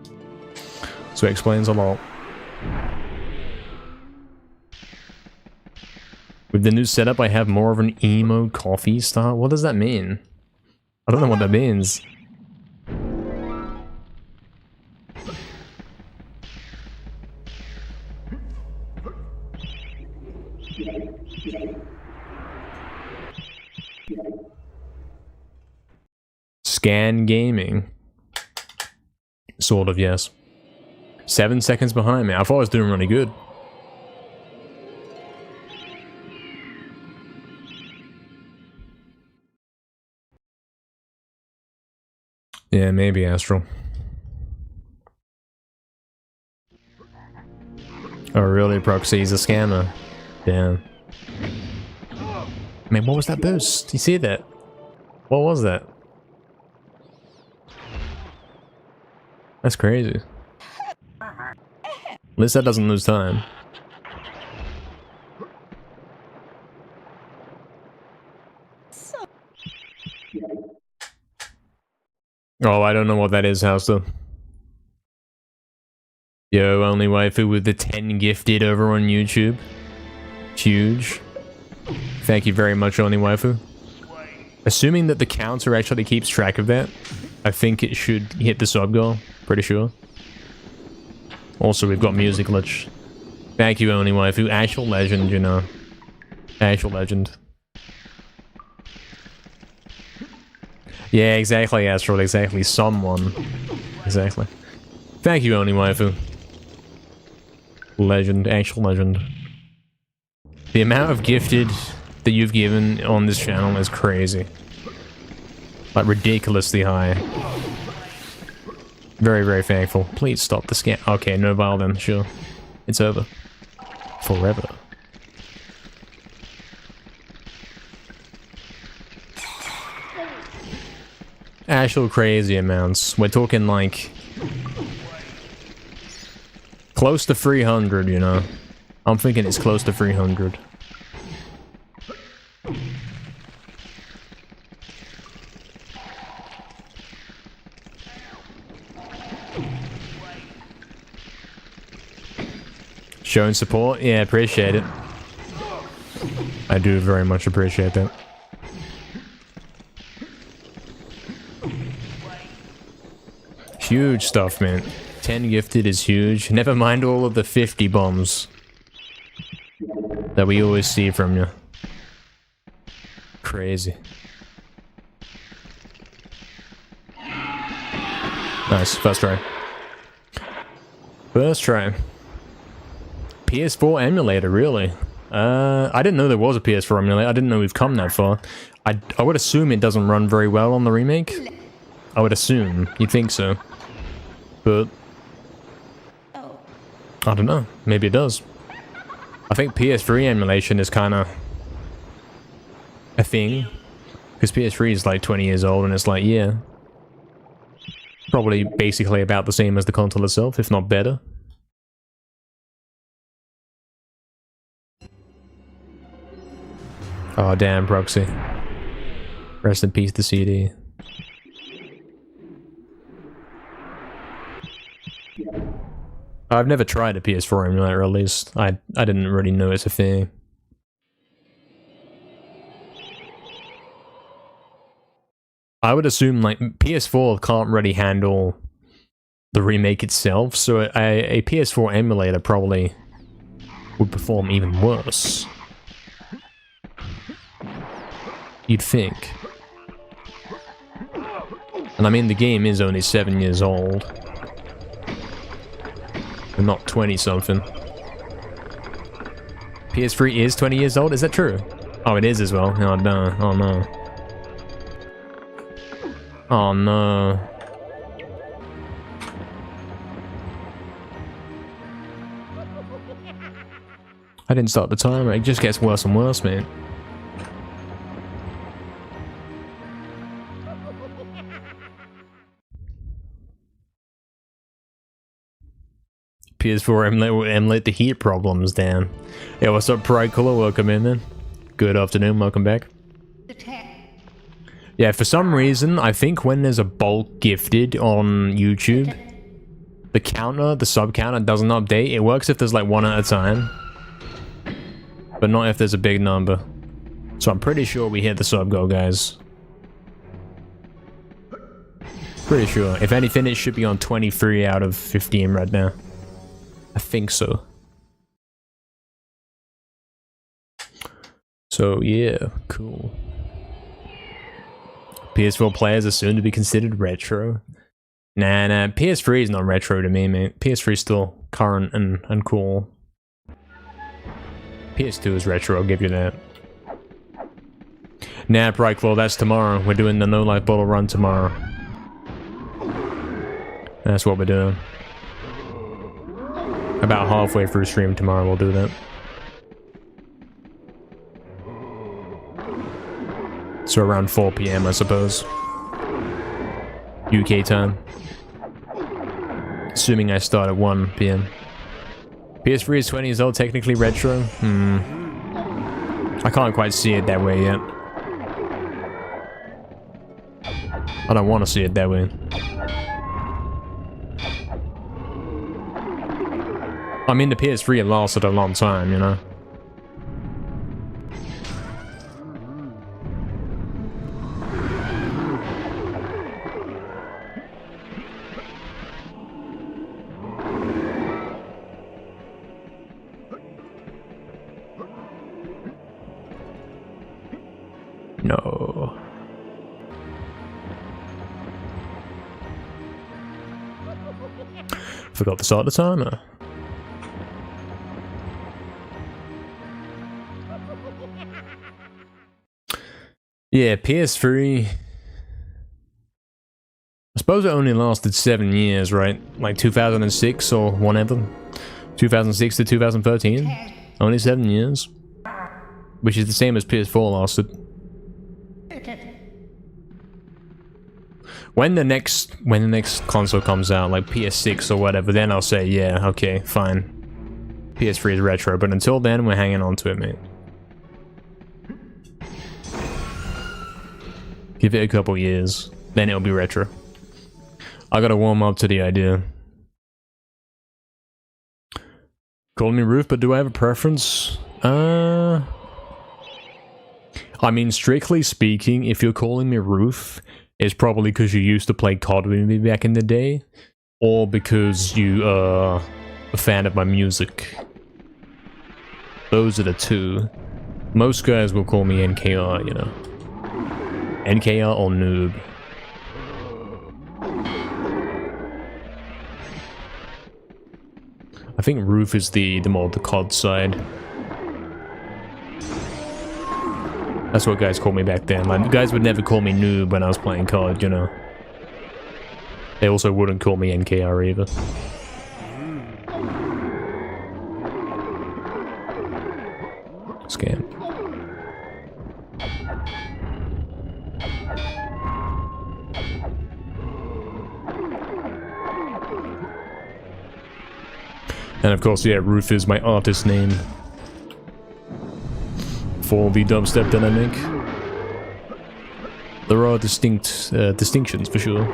Speaker 1: So it explains a lot. With the new setup, I have more of an emo coffee style. What does that mean? I don't know what that means. Scan gaming. Sort of, yes. 7 seconds behind me. I thought I was doing really good. Yeah, maybe, Astral. Oh, really, Proxy? He's a scammer. Damn. Man, what was that boost? You see that? What was that? That's crazy. At least that doesn't lose time. Oh, I don't know what that is, Houster. Yo, only waifu with the 10 gifted over on YouTube. Huge. Thank you very much, only waifu. Assuming that the counter actually keeps track of that, I think it should hit the sub goal. Pretty sure. Also, we've got music glitch. Thank you, only waifu. Actual legend, you know. Actual legend. Yeah, exactly, Astral. Exactly. Someone. Exactly. Thank you, only waifu. Legend. Actual legend. The amount of gifted that you've given on this channel is crazy. Like, ridiculously high. Very, very thankful. Please stop the scam. Okay, no vial then. Sure. It's over. Forever. Actual crazy amounts. We're talking like close to 300, you know. I'm thinking it's close to 300. Showing support? Yeah, appreciate it. I do very much appreciate that. Huge stuff, man. 10 gifted is huge. Never mind all of the 50 bombs that we always see from you. Crazy. Nice. First try. First try. PS4 emulator, really? I didn't know there was a PS4 emulator. I didn't know we've come that far. I would assume it doesn't run very well on the remake. I would assume. You'd think so. But I don't know. Maybe it does. I think PS3 emulation is kind of a thing. Because PS3 is like 20 years old and it's like, yeah. Probably basically about the same as the console itself, if not better. Oh, damn, Proxy. Rest in peace, the CD. I've never tried a PS4 emulator, at least. I didn't really know it's a thing. I would assume, like, PS4 can't really handle the remake itself, so a PS4 emulator probably would perform even worse. You'd think. And I mean, the game is only 7 years old. And not 20-something. PS3 is 20 years old? Is that true? Oh, it is as well. Oh, no. Oh, no. Oh, no. I didn't start the timer. It just gets worse and worse, man. PS4 emulate the heat problems, Dan. Yeah, what's up, Pride Cooler? Welcome in, man. Good afternoon, welcome back. Yeah, for some reason, I think when there's a bulk gifted on YouTube, the counter, the sub counter doesn't update. It works if there's like one at a time, but not if there's a big number. So I'm pretty sure we hit the sub goal, guys. Pretty sure. If anything, it should be on 23 out of 15 right now. I think so. So yeah, cool. PS4 players are soon to be considered retro. Nah, PS3 is not retro to me, mate. PS3 is still current and cool. PS2 is retro, I'll give you that. Nah, Brightclaw, that's tomorrow. We're doing the No Life Bottle Run tomorrow. That's what we're doing. About halfway through stream tomorrow, we'll do that. So around 4 PM, I suppose. UK time. Assuming I start at 1 PM. PS3 is 20 years old, technically retro? I can't quite see it that way yet. I don't want to see it that way. I mean, the PS3 lasted a long time, you know? No. Forgot to start the timer. Yeah, PS3. I suppose it only lasted 7 years, right? Like 2006 or whatever. 2006 to 2013. Only 7 years. Which is the same as PS4 lasted. When the next console comes out, like PS6 or whatever, then I'll say, yeah, okay, fine. PS3 is retro, but until then, we're hanging on to it, mate. Give it a couple years, then it'll be retro. I gotta warm up to the idea. Call me Roof, but do I have a preference? I mean, strictly speaking, if you're calling me Roof, it's probably because you used to play COD with me back in the day, or because you are a fan of my music. Those are the two. Most guys will call me NKR, you know. NKR or Noob. I think Roof is the more the COD side. That's what guys called me back then. Like, guys would never call me Noob when I was playing COD, you know. They also wouldn't call me NKR either. Scam. And of course, yeah, Roof is my artist name for the dubstep that I make. There are distinctions for sure.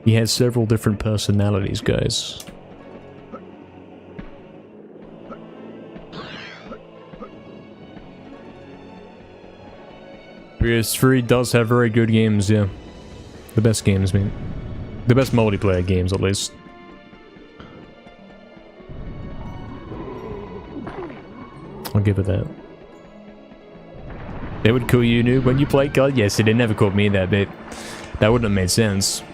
Speaker 1: He has several different personalities, guys. PS3 does have very good games, yeah. The best games, man. The best multiplayer games, at least. I'll give it that. They would call you Noob when you play COD? Yes, they never called me that, but that wouldn't have made sense.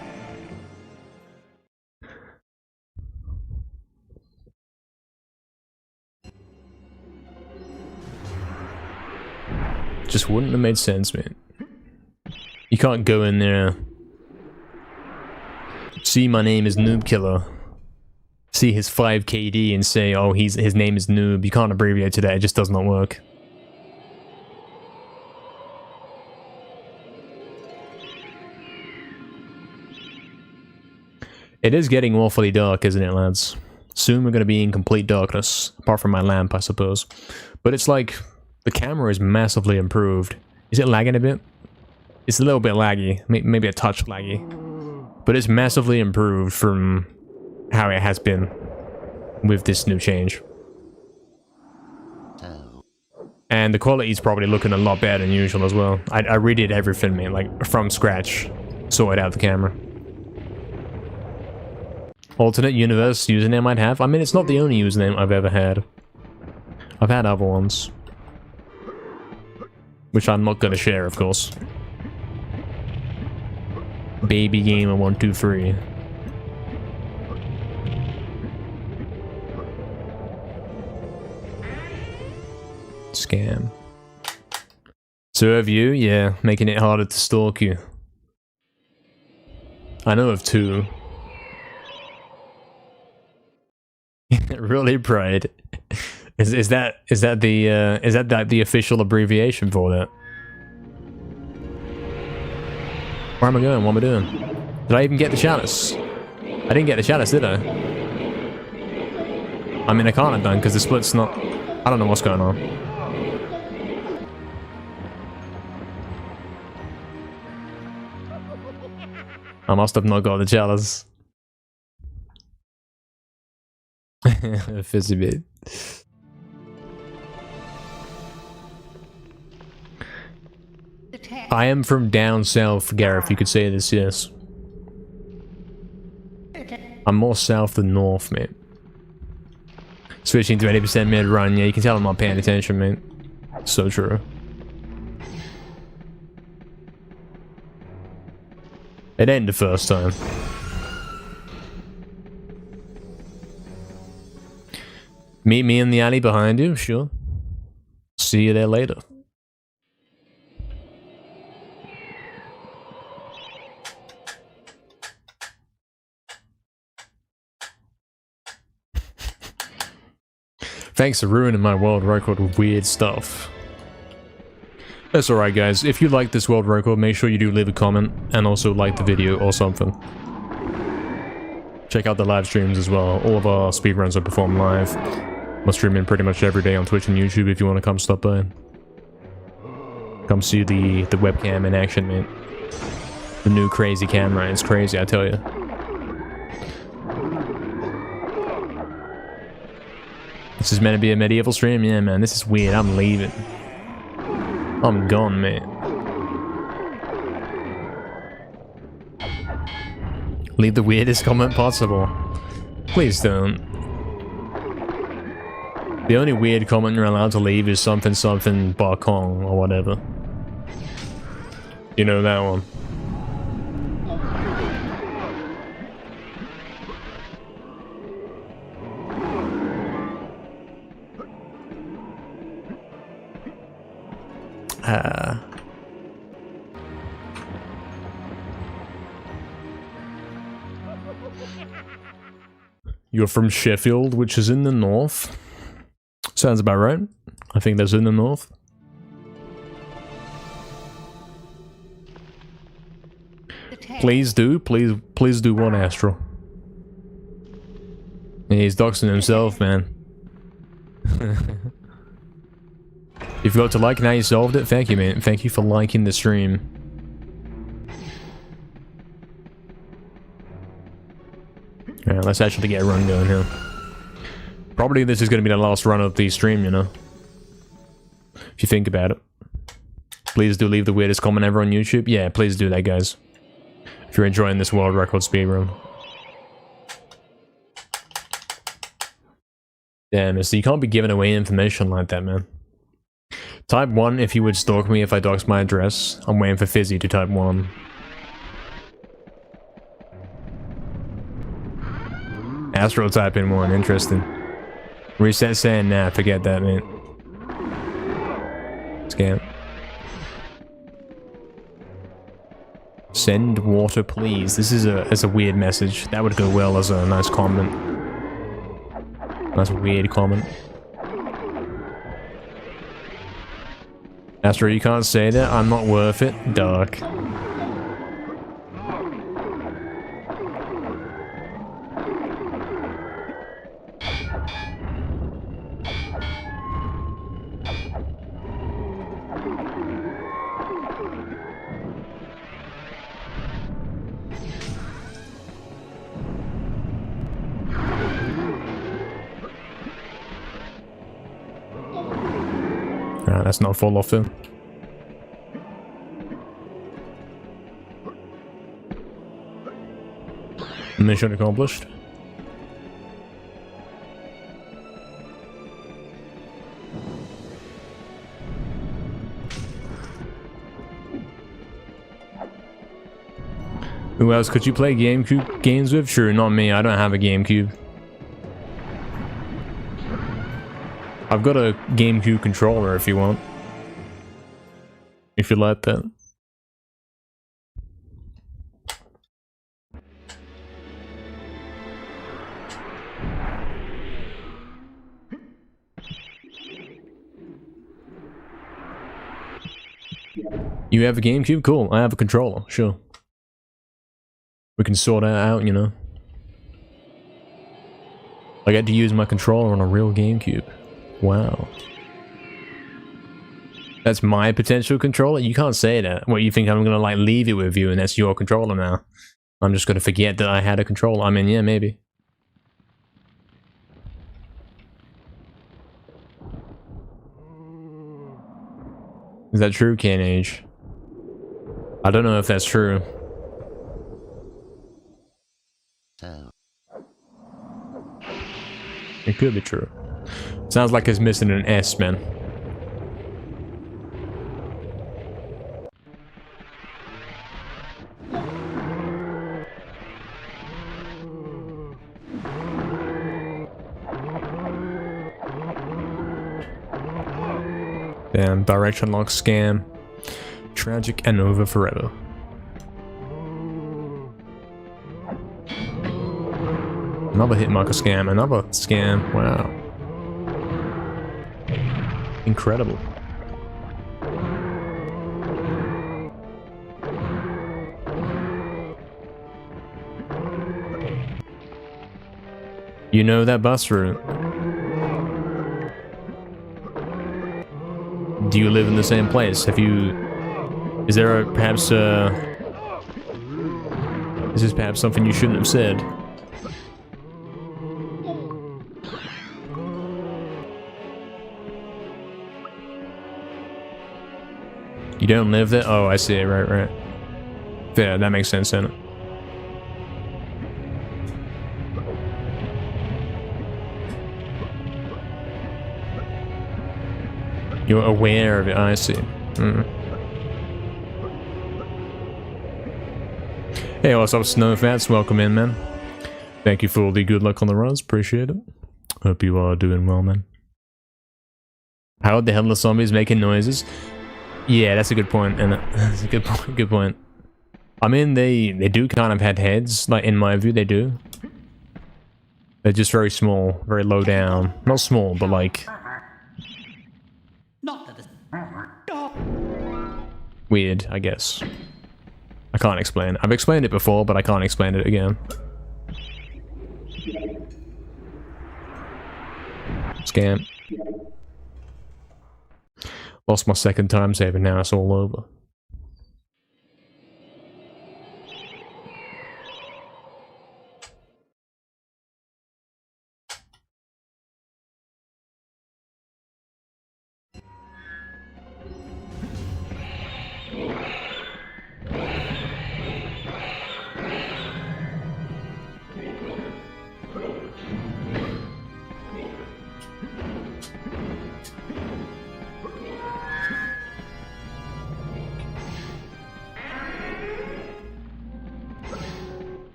Speaker 1: Just wouldn't have made sense, man. You can't go in there, see my name is Noob Killer, see his 5 KD and say, oh, his name is Noob. You can't abbreviate to that, it just does not work. It is getting awfully dark, isn't it, lads? Soon we're going to be in complete darkness, apart from my lamp, I suppose. But it's like, the camera is massively improved. Is it lagging a bit? It's a little bit laggy, maybe a touch laggy. But it's massively improved from how it has been with this new change. And the quality is probably looking a lot better than usual as well. I redid everything, man, like from scratch. Sorted out the camera. Alternate universe username I'd have? I mean, it's not the only username I've ever had. I've had other ones. Which I'm not gonna share, of course. Baby Gamer 123. Scam. So have you? Yeah, making it harder to stalk you. I know of 2. Really, Pride? Is that the official abbreviation for that? Where am I going? What am I doing? Did I even get the chalice? I didn't get the chalice, did I? I mean, I can't have done because the split's not... I don't know what's going on. I must have not got the chalice. Fizzy bit. I am from down south, Gareth. You could say this, yes. I'm more south than north, mate. Switching to 80% mid-run, yeah, you can tell I'm not paying attention, mate. So true. It ain't the first time. Meet me in the alley behind you, sure. See you there later. Thanks for ruining my world record with weird stuff. That's alright guys, if you like this world record, make sure you do leave a comment and also like the video or something. Check out the live streams as well. All of our speedruns are performed live. I'm streaming pretty much every day on Twitch and YouTube if you want to come stop by. Come see the webcam in action, mate. The new crazy camera, it's crazy, I tell you. This is meant to be a MediEvil stream? Yeah, man, this is weird. I'm leaving. I'm gone, mate. Leave the weirdest comment possible. Please don't. The only weird comment you're allowed to leave is something something Barkong or whatever. You know that one. You're from Sheffield, which is in the north. Sounds about right. I think that's in the north. Please do. Please do one, Astro. Yeah, he's doxing himself, man. If you got to like, now you solved it. Thank you, man. Thank you for liking the stream. Yeah, let's actually get a run going here. Probably this is going to be the last run of the stream, you know. If you think about it. Please do leave the weirdest comment ever on YouTube. Yeah, please do that, guys. If you're enjoying this world record speedrun. Damn, so you can't be giving away information like that, man. Type 1 if you would stalk me if I dox my address. I'm waiting for Fizzy to type 1. Astro type in 1, interesting. Reset saying nah, forget that, man. Scam. Send water, please. This is a weird message. That would go well as a nice comment. That's a weird comment. Astro, you can't say that. I'm not worth it. Dark. That's not fall off him. Mission accomplished. Who else could you play GameCube games with? Sure, not me. I don't have a GameCube. I've got a GameCube controller if you want. If you like that. You have a GameCube? Cool. I have a controller. Sure. We can sort that out, you know. I got to use my controller on a real GameCube. Wow. That's my potential controller? You can't say that. What, you think I'm gonna like leave it with you and that's your controller now? I'm just gonna forget that I had a controller. I mean, yeah, maybe. Is that true, Canage? I don't know if that's true.
Speaker 2: So,
Speaker 1: It could be true. Sounds like it's missing an S, man. Damn, direction lock scam. Tragic and over forever. Another hitmarker scam, another scam. Wow. Incredible. You know that bus route. Do you live in the same place? Have you... Is there perhaps is this perhaps something you shouldn't have said? You don't live there? Oh, I see. Right. Yeah, that makes sense, doesn't it? You're aware of it, I see. Hey, what's up, Snowfats? Welcome in, man. Thank you for all the good luck on the runs. Appreciate it. Hope you are doing well, man. How are the headless zombies making noises? Yeah, that's a good point, and that's a good point. Good point. I mean, they do kind of have heads. Like in my view, they do. They're just very small, very low down. Not small, but like
Speaker 4: Not that it's...
Speaker 1: weird, I guess. I can't explain. I've explained it before, but I can't explain it again. Scam. Lost my second time saving, now it's all over.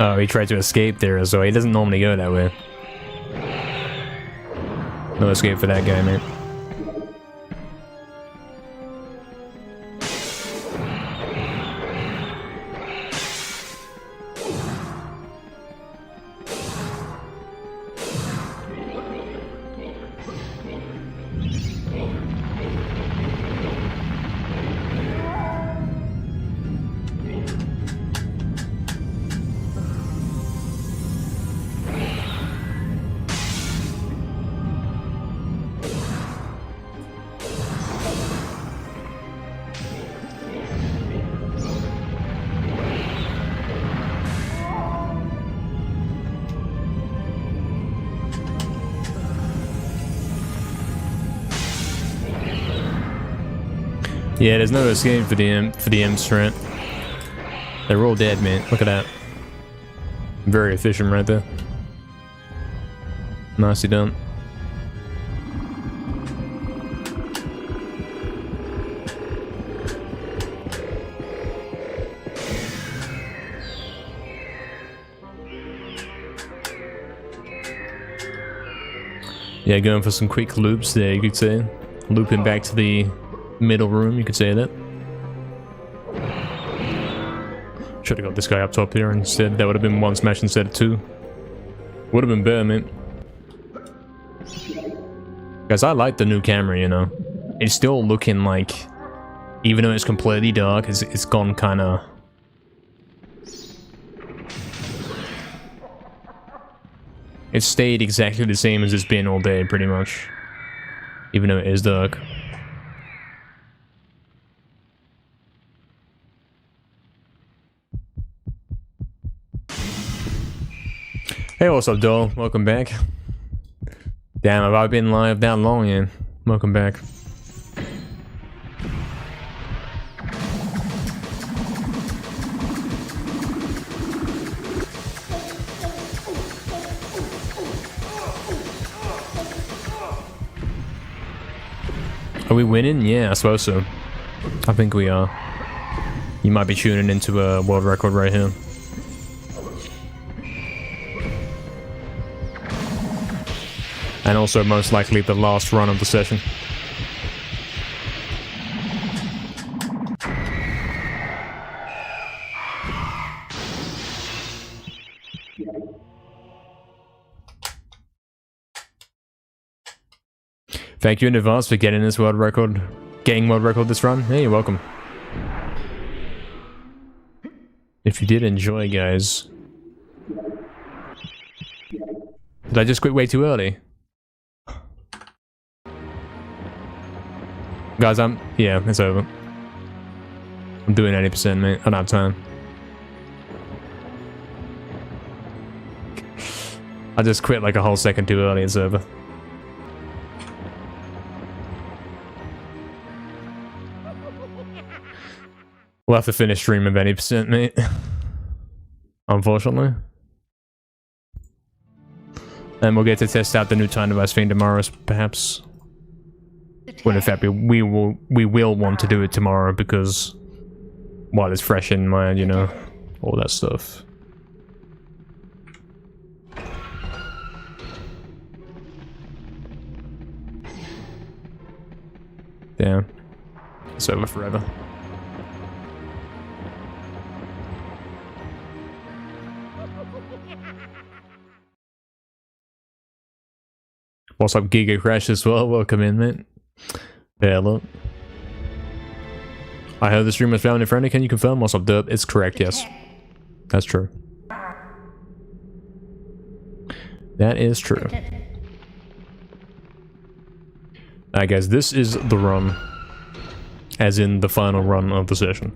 Speaker 1: Oh, he tried to escape there, so he doesn't normally go that way. No escape for that guy, man. Yeah, there's no escape for the M strength. They're all dead, man. Look at that. Very efficient right there. Nicely done. Yeah, going for some quick loops there, you could say. Looping back to the middle room, you could say that. Should have got this guy up top here instead. That would have been one smash instead of two. Would have been better, man. Guys, I like the new camera, you know. it's still looking like, even though it's completely dark, it's gone kind of... It's stayed exactly the same as it's been all day, pretty much. Even though it is dark. Hey, what's up, Doll? Welcome back. Damn, have I been live that long, yeah? Welcome back. Are we winning? Yeah, I suppose so. I think we are. You might be tuning into a world record right here. And also most likely the last run of the session. Thank you in advance for getting this world record. Getting world record this run. Hey, you're welcome. If you did enjoy, guys. Did I just quit way too early? Guys, yeah, it's over. I'm doing 80%, mate. I don't have time. I just quit like a whole second too early, it's over. We'll have to finish stream of 80%, mate. Unfortunately. And we'll get to test out the new time device thing tomorrow, perhaps. When in fact we will want to do it tomorrow because while it's fresh in mind, you know, all that stuff. Damn. It's over forever. What's up, Giga Crash as well? Welcome in, mate. Yeah, look. I heard the stream was family friendly. Can you confirm? What's up, Derp? It's correct, yes. That's true. That is true. Alright, guys, this is the run. As in the final run of the session.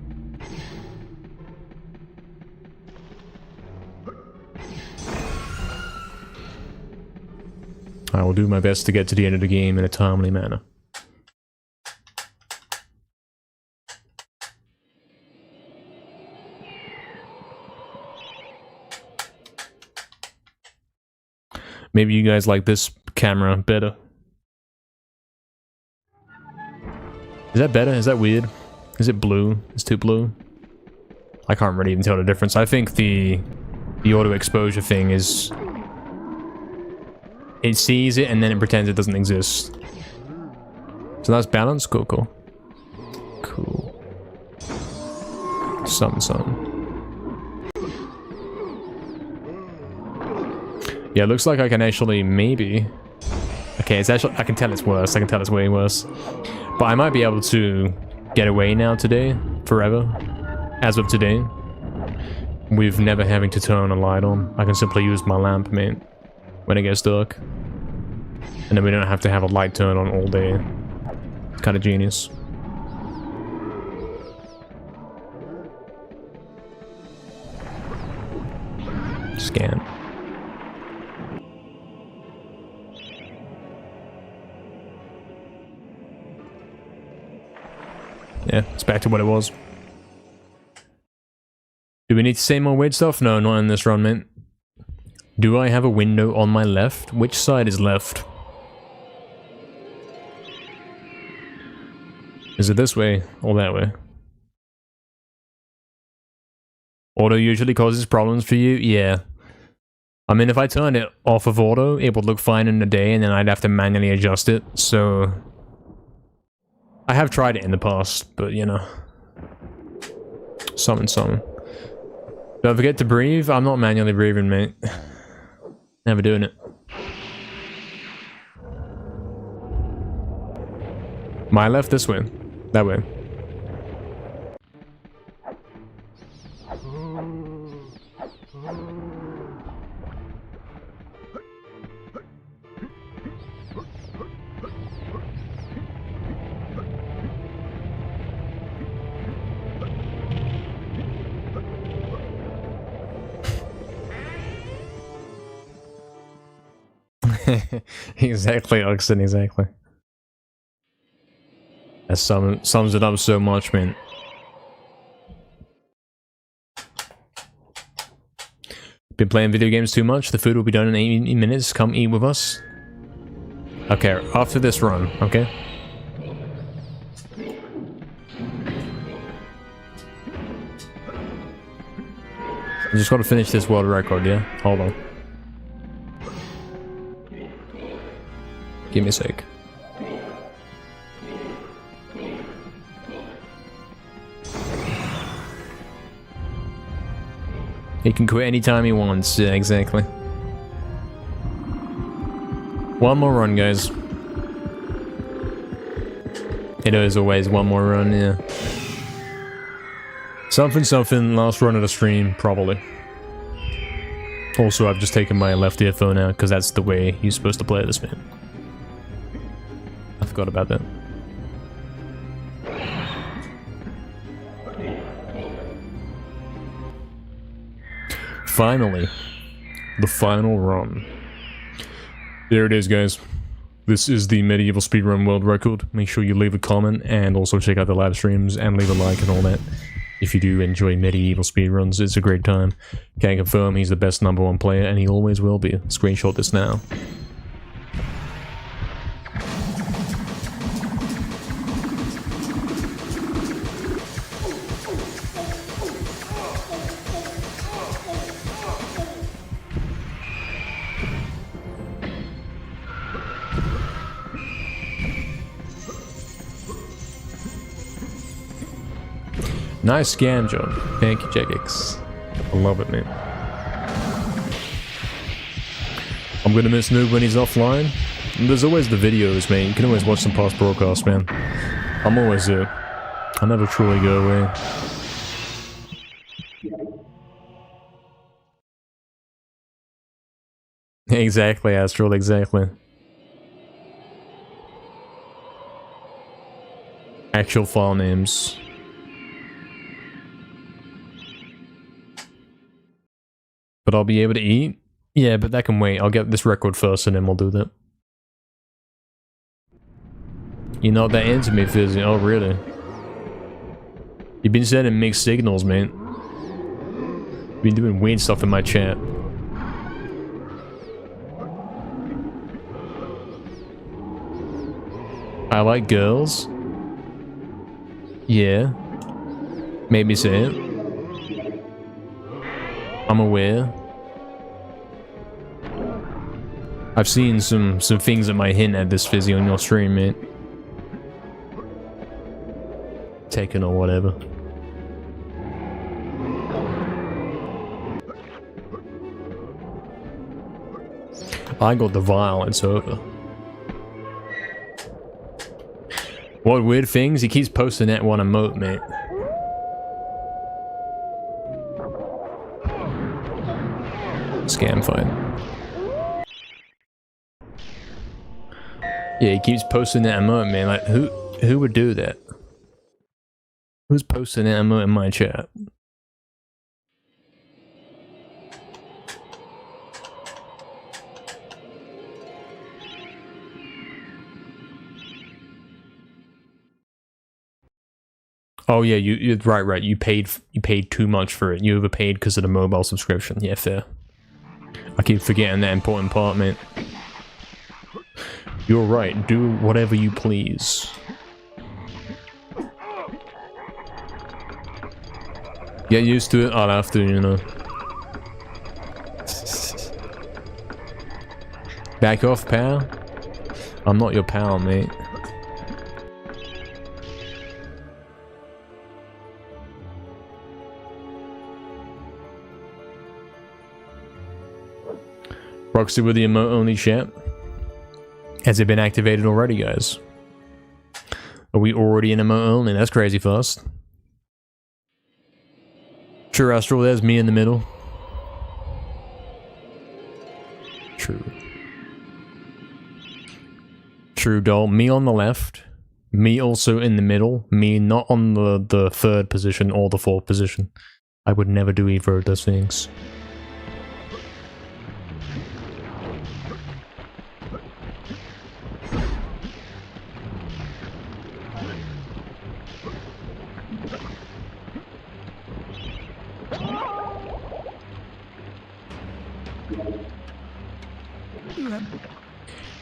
Speaker 1: I will do my best to get to the end of the game in a timely manner. Maybe you guys like this camera better. Is that better? Is that weird? Is it blue? It's too blue? I can't really even tell the difference. I think the auto exposure thing is... It sees it and then it pretends it doesn't exist. So that's balance? Cool, cool. Cool. Something. Yeah, it looks like I can actually maybe... Okay, it's actually... I can tell it's worse. I can tell it's way worse. But I might be able to get away now today. Forever. As of today. With never having to turn a light on. I can simply use my lamp, mate. When it gets dark. And then we don't have to have a light turn on all day. It's kind of genius. Scan. Yeah, it's back to what it was. Do we need to say more weird stuff? No, not in this run, mate. Do I have a window on my left? Which side is left? Is it this way or that way? Auto usually causes problems for you? Yeah. I mean, if I turned it off of auto, it would look fine in the day and then I'd have to manually adjust it, so... I have tried it in the past, but you know. Something. Don't forget to breathe. I'm not manually breathing, mate. Never doing it. My left, this way. That way. Exactly, Oxen, exactly. That sums it up so much, man. Been playing video games too much? The food will be done in 80 minutes. Come eat with us. Okay, after this run, okay? I just gotta finish this world record, yeah? Hold on. Give me a sec. He can quit anytime he wants. Yeah, exactly. One more run, guys. It is always one more run, yeah. Something, last run of the stream, probably. Also, I've just taken my left earphone out, because that's the way you're supposed to play this, man. I forgot about that. Finally, the final run. There it is, guys. This is the MediEvil speedrun world record. Make sure you leave a comment and also check out the live streams and leave a like and all that. If you do enjoy MediEvil speedruns, it's a great time. Can confirm he's the best #1 player and he always will be. Screenshot this now. Nice scam job. Thank you, Jagex. I love it, man. I'm gonna miss Noob when he's offline. And there's always the videos, man. You can always watch some past broadcasts, man. I'm always there. I never truly go away. Exactly, Astral, exactly. Actual file names. But I'll be able to eat? Yeah, but that can wait. I'll get this record first and then we'll do that. You're not that into me, Fizzy. Oh, really? You've been sending mixed signals, man. You've been doing weird stuff in my chat. I like girls. Yeah. Made me say it. I'm aware. I've seen some things that might hint at this, Fizzy, on your stream, mate. Taken or whatever. I got the vial, it's over. What weird things? He keeps posting that one emote, mate. Scam fight. Yeah, he keeps posting that emote, man. Like, who would do that? Who's posting that emote in my chat? Oh yeah, you right. You paid too much for it. You overpaid because of the mobile subscription. Yeah, fair. I keep forgetting that important part, mate. You're right. Do whatever you please. Get used to it. I'll have to, you know. Back off, pal. I'm not your pal, mate. Proxy with the emote only chat. Has it been activated already, guys? Are we already in a mode only? That's crazy fast. True, Astral, there's me in the middle. True. True, doll. Me on the left. Me also in the middle. Me not on the third position or the fourth position. I would never do either of those things.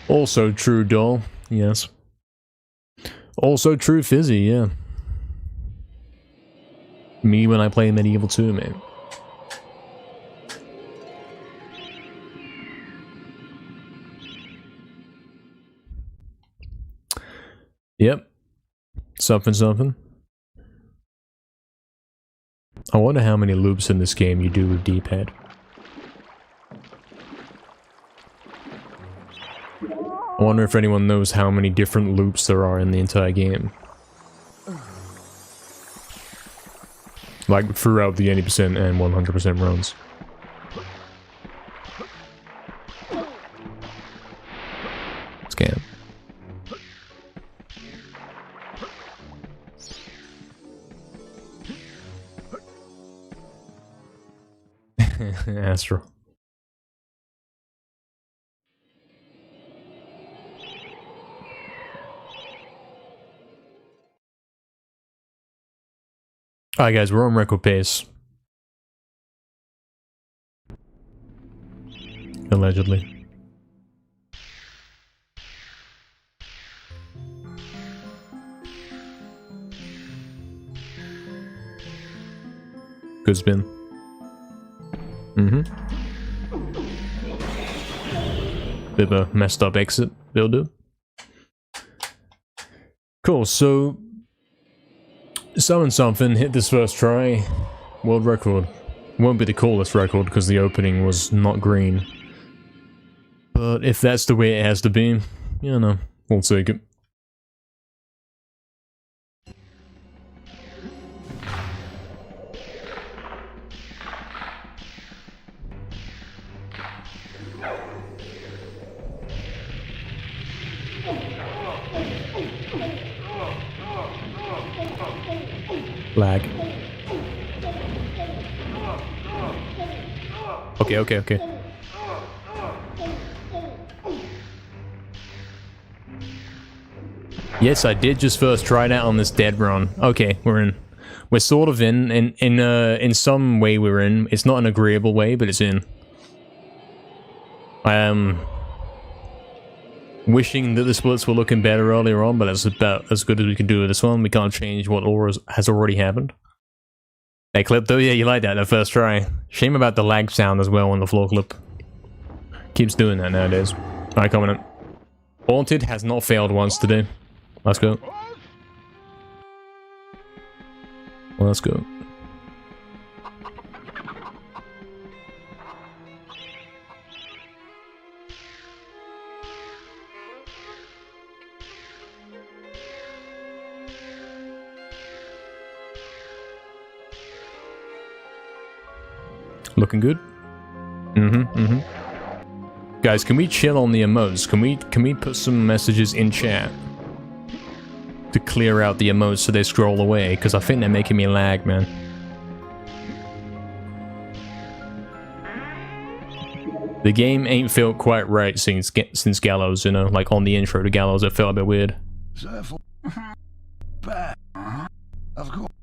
Speaker 1: Also true, doll. Yes. Also true, Fizzy, yeah. Me when I play MediEvil 2, man. Yep. Something, something. I wonder how many loops in this game you do with D-pad. I wonder if anyone knows how many different loops there are in the entire game. Like, throughout the 80% and 100% runs. Scam. Astro. Alright guys, we're on record pace. Allegedly. Good spin. Bit of a messed up exit, they'll do. Cool, so summon something, hit this first try, world record. Won't be the coolest record because the opening was not green. But if that's the way it has to be, you know, we'll take it. Lag. Okay. Yes, I did just first try it out on this dead run. Okay, we're in. We're sort of in some way we're in. It's not an agreeable way, but it's in. I am wishing that the splits were looking better earlier on, but that's about as good as we can do with this one. We can't change what has already happened. That clip though, yeah, you like that first try. Shame about the lag sound as well on the floor clip. Keeps doing that nowadays. Alright, coming in. Haunted has not failed once today. Let's go. Let's go. Looking good. Guys, can we chill on the emotes? Can we put some messages in chat to clear out the emotes so they scroll away? Because I think they're making me lag, man. The game ain't felt quite right since Gallows, you know, like on the intro to Gallows, it felt a bit weird.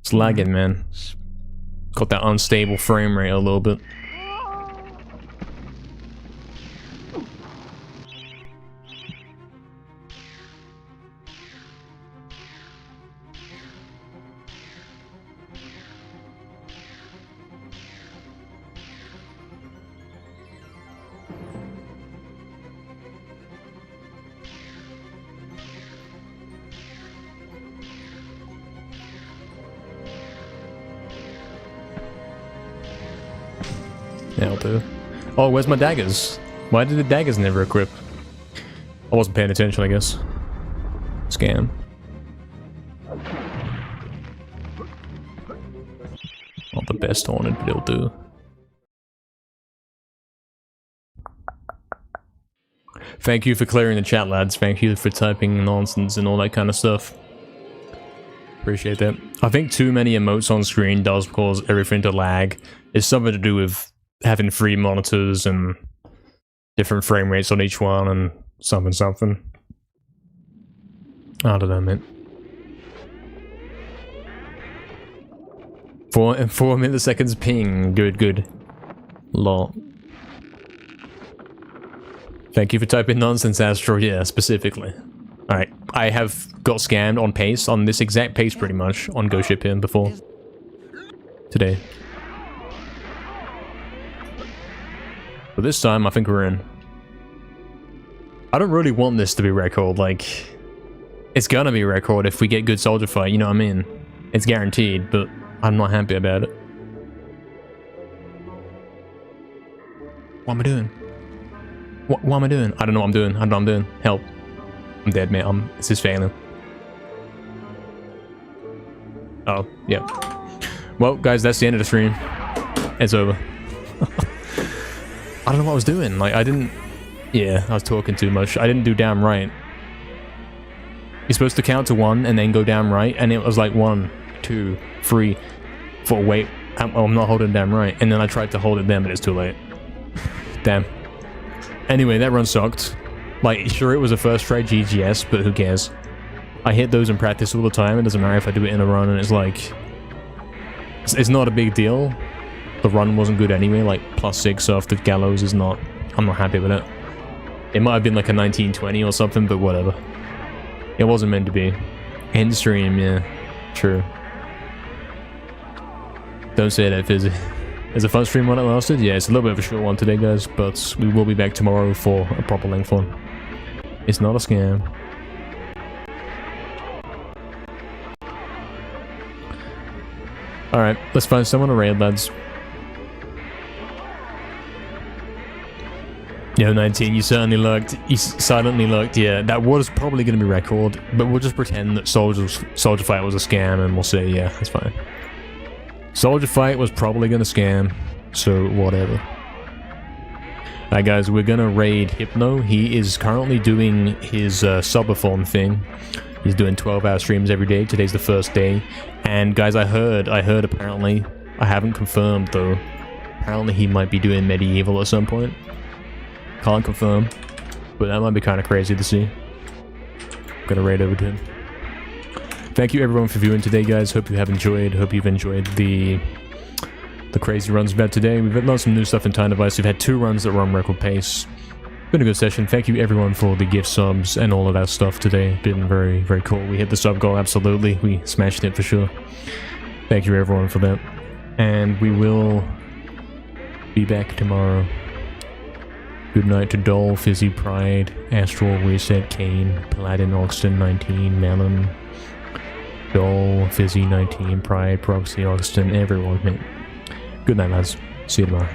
Speaker 1: It's lagging, man. Got that unstable frame rate a little bit. Yeah, I'll do. Oh, where's my daggers? Why did the daggers never equip? I wasn't paying attention, I guess. Scam. best on it, but it'll do. Thank you for clearing the chat, lads. Thank you for typing nonsense and all that kind of stuff. Appreciate that. I think too many emotes on screen does cause everything to lag. It's something to do with having 3 monitors and different frame rates on each one and something. I don't know, man. 4 milliseconds ping. Good. Lol. Thank you for typing nonsense, Astro. Yeah, specifically. Alright, I have got scammed on pace, on this exact pace pretty much, on Go Ship In before. Today. But this time, I think we're in. I don't really want this to be record, like... It's gonna be record if we get good soldier fight, you know what I mean? It's guaranteed, but I'm not happy about it. What am I doing? What am I doing? I don't know what I'm doing. I don't know what I'm doing. Help. I'm dead, mate. This is failing. Oh, yeah. Well, guys, that's the end of the stream. It's over. I don't know what I was doing. Like, I didn't... Yeah, I was talking too much. I didn't do damn right. You're supposed to count to 1 and then go down right, and it was like 1, 2, 3, 4. Wait, I'm not holding damn right. And then I tried to hold it down, but it's too late. Damn. Anyway, that run sucked. Like, sure, it was a first try GGS, but who cares? I hit those in practice all the time. It doesn't matter if I do it in a run, and it's like... It's not a big deal. The run wasn't good anyway, like, +6 off the gallows is not... I'm not happy with it. It might have been like a 1920 or something, but whatever. It wasn't meant to be. End stream, yeah. True. Don't say that, Fizzy. It's a fun stream when it lasted. Yeah, it's a little bit of a short one today, guys, but we will be back tomorrow for a proper length one. It's not a scam. Alright, let's find someone to raid, lads. Yo, 19, you certainly looked. You silently looked, yeah. That was probably going to be record, but we'll just pretend that Soldier Fight was a scam, and we'll say, yeah, that's fine. Soldier Fight was probably going to scam, so whatever. Alright, guys, we're going to raid Hypno. He is currently doing his subathon thing. He's doing 12-hour streams every day. Today's the first day. And, guys, I heard apparently, I haven't confirmed, though, apparently he might be doing MediEvil at some point. Can't confirm, but that might be kind of crazy to see. I'm gonna raid over to him. Thank you everyone for viewing today, guys. Hope you have enjoyed. Hope you've enjoyed the crazy runs we've had today. We've learned some new stuff in Time Device. We've had 2 runs that run record pace. Been a good session. Thank you everyone for the gift subs and all of that stuff today. Been very, very cool. We hit the sub goal, absolutely. We smashed it for sure. Thank you everyone for that. And we will be back tomorrow. Good night to Dole, Fizzy, Pride, Astral, Reset, Kane, Paladin, Oxton, 19, Melon, Dole, Fizzy, 19, Pride, Proxy, Oxton, everyone, mate. Good night, lads. See you tomorrow.